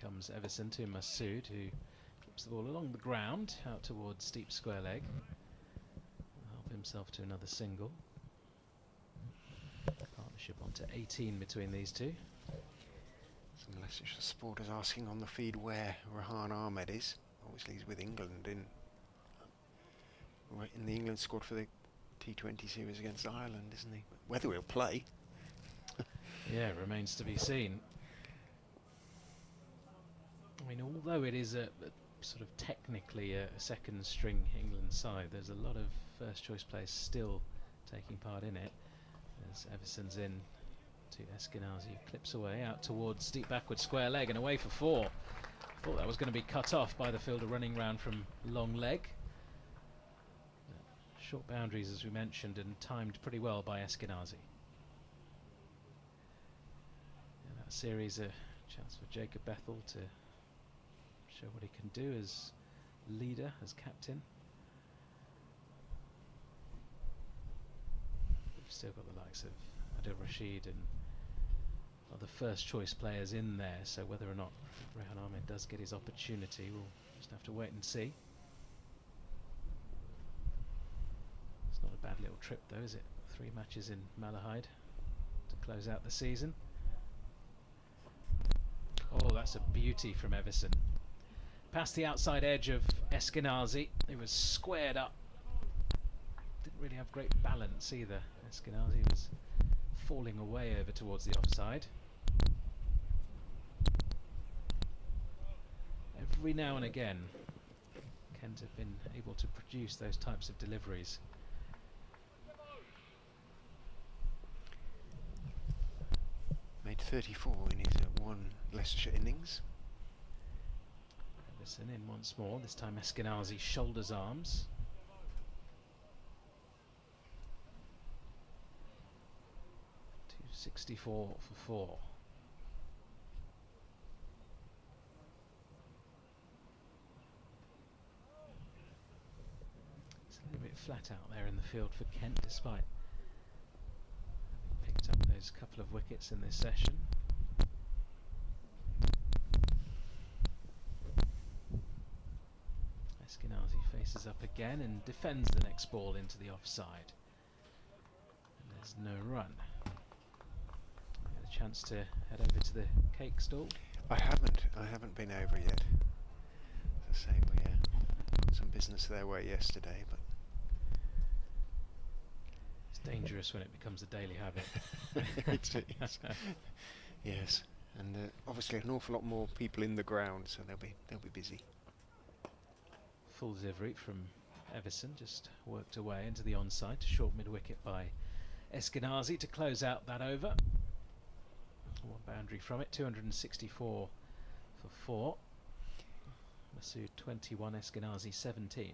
Comes Everson to Masood, who clips the ball along the ground out towards steep square leg. Will help himself to another single. Partnership on to 18 between these two. Some Leicestershire supporters asking on the feed where Rahan Ahmed is. Obviously he's with England right in the England squad for the T20 series against Ireland, isn't he? Whether he'll play. Yeah, remains to be seen. I mean, although it is a sort of technically a second string England side, there's a lot of first choice players still taking part in it. As Everson's in to Eskinazi, who clips away out towards steep backward square leg and away for 4. Thought that was going to be cut off by the fielder running round from long leg. Short boundaries, as we mentioned, and timed pretty well by Eskinazi. In that series, a chance for Jacob Bethel to show what he can do as leader, as captain. We've still got the likes of Adil Rashid and other first choice players in there, so whether or not Rehan Ahmed does get his opportunity, we'll just have to wait and see. It's not a bad little trip though, is it? 3 matches in Malahide to close out the season. Oh, that's a beauty from Everson. Past the outside edge of Eskinazi. It was squared up. Didn't really have great balance either. Eskinazi was falling away over towards the offside. Every now and again, Kent have been able to produce those types of deliveries. Made 34 in his 1 Leicestershire innings. Everson in once more, this time Eskinazi shoulders arms. .264 for 4. It's a little bit flat out there in the field for Kent, despite having picked up those First couple of wickets in this session. Eskinazi faces up again and defends the next ball into the offside. And there's no run. Had a chance to head over to the cake stall. I haven't been over yet. As I say, we got some business their way yesterday, but It's dangerous when it becomes a daily habit. it is. Yes, and obviously an awful lot more people in the ground, so they'll be busy. Full delivery from Everson, just worked away into the onside to short mid-wicket by Eskinazi to close out that over. One boundary from it, 264 for 4. Masood 21, Eskinazi 17.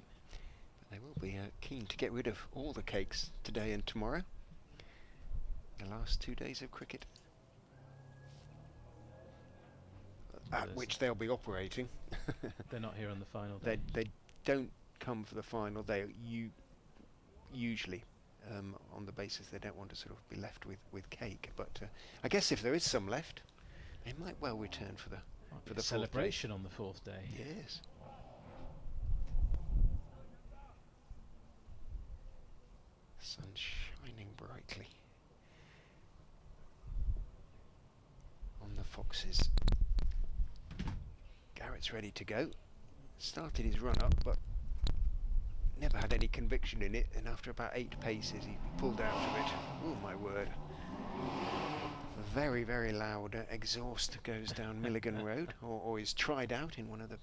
But they will be keen to get rid of all the cakes today and tomorrow. The last 2 days of cricket, at which they'll be operating. They're not here on the final day. They don't come for the final. They usually on the basis they don't want to sort of be left with cake. But I guess if there is some left, they might well return for the celebration on the 4th day. Yes. Sun shining brightly on the Foxes. Garrett's ready to go. Started his run up, but never had any conviction in it, and after about 8 paces he pulled out of it. Oh my word. A very, very loud exhaust goes down Milligan Road, or is tried out in one of the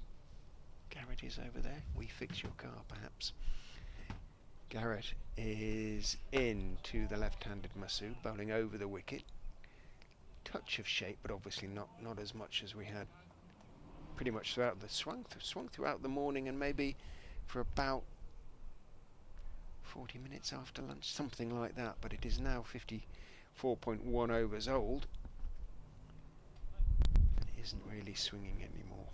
garages over there. We fix your car, perhaps. Garrett is in to the left-handed Masood, bowling over the wicket. Touch of shape, but obviously not as much as we had pretty much throughout the swung throughout the morning, and maybe for about 40 minutes after lunch, something like that. But it is now 54.1 overs old, and it isn't really swinging anymore.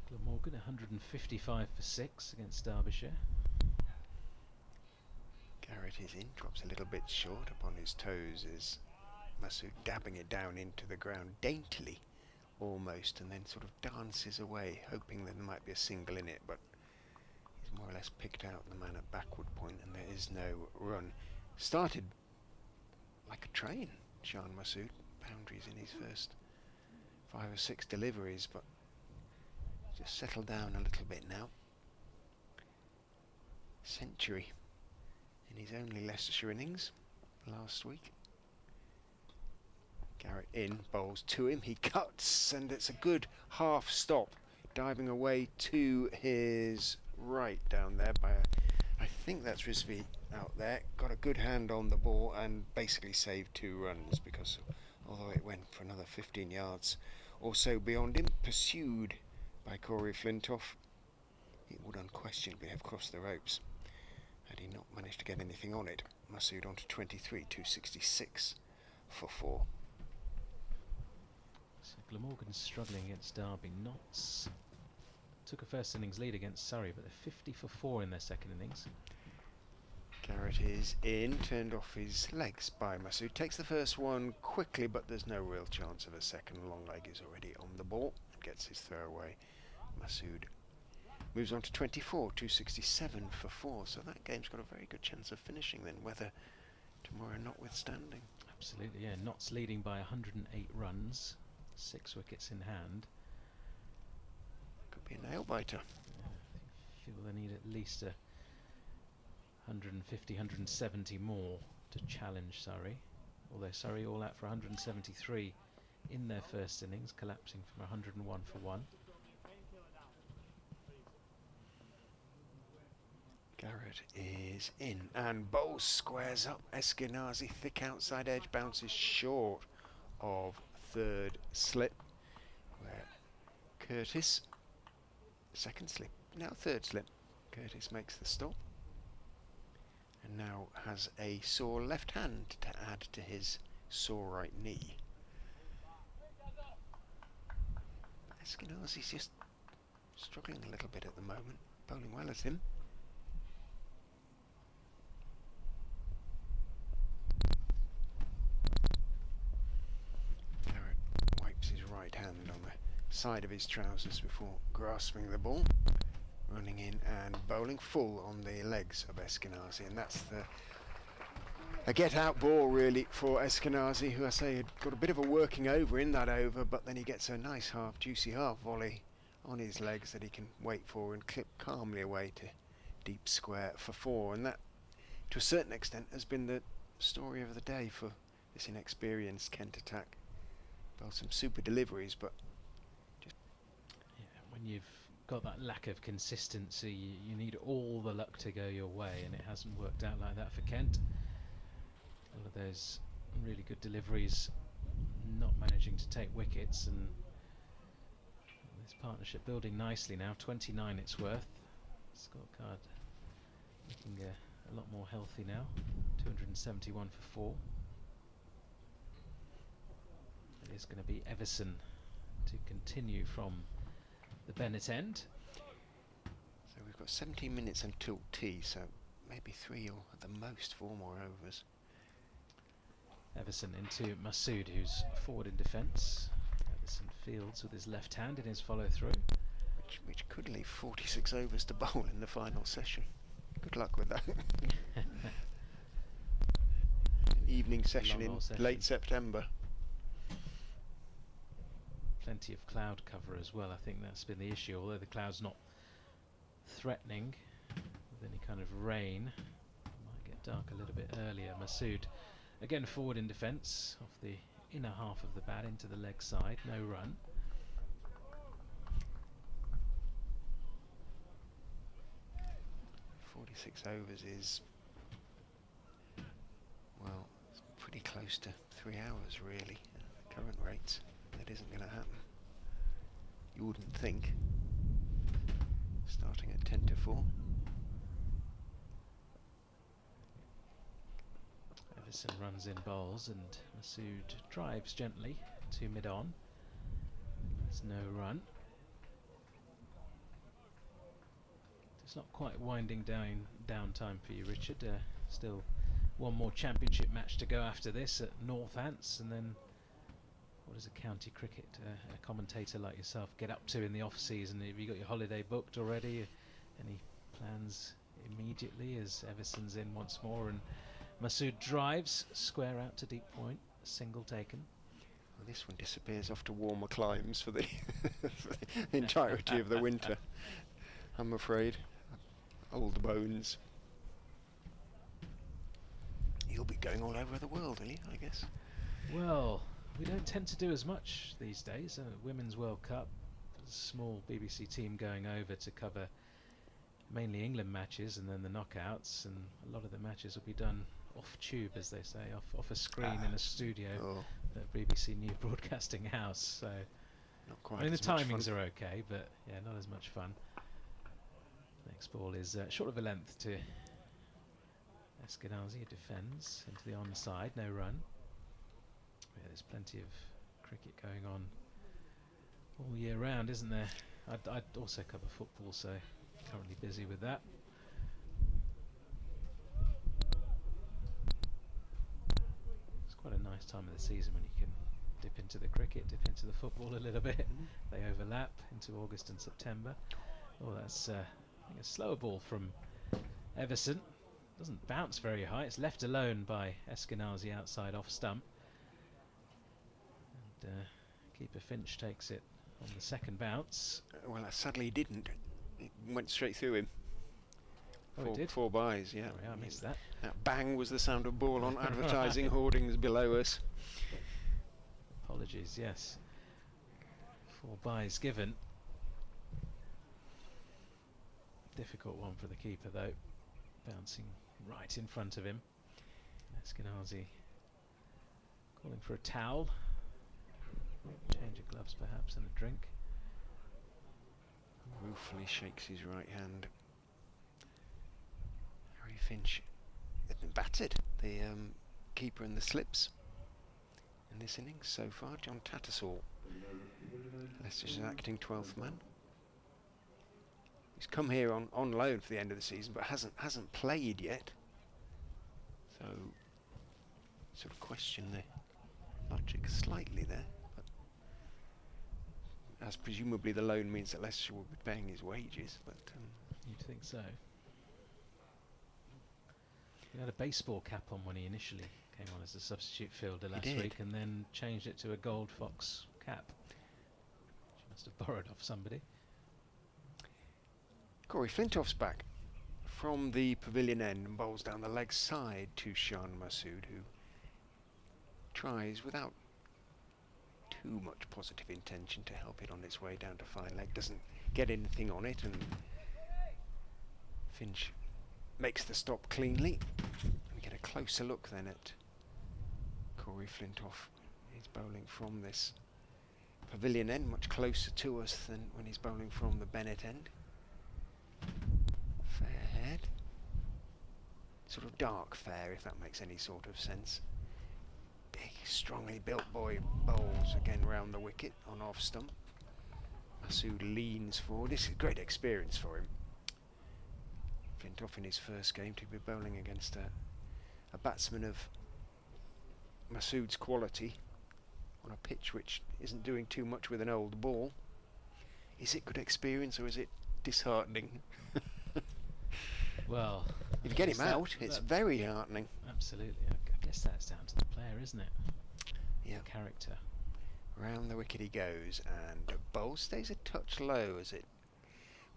Glamorgan 155 for 6 against Derbyshire. Garrett is in, drops a little bit short upon his toes, is Masood dabbing it down into the ground daintily almost, and then sort of dances away hoping that there might be a single in it, but he's more or less picked out the man at backward point, and there is no run. Started like a train, Shan Masood, boundaries in his first 5 or 6 deliveries, but just settled down a little bit now. Century in his only Leicestershire innings last week. Garrett in, bowls to him, he cuts, and it's a good half stop, diving away to his right down there by I think that's Rizvi out there. Got a good hand on the ball and basically saved 2 runs, because although it went for another 15 yards or so beyond him, pursued by Corey Flintoff, it would unquestionably have crossed the ropes had he not managed to get anything on it. Masood on to 23, 266 for 4. So Glamorgan's struggling against Derby. Notts took a first innings lead against Surrey, but they're 50 for 4 in their second innings. Garrett is in, turned off his legs by Masood. Takes the first one quickly, but there's no real chance of a second. Long leg is already on the ball and gets his throw away. Masood moves on to 24, 267 for 4. So that game's got a very good chance of finishing then, weather tomorrow notwithstanding. Absolutely, yeah. Notts leading by 108 runs, 6 wickets in hand. Could be a nail biter. I feel they need at least a 150, 170 more to challenge Surrey. Although Surrey all out for 173 in their first innings, collapsing from 101 for 1. Garrett is in and bowls, squares up. Eskinazi, thick outside edge, bounces short of third slip, where Curtis, second slip, now third slip. Curtis makes the stop and now has a sore left hand to add to his sore right knee. Eskinazi's just struggling a little bit at the moment, bowling well at him. hand on the side of his trousers before grasping the ball, running in and bowling full on the legs of Eskinazi, and that's a get-out ball really for Eskinazi, who I say had got a bit of a working over in that over, but then he gets a nice juicy half volley on his legs that he can wait for and clip calmly away to deep square for 4, and that to a certain extent has been the story of the day for this inexperienced Kent attack. Well, some super deliveries, but just when you've got that lack of consistency, you need all the luck to go your way, and it hasn't worked out like that for Kent. All of those really good deliveries not managing to take wickets, and this partnership building nicely now. 29 it's worth. Scorecard looking a lot more healthy now. 271 for 4. It is going to be Everson to continue from the Bennett end. So we've got 17 minutes until tea, so maybe 3 or at the most 4 more overs. Everson into Masood, who's forward in defence. Everson fields with his left hand in his follow through, which could leave 46 overs to bowl in the final session. Good luck with that. An evening session in late September. Plenty of cloud cover as well. I think that's been the issue, although the cloud's not threatening with any kind of rain. It might get dark a little bit earlier. Masood again forward in defence, off the inner half of the bat into the leg side, no run. Six overs is, well, it's pretty close to 3 hours really at current rates. That isn't going to happen, you wouldn't think, starting at 10 to 4. Everson runs in bowls and Masood drives gently to mid-on. There's no run. It's not quite winding down time for you, Richard. Still one more championship match to go after this at Northants, and then what does a county cricket a commentator like yourself get up to in the off season? Have you got your holiday booked already? Any plans immediately as Everson's in once more and Masood drives square out to deep point, a single taken. Well, this one disappears off to warmer climes for the, for the entirety of the winter, I'm afraid. Old bones. You'll be going all over the world, will you, I guess? Well, we don't tend to do as much these days. Women's World Cup, there's a small BBC team going over to cover mainly England matches and then the knockouts, and a lot of the matches will be done off tube, as they say, off a screen in a studio at BBC New Broadcasting House. So, not quite. I mean, the timings are okay, but yeah, not as much fun. Next ball is short of a length to Eskinazi, defends into the onside, no run. Yeah, there's plenty of cricket going on all year round, isn't there? I'd also cover football, so currently busy with that. It's quite a nice time of the season when you can dip into the cricket, dip into the football a little bit. They overlap into August and September. Oh, that's I think a slower ball from Everson. Doesn't bounce very high. It's left alone by Eskinazi outside off stump. And keeper Finch takes it on the second bounce. Well, sadly he didn't. It went straight through him. Oh, it did? 4 byes, yeah. Sorry, I missed that. That bang was the sound of ball on advertising hoardings below us. Apologies, yes. 4 byes given. Difficult one for the keeper though. Bouncing right in front of him. Eskinazi calling for a towel. Change of gloves perhaps and a drink. Ruefully shakes his right hand. Harry Finch had been battered, the keeper in the slips in this innings so far. John Tattersall, Leicestershire acting 12th man. He's come here on loan for the end of the season, but hasn't played yet. So sort of question the logic slightly there. But as presumably the loan means that Leicestershire will be paying his wages, but You'd think so. He had a baseball cap on when he initially came on as a substitute fielder last week, and then changed it to a gold fox cap. She must have borrowed off somebody. Corey Flintoff's back from the pavilion end and bowls down the leg side to Shan Masood, who tries without too much positive intention to help it on its way down to fine leg. Doesn't get anything on it, and Finch makes the stop cleanly. We get a closer look then at Corey Flintoff. He's bowling from this pavilion end, much closer to us than when he's bowling from the Bennett end. Fair head. Sort of dark fair, if that makes any sort of sense. Big, strongly built boy bowls again round the wicket on off stump. Masood leans forward. This is great experience for him. Flintoff in his first game to be bowling against a batsman of Masood's quality on a pitch which isn't doing too much with an old ball. Is it good experience or is it disheartening? Well, if you get him out, it's very heartening. Absolutely. I guess that's down to the player, isn't it? Yeah. Character. Round the wicket he goes, and the bowl stays a touch low as it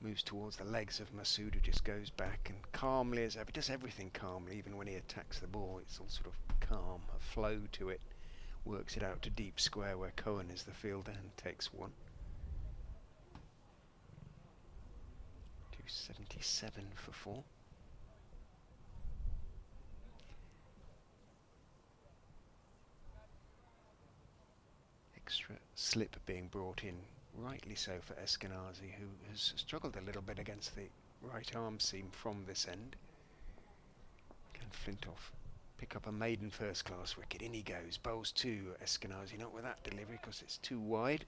moves towards the legs of Masood, who just goes back and calmly as ever, does everything calmly. Even when he attacks the ball, it's all sort of calm, a flow to it. Works it out to deep square where Cohen is the fielder and takes one. 277 for 4. Extra slip being brought in, rightly so, for Eskinazi, who has struggled a little bit against the right arm seam from this end. Can Flintoff pick up a maiden first class wicket? In he goes, bowls to Eskinazi, not with that delivery because it's too wide.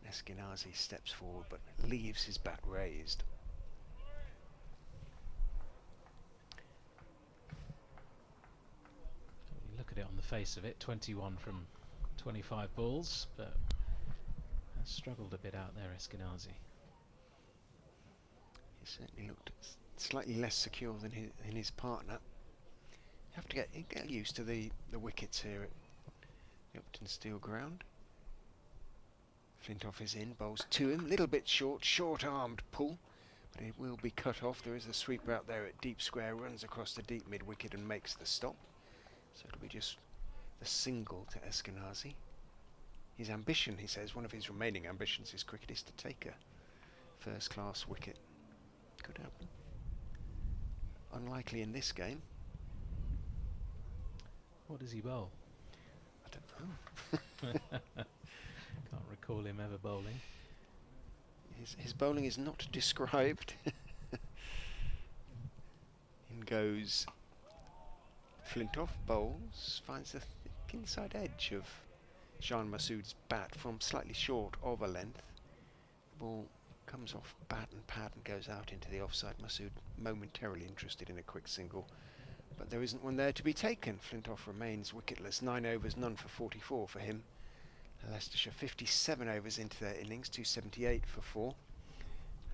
And Eskinazi steps forward but leaves his bat raised. You look at it on the face of it, 21 from 25 balls, but has struggled a bit out there, Eskinazi. He certainly looked slightly less secure than his partner. You have to get used to the wickets here at the Uptonsteel ground. Flintoff is in, bowls to him, little bit short-armed pull, but it will be cut off. There is a sweeper out there at deep square, runs across the deep mid-wicket and makes the stop. So it'll be just the single to Eskinazi. His ambition, he says, one of his remaining ambitions is cricket is to take a first-class wicket. Could happen. Unlikely in this game. What does he bowl? I don't know. Can't recall him ever bowling. His bowling is not described. In goes Flintoff, bowls, finds the thick inside edge of Shan Masood's bat from slightly short of a length. The ball comes off bat and pad and goes out into the offside. Masood momentarily interested in a quick single, but there isn't one there to be taken. Flintoff remains wicketless. 9 overs, none for 44 for him. Leicestershire 57 overs into their innings, 278 for 4.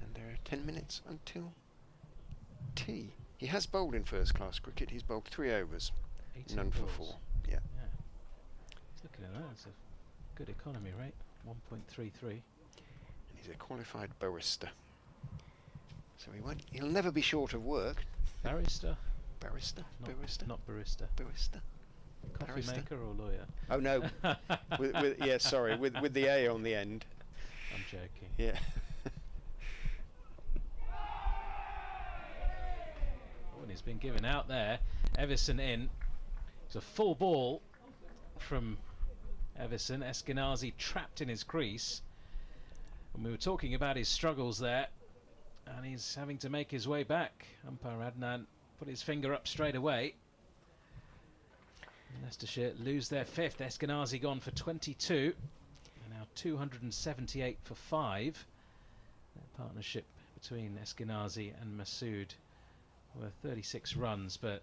And there are 10 minutes until tea. He has bowled in first-class cricket. He's bowled 3 overs, none for 4. Yeah. He's looking at that. It's a good economy rate, 1.33. And he's a qualified barrister. So he'll never be short of work. Barrister? Barrister? Barrister? Not barista. Barrister. Coffee Barrister. maker or lawyer? Oh no, yeah, sorry, with the A on the end. I'm joking. Yeah. And he's been given out there. Everson in. It's a full ball from Everson. Eskinazi trapped in his crease. And we were talking about his struggles there, and he's having to make his way back. Umpire Adnan put his finger up straight away. Leicestershire lose their 5th. Eskinazi gone for 22. And now 278 for 5. That partnership between Eskinazi and Masood were 36 runs, but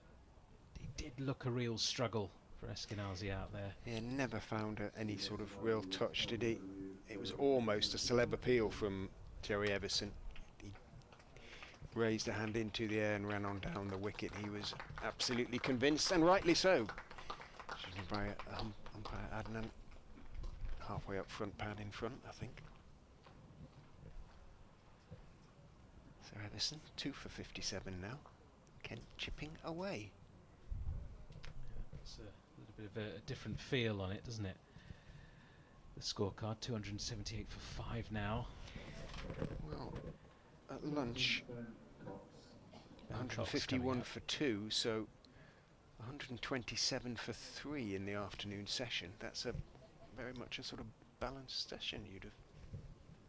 he did look a real struggle for Eskinazi out there. Yeah, never found any sort of real touch, did he? it was almost a celeb appeal from Jerry Everson. He raised a hand into the air and ran on down the wicket. He was absolutely convinced, and rightly so. By umpire Adnan, halfway up front, pad in front, I think. So Everson, 2 for 57 now. Kent chipping away. Yeah, it's a little bit of a different feel on it, doesn't it? The scorecard, 278 for 5 now. Well, at lunch, 151 for 2, so 127 for 3 in the afternoon session. That's a very much a sort of balanced session, you'd have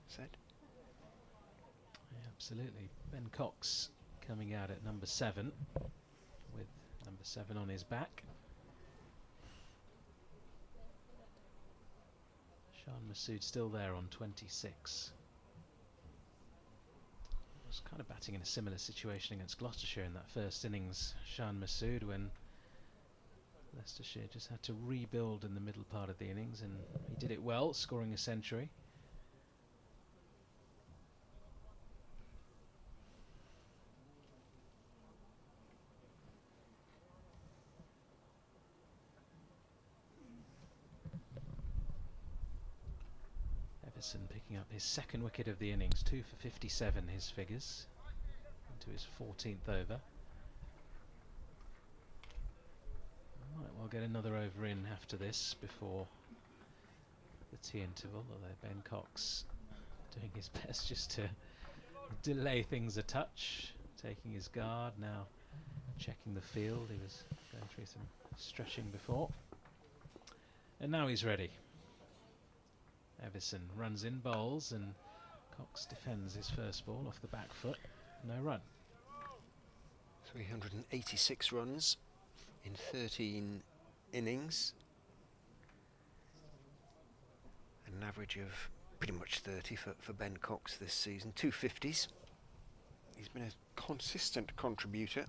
said. Yeah, absolutely. Ben Cox coming out at number 7 with number 7 on his back. Shan Masood still there on 26. Was kind of batting in a similar situation against Gloucestershire in that first innings, Shan Masood, when Leicestershire just had to rebuild in the middle part of the innings, and he did it well, scoring a century. Everson picking up his second wicket of the innings, 2 for 57 his figures, into his 14th over. Might well get another over in after this before the tea interval, although Ben Cox doing his best just to delay things a touch, taking his guard, now checking the field. He was going through some stretching before, and now he's ready. Everson runs in, bowls, and Cox defends his first ball off the back foot. No run. 386 runs in 13 innings. An average of pretty much 30 for Ben Cox this season. 250s. He's been a consistent contributor.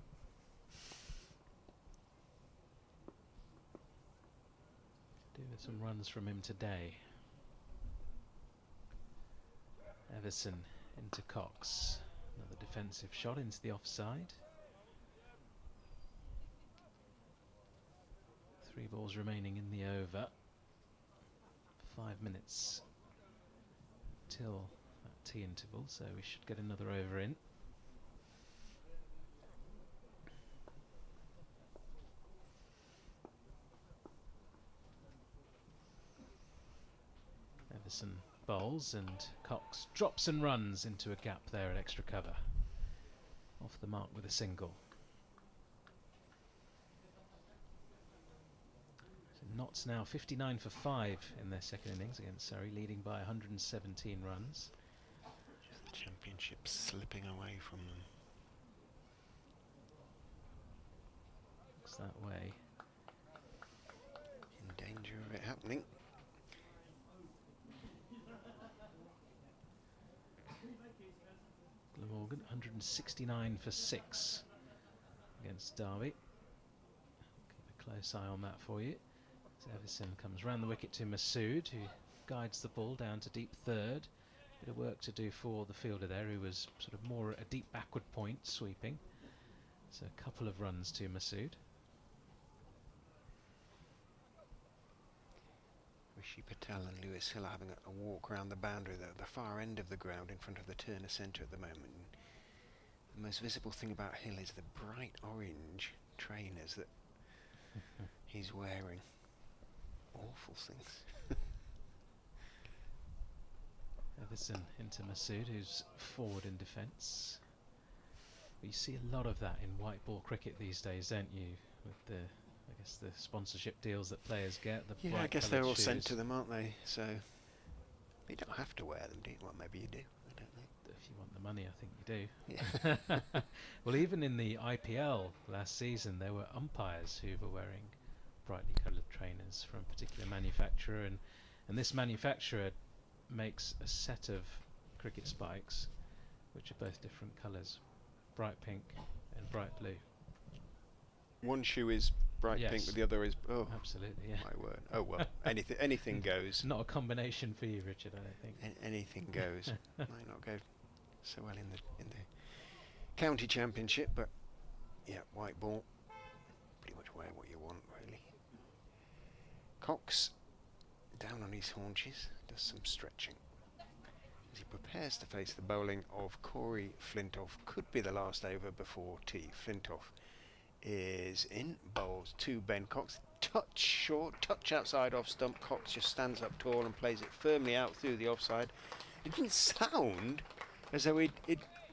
Do with some runs from him today. Everson into Cox. Another defensive shot into the offside. 3 balls remaining in the over. 5 minutes till that tea interval, so we should get another over in. Everson bowls, and Cox drops and runs into a gap there at extra cover. Off the mark with a single. So Notts now 59 for 5 in their second innings against Surrey, leading by 117 runs. Just the championship slipping away from them. Looks that way. In danger of it happening. Glamorgan 169 for 6 against Derby. Keep a close eye on that for you. So Everson comes round the wicket to Masood, who guides the ball down to deep third. Bit of work to do for the fielder there, who was sort of more at a deep backward point sweeping. So a couple of runs to Masood. Rishi Patel and Lewis Hill are having a walk around the boundary, the far end of the ground in front of the Turner Centre at the moment. And the most visible thing about Hill is the bright orange trainers that he's wearing. Awful things. Everson into Masood, who's forward in defence. You see a lot of that in white ball cricket these days, don't you? With the, I guess, the sponsorship deals that players get. The Yeah, I guess they're all shoes. sent to them, aren't they? So you don't have to wear them, do you? Well, maybe you do. I don't know. If you want the money, I think you do. Yeah. Well, even in the IPL last season, there were umpires who were wearing brightly coloured trainers from a particular manufacturer, and this manufacturer makes a set of cricket spikes which are both different colours, bright pink and bright blue. One shoe is bright Yes. pink, but the other is, oh, Absolutely, yeah. my word. Oh, well, anything goes. Not a combination for you, Richard, I don't think. Anything goes. Might not go so well in the county championship, but yeah, white ball. Pretty much wear what you want, really. Cox down on his haunches, does some stretching as he prepares to face the bowling of Corey Flintoff. Could be the last over before tea. Flintoff is in, bowls to Ben Cox. Touch short, touch outside off stump. Cox just stands up tall and plays it firmly out through the offside. It didn't sound as though it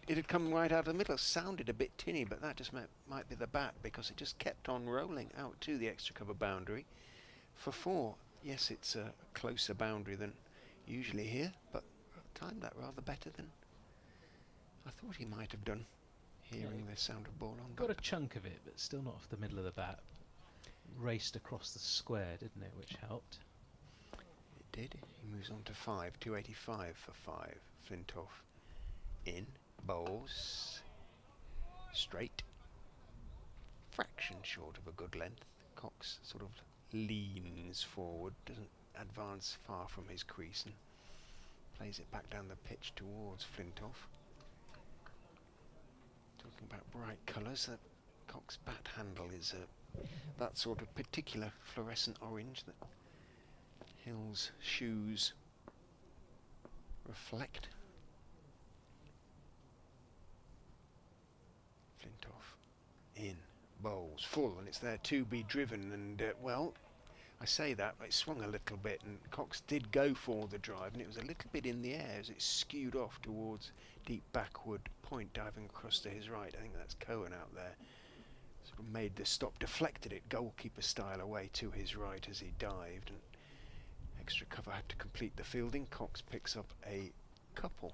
had come right out of the middle. It sounded a bit tinny, but that just might be the bat, because it just kept on rolling out to the extra cover boundary for 4. Yes, it's a closer boundary than usually here, but timed that rather better than I thought he might have done, hearing the sound of ball on. Got a chunk of it, but still not off the middle of the bat. Raced across the square, didn't it, which helped. It did. He moves on to 5, 285 for 5. Flintoff in, bowls, straight, fraction short of a good length. Cox sort of leans forward, doesn't advance far from his crease, and plays it back down the pitch towards Flintoff. Talking about bright colours, that Cox bat handle is that sort of particular fluorescent orange that Hill's shoes reflect. Flintoff in, bowls full, and it's there to be driven, and well, I say that, but it swung a little bit, and Cox did go for the drive, and it was a little bit in the air as it skewed off towards deep backward point, diving across to his right. I think that's Cohen out there. Sort of made the stop, deflected it goalkeeper style away to his right as he dived, and extra cover had to complete the fielding. Cox picks up a couple.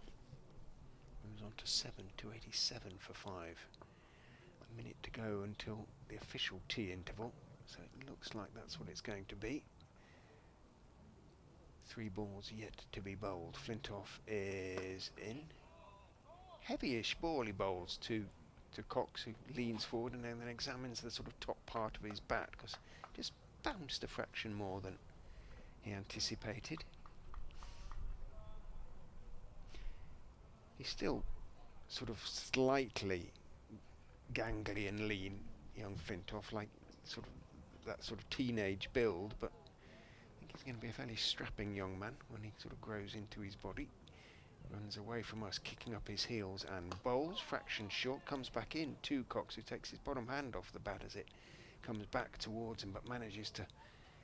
Moves on to 7, 287 for 5. A minute to go until the official tea interval, so it looks like that's what it's going to be. 3 balls yet to be bowled. Flintoff is in. Heavyish ball he bowls to Cox, who leans forward and then examines the sort of top part of his bat, because it just bounced a fraction more than he anticipated. He's still sort of slightly gangly and lean, young Flintoff, like sort of that sort of teenage build, but I think he's going to be a fairly strapping young man when he sort of grows into his body. Runs away from us, kicking up his heels and bowls, fraction short, comes back in to Cox, who takes his bottom hand off the bat as it comes back towards him, but manages to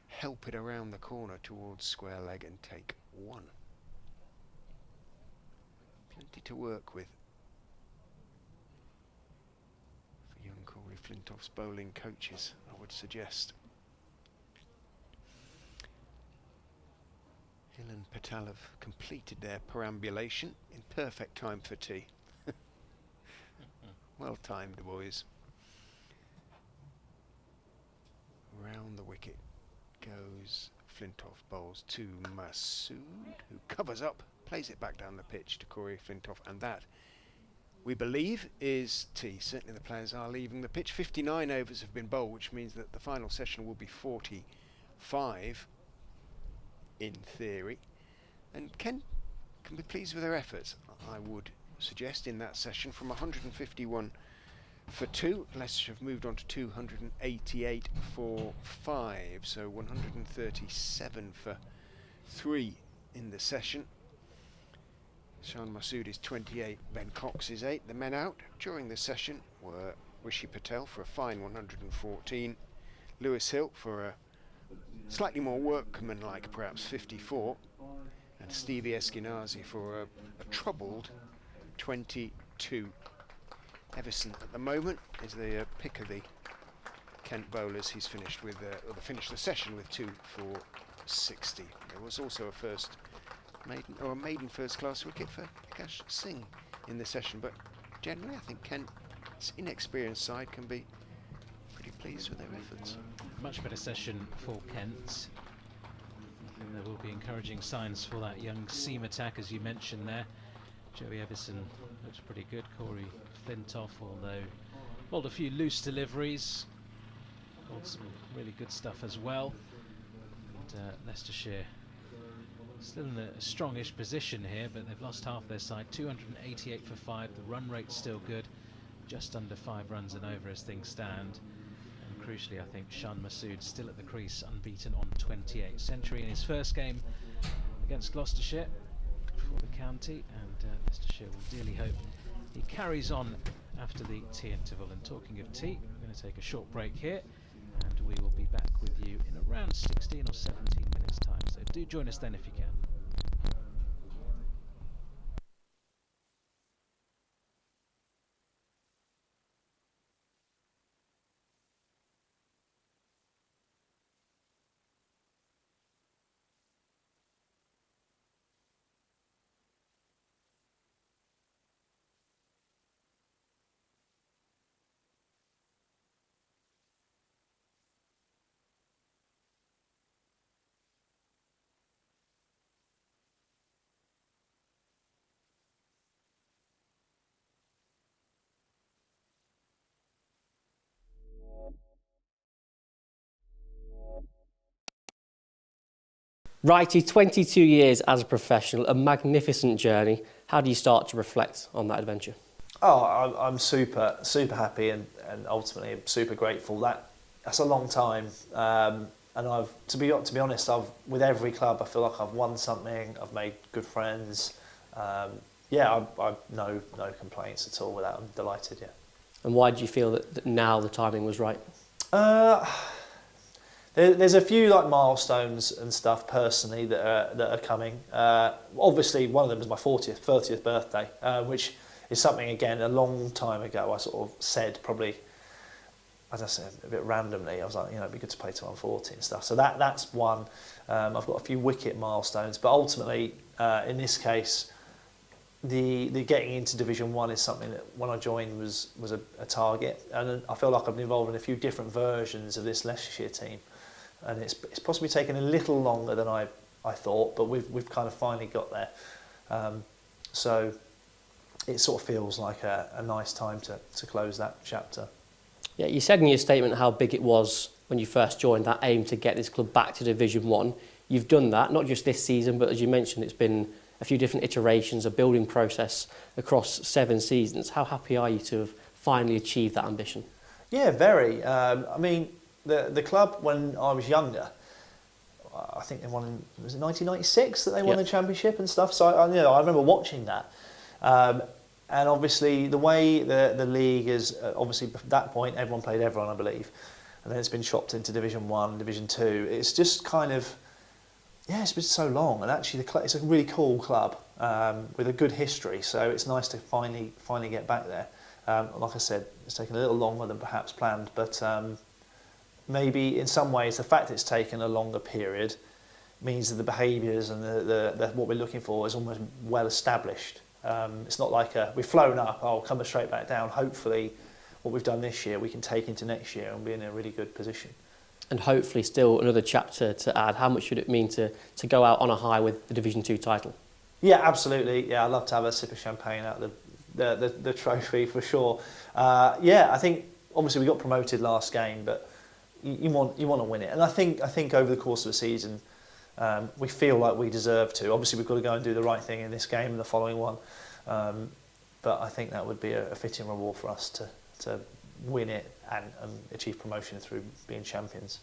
help it around the corner towards square leg and take 1. Plenty to work with for young Corey Flintoff's bowling coaches, I would suggest. Hill and Patel have completed their perambulation in perfect time for tea. Well timed, boys. Round the wicket goes Flintoff, bowls to Masood, who covers up, plays it back down the pitch to Corey Flintoff, and that, we believe, is tea. Certainly the players are leaving the pitch. 59 overs have been bowled, which means that the final session will be 45 in theory, and Kent can be pleased with their efforts, I would suggest, in that session. From 151 for 2, Leicestershire have moved on to 288 for 5, so 137 for 3 in the session. Shan Masood is 28, Ben Cox is 8. The men out during the session were Rishi Patel for a fine 114, Lewis Hill for a slightly more workmanlike, perhaps, 54, and Stevie Eskinazi for a troubled 22. Everson at the moment is the pick of the Kent bowlers. He's finished with, finished the session with 2 for 60. There was also a maiden first-class wicket for Akash Singh in the session, but generally I think Kent's inexperienced side can be pretty pleased with their efforts. Much better session for Kent. I think there will be encouraging signs for that young seam attack, as you mentioned there. Joey Everson looks pretty good. Corey Flintoff, although bowled a few loose deliveries. scored some really good stuff as well. And Leicestershire still in a strongish position here, but they've lost half their side. 288 for 5. The run rate's still good, just under 5 runs and over as things stand. And crucially, I think Shan Masood still at the crease, unbeaten on 28. Century in his first game against Gloucestershire for the county, and Leicestershire will dearly hope he carries on after the tea interval. And talking of tea, we're going to take a short break here, and we will be back with you in around 16 or 17 minutes time, so do join us then if you can. Wrighty, 22 years as a professional, a magnificent journey. How do you start to reflect on that adventure? Oh, I'm super happy and ultimately super grateful. That's a long time, and to be honest, with every club I feel like I've won something. I've made good friends. I've no complaints at all with that. I'm delighted. Yeah. And why do you feel that now the timing was right? There's a few like milestones and stuff personally that are coming. Obviously, one of them was my 30th birthday, which is something again a long time ago. I sort of said probably, as I said, a bit randomly. I was like, it'd be good to play till I'm 40 and stuff. So that's one. I've got a few wicket milestones, but ultimately, in this case, the getting into Division 1 is something that when I joined was a target, and I feel like I've been involved in a few different versions of this Leicestershire team. And it's possibly taken a little longer than I thought, but we've kind of finally got there. So it sort of feels like a nice time to close that chapter. Yeah, you said in your statement how big it was when you first joined, that aim to get this club back to Division 1. You've done that, not just this season, but as you mentioned, it's been a few different iterations, a building process across 7 seasons. How happy are you to have finally achieved that ambition? Yeah, very. I mean, the club, when I was younger, I think they won, was it 1996 that they won the championship and stuff? So I remember watching that. And obviously the way the league is, obviously at that point everyone played everyone, I believe. And then it's been chopped into Division 1, Division 2. It's just kind of, it's been so long. And actually it's a really cool club with a good history. So it's nice to finally get back there. Like I said, it's taken a little longer than perhaps planned, but maybe in some ways the fact it's taken a longer period means that the behaviours and the what we're looking for is almost well established. It's not like we've flown up, coming straight back down. Hopefully what we've done this year we can take into next year and be in a really good position. And hopefully still another chapter to add. How much would it mean to go out on a high with the Division 2 title? Yeah, absolutely. Yeah, I'd love to have a sip of champagne out of the trophy for sure. I think obviously we got promoted last game, but you want to win it. And I think over the course of the season, we feel like we deserve to. Obviously we've got to go and do the right thing in this game and the following one. But I think that would be a fitting reward for us to win it and achieve promotion through being champions.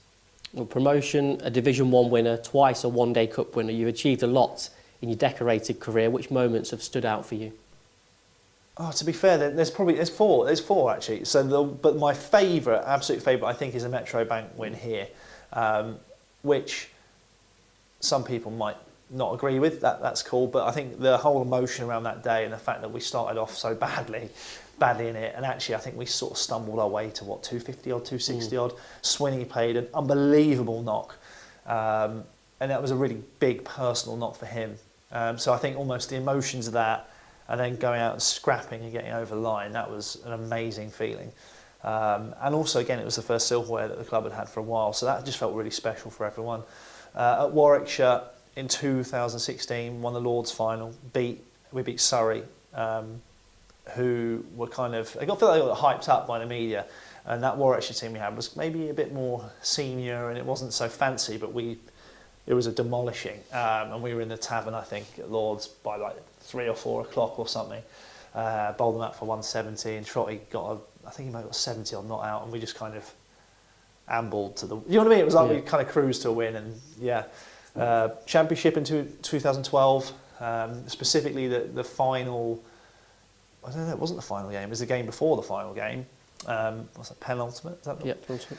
Well, promotion, a Division 1 winner, twice a one-day cup winner. You've achieved a lot in your decorated career. Which moments have stood out for you? Oh, to be fair, there's four. There's four actually. But my favourite, absolute favourite, I think, is a Metro Bank win here, which some people might not agree with. That's cool, but I think the whole emotion around that day and the fact that we started off so badly in it, and actually I think we sort of stumbled our way to 250 odd, 260 odd. Swinney played an unbelievable knock, and that was a really big personal knock for him. So I think almost the emotions of that, and then going out and scrapping and getting over the line, that was an amazing feeling. And also, again, it was the first silverware that the club had had for a while, so that just felt really special for everyone. At Warwickshire in 2016, won the Lord's final. We beat Surrey, who were I feel like they got hyped up by the media, And that Warwickshire team we had was maybe a bit more senior, and it wasn't so fancy, but it was a demolishing. And we were in the tavern, I think, at Lord's by like 3 or 4 o'clock or something. Bowled them out for 170, and Trotty I think he might have got 70 on not out, and we just kind of ambled to you know what I mean? It was like we kind of cruised to a win, and championship in 2012, specifically the final. I don't know, it wasn't the final game. It was the game before the final game. What's that? Penultimate? Is that the penultimate.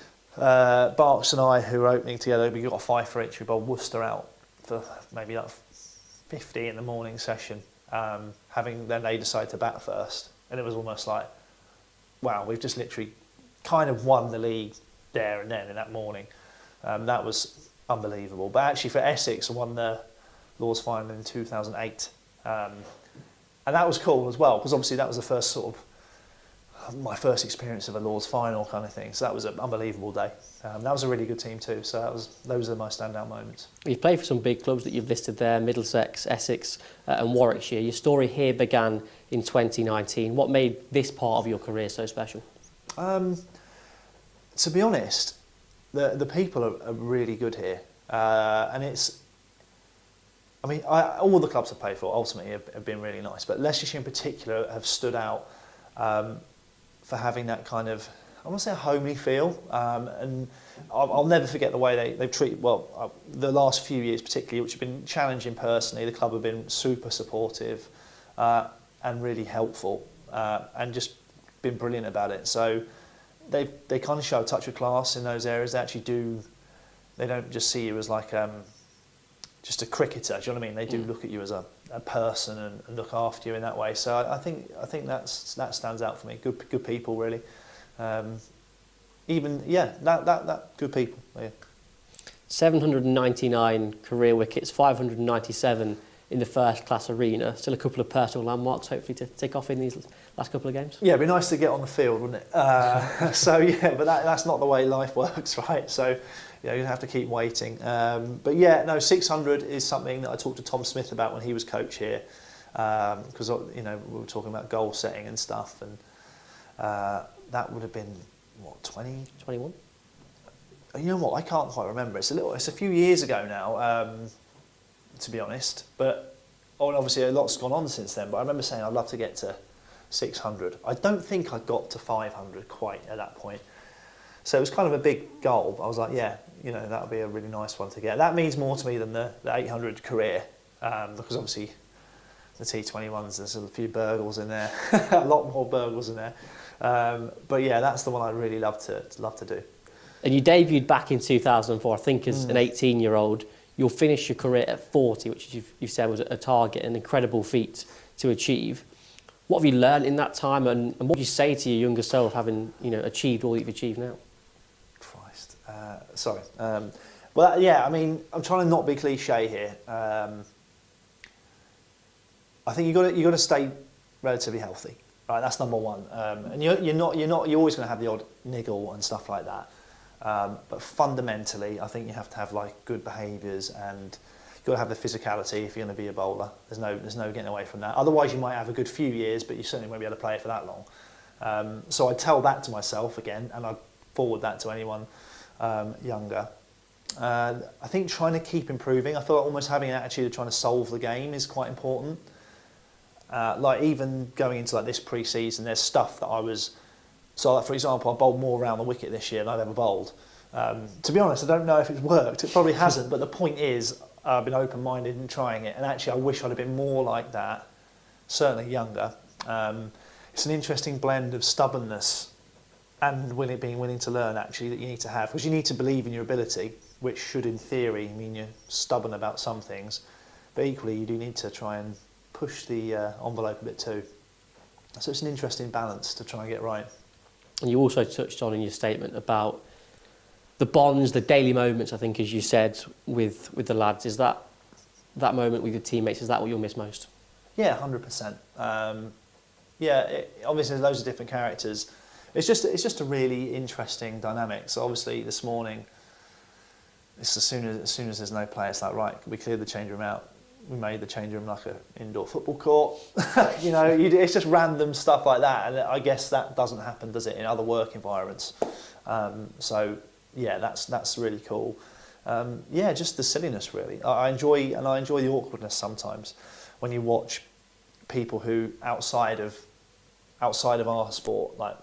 Barks and I, who were opening together, we got a 5 for each. We bowled Worcester out for maybe like 50 in the morning session. Then they decided to bat first, and it was almost like, wow, we've just literally kind of won the league there and then in that morning. That was unbelievable. But actually for Essex, I won the Lord's final in 2008. And that was cool as well, because obviously that was the first sort of, my first experience of a Lord's final kind of thing. So that was an unbelievable day. That was a really good team too. So those are my standout moments. You've played for some big clubs that you've listed there, Middlesex, Essex and Warwickshire. Your story here began in 2019. What made this part of your career so special? To be honest, the people are really good here. And all the clubs I've played for ultimately have been really nice, but Leicestershire in particular have stood out for having that kind of, I want to say, a homely feel. And I'll never forget the way they've treated, the last few years particularly, which have been challenging personally. The club have been super supportive and really helpful and just been brilliant about it. So they kind of show a touch of class in those areas. They actually do, they don't just see you as like just a cricketer, do you know what I mean? They do look at you as a person and look after you in that way. So I think that stands out for me. Good people, really. That good people. Yeah. 799 career wickets, 597 in the first class arena. Still a couple of personal landmarks, hopefully, to tick off in these last couple of games. Yeah, it'd be nice to get on the field, wouldn't it? But that's not the way life works, right? So you have to keep waiting. 600 is something that I talked to Tom Smith about when he was coach here, because we were talking about goal setting and stuff, and that would have been 21. You know what? I can't quite remember. It's a few years ago now, to be honest. But obviously a lot's gone on since then. But I remember saying I'd love to get to 600. I don't think I got to 500 quite at that point. So it was kind of a big goal. I was like, that would be a really nice one to get. That means more to me than the 800 career, because obviously the T21s, there's a few burgles in there, a lot more burgles in there. That's the one I'd really love to do. And you debuted back in 2004, I think, as an 18-year-old. You'll finish your career at 40, which you've said was a target, an incredible feat to achieve. What have you learned in that time, and what would you say to your younger self, having achieved all that you've achieved now? Christ, sorry. I'm trying to not be cliche here. I think you got to stay relatively healthy. Right, that's number one. And you're always going to have the odd niggle and stuff like that. But fundamentally, I think you have to have like good behaviours, and you've got to have the physicality if you're going to be a bowler. There's no getting away from that. Otherwise, you might have a good few years, but you certainly won't be able to play it for that long. So I tell that to myself again, and I forward that to anyone younger. I think trying to keep improving. I feel like almost having an attitude of trying to solve the game is quite important. Even going into this pre-season, there's stuff that I was. So, for example, I bowled more around the wicket this year than I've ever bowled. To be honest, I don't know if it's worked. It probably hasn't, but the point is I've been open-minded in trying it, and actually I wish I'd have been more like that, certainly younger. It's an interesting blend of stubbornness and being willing to learn, actually, that you need to have, because you need to believe in your ability, which should, in theory, mean you're stubborn about some things, but equally you do need to try and push the envelope a bit too. So it's an interesting balance to try and get right. And you also touched on in your statement about the bonds, the daily moments, I think, as you said, with the lads. Is that moment with your teammates, is that what you'll miss most? Yeah, 100%. Obviously there's loads of different characters. It's just a really interesting dynamic. So obviously this morning, it's as soon as there's no play, it's like, right, we cleared the change room out. we made the change room like an indoor football court. It's just random stuff like that, and I guess that doesn't happen, does it, in other work environments? So yeah, that's really cool. Just the silliness, really. I enjoy the awkwardness sometimes when you watch people who outside of our sport like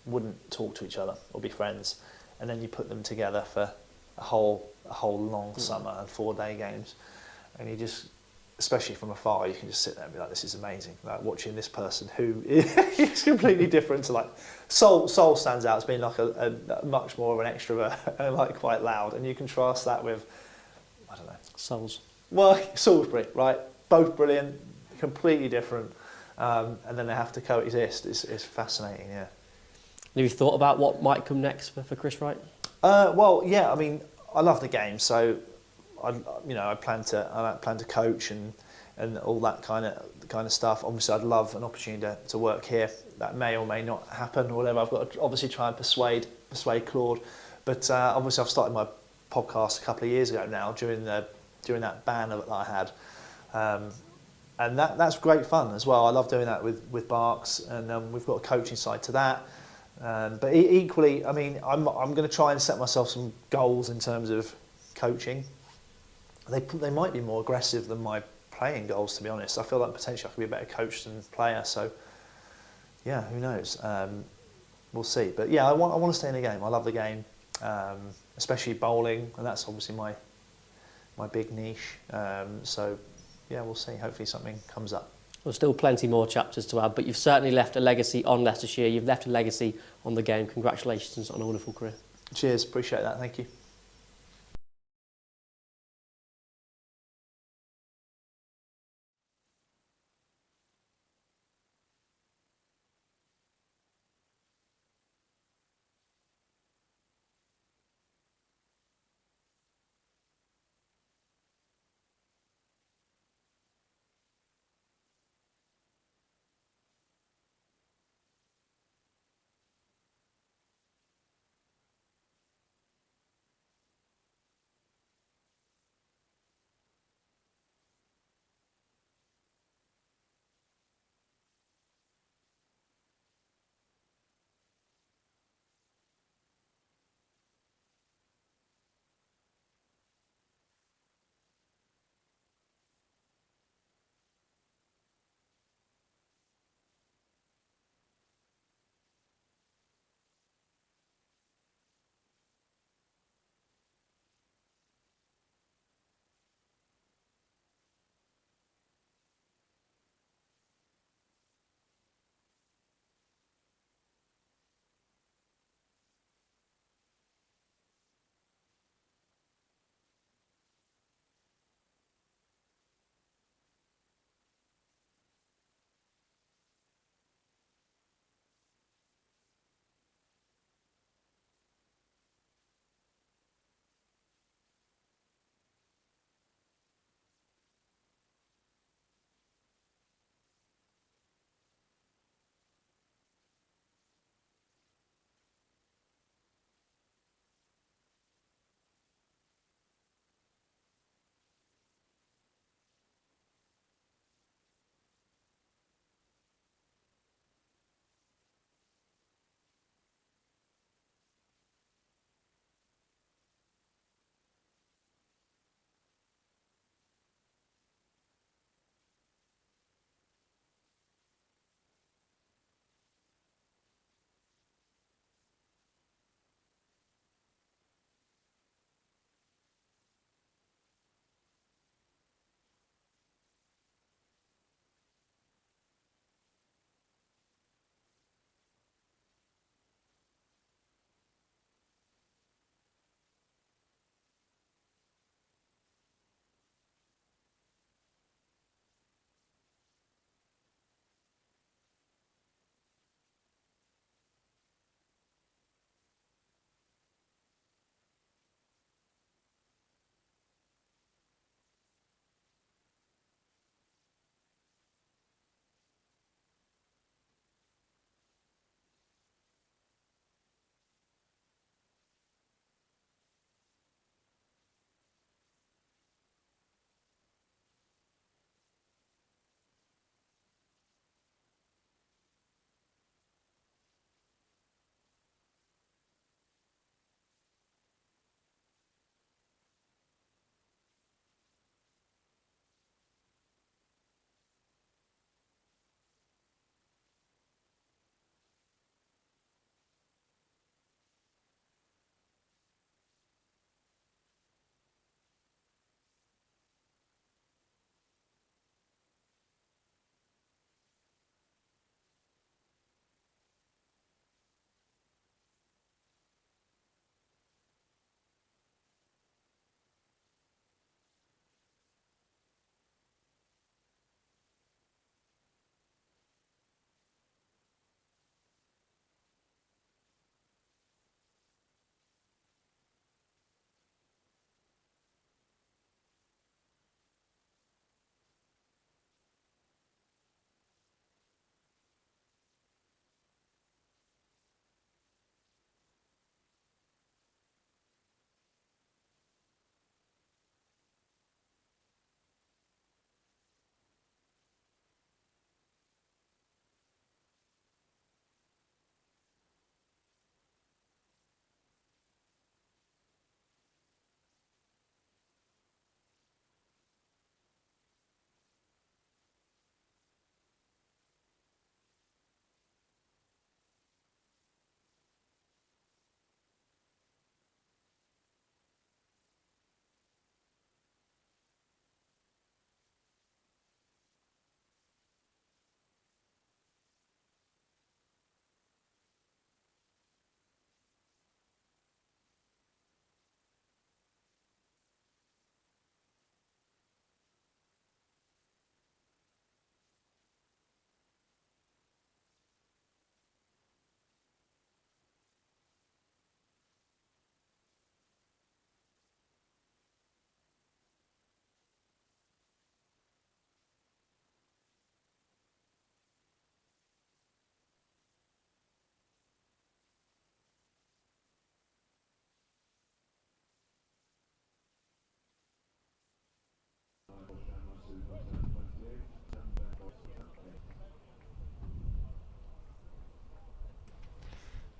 wouldn't talk to each other or be friends, and then you put them together for a whole long summer and 4-day games, and you just, especially from afar, you can just sit there and be like, this is amazing. Like watching this person who is completely different to like Sol stands out as being like a much more of an extrovert and like quite loud, and you contrast that with, I don't know, Sols. Well, Salisbury, right? Both brilliant, completely different, and then they have to coexist. It's fascinating, yeah. Have you thought about what might come next for Chris Wright? Well, yeah. I mean, I love the game, so I plan to coach and all that kind of stuff. Obviously, I'd love an opportunity to work here. That may or may not happen, or whatever. I've got to obviously try and persuade Claude, but obviously I've started my podcast a couple of years ago now during that ban that I had. And that's great fun as well. I love doing that with Barks, and we've got a coaching side to that. But equally, I mean, I'm going to try and set myself some goals in terms of coaching. They might be more aggressive than my playing goals, to be honest. I feel like potentially I could be a better coach than player. So, yeah, who knows? We'll see. But yeah, I want to stay in the game. I love the game, especially bowling, and that's obviously my big niche. So, yeah, we'll see. Hopefully something comes up. There's still plenty more chapters to add, but you've certainly left a legacy on Leicestershire. You've left a legacy on the game. Congratulations on a wonderful career. Cheers. Appreciate that. Thank you.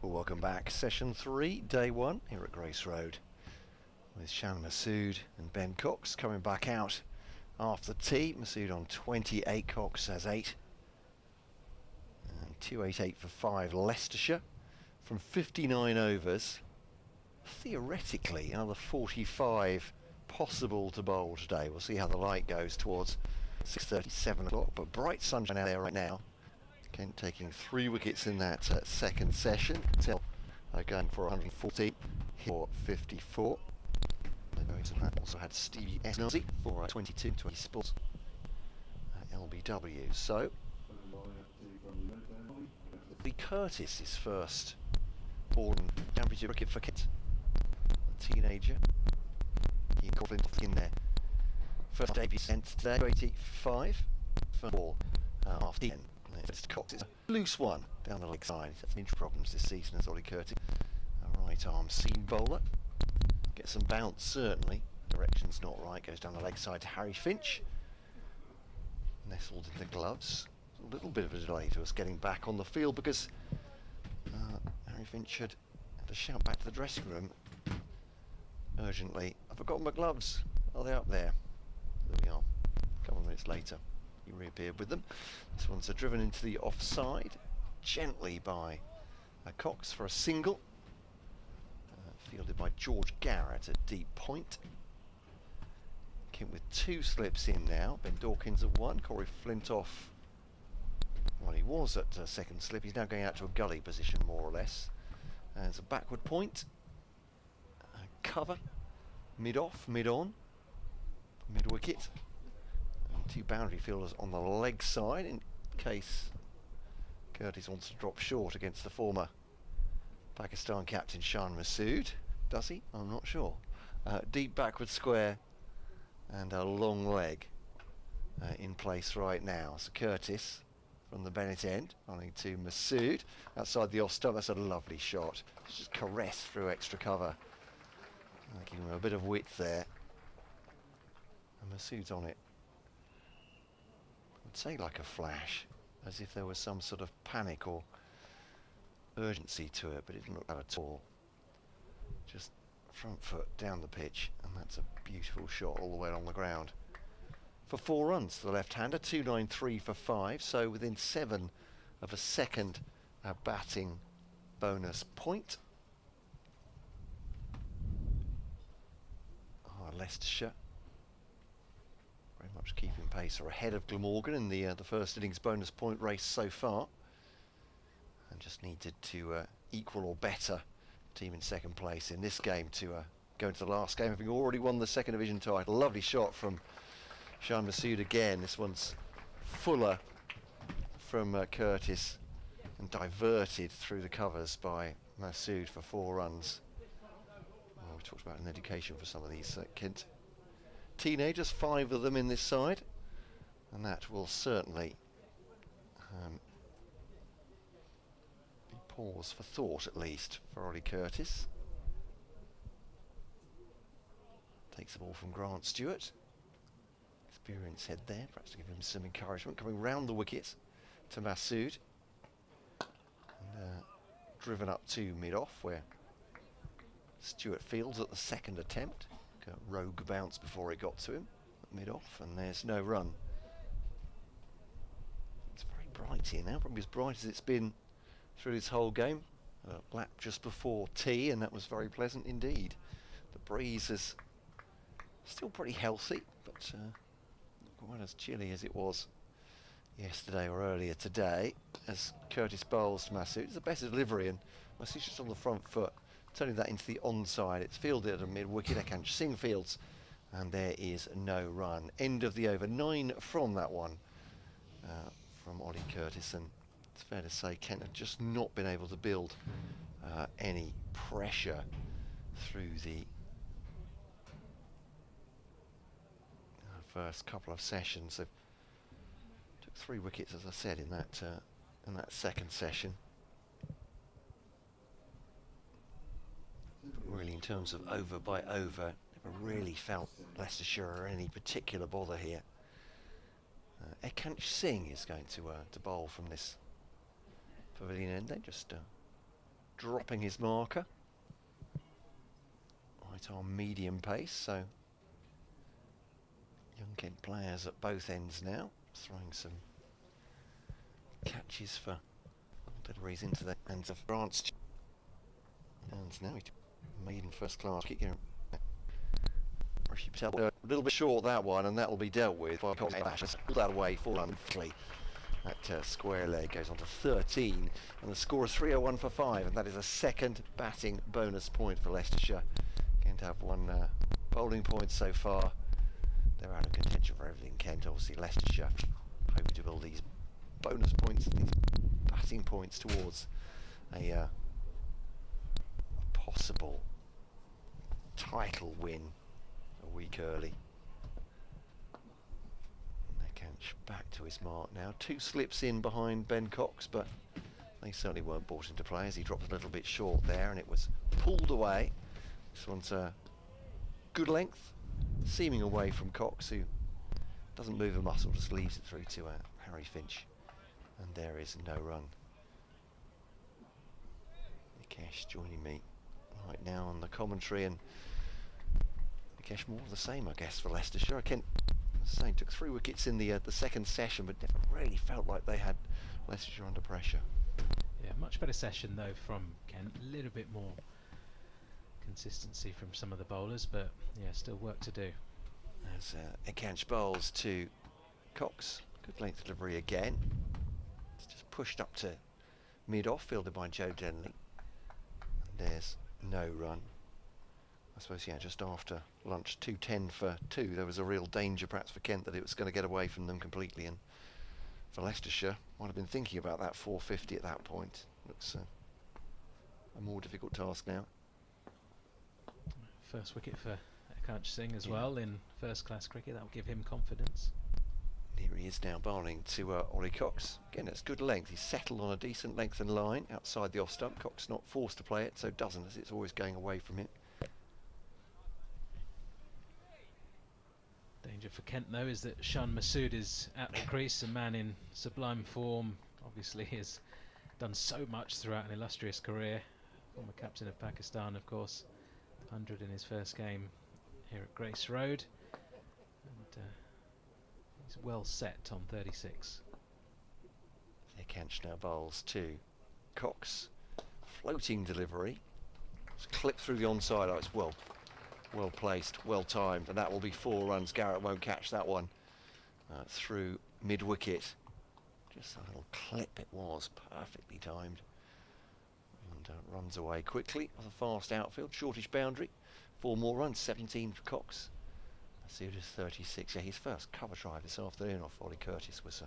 Well, welcome back. Session 3, day 1 here at Grace Road, with Shan Masood and Ben Cox coming back out after tea. Masood on 28, Cox has 8. And 288 for 5, Leicestershire. From 59 overs, theoretically another 45 possible to bowl today. We'll see how the light goes towards 6:30, 7 o'clock, but bright sunshine out there right now. Kent taking 3 wickets in that second session. Patel going for 140 for 54. Also had Stevie Eskinazi for 22, 20 sports LBW. So Ollie Curtis is first born championship cricket for Kent. A teenager. He and Coughlin in there. First debut sent today, 85. First ball after 10. Cox. It's a loose one down the leg side. He's had some injury problems this season as Ollie Curtis. A right arm seam bowler. Gets some bounce certainly. Direction's not right. Goes down the leg side to Harry Finch. Nestled in the gloves. A little bit of a delay to us getting back on the field because Harry Finch had to shout back to the dressing room urgently. I've forgotten my gloves. Are they up there? There we are. A couple of minutes later, he reappeared with them. This one's driven into the offside gently by Cox for a single. Fielded by George Garrett at deep point. Kent with 2 slips in now. Ben Dawkins at 1. Corey Flintoff, well, he was at second slip. He's now going out to a gully position more or less. There's a backward point. Cover. Mid-off, mid-on. Mid-wicket. 2 boundary fielders on the leg side in case Curtis wants to drop short against the former Pakistan captain Shan Masood. Does he? I'm not sure. Deep backward square and a long leg in place right now. So Curtis from the Bennett end running to Masood outside the off stump. That's a lovely shot. Just caress through extra cover. Giving him a bit of width there. And Masood's on it. I'd say like a flash, as if there was some sort of panic or urgency to it, but it didn't look that at all. Just front foot down the pitch, and that's a beautiful shot all the way along the ground. For 4 runs to the left-hander, 293 for 5, so within 7 of a second batting bonus point. Leicestershire very much keeping pace, or ahead of Glamorgan in the first innings bonus point race so far, and just needed to equal or better team in second place in this game to go into the last game, having already won the second division title. Lovely shot from Shan Masood again. This one's fuller from Curtis and diverted through the covers by Masood for 4 runs. We talked about an education for some of these Kent teenagers, 5 of them in this side, and that will certainly be pause for thought, at least for Ollie Curtis. Takes the ball from Grant Stewart. Experienced head there, perhaps to give him some encouragement. Coming round the wicket to Masood, and driven up to mid-off where Stewart fields at the second attempt. Got a rogue bounce before it got to him at mid-off, and there's no run. It's very bright here now, probably as bright as it's been through this whole game. A lap just before tea, and that was very pleasant indeed. The breeze is still pretty healthy, but not quite as chilly as it was yesterday or earlier today. As Curtis bowls to Masood, it's a better delivery, and Masood's just on the front foot, turning that into the onside. It's fielded at a mid-wicket. Akansh Singh fields, and there is no run. End of the over. 9 from that one from Ollie Curtis, and it's fair to say Kent had just not been able to build any pressure through the first couple of sessions. They took 3 wickets, as I said, in that second session. But really, in terms of over by over, really felt Leicestershire are any particular bother here. Eskinazi is going to bowl from this pavilion end. They're just dropping his marker right on medium pace. So young Kent players at both ends now, throwing some catches for deliveries into the hands of Grant's. And now he's maiden first class kick here. Patel a little bit short that one, and that will be dealt with by Pull that away for Lundley. That square leg goes on to 13, and the score is 301 for 5, and that is a second batting bonus point for Leicestershire. Kent have one bowling point so far. They're out of contention for everything, Kent. Obviously, Leicestershire hoping to build these bonus points, these batting points towards a possible title win a week early. Nekanch back to his mark now. 2 slips in behind Ben Cox, but they certainly weren't brought into play as he dropped a little bit short there, and it was pulled away. This one's a good length, seaming away from Cox, who doesn't move a muscle, just leaves it through to Harry Finch, and there is no run. Nikesh joining me right now on the commentary, and Nikesh more of the same, I guess, for Leicestershire. Kent, as I say, took 3 wickets in the second session, but never really felt like they had Leicestershire under pressure. Yeah, much better session though from Kent. A little bit more consistency from some of the bowlers, but yeah, still work to do. As Nikesh bowls to Cox, good length delivery again. It's just pushed up to mid-off, fielded by Joe Denley. And there's no run. I suppose, yeah, just after lunch, 2:10 for 2, there was a real danger perhaps for Kent that it was going to get away from them completely, and for Leicestershire, might have been thinking about that 450 at that point. Looks a more difficult task now. First wicket for Eskinazi as well in first class cricket. That will give him confidence. Here he is now bowling to Ollie Cox. Again, it's good length. He's settled on a decent length and line outside the off stump. Cox not forced to play it, so doesn't, as it's always going away from him. Danger for Kent though is that Shan Masood is at the crease, a man in sublime form. Obviously has done so much throughout an illustrious career. Former captain of Pakistan, of course. 100 in his first game here at Grace Road. And he's well set on 36. Nikesh now bowls to Cox. Floating delivery. It's clipped through the onside. Oh, it's well placed, well timed, and that will be 4 runs. Garrett won't catch that one through mid-wicket. Just a little clip it was, perfectly timed. And runs away quickly with a fast outfield, shortish boundary. 4 more runs, 17 for Cox. Masood is 36. Yeah, his first cover drive this afternoon off Ollie Curtis was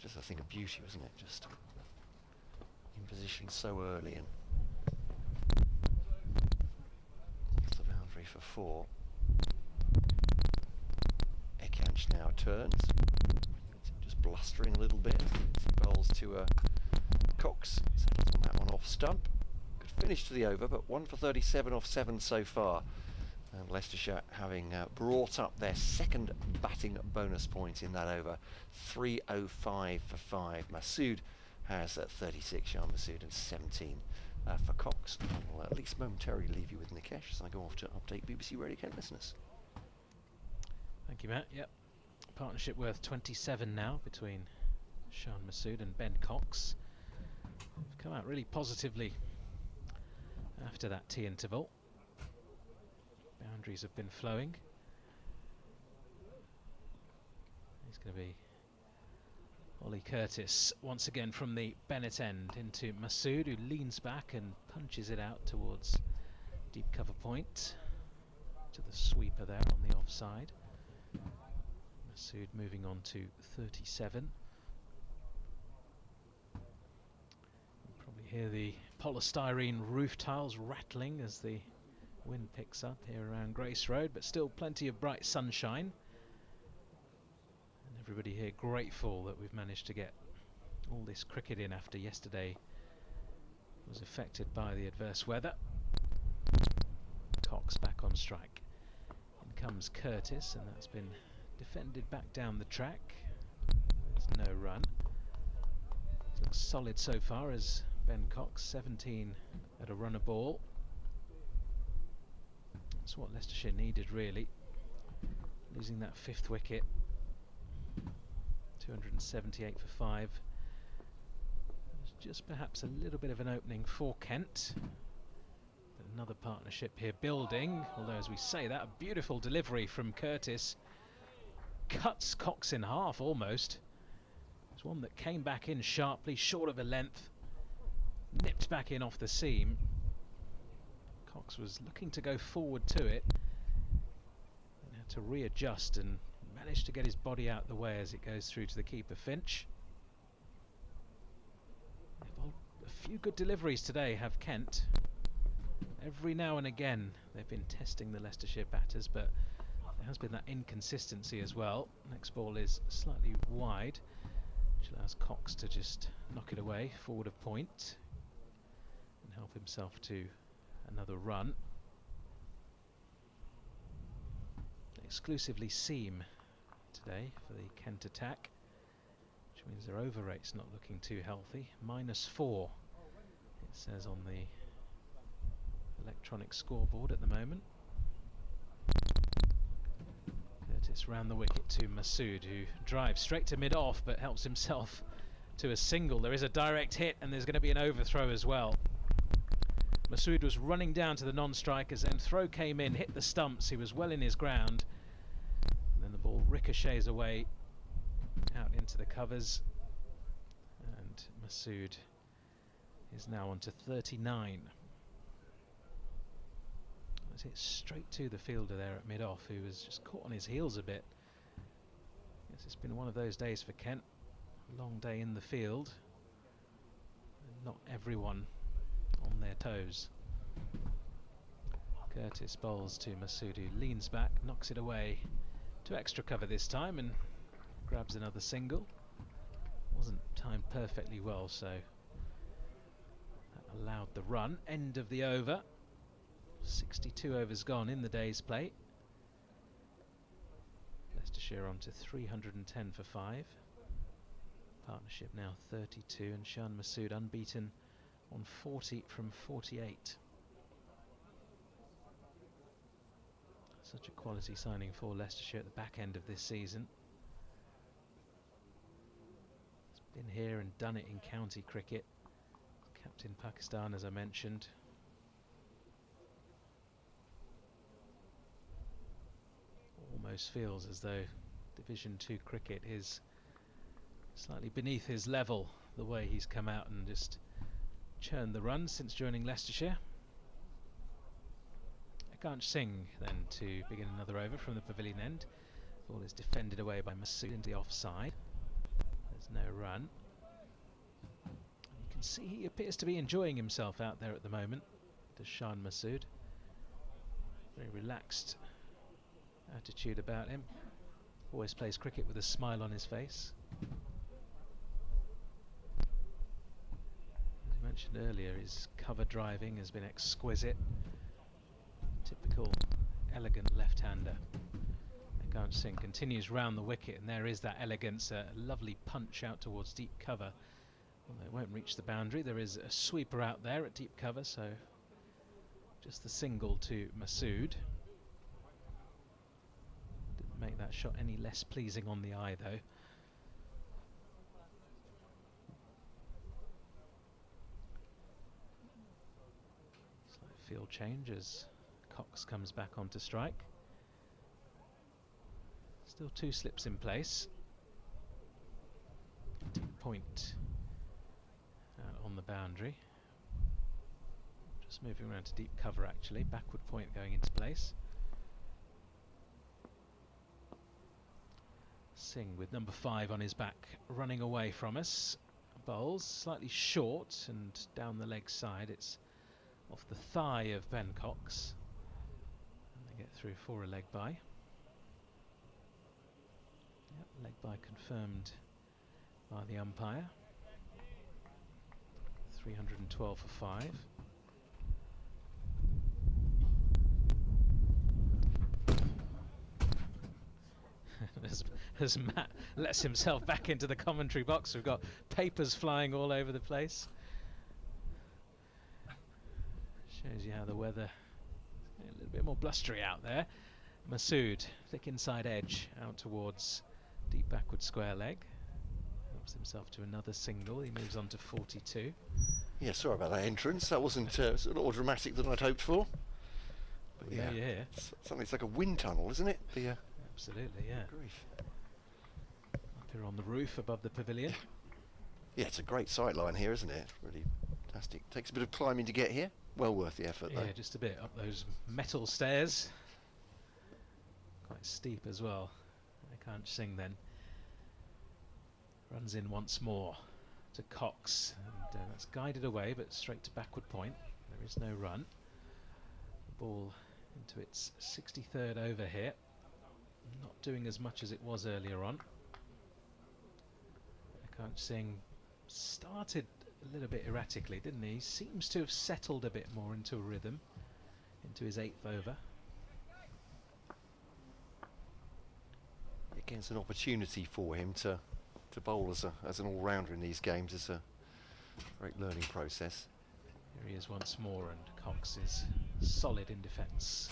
just a thing of beauty, wasn't it? Just in position so early and the boundary for 4. Nikesh now turns, just blustering a little bit. He bowls to Cox, settles on that one off stump. Good finish to the over, but 1 for 37 off 7 so far. And Leicestershire having brought up their second batting bonus point in that over. 305 for 5. Masood has 36, Shan Masood, and 17 for Cox. I'll at least momentarily leave you with Nikesh as I go off to update BBC Radio Kent listeners. Thank you, Matt. Yep. Partnership worth 27 now between Shan Masood and Ben Cox. They've come out really positively after that tea interval. Boundaries have been flowing. He's going to be Ollie Curtis once again from the Bennett end into Masood, who leans back and punches it out towards deep cover point to the sweeper there on the offside. Masood moving on to 37. You'll probably hear the polystyrene roof tiles rattling as the wind picks up here around Grace Road, but still plenty of bright sunshine. And everybody here grateful that we've managed to get all this cricket in after yesterday was affected by the adverse weather. Cox back on strike. comes Curtis, and that's been defended back down the track. There's no run. Looks solid so far as Ben Cox, 17 at a run a ball. That's what Leicestershire needed, really. Losing that 5th wicket. 278 for 5. Just perhaps a little bit of an opening for Kent. But another partnership here building, although as we say that, a beautiful delivery from Curtis. Cuts Cox in half almost. There's one that came back in sharply, short of a length. Nipped back in off the seam. Cox was looking to go forward to it. And had to readjust and managed to get his body out the way as it goes through to the keeper, Finch. A few good deliveries today have Kent. Every now and again they've been testing the Leicestershire batters, but there has been that inconsistency as well. Next ball is slightly wide, which allows Cox to just knock it away forward of point and help himself to another run. Exclusively seam today for the Kent attack, which means their over rate's not looking too healthy. -4 it says on the electronic scoreboard at the moment. Curtis round the wicket to Masood, who drives straight to mid-off but helps himself to a single. There is a direct hit and there's going to be an overthrow as well. Masood was running down to the non-strikers and throw came in, hit the stumps. He was well in his ground. And then the ball ricochets away out into the covers. And Masood is now on to 39. It's hit straight to the fielder there at mid-off, who was just caught on his heels a bit. Yes, it's been one of those days for Kent. A long day in the field. And not everyone on their toes. Curtis bowls to Masood, who leans back, knocks it away to extra cover this time and grabs another single. Wasn't timed perfectly well, so that allowed the run. End of the over. 62 overs gone in the day's play. Leicestershire on to 310 for 5. Partnership now 32, and Shan Masood unbeaten on 40 from 48. Such a quality signing for Leicestershire at the back end of this season. He's been here and done it in county cricket. Captain Pakistan, as I mentioned. Almost feels as though Division 2 cricket is slightly beneath his level, the way he's come out and just churned the runs since joining Leicestershire. Akansh Singh then to begin another over from the pavilion end. Ball is defended away by Masood into the offside. There's no run. You can see he appears to be enjoying himself out there at the moment, does Shan Masood. Very relaxed attitude about him. Always plays cricket with a smile on his face. As I mentioned earlier, his cover driving has been exquisite. Typical elegant left-hander. Akansh Singh continues round the wicket, and there is that elegance, a lovely punch out towards deep cover. Although it won't reach the boundary, there is a sweeper out there at deep cover, so just the single to Masood. Didn't make that shot any less pleasing on the eye, though. Slight field change as Cox comes back onto strike. Still 2 slips in place. Deep point out on the boundary. Just moving around to deep cover actually. Backward point going into place. Singh with number 5 on his back, running away from us. Bowls slightly short and down the leg side. It's off the thigh of Ben Cox. And they get through for a leg bye. Yep, leg bye confirmed by the umpire. 312 for 5. as Matt lets himself back into the commentary box. We've got papers flying all over the place. Shows you how the weather is a little bit more blustery out there. Masood, thick inside edge, out towards deep backward square leg. Helps himself to another single. He moves on to 42. Yeah, sorry about that entrance. That wasn't sort of more dramatic than I'd hoped for. But Yeah. It's like a wind tunnel, isn't it? The, Absolutely, yeah. grief. Up here on the roof above the pavilion. Yeah, it's a great sight line here, isn't it? Really fantastic. Takes a bit of climbing to get here. Well worth the effort, though. Yeah, just a bit up those metal stairs. Quite steep as well. I can't sing then. Runs in once more to Cox, and that's guided away, but straight to backward point. There is no run. Ball into its 63rd over here. Not doing as much as it was earlier on. I can't sing. Started a little bit erratically, didn't he? Seems to have settled a bit more into a rhythm, into his 8th over. Again, it's an opportunity for him to bowl as an all-rounder in these games. It's a great learning process. Here he is once more, and Cox is solid in defence.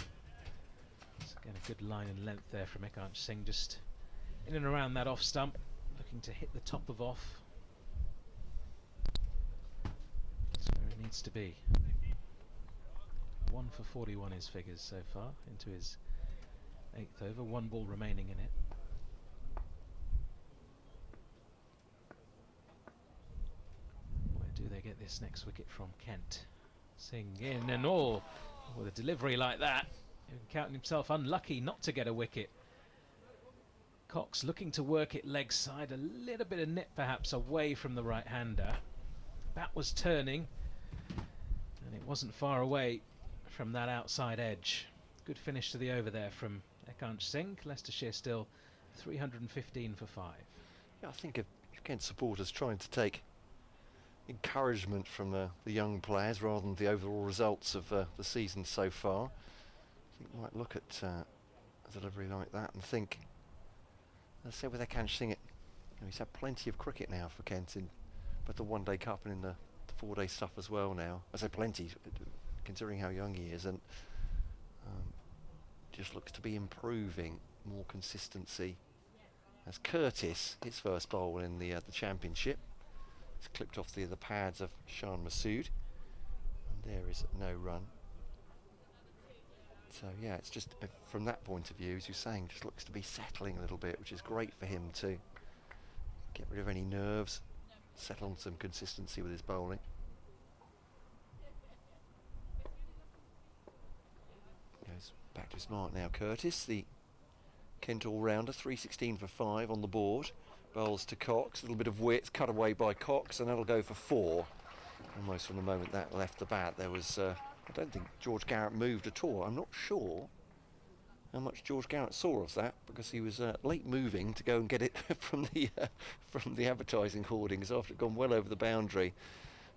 Again, a good line and length there from Ekansh Singh, just in and around that off stump, looking to hit the top of off. That's where he needs to be. 1 for 41 his figures so far, into his 8th over, 1 ball remaining in it. Where do they get this next wicket from? Kent. Singh in and all. With a delivery like that, counting himself unlucky not to get a wicket. Cox looking to work it leg side, a little bit of nip perhaps away from the right-hander. Bat was turning, and it wasn't far away from that outside edge. Good finish to the over there from Ekansh Singh. Leicestershire still 315 for 5. Yeah, I think again, supporters trying to take encouragement from the young players rather than the overall results of the season so far. I think you might look at a delivery like that and think, let's say with Ekansh Singh, he's had plenty of cricket now for Kent in both the one-day cup and in the 4-day stuff as well now. I say plenty, considering how young he is, and just looks to be improving, more consistency. As Curtis, his first bowl in the championship, it's clipped off the pads of Shan Masood, and there is no run. So yeah, it's just from that point of view, as you're saying, just looks to be settling a little bit, which is great for him to get rid of any nerves, settle on some consistency with his bowling. Goes back to his mark now, Curtis, the Kent all-rounder, 316 for 5 on the board. Bowls to Cox, a little bit of width, cut away by Cox, and that'll go for 4. Almost from the moment that left the bat, there was, I don't think George Garrett moved at all. I'm not sure how much George Garrett saw of that, because he was late moving to go and get it from the advertising hoardings after it had gone well over the boundary.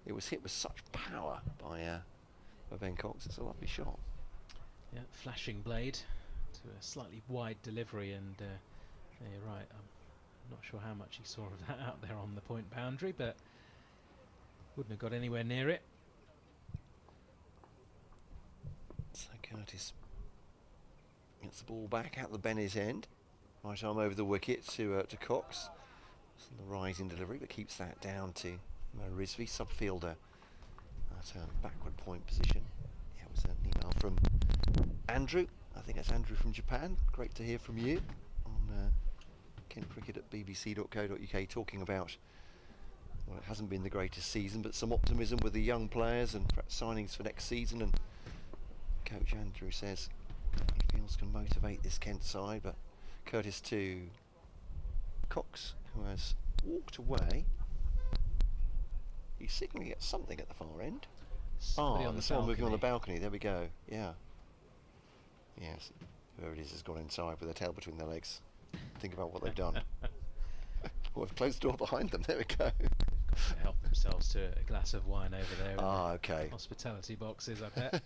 It was hit with such power by Ben Cox. It's a lovely shot. Yeah, flashing blade to a slightly wide delivery, and yeah, you're right. I'm not sure how much he saw of that out there on the point boundary, but wouldn't have got anywhere near it. So Curtis gets the ball back at the Benny's end, right arm over the wicket to Cox. It's the rising delivery, but keeps that down to Mo Rizvi, subfielder at a backward point position. Yeah, it was an email from Andrew. I think that's Andrew from Japan. Great to hear from you on Kent Cricket at bbc.co.uk, talking about, well, it hasn't been the greatest season, but some optimism with the young players and perhaps signings for next season. And Coach Andrew says he feels can motivate this Kent side. But Curtis to Cox, who has walked away. He's signalling at something at the far end. There's someone moving on the balcony. There we go. Yeah. Yes. Whoever it is has gone inside with their tail between their legs. Think about what they've done. Well, I've closed the door behind them. There we go. Got to help themselves to a glass of wine over there. Okay. Hospitality boxes, I bet.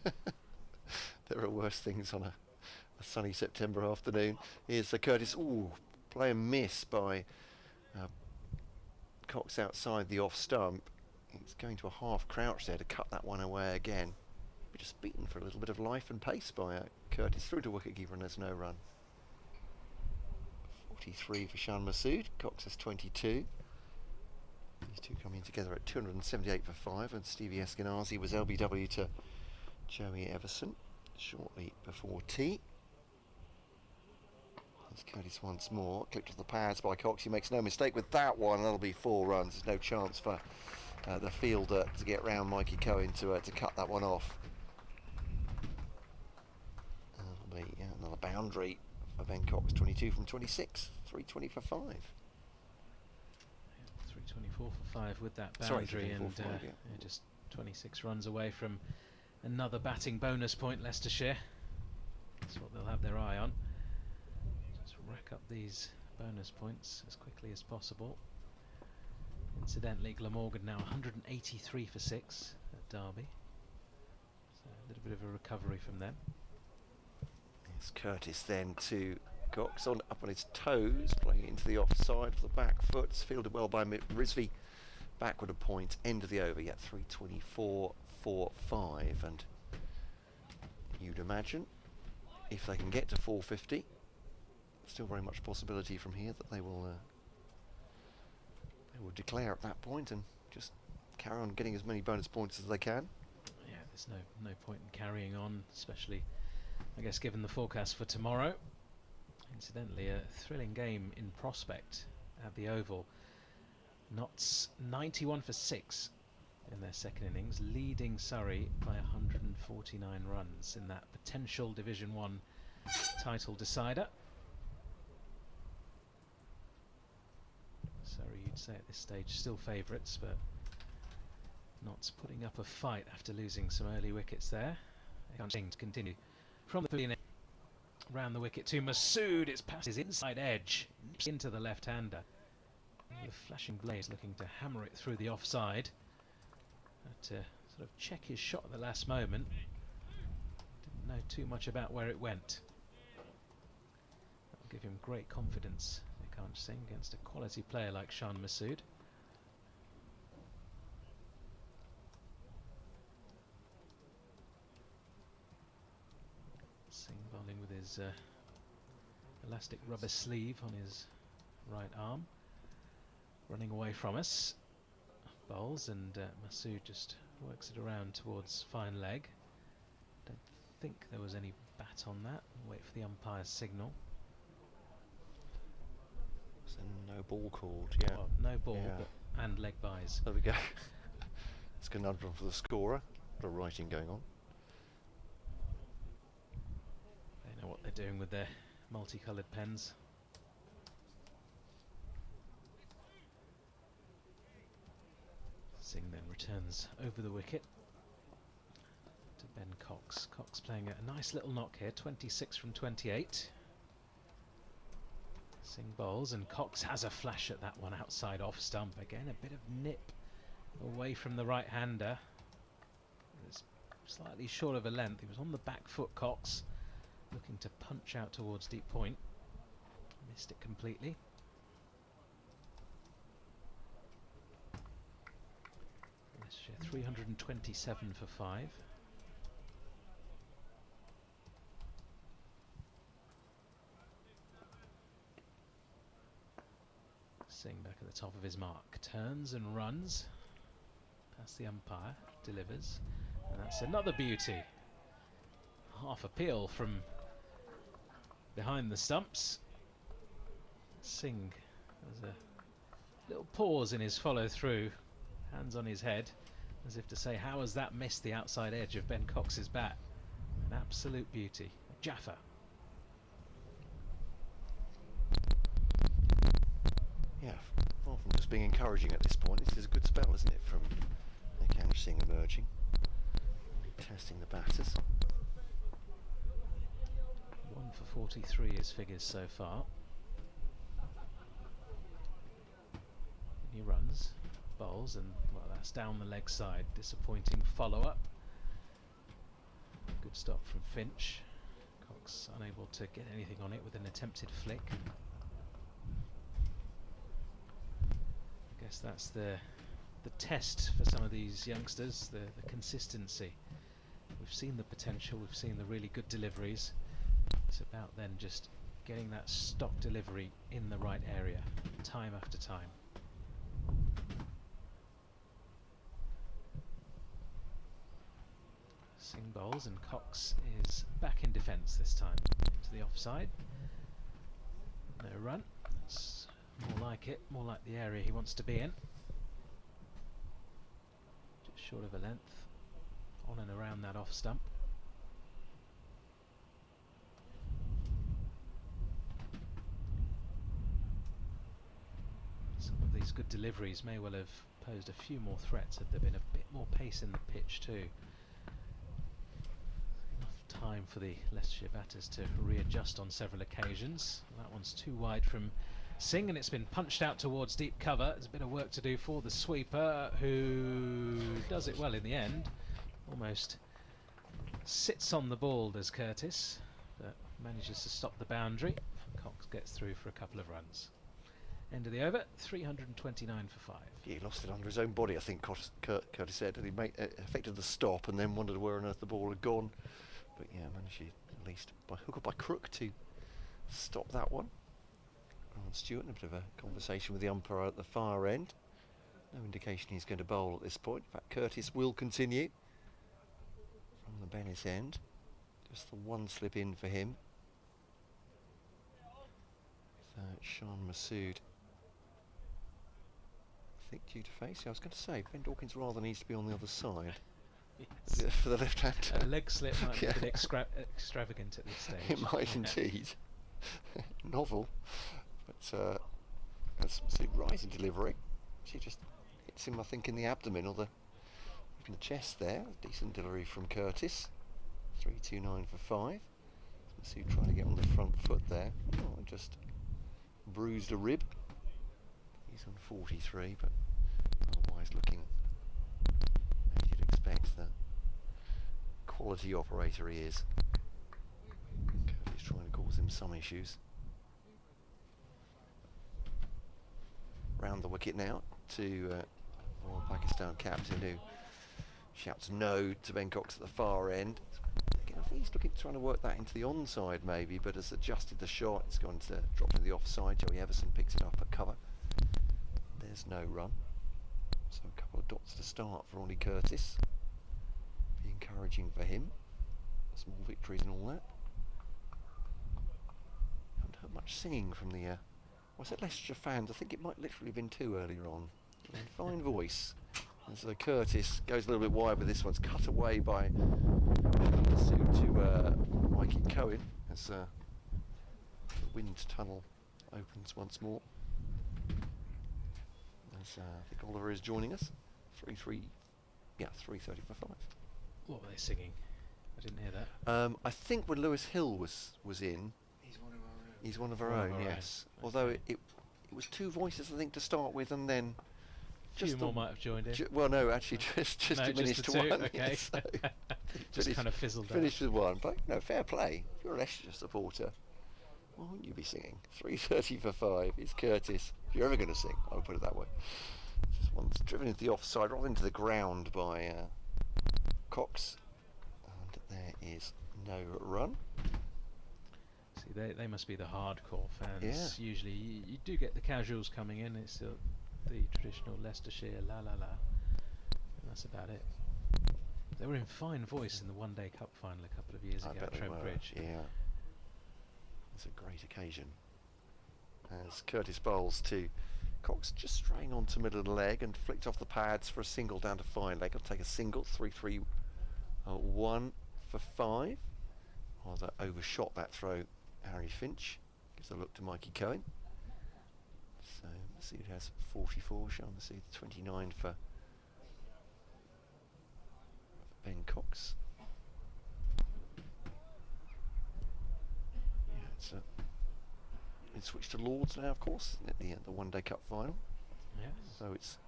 There are worse things on a sunny September afternoon. Here's Curtis. Ooh, play and miss by Cox outside the off stump. He's going to a half crouch there to cut that one away again. But just beaten for a little bit of life and pace by Curtis through to wicketkeeper, and there's no run. 43 for Shan Masood. Cox has 22. These two coming together at 278 for 5, and Stevie Eskinazi was LBW to Joey Everson shortly before tea. There's Curtis once more, clipped to the pads by Cox. He makes no mistake with that one. That'll be 4 runs. There's no chance for the fielder to get round Mikey Cohen to cut that one off. That'll be another boundary for Ben Cox. 22 from 26, 320 for 5. 324 for 5 with that boundary. And just 26 runs away from another batting bonus point, Leicestershire. That's what they'll have their eye on. Just rack up these bonus points as quickly as possible. Incidentally, Glamorgan now 183 for 6 at Derby. So a little bit of a recovery from them. It's Curtis then to Cox up on his toes, playing into the offside of the back foot. It's fielded well by Rizvi. Backward a point, end of the over, 324 for 5. And you'd imagine if they can get to 450, still very much possibility from here that they will declare at that point and just carry on getting as many bonus points as they can. Yeah, there's no point in carrying on, especially, I guess, given the forecast for tomorrow. Incidentally, a thrilling game in prospect at the Oval. Notts 91 for 6 in their second innings, leading Surrey by 149 runs in that potential Division 1 title decider. Surrey, you'd say at this stage, still favourites, but Notts putting up a fight after losing some early wickets there. To continue from the pavilion round the wicket to Masood. It's past his inside edge, into the left-hander. The flashing blades looking to hammer it through the offside. Had to sort of check his shot at the last moment. Didn't know too much about where it went. That'll give him great confidence, Nikanj Singh, against a quality player like Shan Masood. Singh bowling with his elastic rubber sleeve on his right arm. Running away from us. Bowls, and Masood just works it around towards fine leg. Don't think there was any bat on that. Wait for the umpire's signal. So no ball called, Well, no ball, but, and leg buys. There we go. It's a conundrum for the scorer. A lot of writing going on. They know what they're doing with their multicoloured pens. Singh then returns over the wicket to Ben Cox. Cox playing a nice little knock here, 26 from 28. Singh bowls, and Cox has a flash at that one outside off stump. Again, a bit of nip away from the right-hander. It's slightly short of a length. He was on the back foot, Cox, looking to punch out towards deep point. Missed it completely. Leicestershire 327 for 5. Singh back at the top of his mark, turns and runs past the umpire, delivers, and that's another beauty. Half appeal from behind the stumps. Singh has a little pause in his follow through, hands on his head, as if to say, how has that missed the outside edge of Ben Cox's bat? An absolute beauty. Jaffa. Yeah, far from just being encouraging at this point. This is a good spell, isn't it, from Nikanj Singh emerging, testing the batters. 1 for 43 his figures so far. And he runs, bowls, and well, that's down the leg side. Disappointing follow-up. Good stop from Finch. Cox unable to get anything on it with an attempted flick. guess that's the test for some of these youngsters, the consistency. We've seen the potential, we've seen the really good deliveries. It's about then just getting that stock delivery in the right area, time after time. Singh bowls and Cox is back in defence this time. To the offside. No run. It's more like it, more like the area he wants to be in. Just short of a length. On and around that off stump. Some of these good deliveries may well have posed a few more threats had there been a bit more pace in the pitch too. Enough time for the Leicestershire batters to readjust on several occasions. That one's too wide from Singh, and it's been punched out towards deep cover. There's a bit of work to do for the sweeper, who does it well in the end. Almost sits on the ball, does Curtis, but manages to stop the boundary. Cox gets through for a couple of runs. End of the over, 329 for 5. Yeah, he lost it under his own body, I think Curtis said, and he affected the stop and then wondered where on earth the ball had gone. But yeah, managed at least by hook or by crook to stop that one. And Stewart in a bit of a conversation with the umpire at the far end. No indication he's going to bowl at this point. In fact, Curtis will continue from the Bennis end. Just the one slip in for him. Sean Masood, I think, due to face. Yeah, I was going to say, Ben Dawkins rather needs to be on the other side. Yes. For the left hand. A leg slip might be a bit extravagant at this stage. It might indeed. Novel. But as Masood rising delivery, she just hits him, I think, in the abdomen or the chest there. Decent delivery from Curtis. 329 for 5. Masood trying to get on the front foot there. Oh, just bruised a rib. He's on 43, but otherwise looking as you'd expect, the quality operator he is. Curtis trying to cause him some issues. Round the wicket now to former Pakistan captain, who shouts no to Ben Cox at the far end. Again, I think he's trying to work that into the onside maybe, but has adjusted the shot. It's gone to drop into the offside. Joey Everson picks it up at cover. There's no run. So a couple of dots to start for Ollie Curtis. Be encouraging for him. Small victories and all that. Haven't heard much singing from the was it Leicestershire fans? I think it might literally have been 2 earlier on. Fine voice. And so Curtis goes a little bit wide, but this one's cut away by to Mikey Cohen as the wind tunnel opens once more. As I think Oliver is joining us. 3:30 for 5. What were they singing? I didn't hear that. I think when Lewis Hill was in. He's one of our own, yes. Okay. Although it was 2 voices, I think, to start with, and then a few more might have joined in. Well, no, actually, just diminished to 1. Okay. So just kind of fizzled out. Finished with 1, but no, fair play. If you're a Leicestershire supporter, why wouldn't you be singing? 3:30 for 5 is Curtis. If you're ever going to sing, I would put it that way. This one's driven into the offside, rather into the ground by Cox, and there is no run. See, they must be the hardcore fans. Yeah. Usually you do get the casuals coming in. It's the traditional Leicestershire la la la, and that's about it. They were in fine voice in the One Day Cup final a couple of years ago at Trent Bridge. Yeah, it's a great occasion. As Curtis bowls to Cox, just straying onto middle of the leg and flicked off the pads for a single down to fine leg. I'll take a single. 3-3-1 for 5. Rather overshot that throw. Harry Finch gives a look to Mikey Cohen. So Masood has 44, Sean Masood 29 for Ben Cox. Yeah, it's switched to Lords now, of course, at the One Day Cup final. Yes. So it's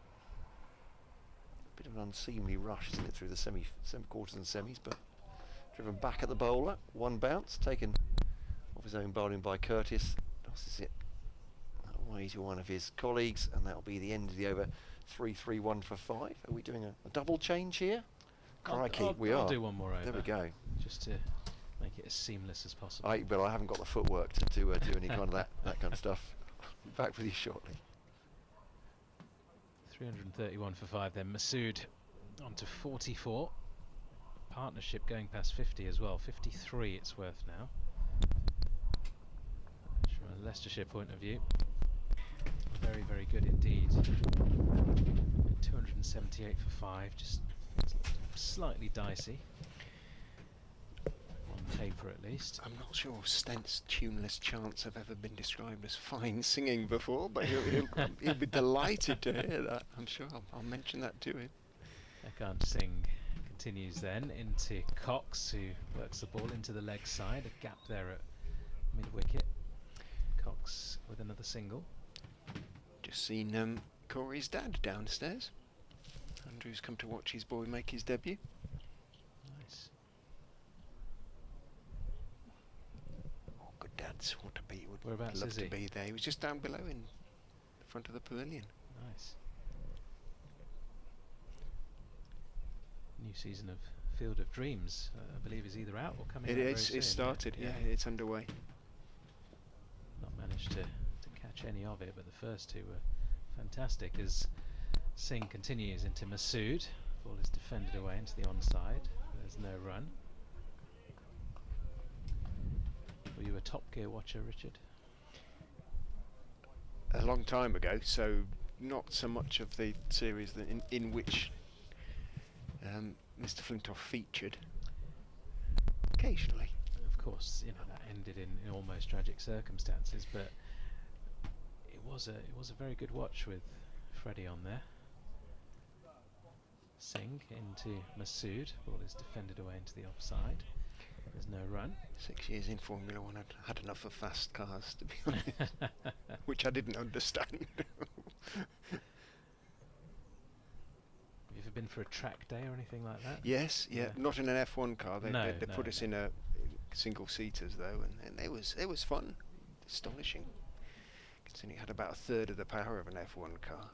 a bit of an unseemly rush, isn't it, through the semi-quarters and semis, but driven back at the bowler, 1 bounce, taken off his own bowling by Curtis, tosses it away to one of his colleagues, and that'll be the end of the over. 3-3-1 for 5. Are we doing a double change here? Crikey, we are. I'll do one more over. There we go. Just to make it as seamless as possible. But I haven't got the footwork to do any kind of that kind of stuff. Back with you shortly. 331 for 5 then. Masood on to 44. Partnership going past 50 as well. 53 it's worth now. From a Leicestershire point of view, very, very good indeed. 278 for 5, just slightly dicey. On paper at least. I'm not sure Stent's tuneless chants have ever been described as fine singing before, but he'll be delighted to hear that. I'm sure I'll mention that to him. Ekant Singh continues then into Cox, who works the ball into the leg side. A gap there at mid-wicket. Cox with another single. Just seen Corey's dad downstairs. Andrew's come to watch his boy make his debut. Nice. Oh, good dads. What to be. Would Whereabouts love is to he? be there. He was just down below in the front of the pavilion. Nice. New season of Field of Dreams, I believe, is either out or coming out very soon. It started, yeah, it's underway. Not managed to catch any of it, but the first two were fantastic as Singh continues into Masood. Ball is defended away into the onside. There's no run. Were you a Top Gear watcher, Richard? A long time ago, so not so much of the series that in which Mr. Flintoff featured. Occasionally. Of course, you know, that ended in almost tragic circumstances, but it was a very good watch with Freddie on there. Singh into Masood. Ball is defended away into the offside. There's no run. 6 years in Formula One, I'd had enough of fast cars, to be honest, which I didn't understand. Have you ever been for a track day or anything like that? Yes, yeah, not in an F1 car. They No, put us in a single seaters though, and it was fun, astonishing. Considering it had about a third of the power of an F1 car.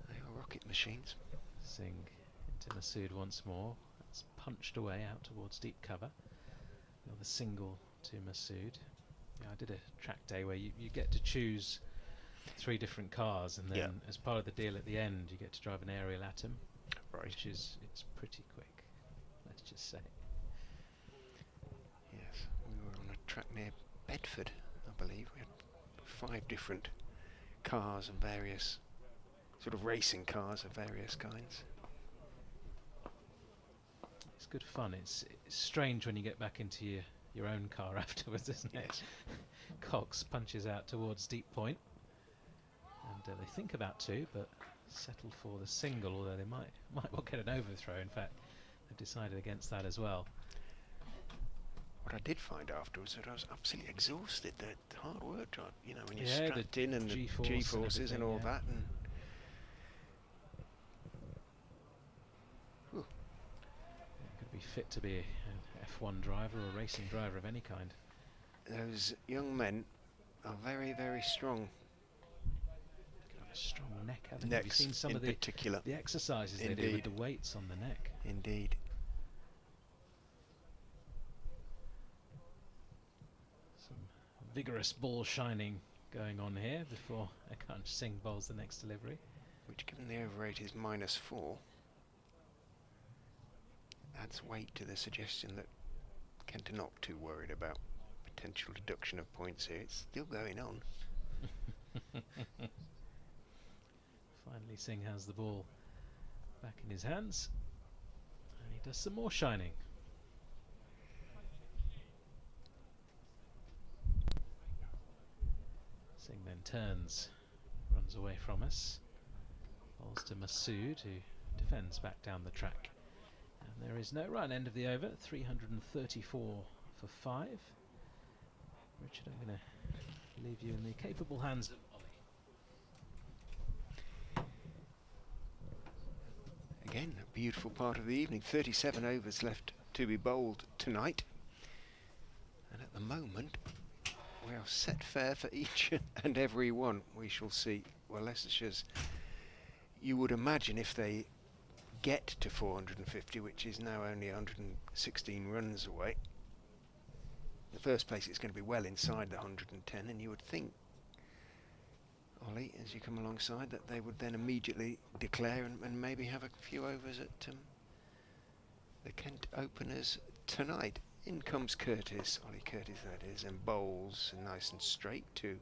They were rocket machines. Singh into Masood once more. That's punched away out towards deep cover. Another single to Masood. Yeah, I did a track day where you get to choose 3 different cars, and then as part of the deal at the end you get to drive an aerial atom, which is pretty quick, let's just say. Yes, we were on a track near Bedford, I believe. We had 5 different cars and various sort of racing cars of various kinds. It's good fun. It's strange when you get back into your own car afterwards, isn't it? Yes. Cox punches out towards deep point. And they think about 2, but settle for the single, although they might well get an overthrow. In fact, they've decided against that as well. What I did find afterwards that I was absolutely exhausted. The hard work, you know, when you're strapped in and the G-forces and all that. And could be fit to be an F1 driver or a racing driver of any kind. Those young men are very, very strong. Strong neck, haven't you? Have you seen some of the exercises they do with the weights on the neck? Indeed. Some vigorous ball shining going on here before Ekant Singh bowls the next delivery. Which, given the over 8 is -4, adds weight to the suggestion that Kent are not too worried about potential deduction of points here. It's still going on. Finally, Singh has the ball back in his hands, and he does some more shining. Singh then turns, runs away from us, balls to Masood, who defends back down the track. And there is no run. End of the over. 334 for 5. Richard, I'm going to leave you in the capable hands of Ollie. Again, a beautiful part of the evening. 37 overs left to be bowled tonight. And at the moment, well, set fair for each and every one. We shall see. Well, Leicestershire's, you would imagine, if they get to 450, which is now only 116 runs away, in the first place it's going to be well inside the 110, and you would think, Ollie, as you come alongside, that they would then immediately declare and maybe have a few overs at the Kent openers tonight. In comes Curtis, Ollie Curtis that is, and bowls nice and straight to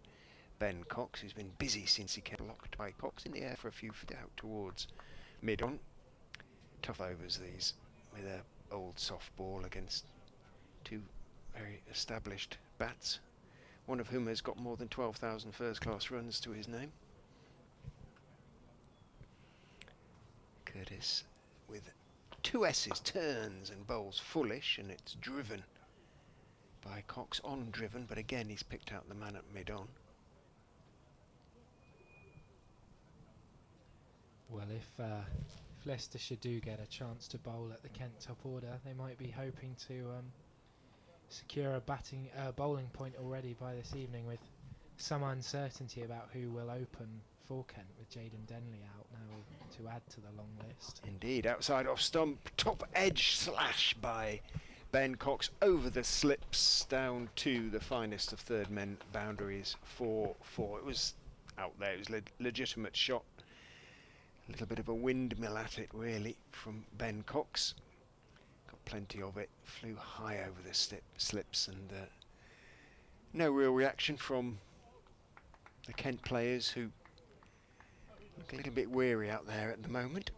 Ben Cox, who's been busy since he came blocked by Cox in the air for a few feet out towards mid-on. Tough overs these, with a old soft ball against two very established bats, one of whom has got more than 12,000 first-class runs to his name. Curtis with two S's, turns and bowls foolish, and it's driven by Cox, on driven, but again he's picked out the man at mid-on. Well, if Leicestershire do get a chance to bowl at the Kent top order, they might be hoping to secure a bowling point already by this evening, with some uncertainty about who will open for Kent, with Jaden Denley out now to add to the long list. Indeed, outside off stump, top edge slash by Ben Cox over the slips down to the finest of third men boundaries, 4-4. It was out there, it was legitimate shot. A little bit of a windmill at it really from Ben Cox. Got plenty of it, flew high over the slips, and no real reaction from the Kent players, who look a little bit weary out there at the moment.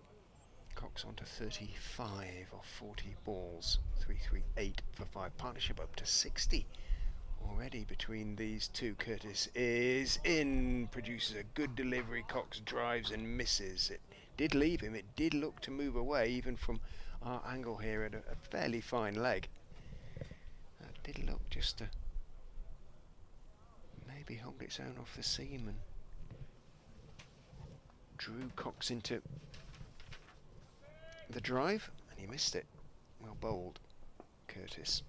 Cox on to 35 of 40 balls, 3-3-8 for 5. Partnership up to 60 already between these two. Curtis is in, produces a good delivery. Cox drives and misses. It did leave him, it did look to move away even from our angle here at a fairly fine leg. That did look just to maybe hold its own off the seam, and drew Cox into the drive, and he missed it. Well bowled, Curtis.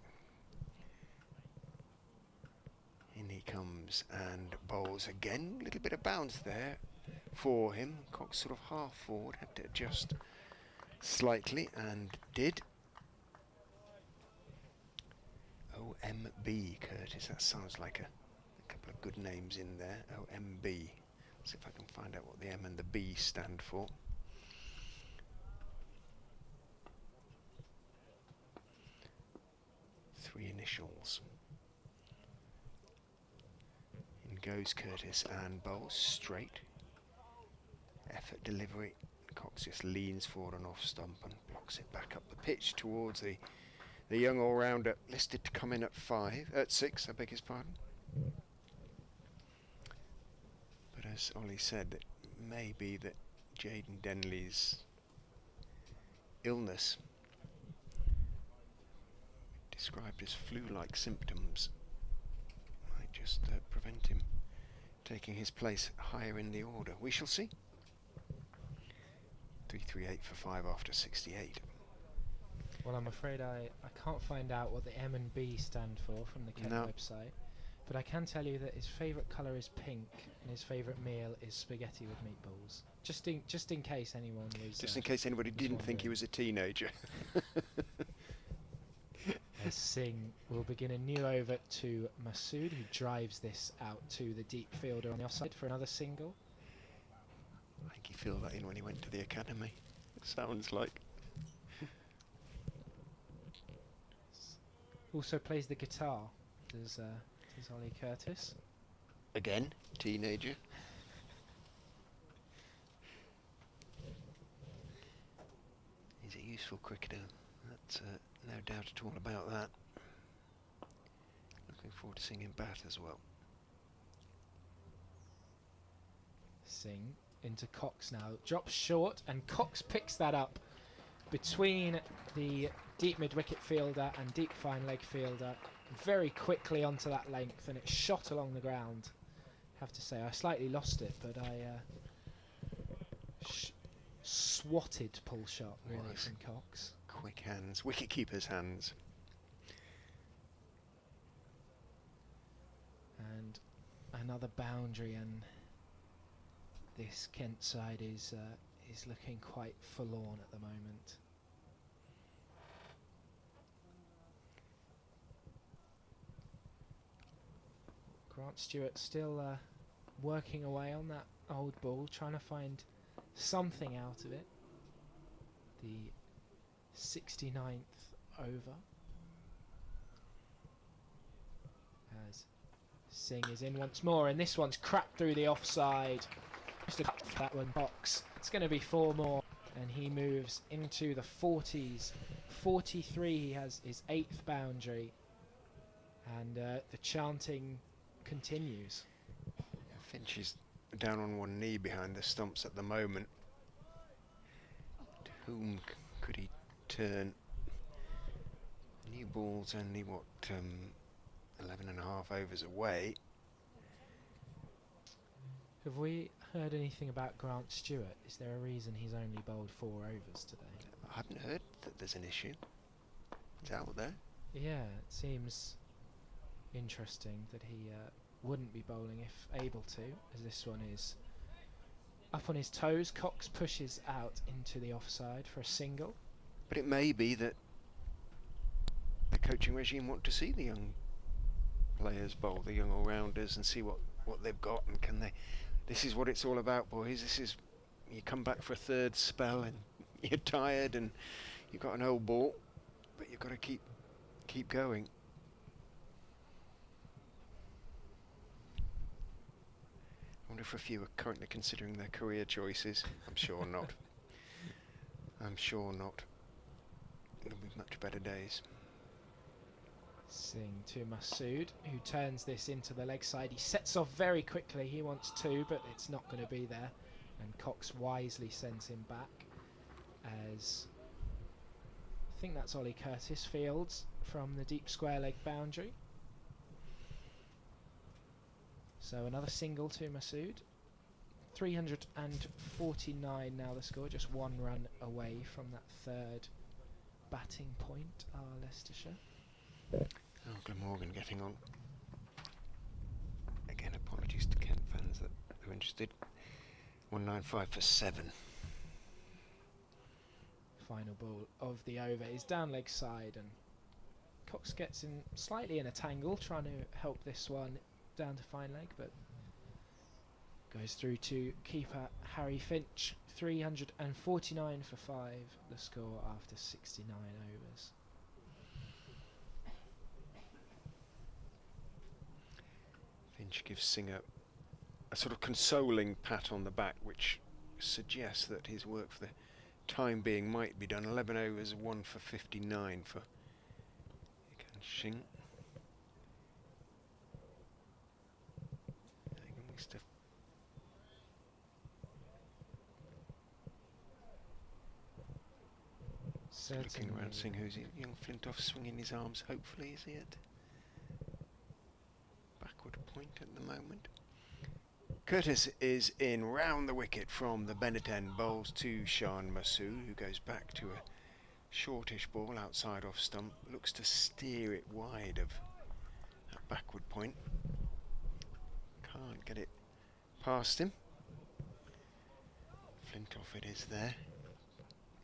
In he comes and bowls again. A little bit of bounce there for him. Cox sort of half forward, had to adjust slightly, and did. OMB Curtis, that sounds like a couple of good names in there. OMB. See if I can find out what the M and the B stand for. Three initials. In goes Curtis and bowls straight. Effort delivery. Cox just leans forward and off stump and blocks it back up the pitch towards the young all-rounder, listed to come in at 6, I beg his pardon. But as Ollie said, it may be that Jaden Denley's illness, described as flu-like symptoms, might just prevent him taking his place higher in the order. We shall see. 3-3-8 for 5 after 68. Well, I'm afraid I can't find out what the M and B stand for from the Kent website, but I can tell you that his favourite colour is pink and his favourite meal is spaghetti with meatballs. Just in case anyone was. Just in case anybody didn't think he was a teenager. As Singh will begin a new over to Masood, who drives this out to the deep fielder on the offside for another single. I think he filled that in when he went to the academy. It sounds like. Also plays the guitar, does Ollie Curtis. Again, teenager. He's a useful cricketer. That's no doubt at all about that. Looking forward to seeing him bat as well. Singh into Cox now, drops short, and Cox picks that up between the deep mid-wicket fielder and deep fine leg fielder, very quickly onto that length, and it shot along the ground. Have to say, I slightly lost it, but I swatted pull shot really from Cox. Quick hands, wicket-keeper's hands. And another boundary, and this Kent side is looking quite forlorn at the moment. Grant Stewart still working away on that old ball, trying to find something out of it. The 69th over. As Singh is in once more, and this one's cracked through the offside. Just that one box. It's going to be 4 more, and he moves into the 40s. 43, he has his 8th boundary, and the chanting continues. Finch is down on one knee behind the stumps at the moment. To whom could he turn? New ball's only, what, 11 and a half overs away. Have we heard anything about Grant Stewart? Is there a reason he's only bowled 4 overs today? I haven't heard that there's an issue. It's out there. Yeah, it seems interesting that he wouldn't be bowling if able to, as this one is up on his toes. Cox pushes out into the offside for a single. But it may be that the coaching regime want to see the young players bowl, the young all-rounders, and see what they've got, and can they. This is what it's all about, boys. This is, you come back for a 3rd spell and you're tired and you've got an old ball, but you've got to keep going. I wonder if a few are currently considering their career choices. I'm sure not. I'm sure not. There'll be much better days. Singh to Masood, who turns this into the leg side. He sets off very quickly. He wants 2, but it's not going to be there. And Cox wisely sends him back, as I think that's Ollie Curtis fields from the deep square leg boundary. So another single to Masood. 349 now the score, just 1 run away from that 3rd batting point are Leicestershire. Oh, Glamorgan getting on. Again, apologies to Kent fans that are interested. 195 for 7. Final ball of the over is down leg side, and Cox gets in slightly in a tangle, trying to help this one down to fine leg, but goes through to keeper Harry Finch. 349 for 5 the score after 69 overs. Finch gives Singer a sort of consoling pat on the back, which suggests that his work for the time being might be done. 11 overs, 1 for 59 for Singh. Looking around, seeing who's young Flintoff swinging his arms. Hopefully, is he at backward point at the moment? Curtis is in round the wicket from the Bennett end, bowls to Shan Masood, who goes back to a shortish ball outside off stump, looks to steer it wide of that backward point. Can't get it past him. Flintoff it is there.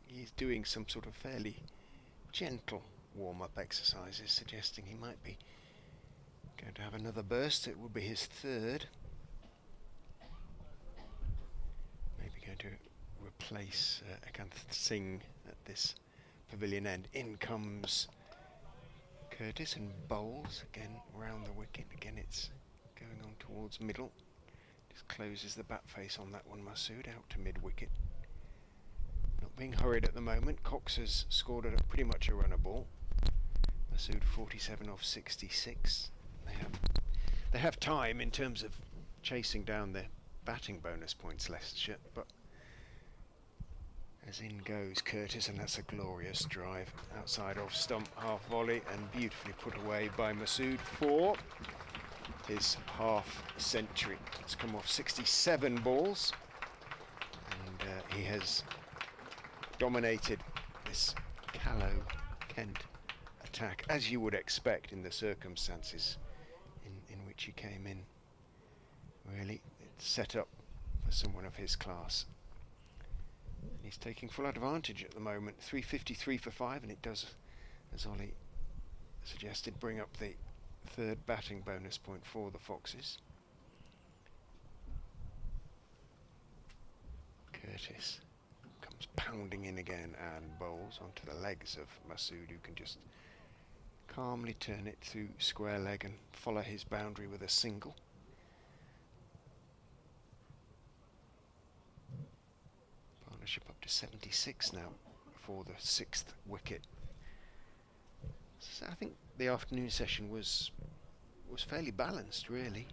He's doing some sort of fairly gentle warm-up exercises, suggesting he might be going to have another burst. It would be his 3rd. Maybe going to replace Eskinazi Singh at this pavilion end. In comes Curtis and bowls again round the wicket. Again, it's going on towards middle. Just closes the bat face on that one. Masood out to mid-wicket. Not being hurried at the moment. Cox has scored at pretty much a runner ball. Masood 47 off 66. They have time in terms of chasing down their batting bonus points, Leicestershire, but as in goes Curtis, and that's a glorious drive outside off stump, half volley, and beautifully put away by Masood for his half century. It's come off 67 balls, and he has dominated this callow Kent attack, as you would expect in the circumstances in which which he came in. Really, it's set up for someone of his class. And he's taking full advantage at the moment. 353 for 5, and it does, as Ollie suggested, bring up the third batting bonus point for the Foxes. Curtis comes pounding in again and bowls onto the legs of Masood, who can just calmly turn it through square leg and follow his boundary with a single. Partnership up to 76 now for the 6th wicket. So I think the afternoon session was fairly balanced, really.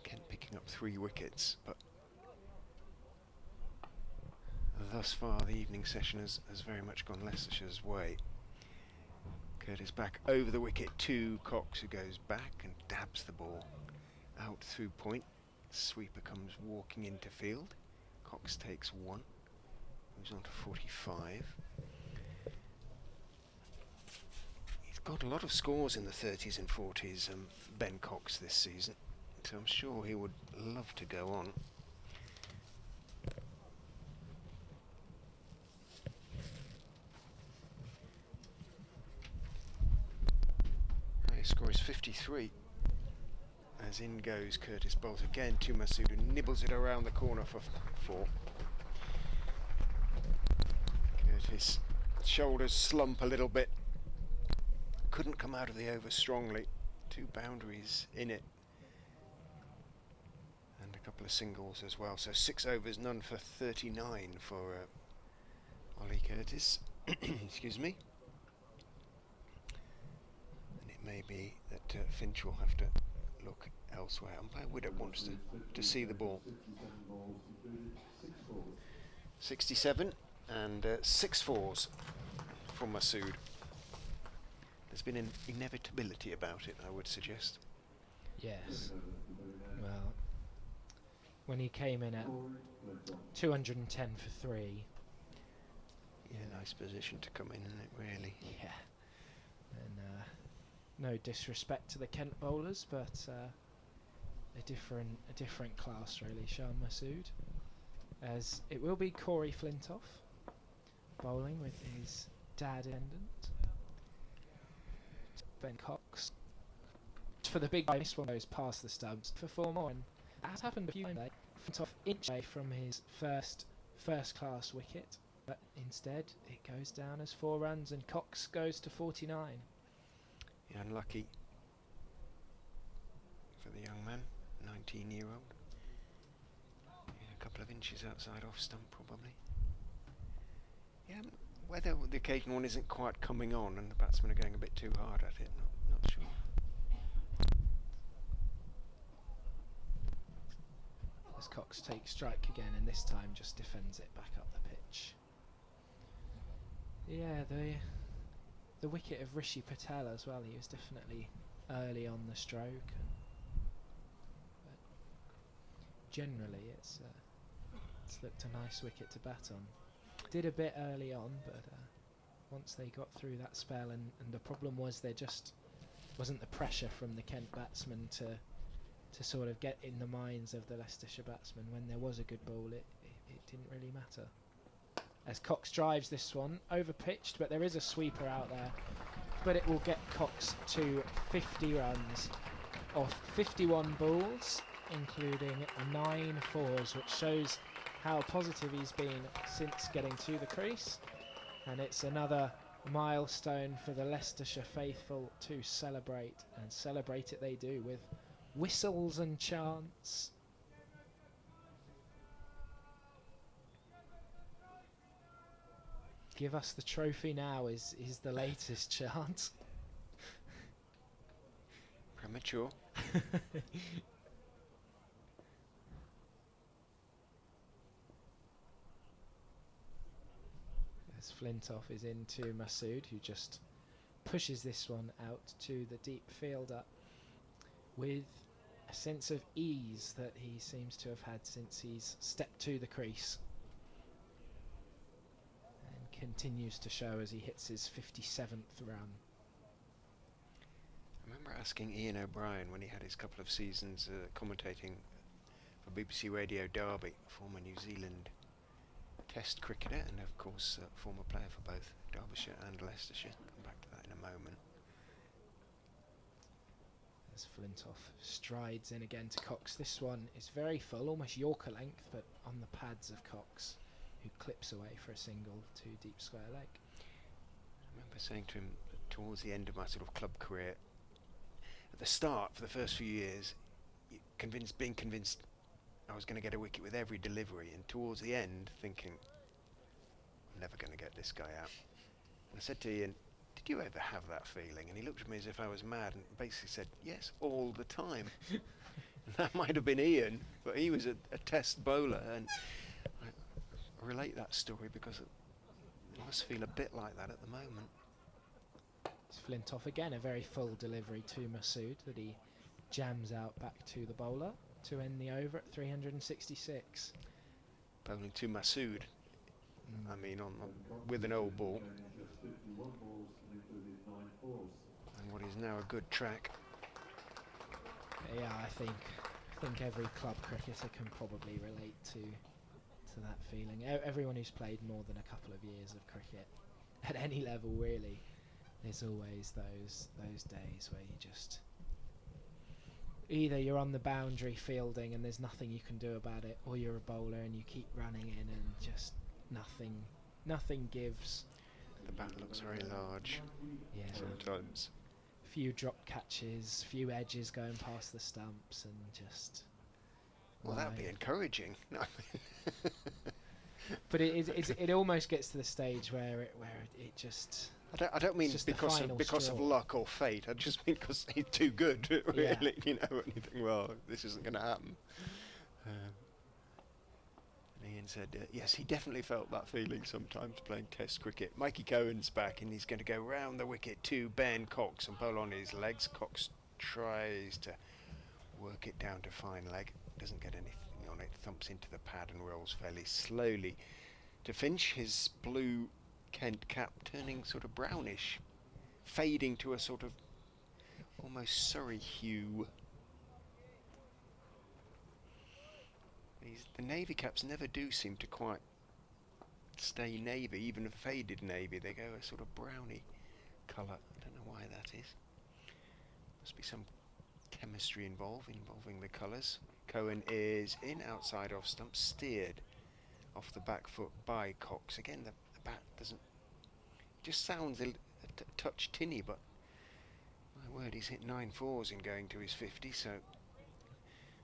Kent picking up 3 wickets, but thus far the evening session has very much gone Leicestershire's way. Curtis back over the wicket to Cox, who goes back and dabs the ball out through point. Sweeper comes walking into field. Cox takes 1, moves on to 45. He's got a lot of scores in the 30s and 40s, Ben Cox, this season, so I'm sure he would love to go on. His score is 53. As in goes Curtis, bowls again to Masood, who nibbles it around the corner for 4. Curtis' shoulders slump a little bit. Couldn't come out of the over strongly. 2 boundaries in it. And a couple of singles as well. So 6 overs, none for 39 for Ollie Curtis. Excuse me. And it may be that Finch will have to look elsewhere. Umpire Widdop wants to see the ball. 67 and 6 fours from Masood. There's been an inevitability about it, I would suggest. Yes. Well, when he came in at 210 for 3. Yeah, nice position to come in, isn't it, really? Yeah. And no disrespect to the Kent bowlers, but a different class, really. Shah Masood, as it will be Corey Flintoff bowling with his dad attendant. Ben Cox for the big guy. This one goes past the stubs for 4 more, and as happened a few times. Flintoff inch away from his first class wicket, but instead it goes down as 4 runs, and Cox goes to 49. Yeah, unlucky for the young man, 19-year-old. Yeah, a couple of inches outside off stump, probably. Yeah, whether the occasional one isn't quite coming on and the batsmen are going a bit too hard at it, not sure. As Cox takes strike again, and this time just defends it back up the pitch. Yeah, the wicket of Rishi Patel as well. He was definitely early on the stroke, but generally it's looked a nice wicket to bat on. Did a bit early on, but once they got through that spell, and the problem was there just wasn't the pressure from the Kent batsmen to sort of get in the minds of the Leicestershire batsmen. When there was a good ball, it didn't really matter. As Cox drives this one, over pitched, but there is a sweeper out there, but it will get Cox to 50 runs off 51 balls, including 9 fours, which shows how positive he's been since getting to the crease. And it's another milestone for the Leicestershire faithful to celebrate, and celebrate it they do with whistles and chants. Give us the trophy now is the latest chant. Premature. As Flintoff is into Masood, who just pushes this one out to the deep fielder with a sense of ease that he seems to have had since he's stepped to the crease, and continues to show as he hits his 57th run. remember asking Ian O'Brien when he had his couple of seasons commentating for BBC Radio Derby, former New Zealand Test cricketer and of course former player for both Derbyshire and Leicestershire. Come back to that in a moment. As Flintoff strides in again to Cox. This one is very full, almost Yorker length, but on the pads of Cox, who clips away for a single to deep square leg. I remember saying to him towards the end of my sort of club career, at the start, for the first few years, being convinced I was going to get a wicket with every delivery, and towards the end thinking, I'm never going to get this guy out. And I said to Ian, did you ever have that feeling? And he looked at me as if I was mad and basically said, yes, all the time. That might have been Ian, but he was a test bowler, and I relate that story because it must feel a bit like that at the moment. It's Flintoff again, a very full delivery to Masood that he jams out back to the bowler to end the over at 366. Bowling to Masood, I mean, with an old ball. And what is now a good track. Yeah, I think every club cricketer can probably relate to that feeling. Everyone who's played more than a couple of years of cricket, at any level really, there's always those days where you just either you're on the boundary fielding and there's nothing you can do about it, or you're a bowler and you keep running in and just nothing gives. The bat looks very large. Yeah. Sometimes. Few drop catches, few edges going past the stumps, and just. Well, that'd be encouraging. But it almost gets to the stage where it just. I don't mean because of luck or fate. I just mean because he's too good, really. Yeah. You know, and you think, well, this isn't going to happen. And Ian said, yes, he definitely felt that feeling sometimes playing Test cricket. Mikey Cohen's back, and he's going to go round the wicket to Ben Cox and bowl on his legs. Cox tries to work it down to fine leg, doesn't get anything on it, thumps into the pad and rolls fairly slowly to Finch. His blue Kent cap turning sort of brownish, fading to a sort of almost Surrey hue. The navy caps never do seem to quite stay navy, even a faded navy. They go a sort of browny colour. I don't know why that is. Must be some chemistry involving the colours. Cohen is in outside off stump, steered off the back foot by Cox. Again, the bat doesn't. It just sounds a touch tinny, but my word, he's hit 9 fours in going to his 50, so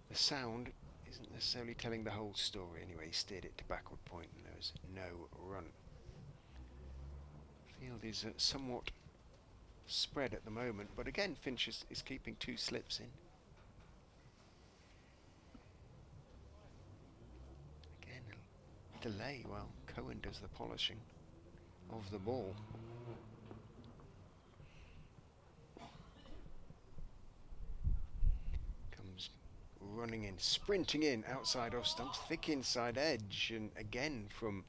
the sound isn't necessarily telling the whole story. Anyway, he steered it to backward point and there was no run. Field is somewhat spread at the moment, but again Finch is keeping 2 slips in. Again, a delay while Cohen does the polishing of the ball. Comes running in, sprinting in, outside off stumps, thick inside edge, and again from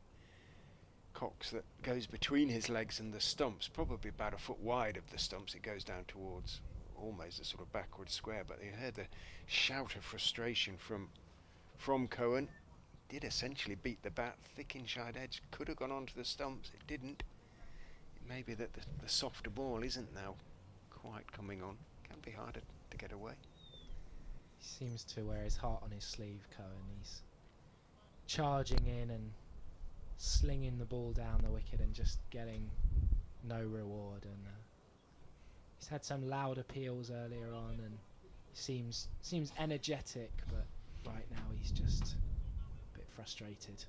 Cox that goes between his legs and the stumps, probably about a foot wide of the stumps. It goes down towards almost a sort of backward square, but you heard the shout of frustration from Cohen. Did essentially beat the bat, thick inside edge, could have gone onto the stumps, it didn't. It may be that the softer ball isn't now quite coming on. Can be harder to get away. He seems to wear his heart on his sleeve, Cohen. He's charging in and slinging the ball down the wicket and just getting no reward. And he's had some loud appeals earlier on, and seems energetic, but right now he's just a bit frustrated.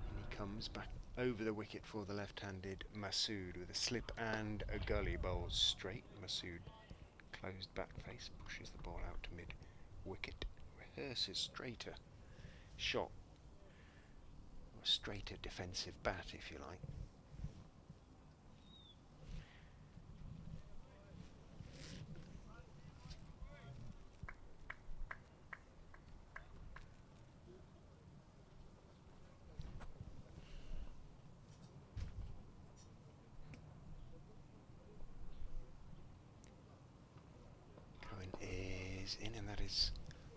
And he comes back over the wicket for the left-handed Masood with a slip and a gully. Bowls straight. Masood closed back face, pushes the ball out to mid-wicket, rehearses straighter shot, or a straighter defensive bat if you like. is in, and that is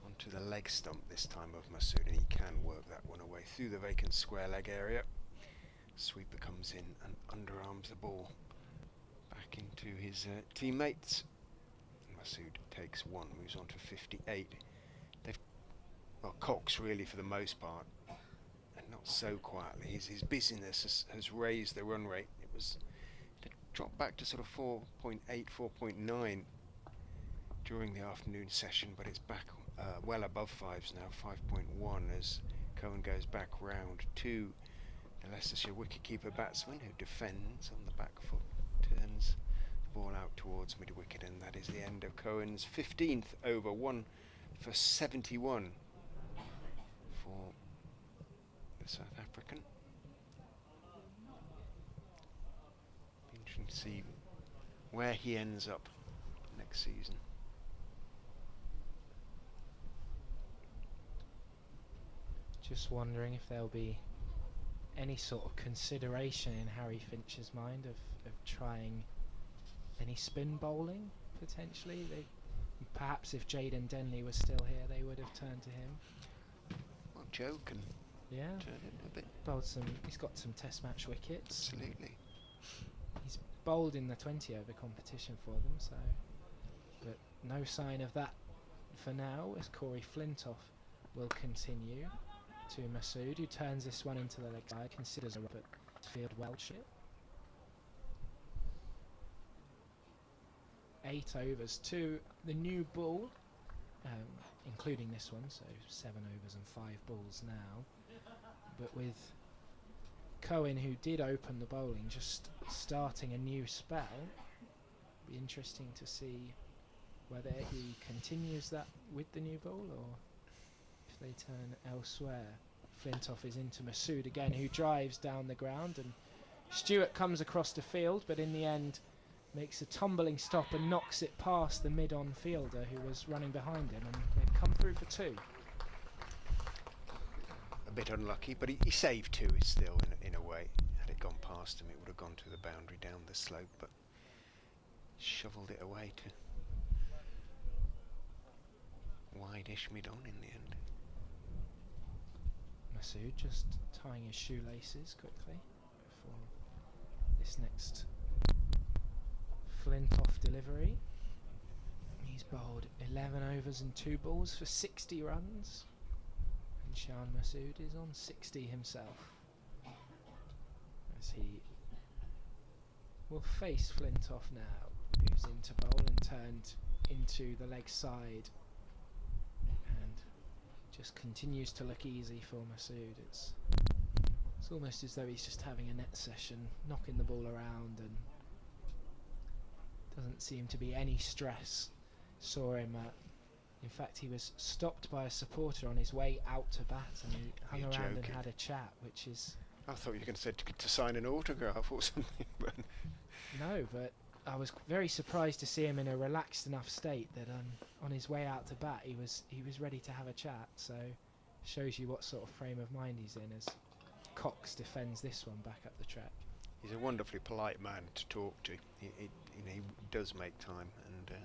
onto the leg stump this time of Masood, and he can work that one away through the vacant square leg area. Sweeper comes in and underarms the ball back into his teammates. Masood takes one, moves on to 58. Well, Cox really for the most part, and not so quietly. His busyness has raised the run rate. It dropped back to sort of 4.8, 4.9 during the afternoon session, but it's back well above fives now, 5.1, as Cohen goes back round to the Leicestershire wicketkeeper batsman, who defends on the back foot, turns the ball out towards mid-wicket, and that is the end of Cohen's 15th over, 1 for 71 for the South African. Be interesting to see where he ends up next season. Just wondering if there'll be any sort of consideration in Harry Finch's mind of trying any spin bowling, potentially. Perhaps if Jaden Denley was still here, they would have turned to him. Well, Joe can turn it a bit. He's got some test match wickets. Absolutely. He's bowled in the 20 over competition for them, so. But no sign of that for now, as Corey Flintoff will continue to Masood, who turns this one into the leg side, considers a Robert Field Welsh. 8 overs to the new ball, including this one, so 7 overs and 5 balls now. But with Cohen, who did open the bowling, just starting a new spell, be interesting to see whether he continues that with the new ball or if they turn elsewhere. Flintoff is into Masood again, who drives down the ground, and Stewart comes across the field, but in the end makes a tumbling stop and knocks it past the mid-on fielder who was running behind him, and they've come through for 2. A bit unlucky, but he saved 2 still in a way. Had it gone past him, it would have gone to the boundary down the slope, but shoveled it away to wide-ish mid-on in the end. Masood just tying his shoelaces quickly before this next Flintoff delivery. He's bowled 11 overs and 2 balls for 60 runs, and Shan Masood is on 60 himself, as he will face Flintoff now, who's into bowl and turned into the leg side, and just continues to look easy for Masood. It's almost as though he's just having a net session, knocking the ball around, and doesn't seem to be any stress. Saw him, in fact he was stopped by a supporter on his way out to bat, and he hung around and had a chat, which is... I thought you were going to say to sign an autograph or something, but... No, but I was very surprised to see him in a relaxed enough state that on his way out to bat he was ready to have a chat, so shows you what sort of frame of mind he's in as Cox defends this one back up the track. He's a wonderfully polite man to talk to. He does make time, and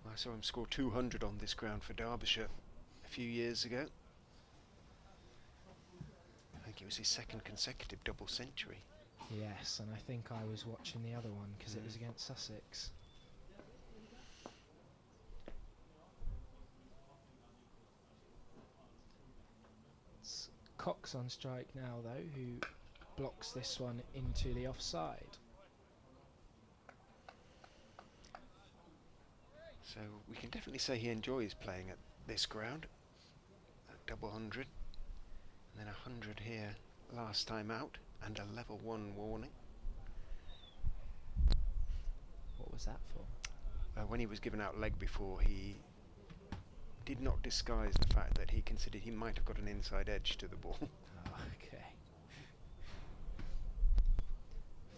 I saw him score 200 on this ground for Derbyshire a few years ago. I think it was his 2nd consecutive double century. Yes, and I think I was watching the other one because it was against Sussex. It's Cox on strike now, though, who blocks this one into the offside. So we can definitely say he enjoys playing at this ground. That double 100, and then 100 here last time out, and a level 1 warning. What was that for? When he was given out leg before, he did not disguise the fact that he considered he might have got an inside edge to the ball. Okay.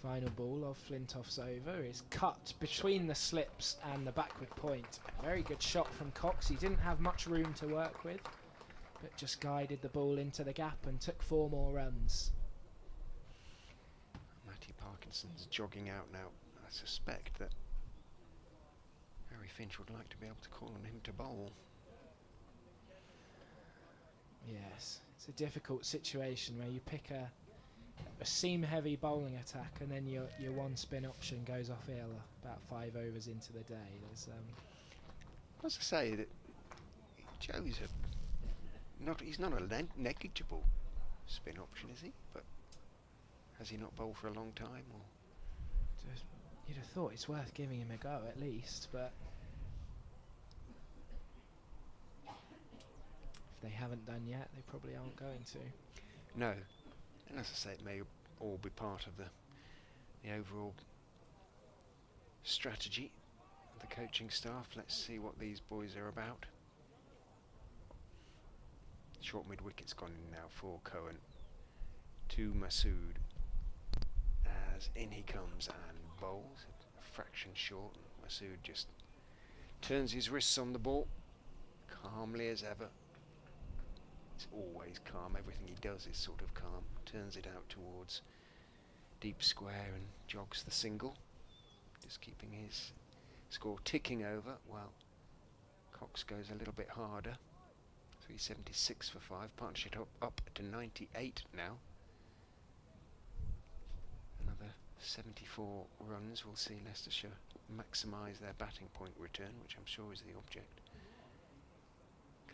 Final ball of Flintoff's over is cut between the slips and the backward point. A very good shot from Cox. He didn't have much room to work with, but just guided the ball into the gap and took 4 more runs. Matty Parkinson's jogging out now. I suspect that Gary Finch would like to be able to call on him to bowl. Yes, it's a difficult situation where you pick a seam-heavy bowling attack and then your one spin option goes off ill about 5 overs into the day. There's As I say, that Joe's he's not a negligible spin option, is he? But has he not bowled for a long time? Or you'd have thought it's worth giving him a go at least, but if they haven't done yet, they probably aren't going to. No, and as I say, it may all be part of the overall strategy of the coaching staff. Let's see what these boys are about. Short mid wicket's gone in now for Cohen to Masood, as in he comes and bowls a fraction short. Masood just turns his wrists on the ball calmly as ever. It's always calm, everything he does is sort of calm. Turns it out towards deep square and jogs the single, just keeping his score ticking over while Cox goes a little bit harder. 376 for 5, partnership up to 98 now. Another 74 runs will see Leicestershire maximise their batting point return, which I'm sure is the object.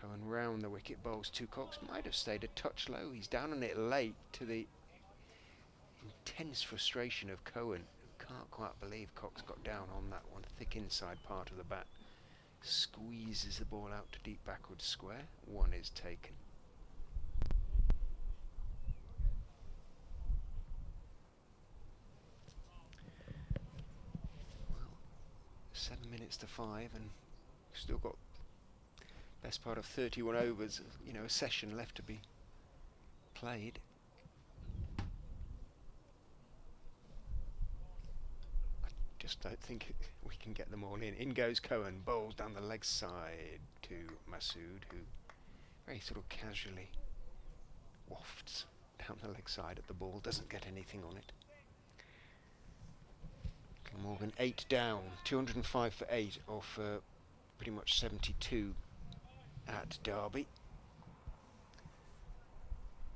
Cohen round the wicket, bowls to Cox, might have stayed a touch low. He's down on it late, to the intense frustration of Cohen, who can't quite believe Cox got down on that one. Thick inside part of the bat, squeezes the ball out to deep backward square. One is taken. Well, 7 minutes to 5, and still got best part of 31 overs, you know, a session left to be played. I just don't think we can get them all in. In goes Cohen, bowls down the leg side to Masood, who very sort of casually wafts down the leg side at the ball, doesn't get anything on it. Morgan 8 down, 205 for 8 off pretty much 72 at Derby.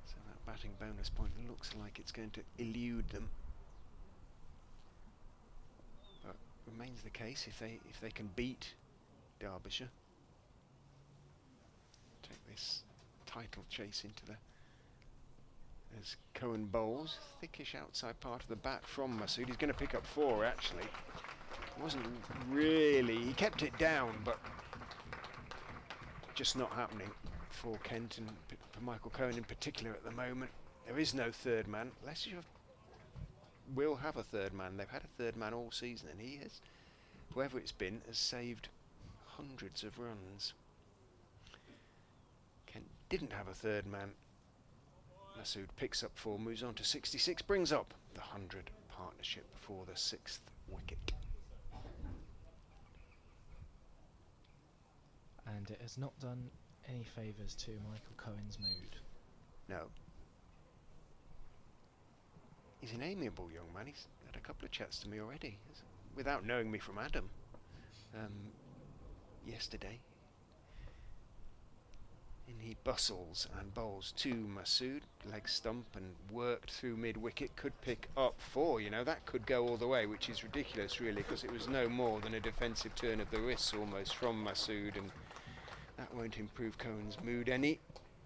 So that batting bonus point looks like it's going to elude them, but remains the case if they can beat Derbyshire, take this title chase into the, as Cohen bowls, thickish outside part of the bat from Masood. He's going to pick up 4 actually. Wasn't really, he kept it down, but just not happening for Kent and for Michael Cohen in particular at the moment. There is no third man. Leicestershire will have a third man. They've had a third man all season, and he has, whoever it's been, has saved hundreds of runs. Kent didn't have a third man. Masood picks up 4, moves on to 66, brings up the 100 partnership for the 6th wicket. And it has not done any favours to Michael Cohen's mood. No. He's an amiable young man. He's had a couple of chats to me already, without knowing me from Adam, yesterday. And he bustles and bowls to Masood, leg stump, and worked through mid-wicket, could pick up 4, you know, that could go all the way, which is ridiculous really, because it was no more than a defensive turn of the wrists almost from Masood, and that won't improve Cohen's mood any.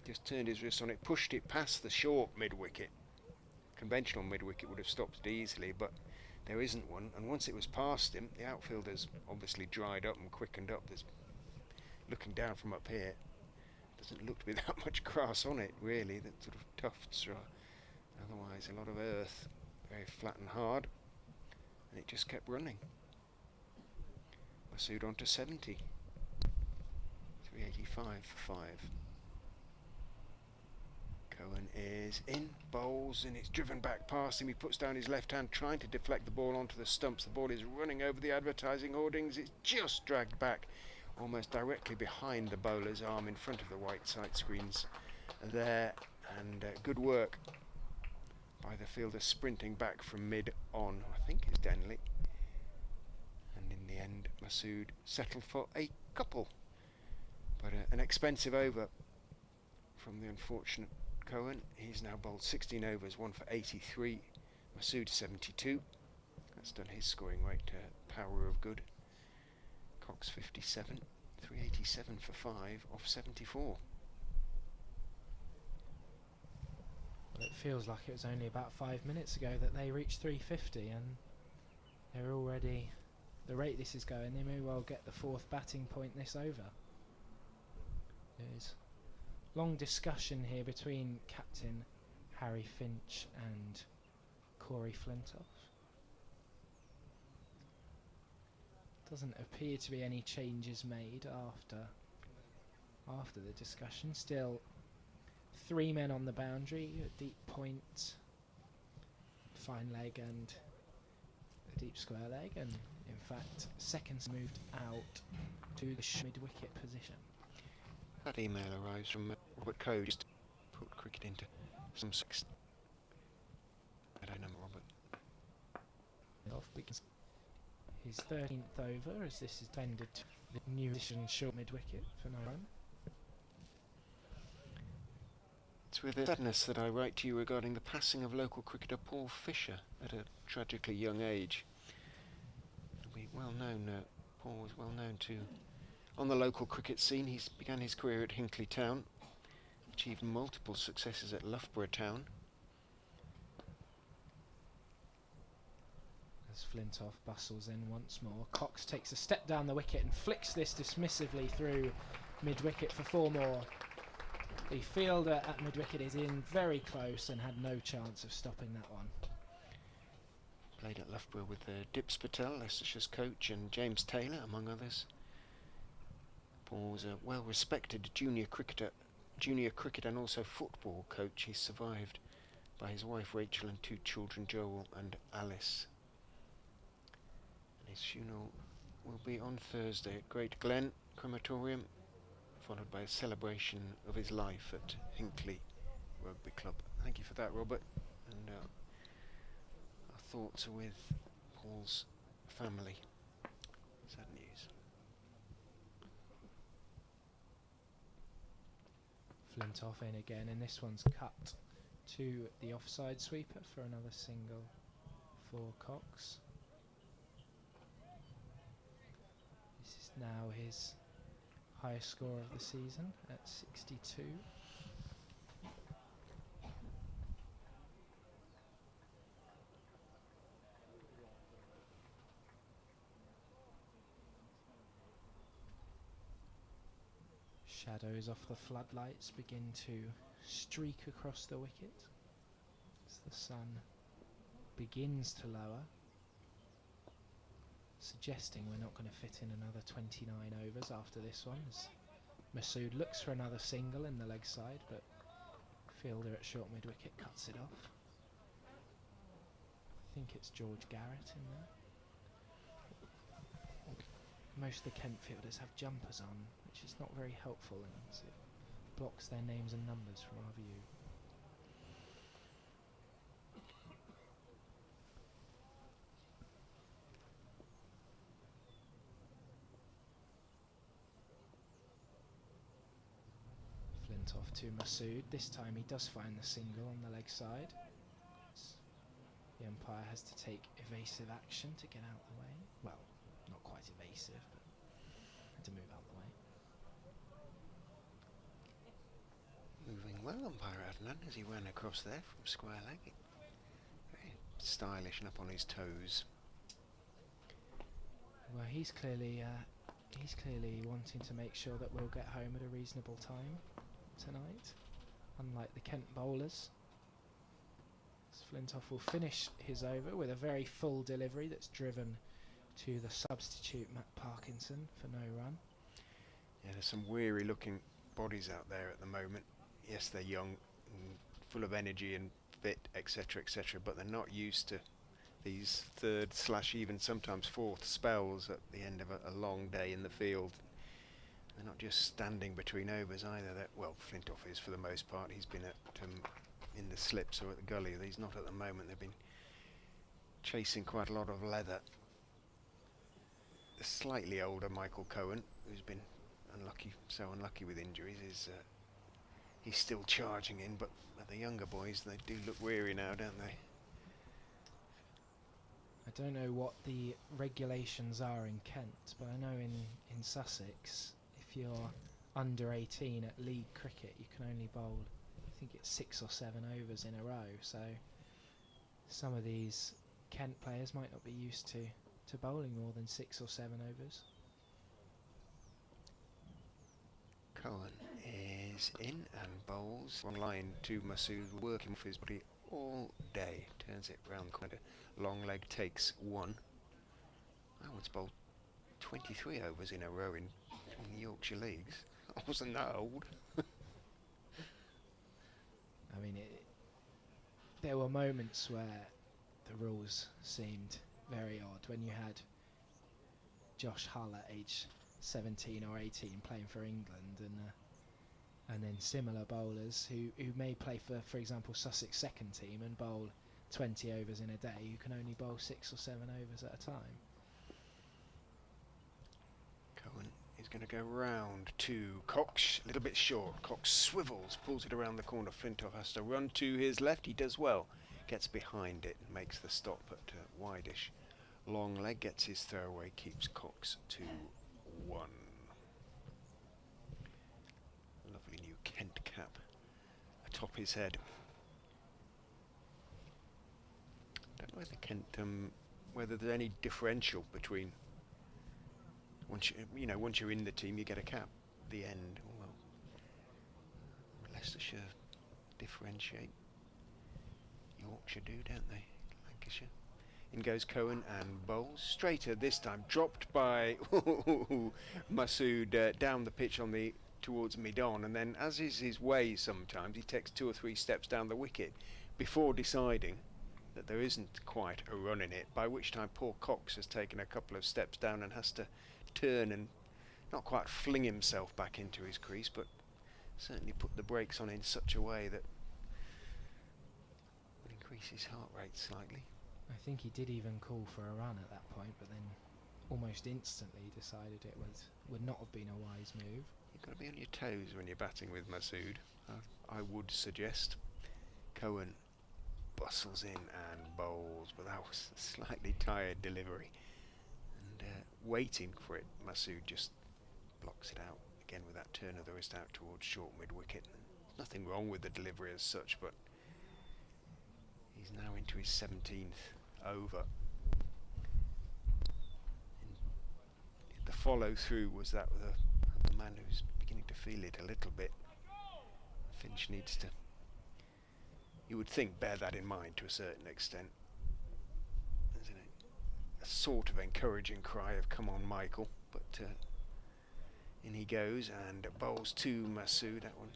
Just turned his wrist on it, pushed it past the short mid-wicket. Conventional mid-wicket would have stopped it easily, but there isn't one, and once it was past him, the outfielder's obviously dried up and quickened up. There's, looking down from up here, doesn't look to be that much grass on it really, that sort of tufts are otherwise a lot of earth, very flat and hard, and it just kept running. Masood on to 70, 385 for 5. Cohen is in, bowls, and it's driven back past him. He puts down his left hand trying to deflect the ball onto the stumps. The ball is running over the advertising hoardings. It's just dragged back almost directly behind the bowler's arm in front of the white sight screens there, and good work by the fielder sprinting back from mid on, I think it's Denley, and in the the end, Masood settled for a couple, but an expensive over from the unfortunate Cohen. He's now bowled 16 overs, 1 for 83. Masood 72. That's done his scoring rate to power of good. Cox 57, 387 for 5 off 74. Well, it feels like it was only about 5 minutes ago that they reached 350, and they're already, the rate this is going, they may well get the 4th batting point this over. There's long discussion here between Captain Harry Finch and Corey Flintoff. Doesn't appear to be any changes made after the discussion. Still 3 men on the boundary, a deep point, fine leg and a deep square leg, and in fact seconds moved out to the mid-wicket position. That email arrives from Robert Coe, just to put cricket into some six. I don't know, Robert. Off because his 13th over, as this is tended to the new position short mid-wicket for no run. It's with sadness that I write to you regarding the passing of local cricketer Paul Fisher at a tragically young age. Paul was well known to on the local cricket scene. He began his career at Hinckley Town, achieved multiple successes at Loughborough Town. As Flintoff bustles in once more, Cox takes a step down the wicket and flicks this dismissively through mid-wicket for 4 more. The fielder at mid-wicket is in very close and had no chance of stopping that one. Played at Loughborough with Dips Patel, Leicestershire's coach, and James Taylor, among others. Paul was a well-respected junior cricket and also football coach. He's survived by his wife Rachel and 2 children, Joel and Alice. And his funeral will be on Thursday at Great Glen Crematorium, followed by a celebration of his life at Hinckley Rugby Club. Thank you for that, Robert. And our thoughts are with Paul's family. Sad news. Flintoff in again, and this one's cut to the offside sweeper for another single for Cox. This is now his highest score of the season at 62. Shadows off the floodlights begin to streak across the wicket as the sun begins to lower, suggesting we're not going to fit in another 29 overs after this one, as Masood looks for another single in the leg side, but fielder at short mid-wicket cuts it off. I think it's George Garrett in there. Most of the Kent fielders have jumpers on, which is not very helpful, and it blocks their names and numbers from our view. Flintoff to Masood. This time he does find the single on the leg side. The umpire has to take evasive action to get out the way. Well, not quite evasive, but had to move out the way. Moving well, umpire Adnan, as he ran across there from square leg. Very stylish and up on his toes. Well, he's clearly wanting to make sure that we'll get home at a reasonable time tonight, unlike the Kent bowlers. Flintoff will finish his over with a very full delivery that's driven to the substitute Matt Parkinson for no run. Yeah, there's some weary looking bodies out there at the moment. Yes, they're young and full of energy and fit, etc, etc, but they're not used to these 3rd / even sometimes 4th spells at the end of a long day in the field. They're not just standing between overs either. Well, Flintoff is for the most part. He's been at in the slips or at the gully. He's not at the moment. They've been chasing quite a lot of leather. the slightly older Michael Cohen, who's been so unlucky with injuries, is he's still charging in, but the younger boys, they do look weary now, don't they? I don't know what the regulations are in Kent, but I know in Sussex, if you're under 18 at league cricket, you can only bowl, I think it's 6 or 7 overs in a row, so some of these Kent players might not be used to bowling more than 6 or 7 overs. Cohen is in and bowls one line to Masood, working with his body all day. Turns it round the corner. Long leg takes 1. I once bowled 23 overs in a row in the Yorkshire Leagues. I wasn't that old. I mean, there were moments where the rules seemed very odd when you had Josh Hull at age 17 or 18 playing for England, and then similar bowlers who may play for example, Sussex second team and bowl 20 overs in a day, you can only bowl 6 or 7 overs at a time. Cohen is going to go round to Cox, a little bit short. Cox swivels, pulls it around the corner. Flintoff has to run to his left. He does well, gets behind it and makes the stop at wideish. Long leg gets his throwaway, keeps Cox to 1. Lovely new Kent cap atop his head. Don't know whether Kent, whether there's any differential between once you're in the team, you get a cap. The end. Well, Leicestershire differentiate. Yorkshire do, don't they? Lancashire. In goes Cohen and bowls straighter this time, dropped by Masood down the pitch towards mid-on, and then, as is his way sometimes, he takes 2 or 3 steps down the wicket before deciding that there isn't quite a run in it, by which time poor Cox has taken a couple of steps down and has to turn and not quite fling himself back into his crease, but certainly put the brakes on in such a way that would increase his heart rate slightly. I think he did even call for a run at that point, but then almost instantly decided it would not have been a wise move. You've got to be on your toes when you're batting with Masood, I would suggest. Cohen bustles in and bowls, but that was a slightly tired delivery. And waiting for it, Masood just blocks it out again with that turn of the wrist out towards short mid-wicket. Nothing wrong with the delivery as such, but he's now into his 17th over. And the follow-through was that with a man who's beginning to feel it a little bit. Finch needs to, you would think, bear that in mind to a certain extent. Isn't it? A sort of encouraging cry of "come on, Michael," but in he goes and bowls to Masood. That one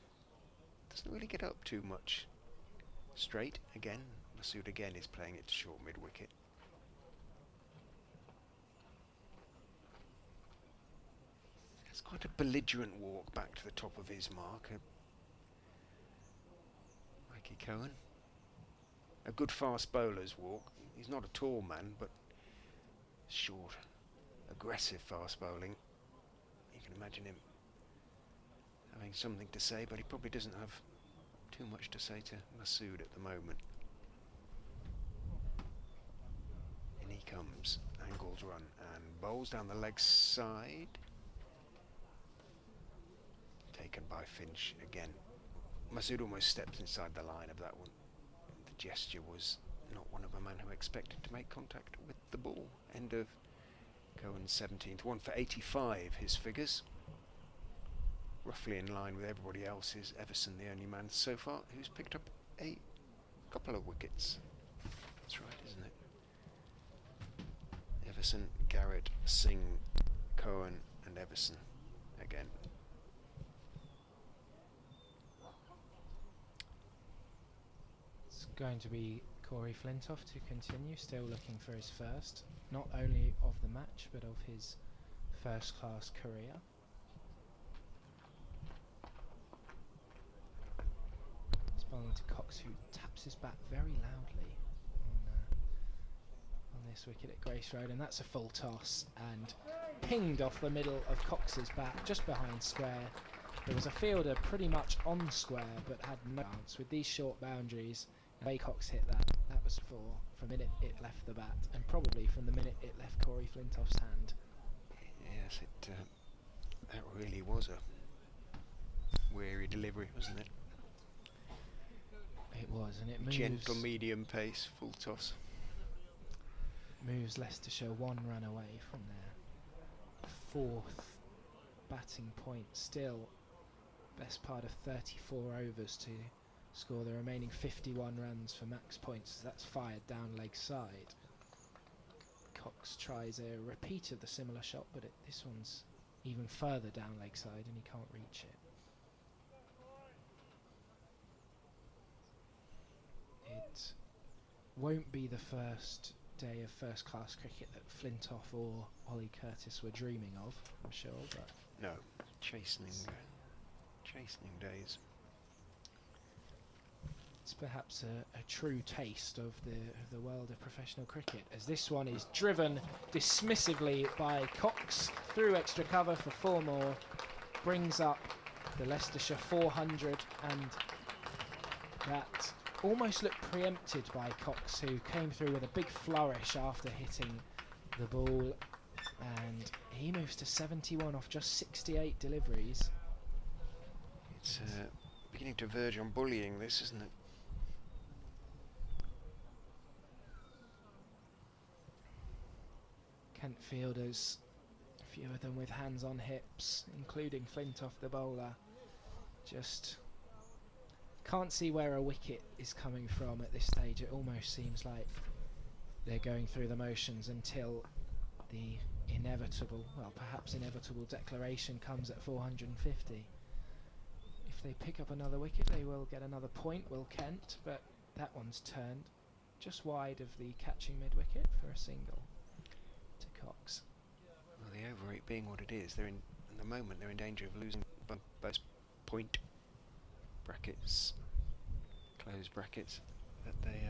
doesn't really get up too much. Straight again. Masood again is playing it to short mid-wicket. It's quite a belligerent walk back to the top of his mark. Mikey Cohen. A good fast bowler's walk. He's not a tall man, but short, aggressive fast bowling. You can imagine him having something to say, but he probably doesn't have too much to say to Masood at the moment. In he comes, angles run and bowls down the leg side. Taken by Finch again. Masood almost steps inside the line of that one. The gesture was not one of a man who expected to make contact with the ball. End of Cohen's 17th. 1 for 85, his figures. Roughly in line with everybody else. Is Everson the only man so far who's picked up a couple of wickets? That's right, isn't it? Everson, Garrett, Singh, Cohen and Everson again. It's going to be Corey Flintoff to continue, still looking for his first, not only of the match but of his first class career. It's bowling to Cox, who taps his bat very loudly on this wicket at Grace Road, and that's a full toss, and pinged off the middle of Cox's bat, just behind square. There was a fielder pretty much on square, but had no bounce. With these short boundaries, the way Cox hit that, that was from the minute it left the bat, and probably from the minute it left Corey Flintoff's hand. Yes, that really was a weary delivery, wasn't it? It was, and it moves. Gentle medium pace, full toss. Moves Leicestershire 1 run away from their 4th batting point. Still, best part of 34 overs to score the remaining 51 runs for max points. That's fired down leg side. Cox tries a repeat of the similar shot, but this one's even further down leg side, and he can't reach it. It won't be the first day of first-class cricket that Flintoff or Ollie Curtis were dreaming of, I'm sure, but no, chastening days. It's perhaps a true taste of the world of professional cricket, as this one is driven dismissively by Cox through extra cover for 4 more, brings up the Leicestershire 400, and that almost looked preempted by Cox, who came through with a big flourish after hitting the ball, and he moves to 71 off just 68 deliveries. It's beginning to verge on bullying, this, isn't it? Kent fielders, a few of them with hands on hips, including Flintoff the bowler, just can't see where a wicket is coming from at this stage. It almost seems like they're going through the motions until the inevitable, well, perhaps inevitable declaration comes at 450. If they pick up another wicket, they will get another point, will Kent, but that one's turned just wide of the catching mid-wicket for a single to Cox. Well, the over 8 being what it is, at the moment they're in danger of losing both point brackets, closed brackets, that they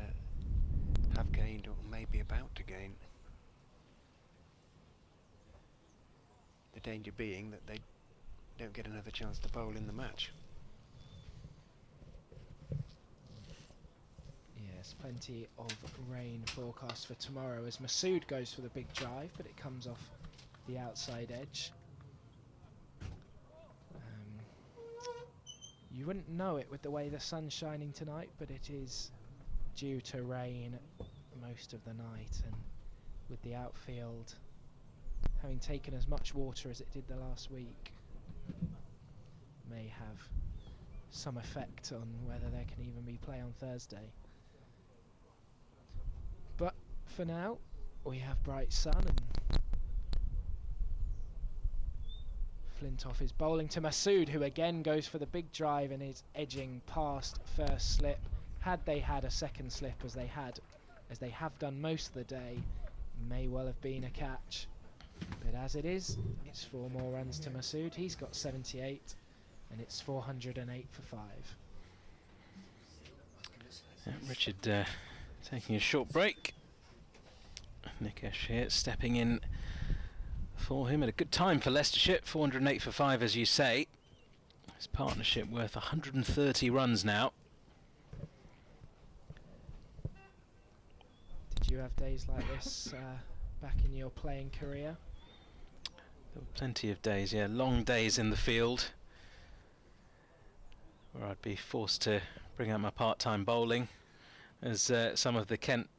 have gained or may be about to gain. The danger being that they don't get another chance to bowl in the match. Yes, plenty of rain forecast for tomorrow as Masood goes for the big drive, but it comes off the outside edge. You wouldn't know it with the way the sun's shining tonight, but it is due to rain most of the night, and with the outfield having taken as much water as it did the last week, may have some effect on whether there can even be play on Thursday. But for now, we have bright sun, and Flintoff is bowling to Masood, who again goes for the big drive and is edging past first slip. Had they had a second slip, as they have done most of the day, may well have been a catch. But as it is, it's 4 more runs to Masood. He's got 78, and it's 408 for 5. Yeah, Richard taking a short break. Nikesh here stepping in for him at a good time for Leicestershire. 408 for 5, as you say. His partnership worth 130 runs now. Did you have days like this back in your playing career? There were plenty of days, yeah, long days in the field, where I'd be forced to bring out my part-time bowling, as some of the Kent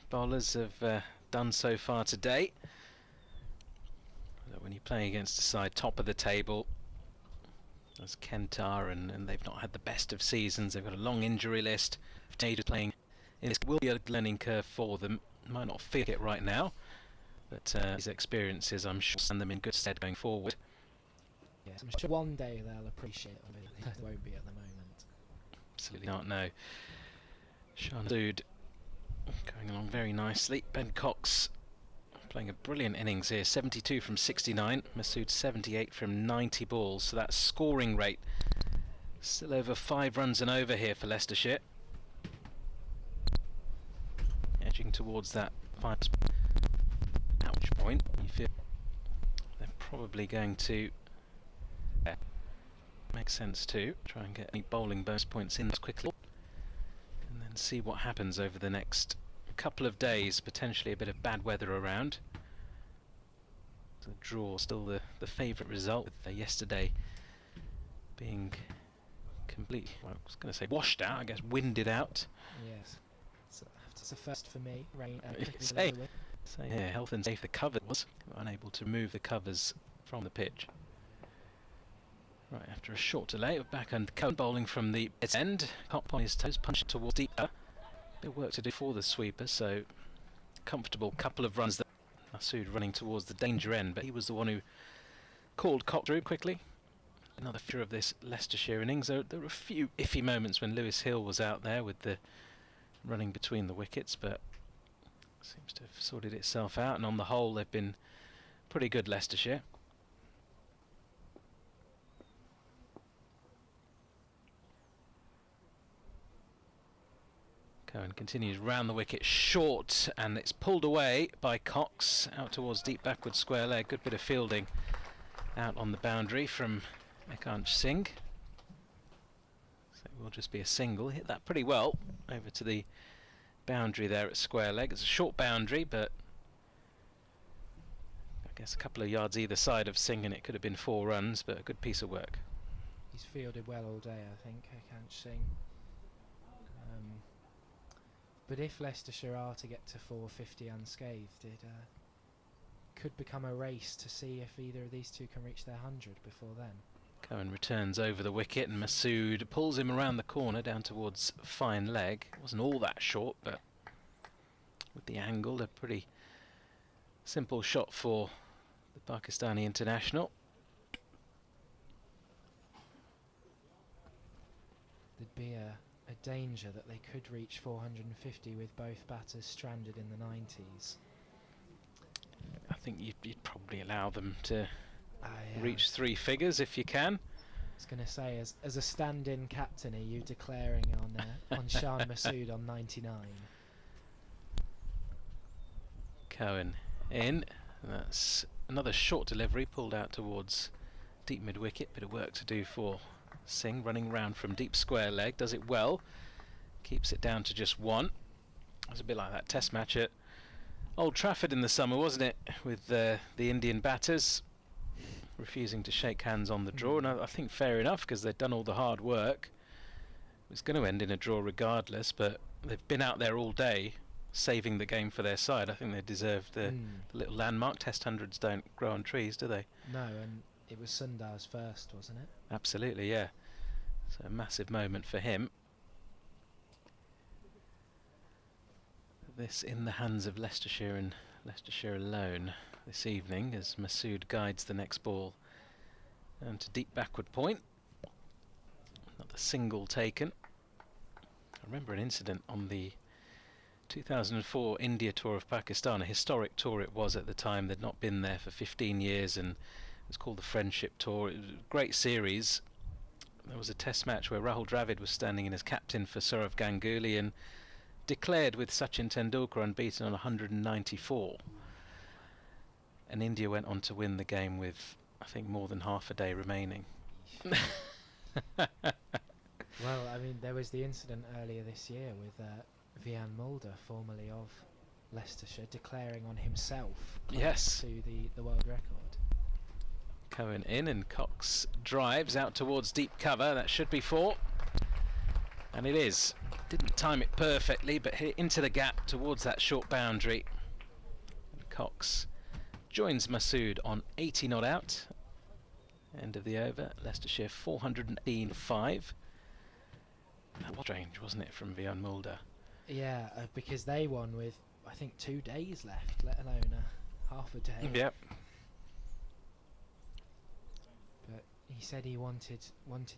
bowlers have done so far today. When you're playing against a side top of the table, as Kent are, and they've not had the best of seasons, they've got a long injury list. Jade playing in this will be a learning curve for them. Might not feel it right now, but these experiences, I'm sure, stand them in good stead going forward. Yes, I'm sure one day they'll appreciate it, but they won't be at the moment. Absolutely not, no. Masood going along very nicely. Ben Cox playing a brilliant innings here, 72 from 69. Masood 78 from 90 balls, so that scoring rate still over 5 runs and over here for Leicestershire. Edging towards that 5 ouch point. You feel probably going to make sense to try and get any bowling bonus points in as quickly, and then see what happens over the next couple of days. Potentially a bit of bad weather around. The draw still the favourite result, with yesterday being completely, well, I was going to say washed out, I guess winded out. Yes, it's a first for me. Rain. Yeah, health and safety. The cover was unable to move the covers from the pitch. Right, after a short delay, we're back and Cohen bowling from the end. Hop on his toes, punch towards deeper. Bit of work to do for the sweeper, so comfortable couple of runs. That Masood running towards the danger end, but he was the one who called Cock through quickly. Another feature of this Leicestershire innings. There were a few iffy moments when Lewis Hill was out there with the running between the wickets, but seems to have sorted itself out, and on the whole they've been pretty good, Leicestershire. Cohen continues round the wicket, short, and it's pulled away by Cox out towards deep backward square leg. Good bit of fielding out on the boundary from Eskinazi. So it will just be a single. Hit that pretty well over to the boundary there at square leg. It's a short boundary, but I guess a couple of yards either side of Singh and it could have been 4 runs, but a good piece of work. He's fielded well all day, I think, Eskinazi. But if Leicestershire are to get to 450 unscathed, it could become a race to see if either of these two can reach their 100 before then. Cohen returns over the wicket and Masood pulls him around the corner down towards fine leg. It wasn't all that short, but with the angle, a pretty simple shot for the Pakistani international. There'd be a danger that they could reach 450 with both batters stranded in the 90s. I think you'd probably allow them to reach 3 figures if you can. I was going to say, as a stand-in captain, are you declaring on Shan Masood on 99? Cohen in. That's another short delivery pulled out towards deep mid-wicket. Bit of work to do for Singh, running round from deep square leg. Does it well. Keeps it down to just 1. It was a bit like that test match at Old Trafford in the summer, wasn't it? With the Indian batters refusing to shake hands on the draw. And I think fair enough, because they'd done all the hard work. It was going to end in a draw regardless, but they've been out there all day saving the game for their side. I think they deserved the little landmark. Test hundreds don't grow on trees, do they? No, and it was Sundar's first, wasn't it? Absolutely, yeah. So a massive moment for him. This in the hands of Leicestershire, and Leicestershire alone this evening, as Masood guides the next ball and to deep backward point. Another single taken. I remember an incident on the 2004 India tour of Pakistan, a historic tour it was at the time. They'd not been there for 15 years and it was called the Friendship Tour. It was a great series. There was a test match where Rahul Dravid was standing in as captain for Sourav Ganguly and declared with Sachin Tendulkar unbeaten on 194. And India went on to win the game with, I think, more than half a day remaining. Well, I mean, there was the incident earlier this year with Vian Mulder, formerly of Leicestershire, declaring on himself yes, to the world record. Cohen in, and Cox drives out towards deep cover. That should be 4. And it is. Didn't time it perfectly, but hit into the gap towards that short boundary. And Cox joins Masood on 80 not out. End of the over. Leicestershire 405. That was strange, wasn't it, from Vian Mulder? Yeah, because they won with, I think, 2 days left, let alone half a day. Yep. But he said he wanted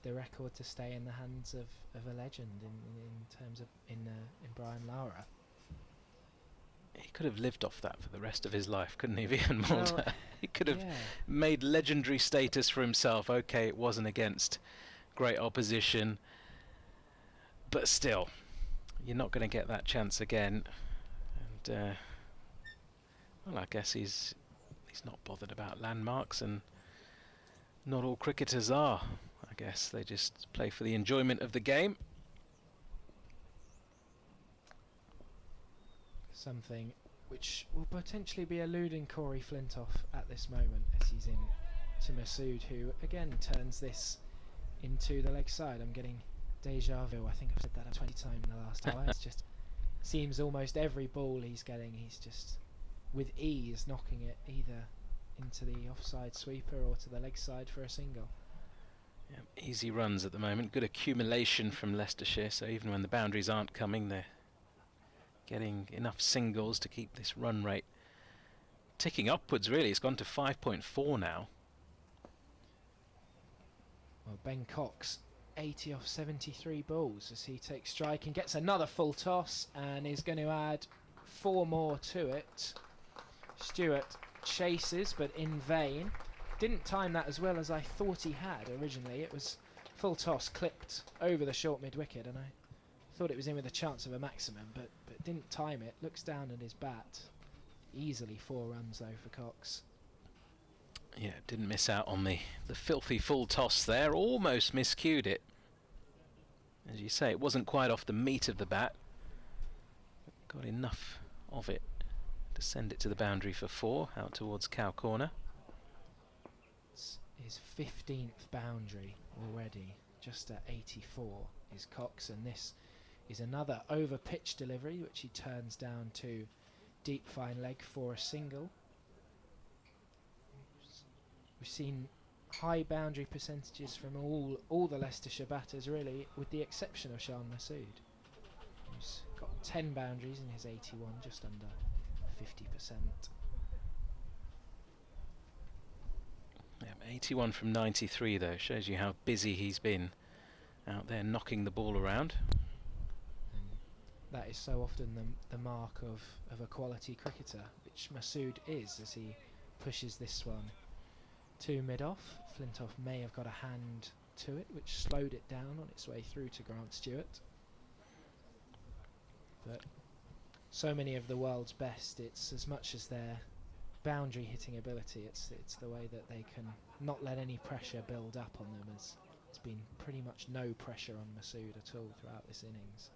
the record to stay in the hands of a legend in terms of in Brian Lara. He could have lived off that for the rest of his life, couldn't he, Vian Mulder? Well, he could have made legendary status for himself. Okay, it wasn't against great opposition, but still, you're not going to get that chance again. And well, I guess he's He's not bothered about landmarks, and not all cricketers are. I guess they just play for the enjoyment of the game. Something which will potentially be eluding Corey Flintoff at this moment as he's in to Masood, who again turns this into the leg side. I'm getting deja vu. I think I've said that 20 times in the last hour. It's just seems almost every ball he's getting, he's just with ease knocking it either into the offside sweeper or to the leg side for a single. Yeah, easy runs at the moment. Good accumulation from Leicestershire, so even when the boundaries aren't coming, they're getting enough singles to keep this run rate ticking upwards, really. It's gone to 5.4 now. Well, Ben Cox, 80 off 73 balls as he takes strike and gets another full toss and is going to add 4 more to it. Stewart chases, but in vain. Didn't time that as well as I thought he had originally. It was full toss, clipped over the short mid-wicket, and I thought it was in with a chance of a maximum, but didn't time it. Looks down at his bat. Easily 4 runs though for Cox. Yeah, didn't miss out on the filthy full toss there. Almost miscued it. As you say, it wasn't quite off the meat of the bat, but got enough of it to send it to the boundary for 4 out towards Cow Corner. It's his 15th boundary already, just at 84 is Cox, and this is another over pitch delivery which he turns down to deep fine leg for a single. We've seen high boundary percentages from all the Leicestershire batters, really, with the exception of Shan Masood, who's got 10 boundaries in his 81, just under 50%. Yeah, 81 from 93 though, shows you how busy he's been out there knocking the ball around. And that is so often the mark of a quality cricketer, which Masood is, as he pushes this one to mid-off. Flintoff may have got a hand to it, which slowed it down on its way through to Grant Stewart. But so many of the world's best, it's as much as their boundary hitting ability, it's the way that they can not let any pressure build up on them, as it's been pretty much no pressure on Masood at all throughout this innings,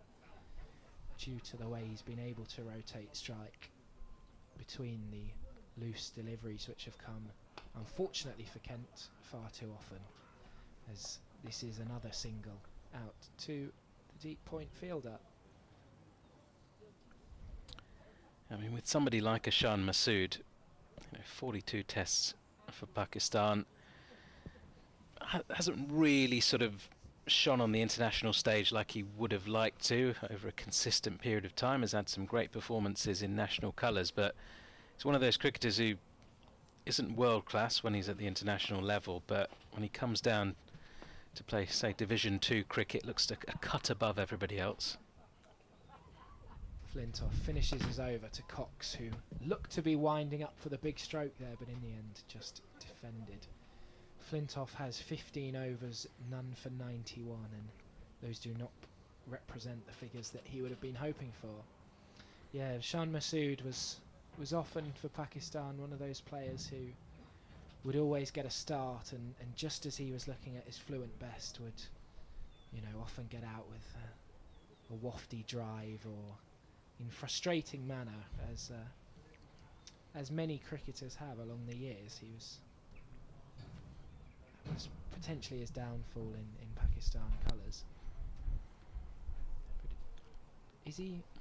due to the way he's been able to rotate strike between the loose deliveries which have come, unfortunately for Kent, far too often, as this is another single out to the deep point fielder. I mean, with somebody like Shan Masood, 42 tests for Pakistan, hasn't really sort of shone on the international stage like he would have liked to over a consistent period of time. Has had some great performances in national colours, but he's one of those cricketers who isn't world class when he's at the international level, but when he comes down to play, say, Division 2 cricket, looks a cut above everybody else. Flintoff finishes his over to Cox, who looked to be winding up for the big stroke there, but in the end just defended. Flintoff has 15 overs, none for 91, and those do not represent the figures that he would have been hoping for. Yeah, Shan Masood was often for Pakistan one of those players who would always get a start, and just as he was looking at his fluent best would, often get out with a wafty drive or in frustrating manner, as many cricketers have along the years. That was potentially his downfall in Pakistan colours.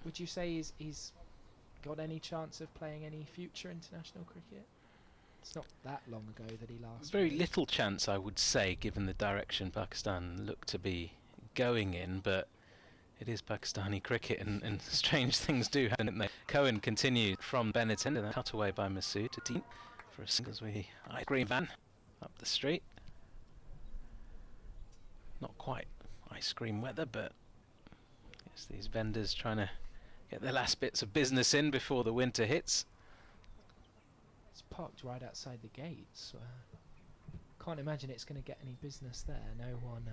Would you say he's got any chance of playing any future international cricket? It's not that long ago that he last Very played. little chance, I would say, given the direction Pakistan look to be going in, but it is Pakistani cricket, and strange things do happen, don't they? Cohen continued from Benetton, and cut away by Masood to deep for a single as we ice cream van up the street. Not quite ice cream weather, but it's these vendors trying to get their last bits of business in before the winter hits. It's parked right outside the gates. Can't imagine it's going to get any business there. No one,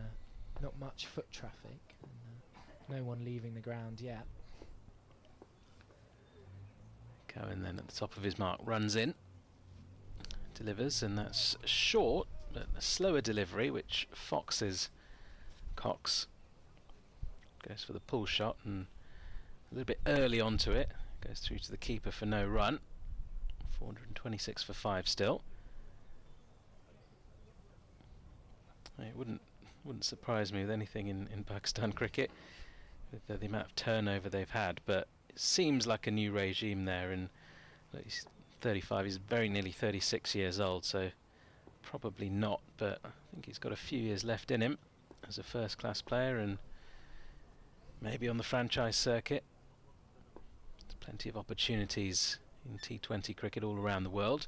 not much foot traffic, and no one leaving the ground yet. Cohen then at the top of his mark runs in. delivers, and that's short, but a slower delivery, which foxes Cox. Goes for the pull shot and a little bit early onto it. Goes through to the keeper for no run. 426 for 5 still. It wouldn't surprise me with anything in Pakistan cricket, with the amount of turnover they've had, but it seems like a new regime there, and he's 35, he's very nearly 36 years old, so probably not, but I think he's got a few years left in him as a first-class player, and maybe on the franchise circuit. There's plenty of opportunities in T20 cricket all around the world.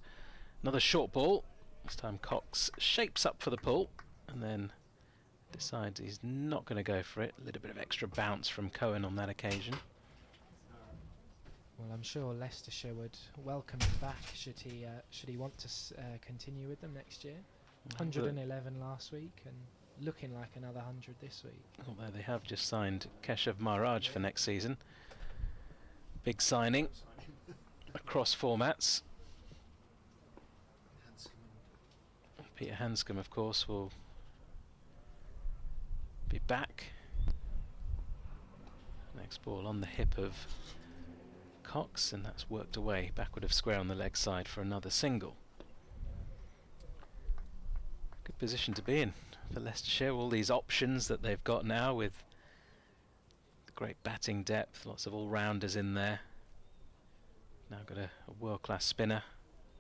Another short ball. This time Cox shapes up for the pull and then decides he's not going to go for it. A little bit of extra bounce from Cohen on that occasion. Well, I'm sure Leicestershire would welcome him back should he want to continue with them next year. 111 last week and looking like another 100 this week. Although they have just signed Keshav Maharaj for next season. Big signing across formats. Peter Hanscom, of course, will be back. Next ball on the hip of Cox, and that's worked away backward of square on the leg side for another single. Good position to be in for Leicestershire, all these options that they've got now with great batting depth, lots of all-rounders in there. Now got a world-class spinner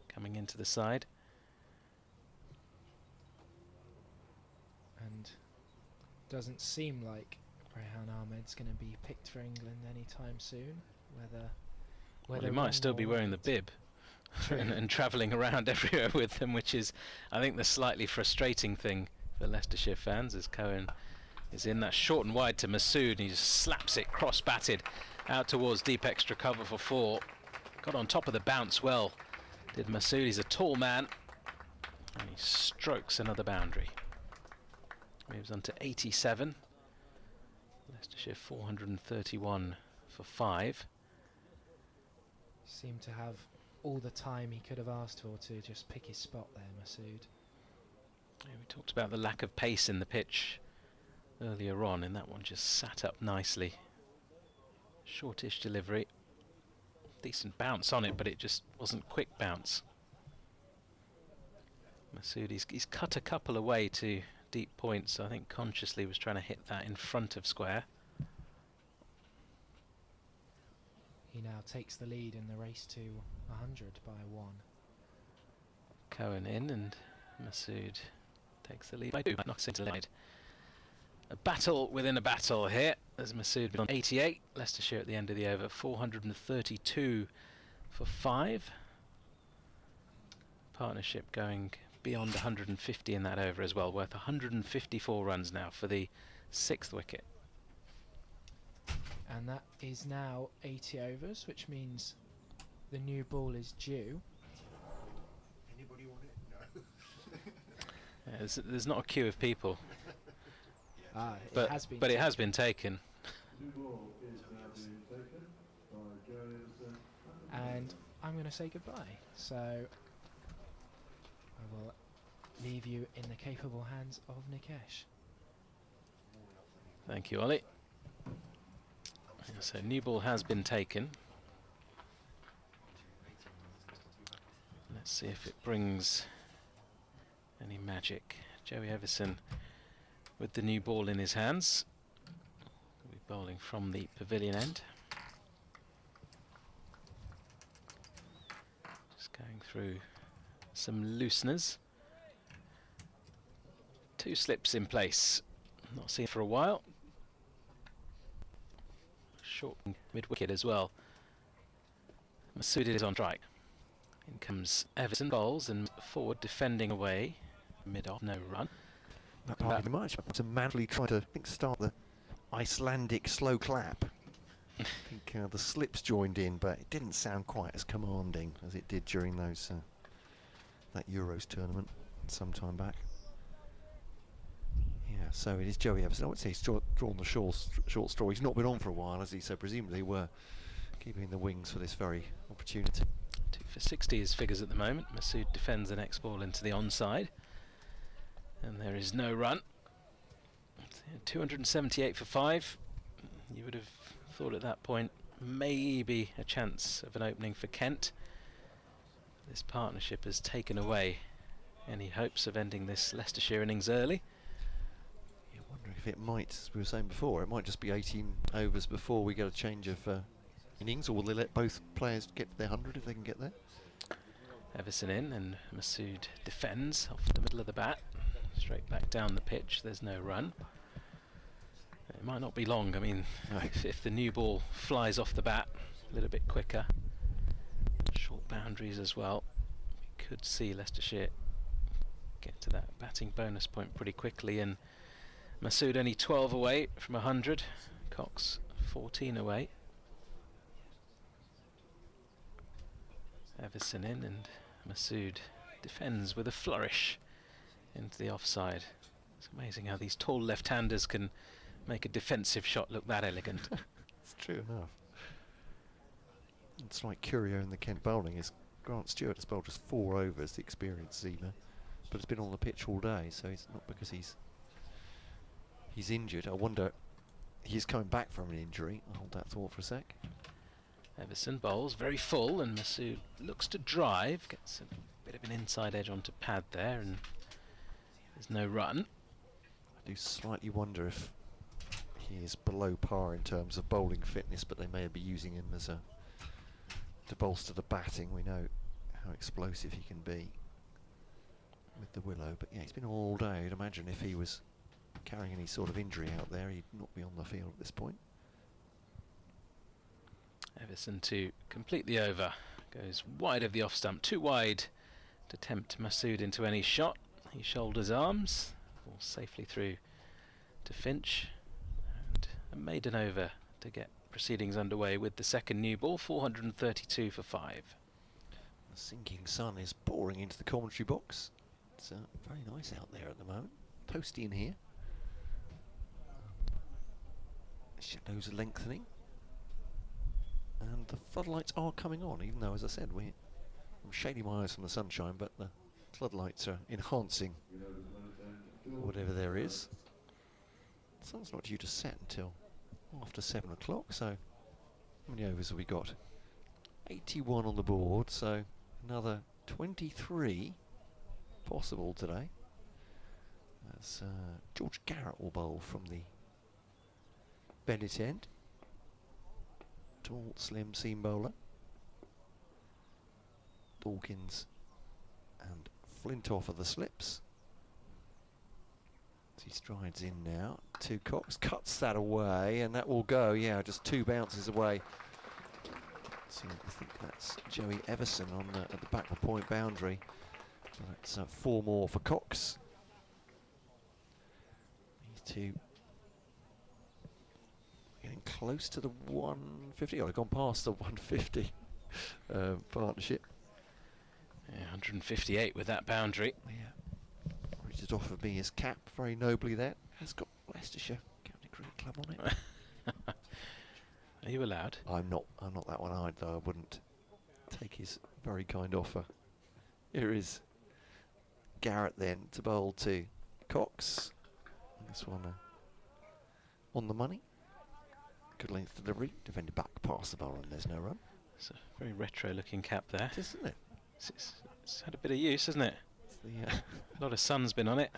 coming into the side. And doesn't seem like Rehan Ahmed's going to be picked for England anytime soon. Well, he might still be wearing the bib and travelling around everywhere with them, which is, I think, the slightly frustrating thing for Leicestershire fans, as Cohen is in that short and wide to Masood, and he just slaps it cross-batted out towards deep extra cover for 4. Got on top of the bounce well, did Masood. He's a tall man, and he strokes another boundary. Moves on to 87. Leicestershire 431 for 5. Seemed to have all the time he could have asked for to just pick his spot there, Masood. Yeah, we talked about the lack of pace in the pitch earlier on, and that one just sat up nicely. Shortish delivery. Decent bounce on it, but it just wasn't quick bounce. Masood, he's cut a couple away to deep points, so I think consciously was trying to hit that in front of square. He now takes the lead in the race to 100 by 1. Cohen in, and Masood takes the lead by 2. Knocks into lead. A battle within a battle here, as Masood on 88. Leicestershire at the end of the over, 432 for 5. Partnership going beyond 150 in that over as well, worth 154 runs now for the 6th wicket. And that is now 80 overs, which means the new ball is due. Anybody want it? No. Yeah, there's not a queue of people. It has been but it has been taken. And I'm going to say goodbye. So I will leave you in the capable hands of Nikesh. Thank you, Ollie. So new ball has been taken. Let's see if it brings any magic. Joey Everson with the new ball in his hands. He'll be bowling from the pavilion end. Just going through some looseners. 2 slips in place. Not seen for a while. Short mid-wicket as well. Masood is on strike. In comes Everton, bowls and forward defending away. Mid-off, no run. That might be the much. To manfully try to start the Icelandic slow clap. I think the slips joined in, but it didn't sound quite as commanding as it did during those that Euros tournament some time back. Yeah, so it is Joey Everson. I would say he's drawn the short straw. He's not been on for a while, has he? So presumably we're keeping the wings for this very opportunity. 2 for 60 is figures at the moment. Masood defends the next ball into the onside. And there is no run. 278 for 5. You would have thought at that point maybe a chance of an opening for Kent. This partnership has taken away any hopes of ending this Leicestershire innings early. You're wondering if it might, as we were saying before, it might just be 18 overs before we get a change of innings, or will they let both players get their 100 if they can get there? Everson in, and Masood defends off the middle of the bat, straight back down the pitch. There's no run. It might not be long. I mean, if the new ball flies off the bat a little bit quicker, short boundaries as well, we could see Leicestershire get to that batting bonus point pretty quickly. And Masood only 12 away from 100. Cox 14 away. Everson in, and Masood defends with a flourish into the offside. It's amazing how these tall left-handers can make a defensive shot look that elegant. It's true enough. It's like curio in the Kent bowling is Grant Stewart has bowled just 4 overs, the experienced seamer, but has been on the pitch all day, so it's not because he's injured. I wonder, he's coming back from an injury. I'll hold that thought for a sec. Everson bowls very full, and Masood looks to drive, gets a bit of an inside edge onto pad there, and there's no run. I do slightly wonder if he is below par in terms of bowling fitness, but they may be using him as to bolster the batting. We know how explosive he can be with the willow, but yeah, he's been all day. I'd imagine if he was carrying any sort of injury out there, he'd not be on the field at this point. Everson to complete the over, goes wide of the off stump, too wide to tempt Masood into any shot. He shoulders arms, falls safely through to Finch, and a maiden over to get proceedings underway with the second new ball. 432 for 5. The sinking sun is pouring into the commentary box. It's very nice out there at the moment. Toasty in here. Shadows are lengthening. And the floodlights are coming on, even though, as I said, I'm shading my eyes from the sunshine, but the floodlights are enhancing whatever there is. The sun's not due to set until after 7 o'clock, so how many overs have we got? 81 on the board, so another 23 possible today. As George Garrett will bowl from the Bennett end. Tall, slim seam bowler. Dawkins and Flintoff are the slips. As he strides in now to Cox, cuts that away, and that will go, yeah, just 2 bounces away. So I think that's Joey Everson on at the backward point boundary. So that's 4 more for Cox. These two getting close to the 150. Oh, they've gone past the 150 partnership. Yeah, 158 with that boundary. Yeah. Richard offered me his cap very nobly there. Has got Leicestershire County Cricket Club on it. Are you allowed? I'm not that one-eyed, though. I wouldn't take his very kind offer. Here is Garrett then to bowl to Cox. This one on the money. Good length delivery, defended back past the bowler, and there's no run. It's a very retro-looking cap there. It is, isn't it? It's had a bit of use, hasn't it? The, a lot of sun's been on it.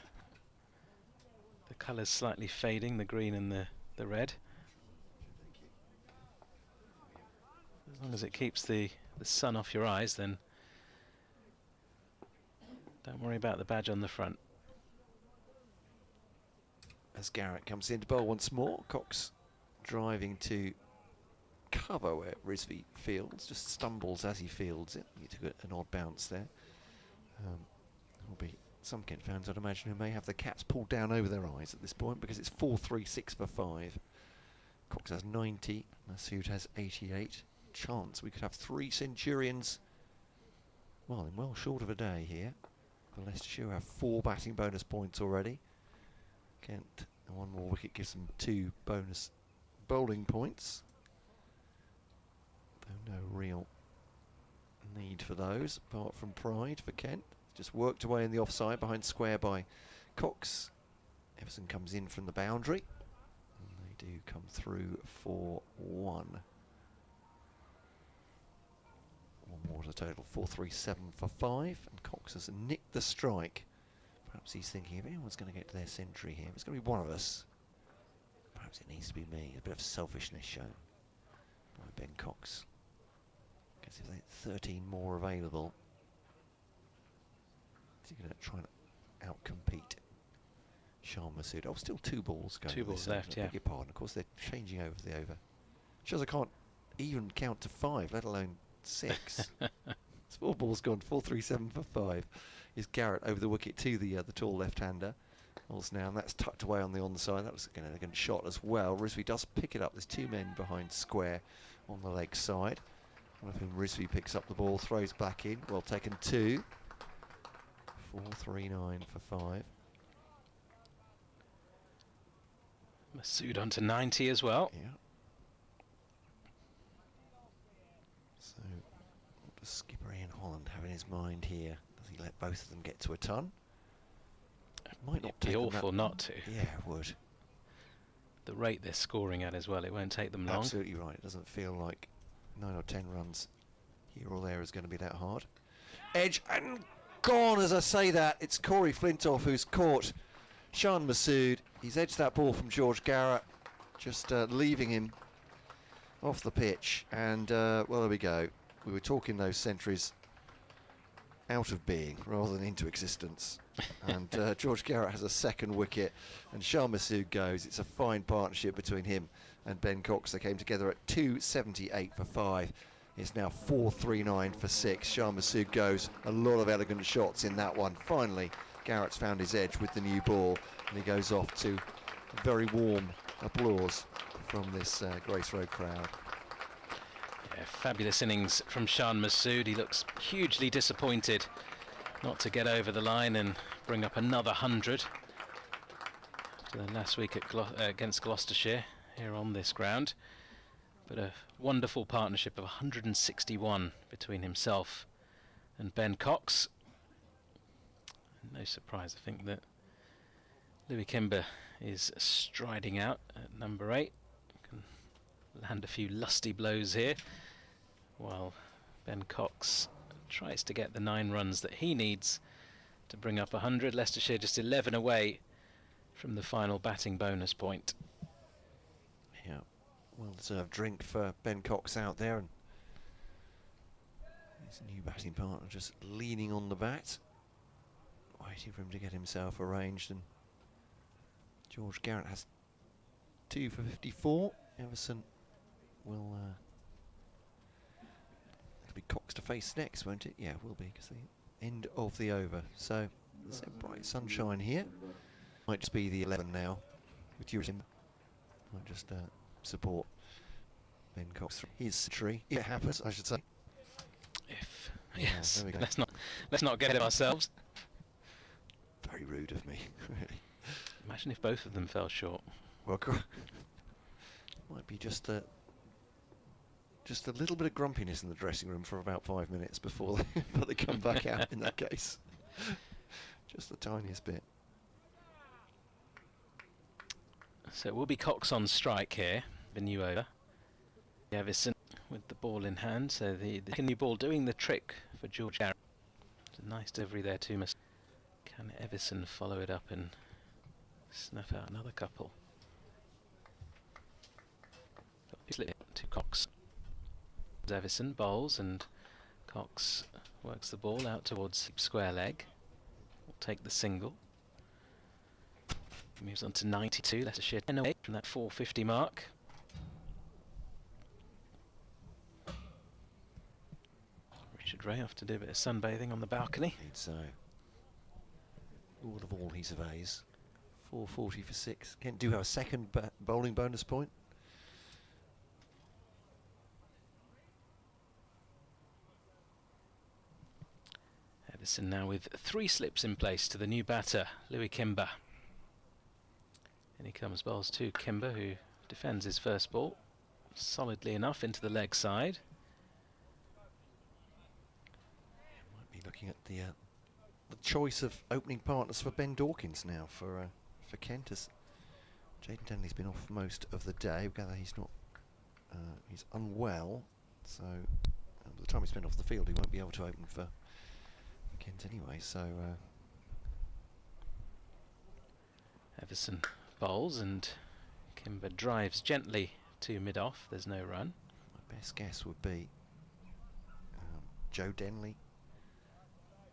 The colour's slightly fading, the green and the red. As long as it keeps the sun off your eyes, then don't worry about the badge on the front. As Garrett comes in to bowl once more, Cox driving to cover where Rizvi fields, just stumbles as he fields it. He took an odd bounce there. There'll be some Kent fans, I'd imagine, who may have the caps pulled down over their eyes at this point, because it's 4-3-6 for 5. Cox has 90, Masood has 88. Chance we could have 3 Centurions. Well, well short of a day here. For Leicestershire, have 4 batting bonus points already. Kent, and 1 more wicket gives them 2 bonus bowling points. Though no real need need for those, apart from pride for Kent. Just worked away in the offside behind square by Cox. Everson comes in from the boundary. And they do come through for 1. One more to the total, 4-3-7 for 5. And Cox has nicked the strike. Perhaps he's thinking if anyone's going to get to their century here, it's going to be one of us. Perhaps it needs to be me. A bit of selfishness shown by Ben Cox. Because if there's 13 more available, is he going to try and outcompete Shan Masood? Oh, still 2 balls going. 2 balls left, yeah. I beg your pardon. Of course, they're changing over the over. Shows I can't even count to 5, let alone 6. It's 4 balls gone. 4-3-7 for 5. Is Garrett over the wicket to the tall left-hander. Balls now, and that's tucked away on the onside. That was an elegant shot as well. Rizvi does pick it up. There's 2 men behind square on the leg side. One of whom Rizvi picks up the ball, throws back in. Well taken 2. 4-3-9 for 5. Masood onto 90 as well. Yeah. So, what does skipper Ian Holland have in his mind here? Does he let both of them get to a ton? It might not It'd be take them awful that not to. Yeah, it would. The rate they're scoring at as well, it won't take them long. Absolutely right. It doesn't feel like 9 or 10 runs here or there is going to be that hard. Edge and gone as I say that. It's Corey Flintoff who's caught Shan Masood. He's edged that ball from George Garrett, just leaving him off the pitch. And, well, there we go. We were talking those centuries out of being rather than into existence. And George Garrett has a 2nd wicket and Shan Masood goes. It's a fine partnership between him and Ben Cox. They came together at 278 for 5. It's now 4-3-9 for 6. Shan Masood goes. A lot of elegant shots in that one. Finally, Garrett's found his edge with the new ball, and he goes off to a very warm applause from this Grace Road crowd. Yeah, fabulous innings from Shan Masood. He looks hugely disappointed not to get over the line and bring up another 100 after the last week at against Gloucestershire here on this ground. But a wonderful partnership of 161 between himself and Ben Cox. No surprise, I think, that Louis Kimber is striding out at number 8. Can land a few lusty blows here, while Ben Cox tries to get the 9 runs that he needs to bring up 100. Leicestershire just 11 away from the final batting bonus point. Yeah, well-deserved drink for Ben Cox out there, and his new batting partner just leaning on the bat, waiting for him to get himself arranged. And George Garrett has 2 for 54. Everson will it'll be Cox to face next, won't it? Yeah, it will be, because the end of the over. So there's a bright sunshine here. Might just be the 11 now with you. Might just support Ben Cox through his century. If it happens, I should say. If yes, let's not get it ourselves. Very rude of me, really. Imagine if both of them fell short. Well, might be just a little bit of grumpiness in the dressing room for about 5 minutes before they come back out. In that case, just the tiniest bit. So it will be Cox on strike here. The new over. Everson with the ball in hand. So the new ball doing the trick for George Garrett. It's a nice delivery there too. Can Everson follow it up and snuff out another couple? Slip to Cox. Everson bowls and Cox works the ball out towards square leg. Will take the single. Moves on to 92. Leicestershire 10 away from that 450 mark. Richard Ray off to do a bit of sunbathing on the balcony. It's Lord of all he surveys. 440 for 6. Kent do have a 2nd bowling bonus point. Everson now with 3 slips in place to the new batter, Louis Kimber. And he comes bowls to Kimber, who defends his first ball solidly enough into the leg side. looking at the choice of opening partners for Ben Dawkins now for Kent, as Jaden Denley's been off most of the day. We gather he's not, he's unwell, so by the time he's been off the field, he won't be able to open for Kent anyway. So Everson bowls and Kimber drives gently to mid-off. There's no run. my best guess would be Joe Denley,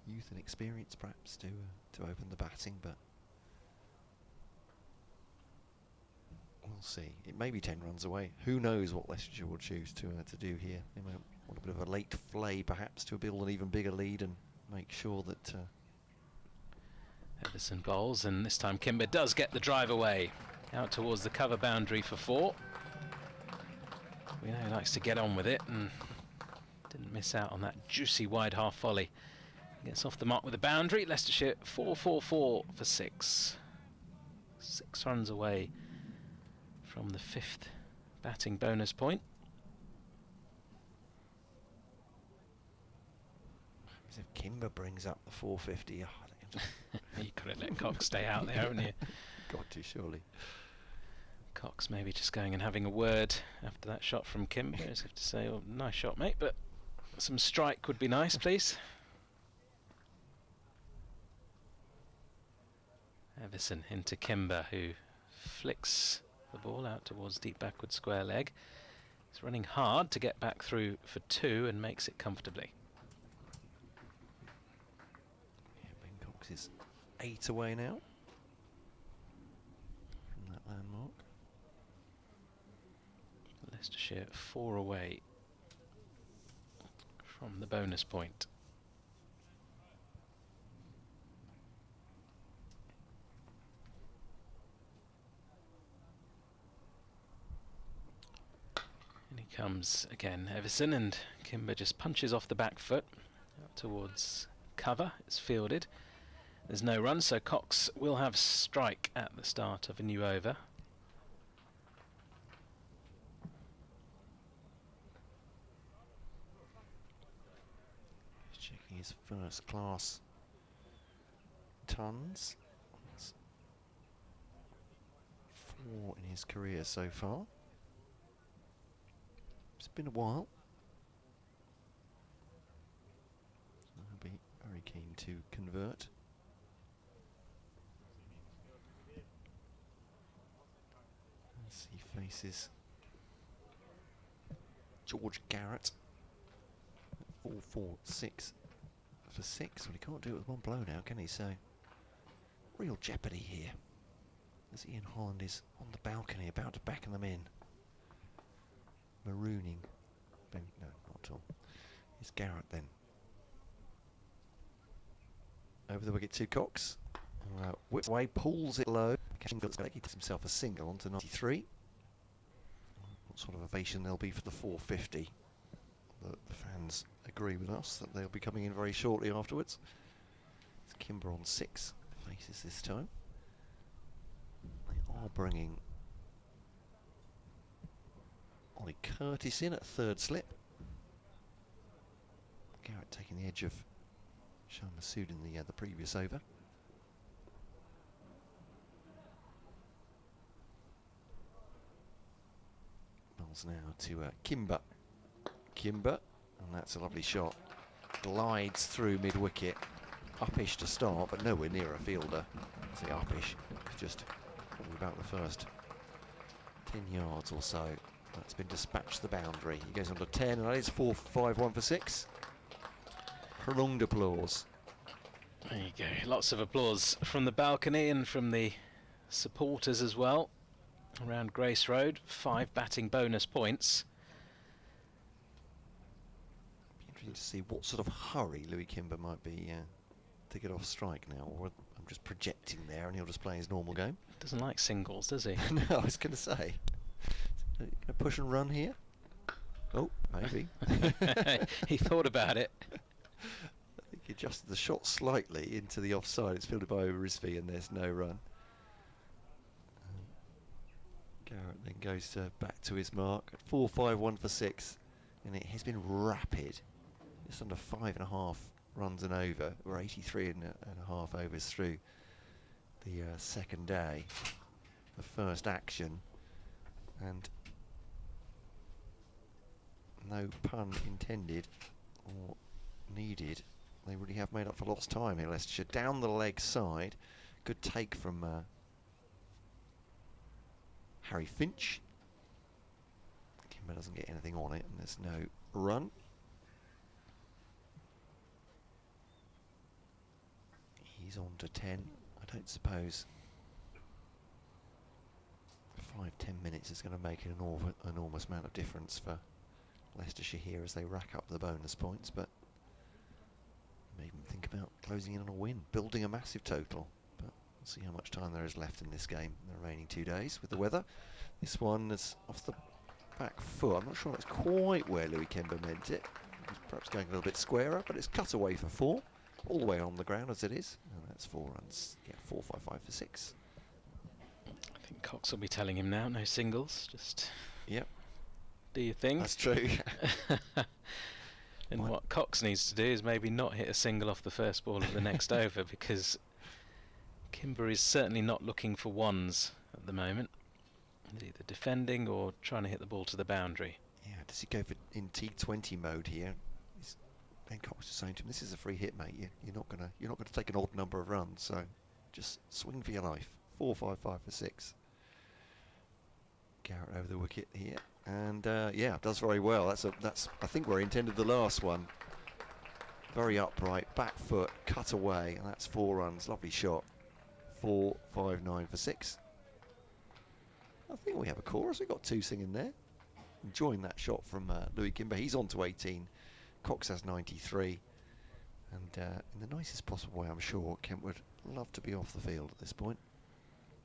youth and experience perhaps to open the batting, but we'll see. It may be 10 runs away. Who knows what Leicestershire will choose to do here? They might want a bit of a late flay perhaps to build an even bigger lead and make sure that Everson bowls, and this time Kimber does get the drive away out towards the cover boundary for 4. We know he likes to get on with it and didn't miss out on that juicy wide half volley. Gets off the mark with a boundary. Leicestershire 4-4-4 for 6. 6 runs away from the 5th batting bonus point. as if Kimber brings up the 450. You could have let Cox stay out there, haven't you? Got to, surely. Cox maybe just going and having a word after that shot from Kimber. I just have to say, oh, nice shot, mate, but some strike would be nice, please. Everson into Kimber, who flicks the ball out towards deep backward square leg. He's running hard to get back through for 2 and makes it comfortably. Yeah, Ben Cox is 8 away now from that landmark. Leicestershire 4 away from the bonus point. And he comes again, Everson, and Kimber just punches off the back foot out towards cover. It's fielded. There's no run, so Cox will have strike at the start of a new over. Checking his first class tons. That's 4 in his career so far. It's been a while. I'll be very keen to convert. As he faces George Garrett. 4-4-6 for 6. Well, he can't do it with one blow now, can he? So, real jeopardy here. As Ian Holland is on the balcony about to back them in. Marooning. No, not at all. It's Garrett then. Over the wicket to Cox. Whips away, pulls it low. He does himself a single onto 93. What sort of ovation there'll be for the 450? The fans agree with us that they'll be coming in very shortly afterwards. It's Kimber on 6 faces this time. They are bringing Ollie Curtis in at 3rd slip. Garrett taking the edge of Shah Massoud in the previous over. Balls now to Kimber. Kimber, and that's a lovely shot. Glides through mid-wicket. Uppish to start, but nowhere near a fielder. I say uppish, it's just probably about the first 10 yards or so. That's been dispatched to the boundary. He goes on to 10, and that is 4-5-1 for 6. Prolonged applause. There you go. Lots of applause from the balcony and from the supporters as well around Grace Road. 5 batting bonus points. Be interesting to see what sort of hurry Louis Kimber might be to get off strike now, or I'm just projecting there and he'll just play his normal game. Doesn't like singles, does he? No, I was going to say. Gonna push and run here? Oh, maybe. He thought about it. I think he adjusted the shot slightly into the offside. It's fielded by Rizvi and there's no run. Garrett then goes back to his mark at 4-5-1 for 6, and it has been rapid. Just under 5.5 runs and over. We're 83 and a half overs through the second day, the first action, and no pun intended or needed, they really have made up for lost time here, Leicestershire. Down the leg side, good take from Harry Finch. Kimber doesn't get anything on it, and there's no run. He's on to 10. I don't suppose 5-10 minutes is going to make an enormous amount of difference for Leicestershire here as they rack up the bonus points, but may even think about closing in on a win, building a massive total. But we'll see how much time there is left in this game in the remaining 2 days with the weather. This one is off the back foot. I'm not sure that's quite where Louis Kimber meant it. He's perhaps going a little bit squarer, but it's cut away for 4, all the way on the ground as it is, and that's 4 runs. Yeah, 4, 5, 5 for 6. I think Cox will be telling him now, no singles, just do your thing. That's true. And what Cox needs to do is maybe not hit a single off the first ball of the next over, because Kimber is certainly not looking for ones at the moment. He's either defending or trying to hit the ball to the boundary. Yeah, does he go for in T20 mode here? Ben Cox is saying to him, "This is a free hit, mate. You're not gonna take an odd number of runs, so just swing for your life." 4, 5, 5 for 6. Garrett over the wicket here, and yeah, does very well. That's I think where he intended the last one. Very upright, back foot, cut away, and that's 4 runs. Lovely shot. 4, 5, 9 for 6. I think we have a chorus. We've got 2 singing there. Enjoying that shot from Louis Kimber. He's on to 18. Cox has 93. And in the nicest possible way, I'm sure Kent would love to be off the field at this point.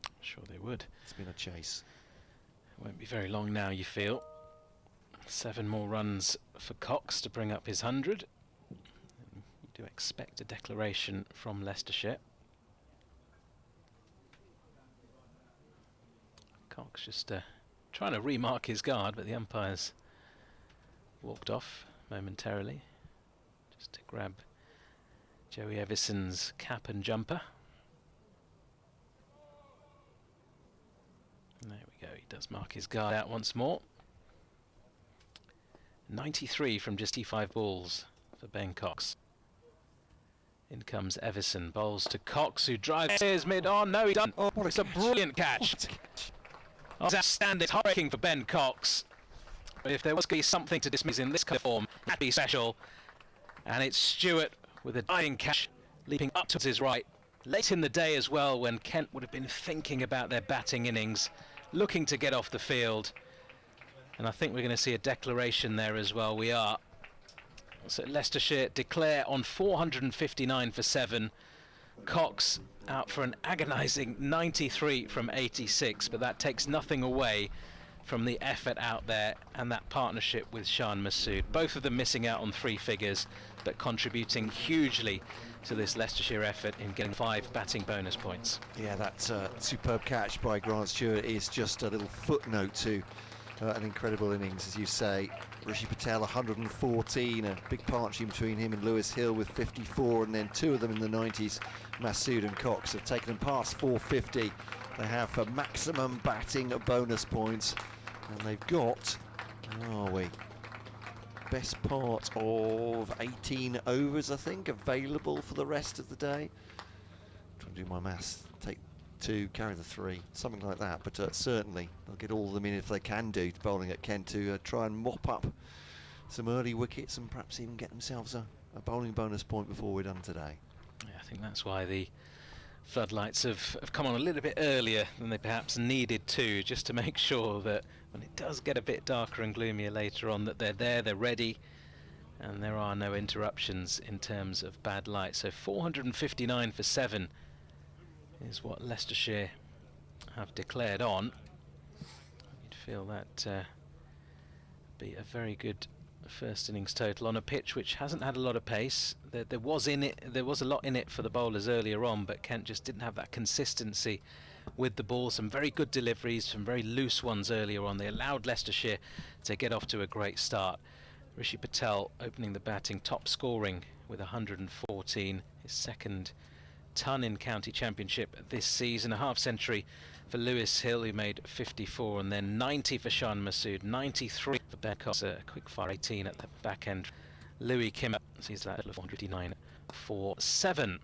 I'm sure they would. It's been a chase. It won't be very long now, you feel. 7 more runs for Cox to bring up his 100. You do expect a declaration from Leicestershire. Cox just trying to remark his guard, but the umpire's walked off momentarily just to grab Joey Everson's cap and jumper. And there we go, he does mark his guard out once more. 93 from just 5 balls for Ben Cox. In comes Everson, bowls to Cox, who drives his mid on. No, he doesn't. Oh, it's a brilliant catch. Oh, outstanding. It's heartbreaking for Ben Cox. But if there was going to be something to dismiss in this kind of form, that'd be special. And it's Stewart with a diving catch, leaping up towards his right. Late in the day as well, when Kent would have been thinking about their batting innings, looking to get off the field. And I think we're going to see a declaration there as well. We are. So Leicestershire declare on 459 for 7. Cox out for an agonising 93 from 86, but that takes nothing away from the effort out there and that partnership with Shan Masood. Both of them missing out on 3 figures, but contributing hugely to this Leicestershire effort in getting 5 batting bonus points. Yeah, that superb catch by Grant Stewart is just a little footnote to an incredible innings, as you say. Rishi Patel 114, a big partnership between him and Lewis Hill with 54, and then 2 of them in the 90s, Masood and Cox, have taken them past 450. They have for maximum batting bonus points, and they've got, where are we? Best part of 18 overs, I think, available for the rest of the day. I'm trying to do my maths. Take 2, carry the 3, something like that. But certainly they'll get all of them in if they can do, bowling at Kent, to try and mop up some early wickets and perhaps even get themselves a bowling bonus point before we're done today. Yeah, I think that's why the floodlights have come on a little bit earlier than they perhaps needed to, just to make sure that when it does get a bit darker and gloomier later on, that they're there, they're ready, and there are no interruptions in terms of bad light. So 459 for 7 is what Leicestershire have declared on. You'd feel that be a very good first innings total on a pitch which hasn't had a lot of pace. There was a lot in it for the bowlers earlier on, but Kent just didn't have that consistency with the ball. Some very good deliveries, some very loose ones earlier on. They allowed Leicestershire to get off to a great start. Rishi Patel opening the batting, top scoring with 114, his second ton in county championship this season. A half century for Lewis Hill, who made 54, and then 90 for Shan Masood, 93 for Ben Cox, a quick fire 18 at the back end. Louis Kimmer sees that at 459 for 7.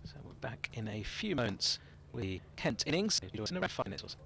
So we're back in a few moments with the Kent innings in around 5 minutes or so.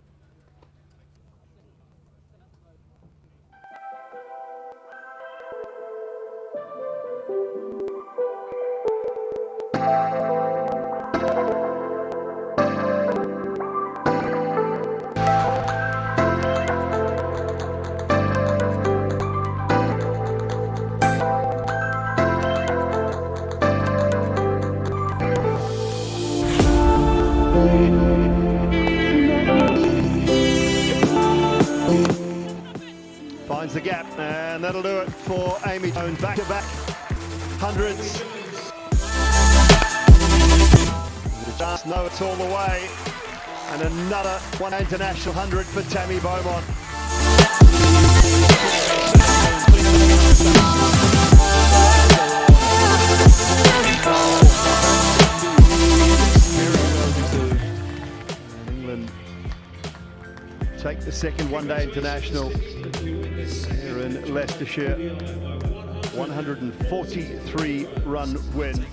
Finds the gap, and that'll do it for Amy Jones. Back-to-back hundreds. Just know it's all the way. And another one international 100 for Tammy Beaumont. England take the second one-day international here in Leicestershire. 143-run win.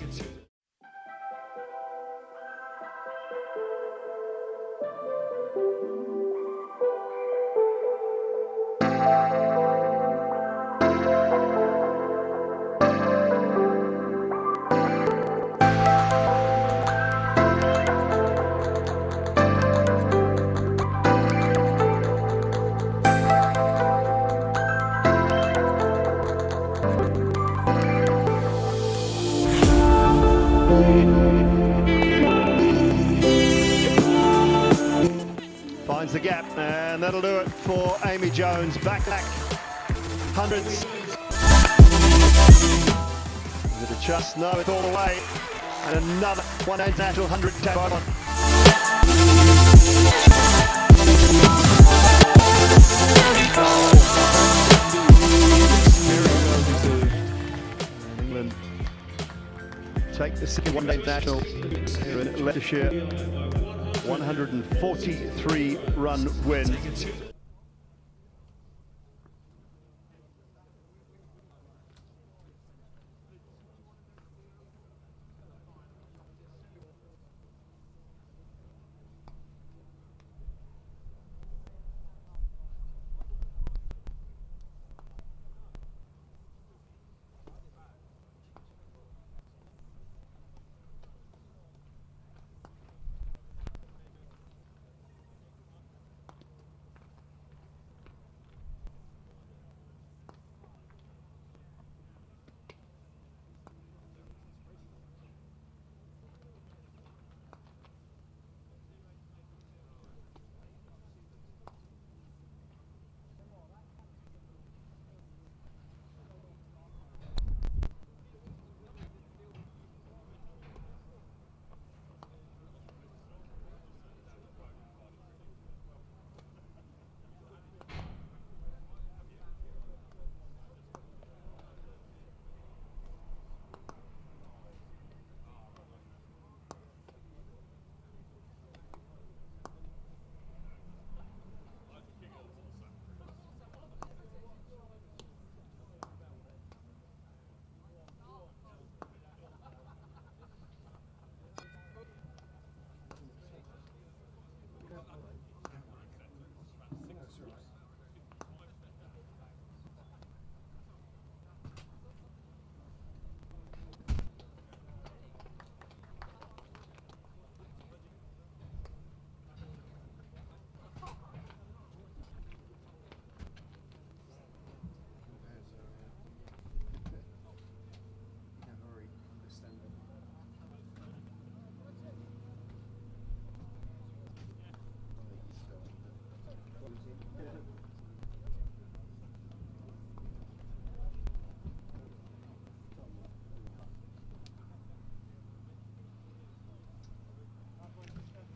Finds the gap, and that'll do it for Amy Jones. Back hundreds. With a just know it's all the way. And another one international 100 Tammy Beaumont. England take the second one-day international here in Leicestershire. 143-run win.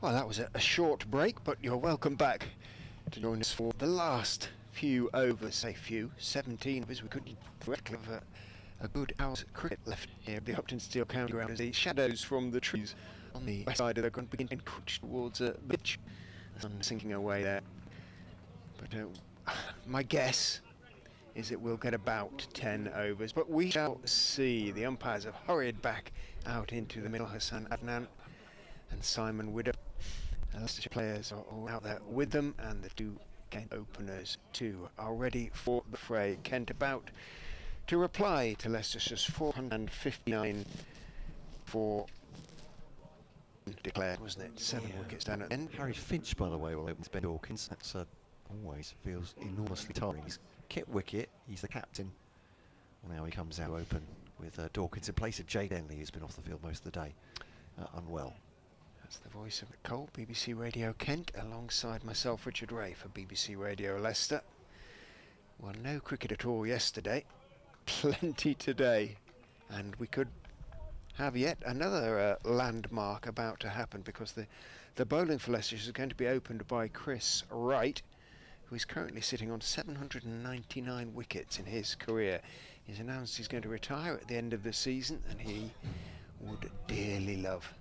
Well, that was a short break, but you're welcome back to join us for the last few overs. Say few, 17 overs. We couldn't a good hour's cricket left here at the Uptonsteel county ground as the shadows from the trees on the west side of the ground begin to encroach towards the pitch. The sun sinking away there. But my guess is that we'll get about 10 overs, but we shall see. The umpires have hurried back out into the middle. Hassan Adnan and Simon Widow. The Leicestershire players are all out there with them, and the two Kent openers too are ready for the fray. Kent about to reply to Leicestershire's 459 for declared, wasn't it? 7 wickets down at the end. Harry Finch, by the way, will open to Ben Dawkins. That's always feels enormously tiring. He's kept wicket, he's the captain. Well, now he comes out open with Dawkins in place of Jay Denley, who's been off the field most of the day, unwell. That's the voice of Cole, BBC Radio Kent, alongside myself, Richard Ray, for BBC Radio Leicester. Well, no cricket at all yesterday, plenty today, and we could have yet another landmark about to happen, because the bowling for Leicester is going to be opened by Chris Wright, who is currently sitting on 799 wickets in his career. He's announced he's going to retire at the end of the season, and he would dearly love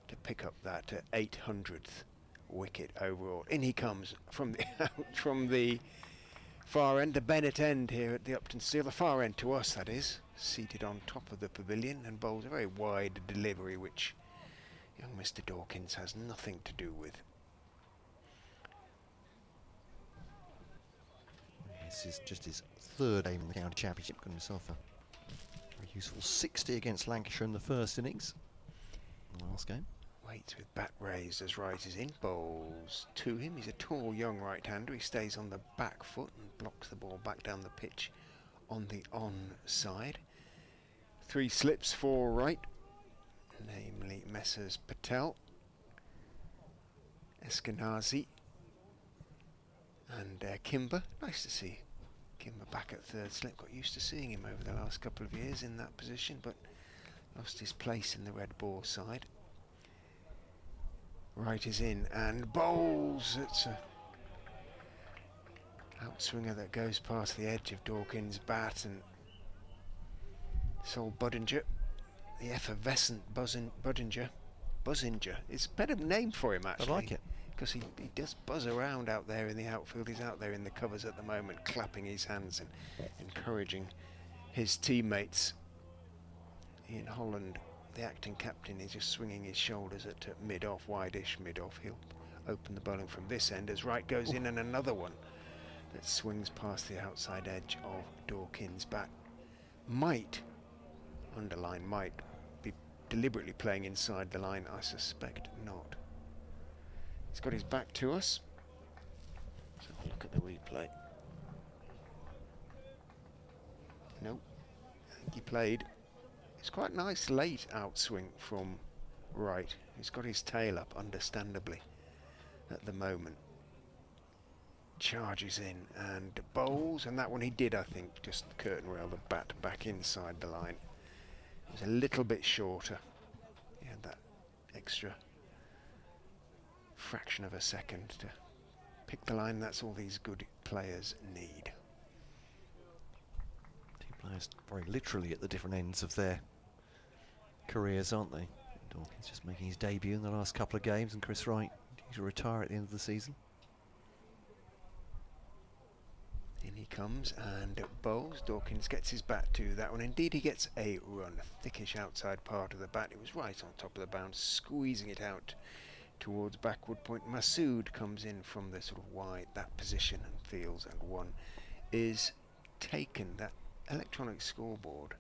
to pick up that 800th wicket overall. In he comes from the far end, the Bennett end here at the Uptonsteel, the far end to us that is, seated on top of the pavilion, and bowls a very wide delivery which young Mr. Dawkins has nothing to do with. This is just his third aim in the county championship. Got himself a very useful 60 against Lancashire in the first innings. The last game. Waits with bat raised as Wright is in. Bowls to him. He's a tall young right-hander. He stays on the back foot and blocks the ball back down the pitch on the on side. 3 slips for Wright, namely Messrs Patel, Eskinazi and Kimber. Nice to see Kimber back at third slip. Got used to seeing him over the last couple of years in that position, but lost his place in the red ball side. Wright is in and bowls. It's a outswinger that goes past the edge of Dawkins' bat, and Sol Budinger, the effervescent Budinger. It's a better name for him actually. I like it. Because he does buzz around out there in the outfield. He's out there in the covers at the moment, clapping his hands and encouraging his teammates. In Holland, the acting captain is just swinging his shoulders at mid-off, wide-ish mid-off. He'll open the bowling from this end as Wright goes in, and another one that swings past the outside edge of Dawkins' bat. Might, underline might, be deliberately playing inside the line. I suspect not. He's got his back to us. Let's have a look at the replay. Nope. I think he played. It's quite a nice late outswing from Wright. He's got his tail up, understandably, at the moment. Charges in and bowls, and that one he did, I think, just curtain rail the bat back inside the line. It was a little bit shorter. He had that extra fraction of a second to pick the line. That's all these good players need. Two players very literally at the different ends of their careers, aren't they? Dawkins just making his debut in the last couple of games, and Chris Wright due to retire at the end of the season. In he comes and bowls. Dawkins gets his bat to that one. Indeed, he gets a run. A thickish outside part of the bat. It was right on top of the bounce, squeezing it out towards backward point. Masood comes in from the sort of wide, that position, and fields, and one is taken. That electronic scoreboard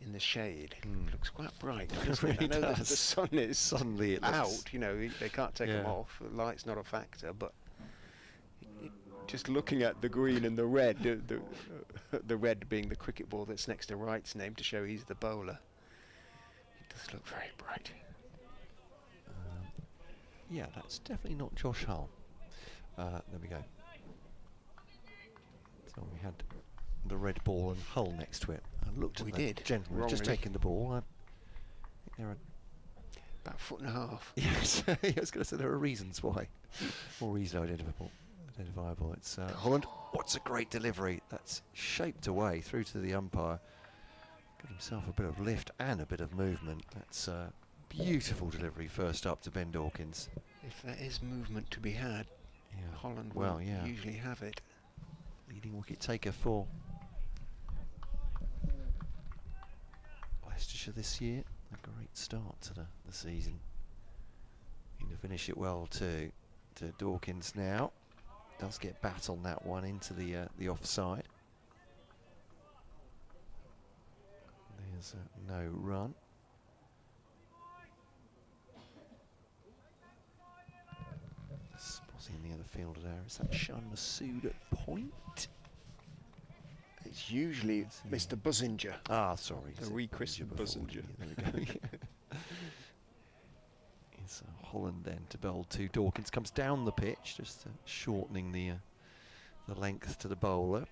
in the shade looks quite bright, doesn't it? Really I know that does. the sun is Suddenly it out, looks, you know, they can't take them off, the light's not a factor, but just looking at the green and the red, the red being the cricket ball that's next to Wright's name to show he's the bowler, it does look very bright. yeah, that's definitely not Josh Hull. There we go. So we had the red ball and Hull next to it. I looked at the gentleman who's just taken the ball. I think there are about a foot and a half. Yes, I was going to say there are reasons why. More easily identifiable. It's Holland. What's a great delivery. That's shaped away through to the umpire. Got himself a bit of lift and a bit of movement. That's a beautiful delivery first up to Ben Dawkins. If there is movement to be had, Holland will usually have it. Leading wicket taker for Leicestershire this year. A great start to the season. Going to finish it well too. To Dawkins now. Does get bat on that one into the offside. There's no run. Spotting the other fielder there. Is that Shan Masood at point? It's usually Mr. Budinger. Ah, sorry. The rechristened Budinger. There we go. It's Holland then to bowl to Dawkins. Comes down the pitch, just shortening the length to the bowler.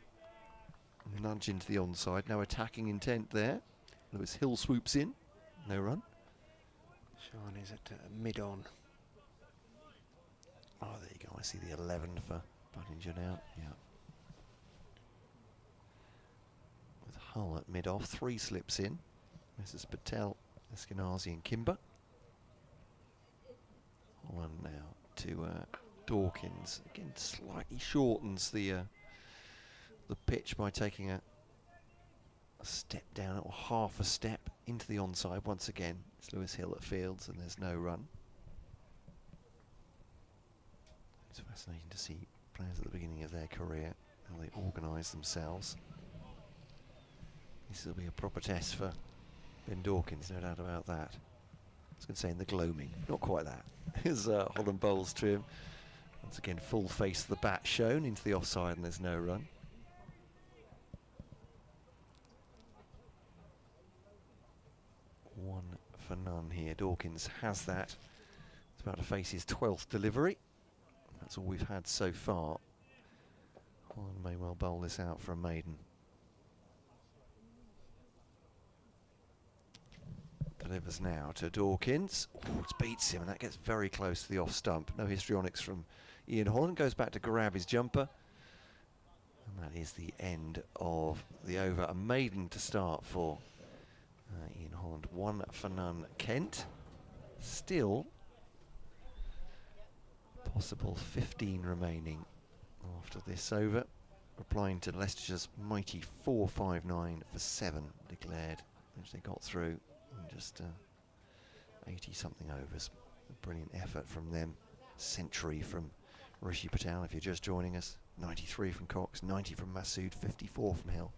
Nudge into the onside. No attacking intent there. Lewis Hill swoops in. No run. Sean is at mid-on. Oh, there you go. I see the 11 for Budinger now. Yeah. With Hull at mid-off. 3 slips in. Mrs. Patel, Eskinazi and Kimber. Holland now to Dawkins. Again, slightly shortens the pitch by taking a step down or half a step into the onside. Once again, it's Lewis Hill at fields and there's no run. It's fascinating to see players at the beginning of their career, how they organise themselves. This will be a proper test for Ben Dawkins, no doubt about that. I was going to say in the gloaming, not quite that. As Holland bowls to him. Once again, full face of the bat shown into the offside and there's no run. One for none here. Dawkins has that. He's about to face his 12th delivery. That's all we've had so far. Holland may well bowl this out for a maiden. Delivers now to Dawkins. Ooh, it beats him and that gets very close to the off stump. No histrionics from Ian Holland. Goes back to grab his jumper. And that is the end of the over. A maiden to start for Ian Holland. 1 for none Kent. Still possible 15 remaining after this over. Replying to Leicestershire's mighty 4-5-9 for 7 declared, which they got through in just 80 something overs. A brilliant effort from them. Century from Rishi Patel if you're just joining us. 93 from Cox, 90 from Masood, 54 from Hill.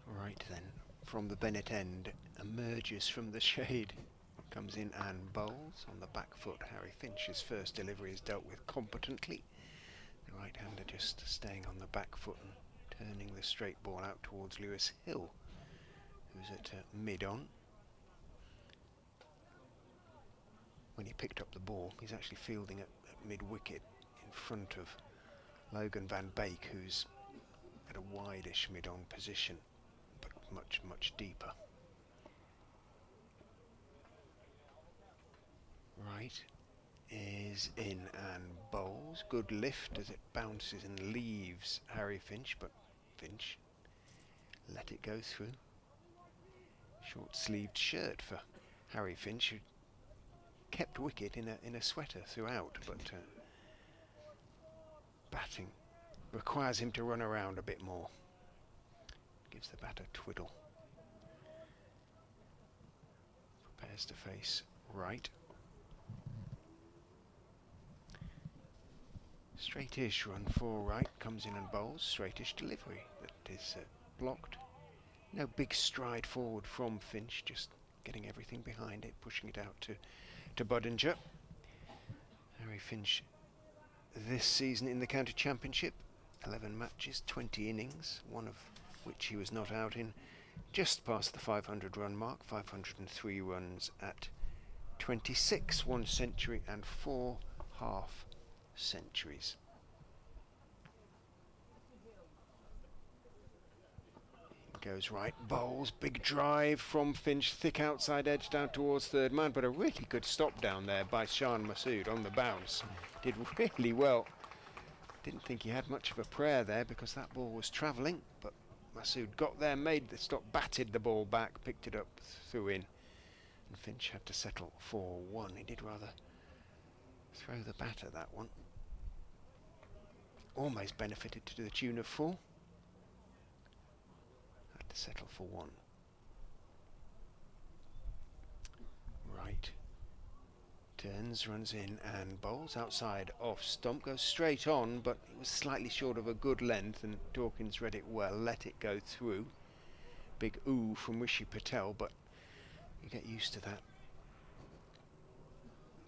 Right then, from the Bennett end, emerges from the shade, comes in and bowls on the back foot. Harry Finch's first delivery is dealt with competently. The right-hander just staying on the back foot and turning the straight ball out towards Lewis Hill, who's at mid-on. When he picked up the ball, he's actually fielding at mid-wicket in front of Logan Van Beek, who's at a wide-ish mid-on position, but much, much deeper. Wright is in and bowls. Good lift as it bounces and leaves Harry Finch, but Finch let it go through. Short-sleeved shirt for Harry Finch, who kept wicket in a sweater throughout, but batting requires him to run around a bit more. Gives the bat a twiddle. Prepares to face Wright. Straightish run for Wright, comes in and bowls. Straightish delivery that is blocked. No big stride forward from Finch, just getting everything behind it, pushing it out to Budinger. Harry Finch this season in the county championship, 11 matches, 20 innings, one of which he was not out in, just past the 500 run mark, 503 runs at 26, 1 century and 4 half centuries. Goes right, bowls, big drive from Finch, thick outside edge down towards third man, but a really good stop down there by Shan Masood on the bounce. Did really well Didn't think he had much of a prayer there because that ball was travelling, but Masood got there, made the stop, batted the ball back, picked it up, threw in, and Finch had to settle for 1. He did rather throw the batter, that one. Almost benefited to the tune of 4. Had to settle for 1. Wright turns, runs in and bowls outside off stump, goes straight on, but it was slightly short of a good length, and Dawkins read it well, let it go through. Big ooh from Rishi Patel, but you get used to that.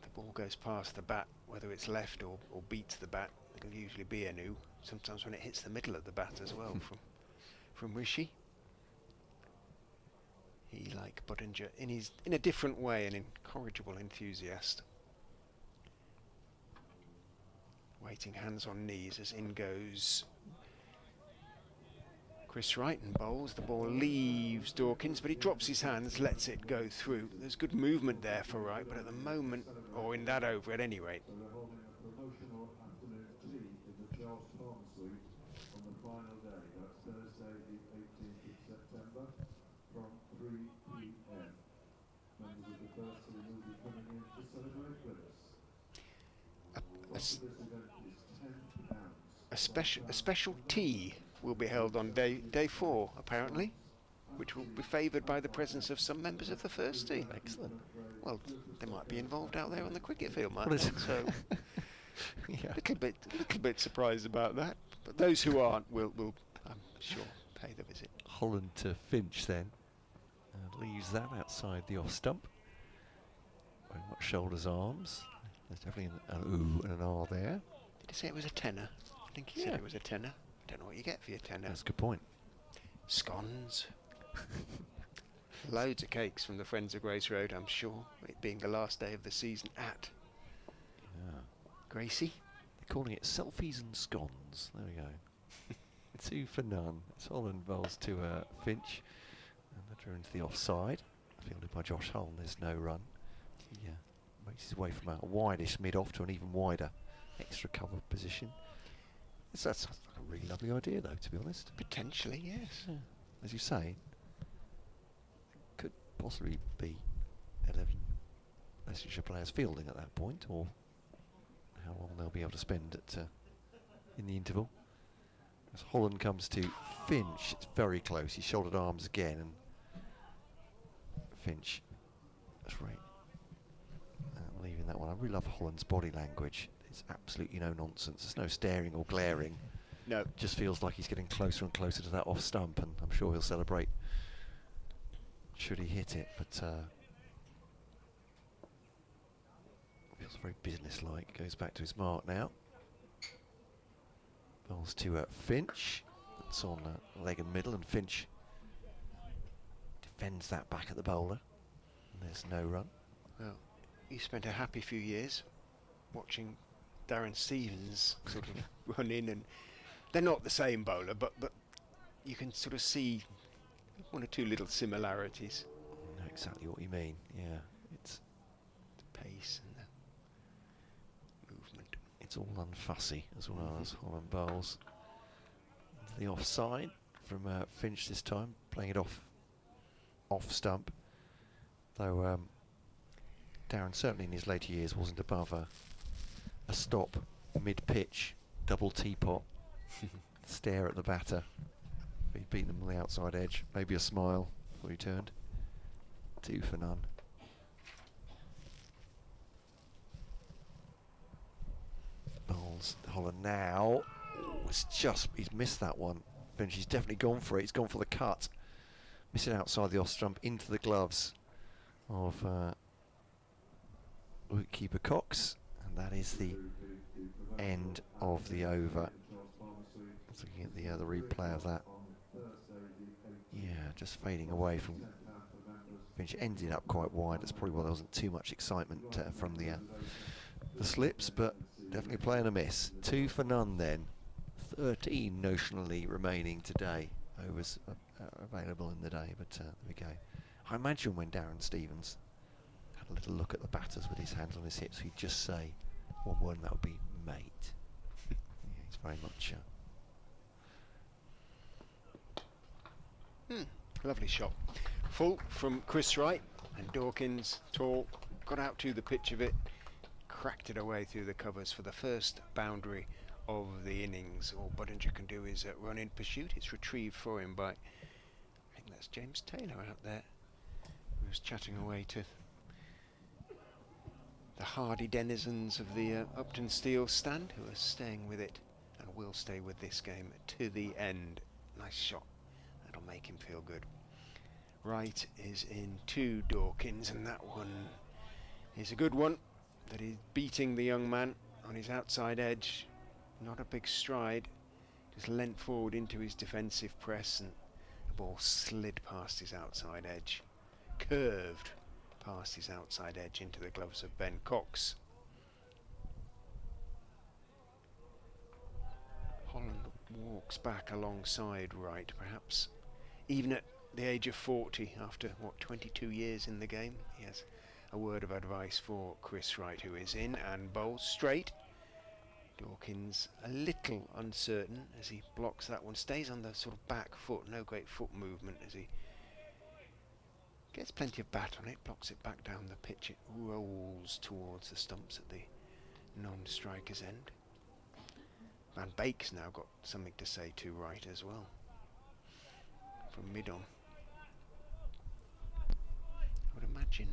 The ball goes past the bat, whether it's left or beats the bat, it'll usually be an ooh. Sometimes when it hits the middle of the bat as well from Rishi. He, like Budinger, in a different way, an incorrigible enthusiast. Waiting hands on knees as in goes Chris Wright and bowls. The ball leaves Dawkins, but he drops his hands, lets it go through. There's good movement there for Wright, but at the moment, or in that over at any rate. A special tea will be held on day 4, apparently, which will be favoured by the presence of some members of the first team. Excellent. Well, they might be involved out there on the cricket field, might Well, they? So, yeah. little bit surprised about that. But those who aren't will, I'm sure, pay the visit. Holland to Finch then. Leaves that outside the off stump. Very much shoulders, arms. There's definitely an ooh and an R there. Did he say it was a tenner? I think he said it was a tenner. I don't know what you get for your tenner. That's a good point. Scones. Loads of cakes from the Friends of Grace Road, I'm sure, it being the last day of the season at Gracie. They're calling it selfies and scones. There we go. 2 for none. It's Holland bowls to Finch. And the draw into the offside. Fielded by Josh Holland. There's no run. He makes his way from a wideish mid-off to an even wider extra cover position. That's like a really lovely idea, though, to be honest. Potentially, yes. Yeah. As you say, could possibly be 11 Leicestershire players fielding at that point, or how long they'll be able to spend in the interval. As Holland comes to Finch, it's very close. He shouldered arms again, and Finch, that's right. Leaving that one. I really love Holland's body language. It's absolutely no nonsense. There's no staring or glaring. No. Just feels like he's getting closer and closer to that off stump, and I'm sure he'll celebrate should he hit it, but feels very businesslike. Goes back to his mark now. Bowls to Finch. That's on leg and middle, and Finch defends that back at the bowler. And there's no run. Well, he spent a happy few years watching Darren Stevens sort of run in, and they're not the same bowler, but you can sort of see 1 or 2 little similarities. I know exactly what you mean. Yeah, it's the pace and the movement. It's all unfussy as well as Holland bowls. Into the offside from Finch this time, playing it off stump. Though Darren certainly in his later years wasn't above a stop mid-pitch, double teapot, stare at the batter. He'd beat them on the outside edge, maybe a smile before he turned. 2 for none. Bowls Holland now. Ooh, he's missed that one. Finch, he's definitely gone for it. He's gone for the cut. Missing outside the off stump into the gloves of wicketkeeper Cox, and that is the end of the over. Looking at the replay of that. Yeah, just fading away from Finch. Ended up quite wide. That's probably why there wasn't too much excitement from the slips, but definitely playing a miss. 2 for none then. 13 notionally remaining today. Overs available in the day, but there we go. I imagine when Darren Stevens had a little look at the batters with his hands on his hips, he'd just say one word, and that would be mate. Yeah, he's very much. Lovely shot. Full from Chris Wright, and Dawkins, tall, got out to the pitch of it, cracked it away through the covers for the first boundary of the innings. All Budinger can do is run in pursuit. It's retrieved for him by, I think that's James Taylor out there, who was chatting away to the hardy denizens of the Uptonsteel stand, who are staying with it and will stay with this game to the end. Nice shot. That'll make him feel good. Wright is in to Dawkins, and that one is a good one. That is beating the young man on his outside edge. Not a big stride, just leant forward into his defensive press, and the ball slid past his outside edge, curved past his outside edge into the gloves of Ben Cox. Holland walks back alongside Wright, perhaps even at the age of 40, after what, 22 years in the game. He has a word of advice for Chris Wright, who is in and bowls straight. Dawkins a little uncertain as he blocks that one, stays on the sort of back foot, no great foot movement as he gets plenty of bat on it, blocks it back down the pitch. It rolls towards the stumps at the non-striker's end. Van Beek's now got something to say to Wright as well, from mid-on. I would imagine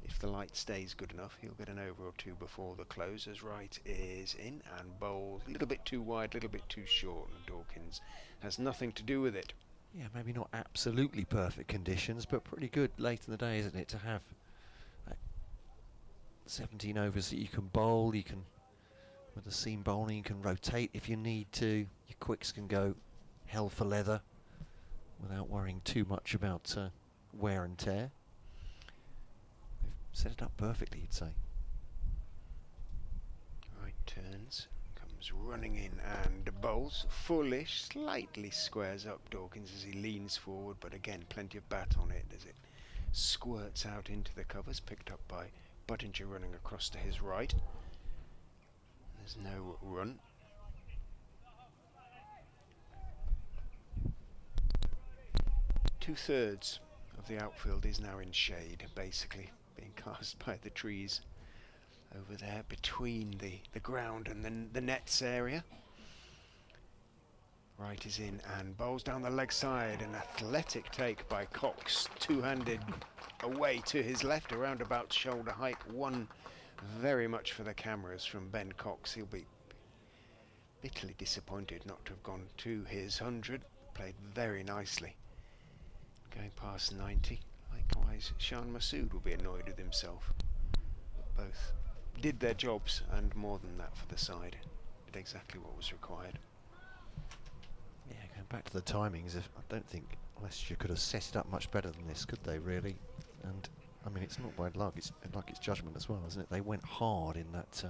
if the light stays good enough, he'll get an over or two before the close, as Wright is in and bowls a little bit too wide, a little bit too short, and Dawkins has nothing to do with it. Yeah, maybe not absolutely perfect conditions, but pretty good late in the day, isn't it, to have 17 overs that you can bowl. You can, with the seam bowling, you can rotate if you need to. Your quicks can go hell for leather without worrying too much about wear and tear. They've set it up perfectly, you'd say. Wright turns, comes running in and bowls fullish, slightly squares up Dawkins as he leans forward, but again plenty of bat on it as it squirts out into the covers, picked up by Budinger running across to his right. There's no run. Two-thirds of the outfield is now in shade, basically being cast by the trees over there between the ground and the nets area. Wright is in and bowls down the leg side. An athletic take by Cox, two-handed away to his left, around about shoulder height. One very much for the cameras from Ben Cox. He'll be bitterly disappointed not to have gone to his 100. Played very nicely, going past 90. Likewise, Shan Masood will be annoyed with himself. Both did their jobs and more than that for the side. Did exactly what was required. Yeah, going back to the timings, I don't think Leicestershire could have set it up much better than this, could they, really? And I mean, it's not bad luck, it's judgment as well, isn't it? They went hard in that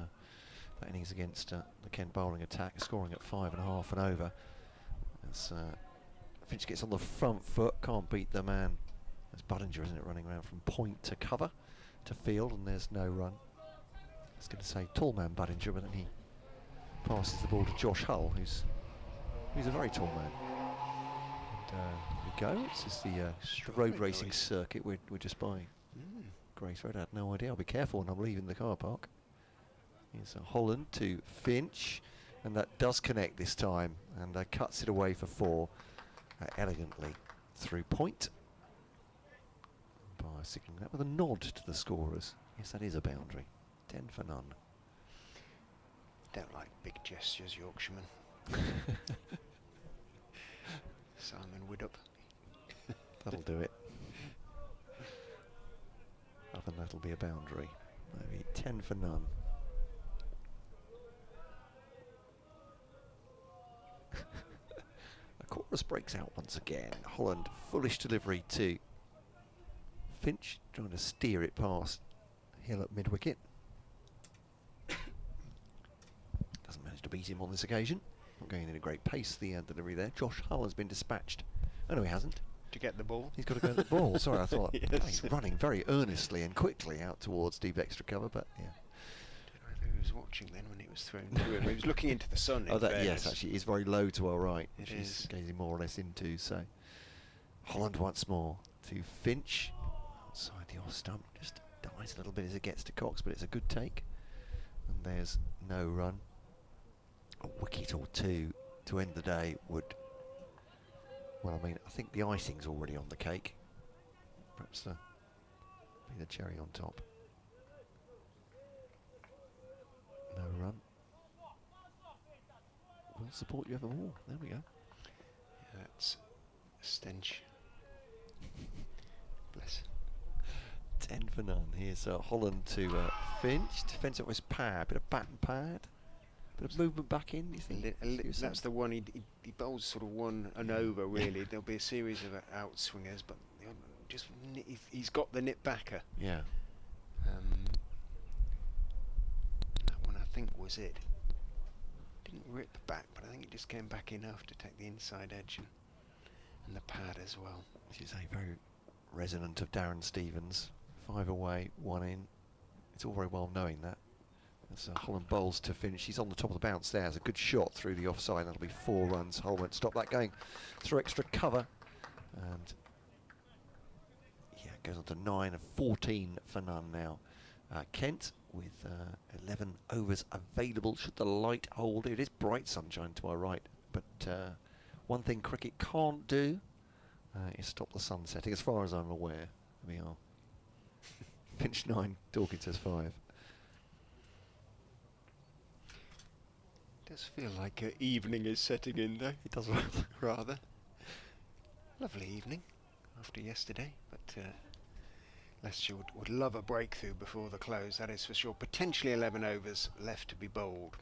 innings against the Kent bowling attack, scoring at 5.5 and over. As Finch gets on the front foot, can't beat the man. There's Budinger, isn't it, running around from point to cover to field, and there's no run. I was going to say tall man Budinger, but then he passes the ball to Josh Hull, who's a very tall man. And here we go. This is the road racing circuit we're just by. Grace Road. I had no idea. I'll be careful when I'm leaving the car park. Here's Holland to Finch, and that does connect this time, and cuts it away for 4 elegantly through point. By signaling that with a nod to the scorers. Yes, that is a boundary. 10 for none. Don't like big gestures, Yorkshireman. Simon Widdop. That'll do it. I think that'll be a boundary. Maybe 10 for none. The chorus breaks out once again. Holland, foolish delivery to Finch, trying to steer it past Hill at mid-wicket. Doesn't manage to beat him on this occasion. Not going in a great pace, the delivery there. Josh Hull has been dispatched. Oh no, he hasn't. To get the ball? He's got to go at the ball. Sorry, I thought yes. He's running very earnestly and quickly out towards deep extra cover, but yeah. Did I lose was watching then when it was thrown through him. He was looking into the sun. Oh, in yes, fairness. actually, it's very low to our right, which It is is. gazing more or less into. So, Holland once more to Finch, outside the off stump, just dies a little bit as it gets to Cox, but it's a good take. And there's no run. A wicket or two to end the day would. Well, I mean, I think the icing's already on the cake. Perhaps be the cherry on top. No run. We'll support you evermore. There we go. Yeah, that's a stench. Bless. 10 for none. Here's Holland to Finch. Defence always pad. Bit of bat and pad. Bit of movement back in, you think? That's the one he bowls sort of one and over, really. There'll be a series of outswingers, but just he's got the nip backer. Yeah. That one I think was it. Didn't rip back, but I think it just came back enough to take the inside edge and the pad as well. Which is a very resonant of Darren Stevens. 5 away, 1 in. It's all very well knowing that. As Holland bowls to Finch. He's on the top of the bounce there. It's a good shot through the offside. That'll be 4 runs. Holland won't stop that going through extra cover. And yeah, it goes on to 9 and 14 for none now. Kent with 11 overs available. Should the light hold? It is bright sunshine to our right. But one thing cricket can't do is stop the sun setting, as far as I'm aware. We are. Finch 9, Dawkins says 5. Does feel like evening is setting in, though. It does rather. Lovely evening after yesterday, but Leicestershire would love a breakthrough before the close, that is for sure. Potentially 11 overs left to be bowled.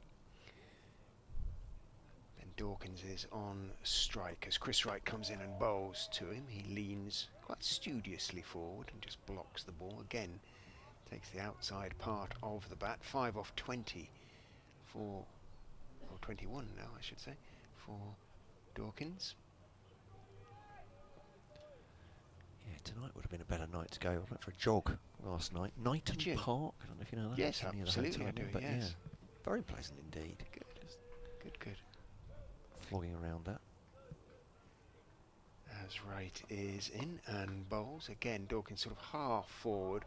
Then Dawkins is on strike as Chris Wright comes in and bowls to him. He leans quite studiously forward and just blocks the ball. Again, takes the outside part of the bat. 5 off 20 for... or 21 now, I should say, for Dawkins. Yeah, tonight would have been a better night to go. I went for a jog last night. Knighton Park. I don't know if you know that. Yes, Near the absolutely I hotel, do, but yes. yeah, very pleasant indeed. Good. Flogging around that. As Wright is in and bowls. Again, Dawkins sort of half forward,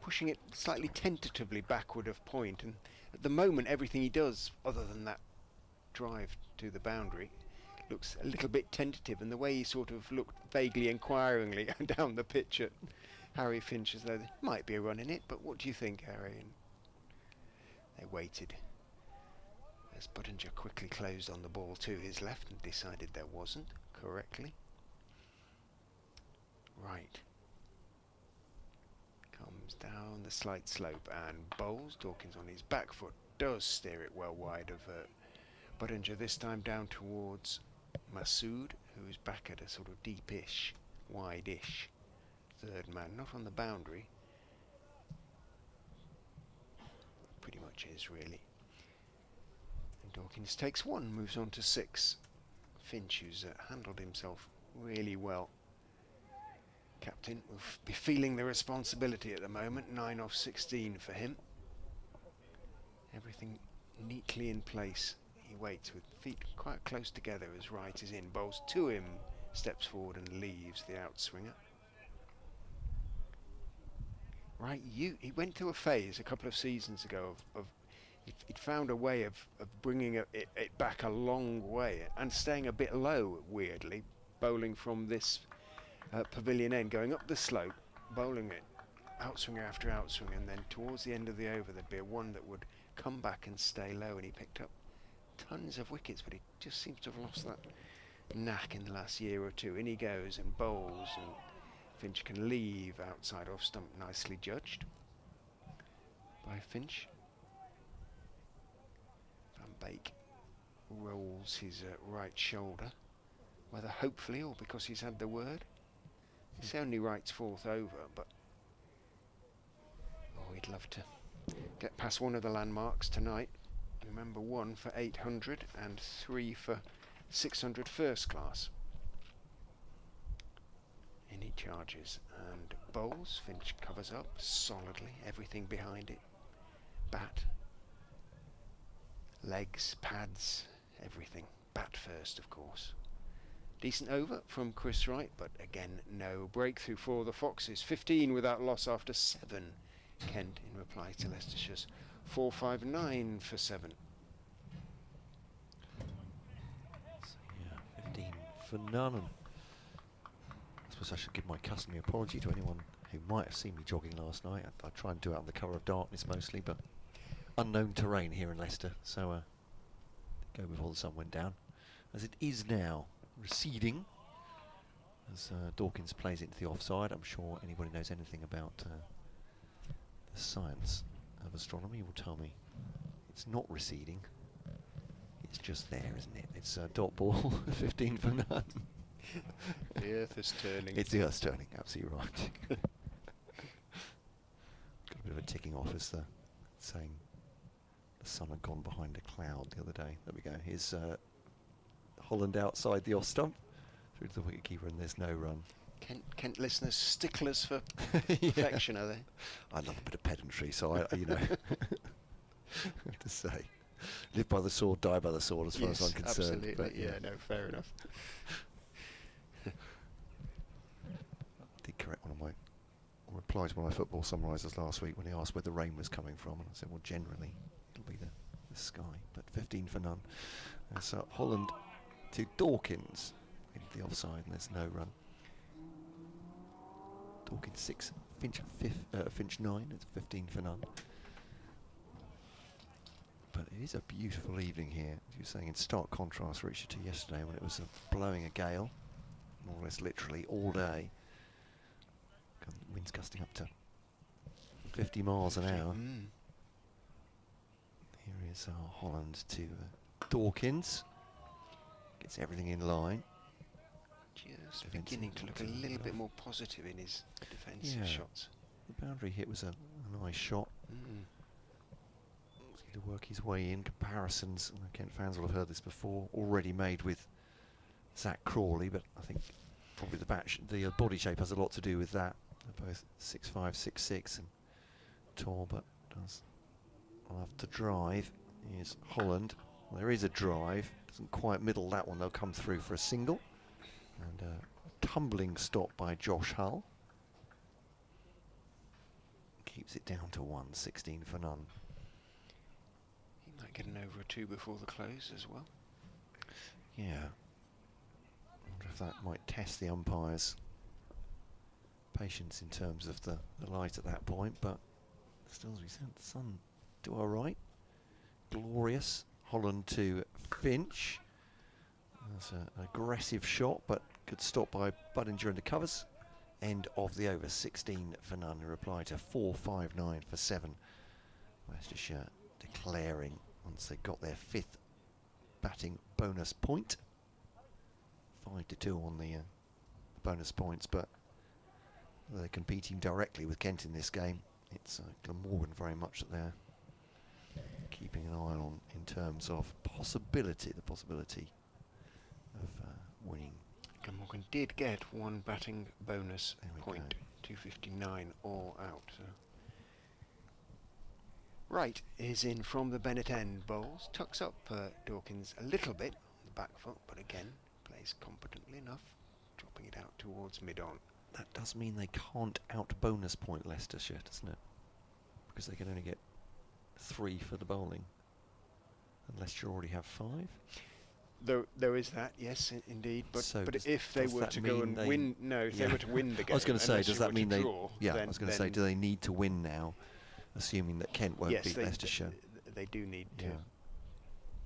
pushing it slightly tentatively backward of point. And at the moment, everything he does, other than that drive to the boundary, looks a little bit tentative. And the way he sort of looked vaguely inquiringly down the pitch at Harry Finch, as though there might be a run in it. But what do you think, Harry? And they waited as Budinger quickly closed on the ball to his left and decided there wasn't correctly. Right. Comes down the slight slope and bowls. Dawkins on his back foot does steer it well wide of Budinger, this time down towards Masood, who's back at a sort of deepish, wide-ish third man, not on the boundary. Pretty much is, really. And Dawkins takes 1, moves on to 6. Finch, who's handled himself really well. Captain will be feeling the responsibility at the moment. 9 off 16 for him. Everything neatly in place. He waits with feet quite close together as Wright is in. Bowls to him, steps forward and leaves the outswinger. Right, he went through a phase a couple of seasons ago of he'd found a way of bringing it back a long way and staying a bit low, weirdly, bowling from this pavilion end, going up the slope, bowling it, outswinger after outswinger, and then towards the end of the over there'd be a one that would come back and stay low, and he picked up tons of wickets, but he just seems to have lost that knack in the last year or two. In he goes and bowls, and Finch can leave outside off stump, nicely judged by Finch. Van Beek rolls his right shoulder, whether hopefully or because he's had the word. It's only Wright's 4th over, but oh, he'd love to get past one of the landmarks tonight. Remember, 1 for 800 and 3 for 600 first class. In he charges and bowls. Finch covers up solidly, everything behind it. Bat legs, pads, everything. Bat first, of course. Decent over from Chris Wright, but again, no breakthrough for the Foxes. 15 without loss after 7. Kent in reply to Leicestershire's 4-5-9 for 7. So, yeah, 15 for none. And I suppose I should give my customary apology to anyone who might have seen me jogging last night. I try and do it under cover of darkness mostly, but unknown terrain here in Leicester, so go before the sun went down. As it is now, receding as Dawkins plays into the offside. I'm sure anybody knows anything about the science of astronomy will tell me it's not receding. It's just there, isn't it? It's a dot ball, 15 for none. The Earth is turning. It's the Earth's turning, absolutely right. Got a bit of a ticking off as the saying the sun had gone behind a cloud the other day. There we go. Here's Holland outside the off stump through to the wicketkeeper, and there's no run. Kent listeners sticklers for perfection, are they? I love a bit of pedantry, so I you know, to say, live by the sword, die by the sword, as far as I'm concerned. Absolutely. But yeah, no, fair enough. I did correct one of my replies to one of my football summarisers last week when he asked where the rain was coming from, and I said, well, generally it'll be the sky, but 15 for none. So Holland to Dawkins into the offside, and there's no run. Dawkins 6, Finch 9. It's 15 for none. But it is a beautiful evening here, as you were saying, in stark contrast, Richard, to yesterday when it was blowing a gale, more or less literally all day. Winds gusting up to 50 miles an hour. Here is Holland to Dawkins. Gets everything in line. Just beginning to look a little bit more positive in his defensive shots. The boundary hit was a nice shot. He's going to work his way in. Comparisons, Kent fans will have heard this before, already made with Zach Crawley, but I think probably the body shape has a lot to do with that. They're both 6'5", 6'6", and tall, but does love to drive. Here's Holland. Well, there is a drive. Doesn't quite middle that one. They'll come through for a single. And a tumbling stop by Josh Hull. Keeps it down to 1, 16 for none. He might get an over or 2 before the close as well. Yeah. I wonder if that might test the umpire's patience in terms of the light at that point, but still, as we said, the sun do all right. Glorious. Holland to Finch. That's an aggressive shot, but good stop by Budinger into covers. End of the over, 16 for none. In reply to 4-5-9 for 7. Leicestershire declaring once they got their 5th batting bonus point. 5-2 on the bonus points, but they're competing directly with Kent in this game. It's Glamorgan very much that they're keeping an eye on in terms of the possibility of winning. Glamorgan did get 1 batting bonus point, 259 all out. So. Wright is in from the Bennett end, bowls, tucks up Dawkins a little bit on the back foot, but again plays competently enough, dropping it out towards mid-on. That does mean they can't out bonus point Leicestershire, doesn't it? Because they can only get 3 for the bowling, unless you already have 5. There is that, yes, indeed. But so but if they were to go and win, if they were to win the game, I was going to say, does that mean they? Draw, I was going to say, do they need to win now, assuming that Kent won't beat Leicestershire? They do need to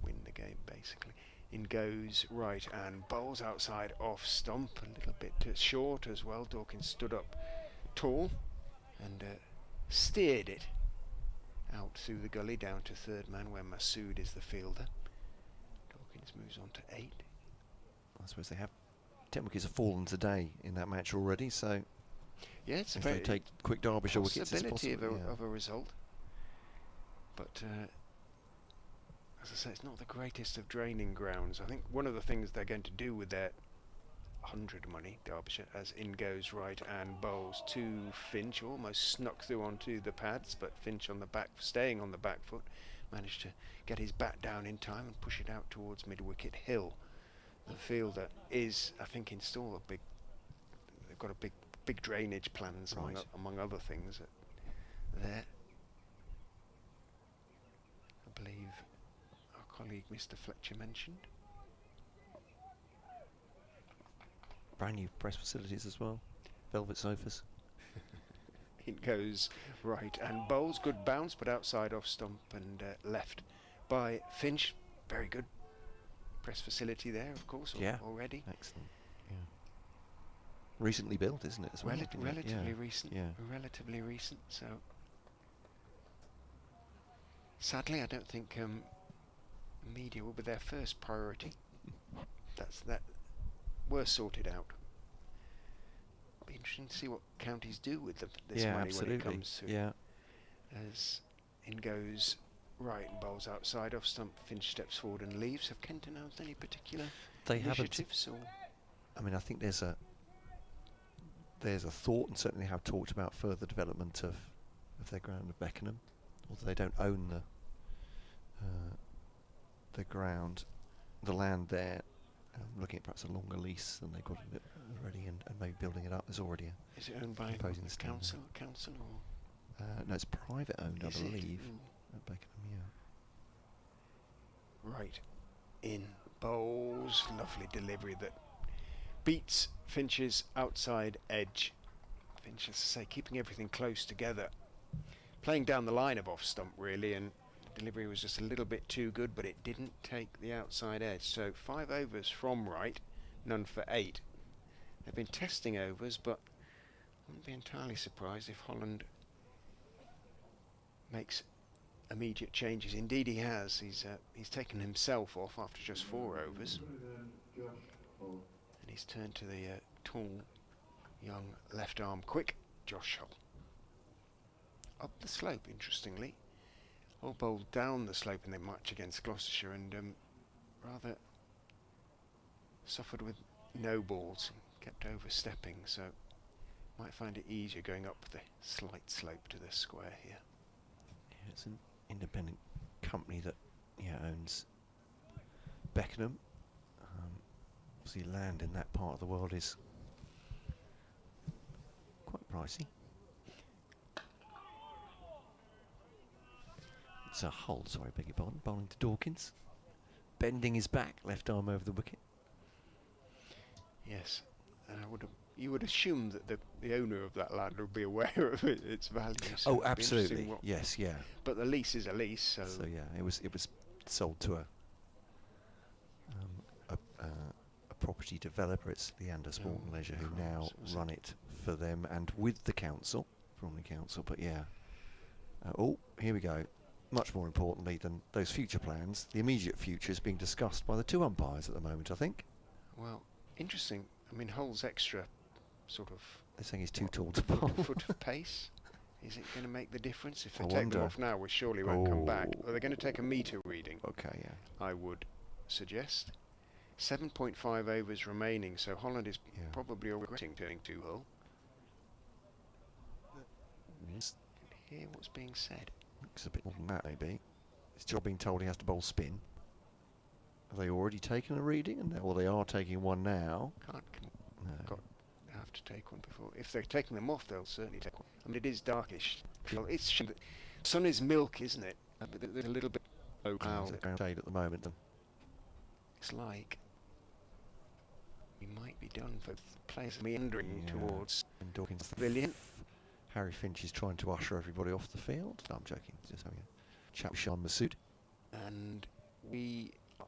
win the game, basically. In goes Wright and bowls outside off stump, a little bit short as well. Dawkins stood up tall and steered it out through the gully down to 3rd man, where Masood is the fielder. Dawkins moves on to 8. I suppose they have 10 wickets have fallen today in that match already, so yeah, it's if a very they take quick Derbyshire wickets, it's possible of a result. But as I say, it's not the greatest of draining grounds. I think one of the things they're going to do with their 100 money, Derbyshire, as in goes Wright and bowls to Finch, almost snuck through onto the pads, but Finch on the back, staying on the back foot, managed to get his bat down in time and push it out towards mid-wicket. Hill, the fielder, is, I think, installed a big. They've got a big drainage plans among other things there. I believe our colleague Mr. Fletcher mentioned. Brand new press facilities as well. Velvet sofas. It goes right and bowls. Good bounce, but outside off stump and left by Finch. Very good press facility there, of course, already. Excellent. Yeah. Recently built, isn't it, as well? Relatively recent. Yeah. Relatively recent. So, sadly, I don't think media will be their first priority. That we're sorted out. Be interesting to see what counties do with this money when it comes to. As in goes right and bowls outside off stump. Finch steps forward and leaves. Have Kent announced any particular initiatives? I mean, I think there's a thought, and certainly have talked about further development of their ground at Beckenham, although they don't own the ground, the land there. Looking at perhaps a longer lease than they've got it already, and maybe building it up. There's already a. Is it owned by council or? No, it's private owned, I believe. At Beckenham, Right, in bowls, lovely delivery that beats Finch's outside edge. Finch, as I say, keeping everything close together, playing down the line of off stump really, and delivery was just a little bit too good, but it didn't take the outside edge. So 5 overs from Wright, none for 8. They've been testing overs, but I wouldn't be entirely surprised if Holland makes immediate changes. Indeed he has. He's taken himself off after just 4 overs. And he's turned to the tall, young left arm quick Josh Hull. Up the slope, interestingly. All bowled down the slope in their match against Gloucestershire and rather suffered with no balls, kept overstepping, so might find it easier going up the slight slope to the square here. Yeah, it's an independent company that owns Beckenham. Obviously land in that part of the world is quite pricey. It's a Hull, sorry, beg your pardon, bowling to Dawkins. Bending his back, left arm over the wicket. Yes, and you would assume that the owner of that land would be aware of its value. So absolutely, yes, yeah. But the lease is a lease, so yeah, it was sold to a property developer. It's Leander Sport and Leisure who now run it for them and with the council, Bromley Council. But here we go. Much more importantly than those future plans, the immediate future is being discussed by the 2 umpires at the moment, I think. Well, interesting. I mean, Hull's extra sort of... They're saying he's too tall to bowl. Foot of pace. Is it going to make the difference? If they take them off now, we surely won't come back. Are they going to take a metre reading? Okay, yeah. I would suggest. 7.5 overs remaining, so Holland is probably regretting turning to Hull. Hear what's being said. Looks a bit more than that, maybe. Is Job being told he has to bowl spin? Have they already taken a reading? Or they are taking one now? Have to take one before. If they're taking them off, they'll certainly take one. I mean, it is darkish. It's sun is milk, isn't it? There's a little bit low cloud shade at the moment. Then it's like we might be done for players meandering towards Dawkins the pavilion. Harry Finch is trying to usher everybody off the field. No, I'm joking. Just having a chat with Sean Masood. And we are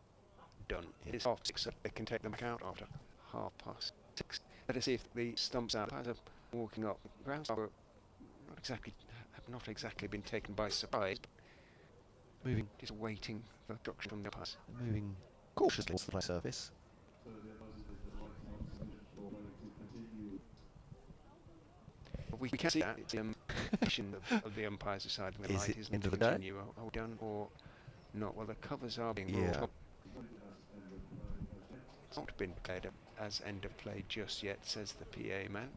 done. It is 6:30, so they can take them back out after 6:30. Let us see if the stumps out are walking up. Grounds are have not exactly been taken by surprise. Moving, just waiting for instruction from the umpires. Moving cautiously towards the play surface. We can see that it's the position of the umpires deciding the light isn't end of the continue. Are we done or not? Well, the covers are being brought up. It's not been declared as end of play just yet, says the PA man.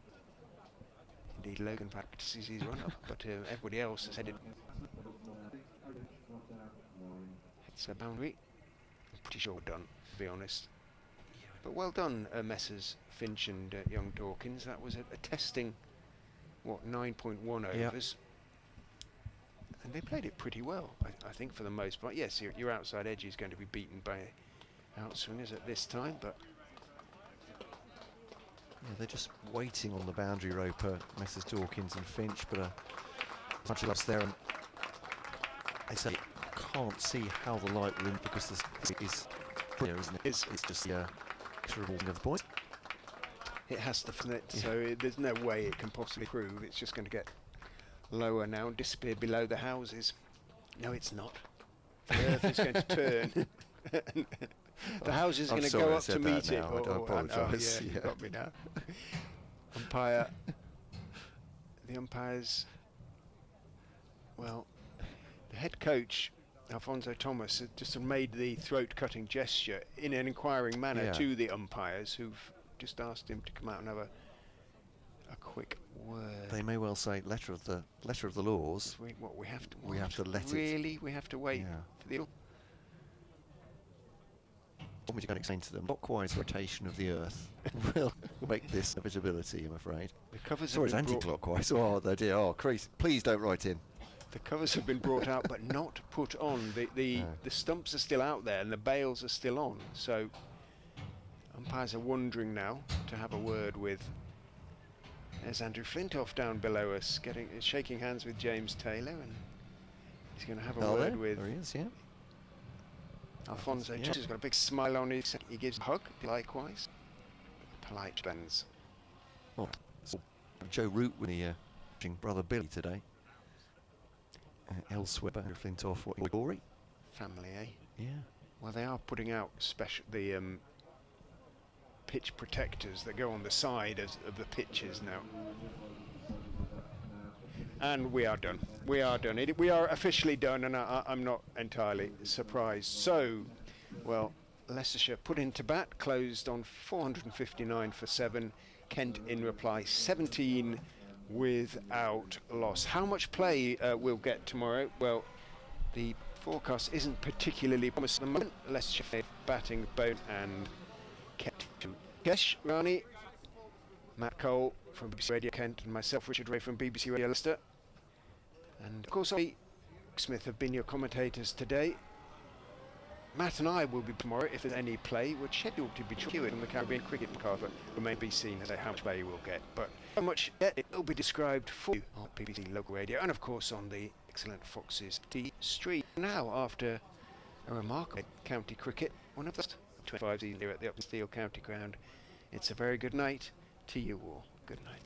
Indeed, Logan practices his run up, but everybody else has headed. That's a boundary. I'm pretty sure done, to be honest. But well done, Messrs Finch and young Dawkins. That was a testing, 9.1 overs. And they played it pretty well, I think, for the most part. Yes, your outside edge is going to be beaten by outswingers at this time, but... Yeah, they're just waiting on the boundary rope, Messrs Dawkins and Finch, but much loves there. And they say can't see how the light will because this is clear, isn't it? It's just terrible of the point. It has to flit, so there's no way it can possibly prove. It's just going to get lower now and disappear below the houses. No, it's not. The earth is going to turn. The house is going to go up to meet it. I don't apologise. Yeah, you got me now. Umpire. The umpires. Well, the head coach, Alfonso Thomas, had just made the throat-cutting gesture in an inquiring manner to the umpires, who've just asked him to come out and have a quick word. They may well say letter of the laws. We have to. We have to let it. Really, we have to wait for the. What would you explain to them? Clockwise rotation of the Earth will make this inevitability, I'm afraid. The covers it's anti-clockwise. Oh, they dear. Oh, please don't write in. The covers have been brought out, but not put on. The stumps are still out there, and the bails are still on. So umpires are wondering now to have a word with. There's Andrew Flintoff down below us, shaking hands with James Taylor, and he's going to have a word with. There he is, Alfonso Thomas has got a big smile on his. He gives a hug, likewise. Polite blends. Oh, Joe Root with the brother Billy today. Elsewhere, Andrew Flintoff, what glory? Family, eh? Yeah. Well, they are putting out the pitch protectors that go on the side of the pitches now. And we are done. We are done. We are officially done, and I'm not entirely surprised. So, well, Leicestershire put into bat, closed on 459 for 7. Kent in reply 17 without loss. How much play we'll get tomorrow? Well, the forecast isn't particularly promising at the moment. Leicestershire batting Bone and Kent. Kesh, Rani, Matt Cole from BBC Radio Kent, and myself, Richard Ray from BBC Radio Leicester. And of course, Smith have been your commentators today. Matt and I will be tomorrow if there's any play. We're scheduled to be Stewart on the Caribbean Cricket Carver. It may be seen as how much play we'll get, but how much it will be described for you on BBC Local Radio and of course on the excellent Foxes T Street. Now, after a remarkable county cricket, one of the 25 here at the Uptonsteel County Ground, it's a very good night to you all. Good night.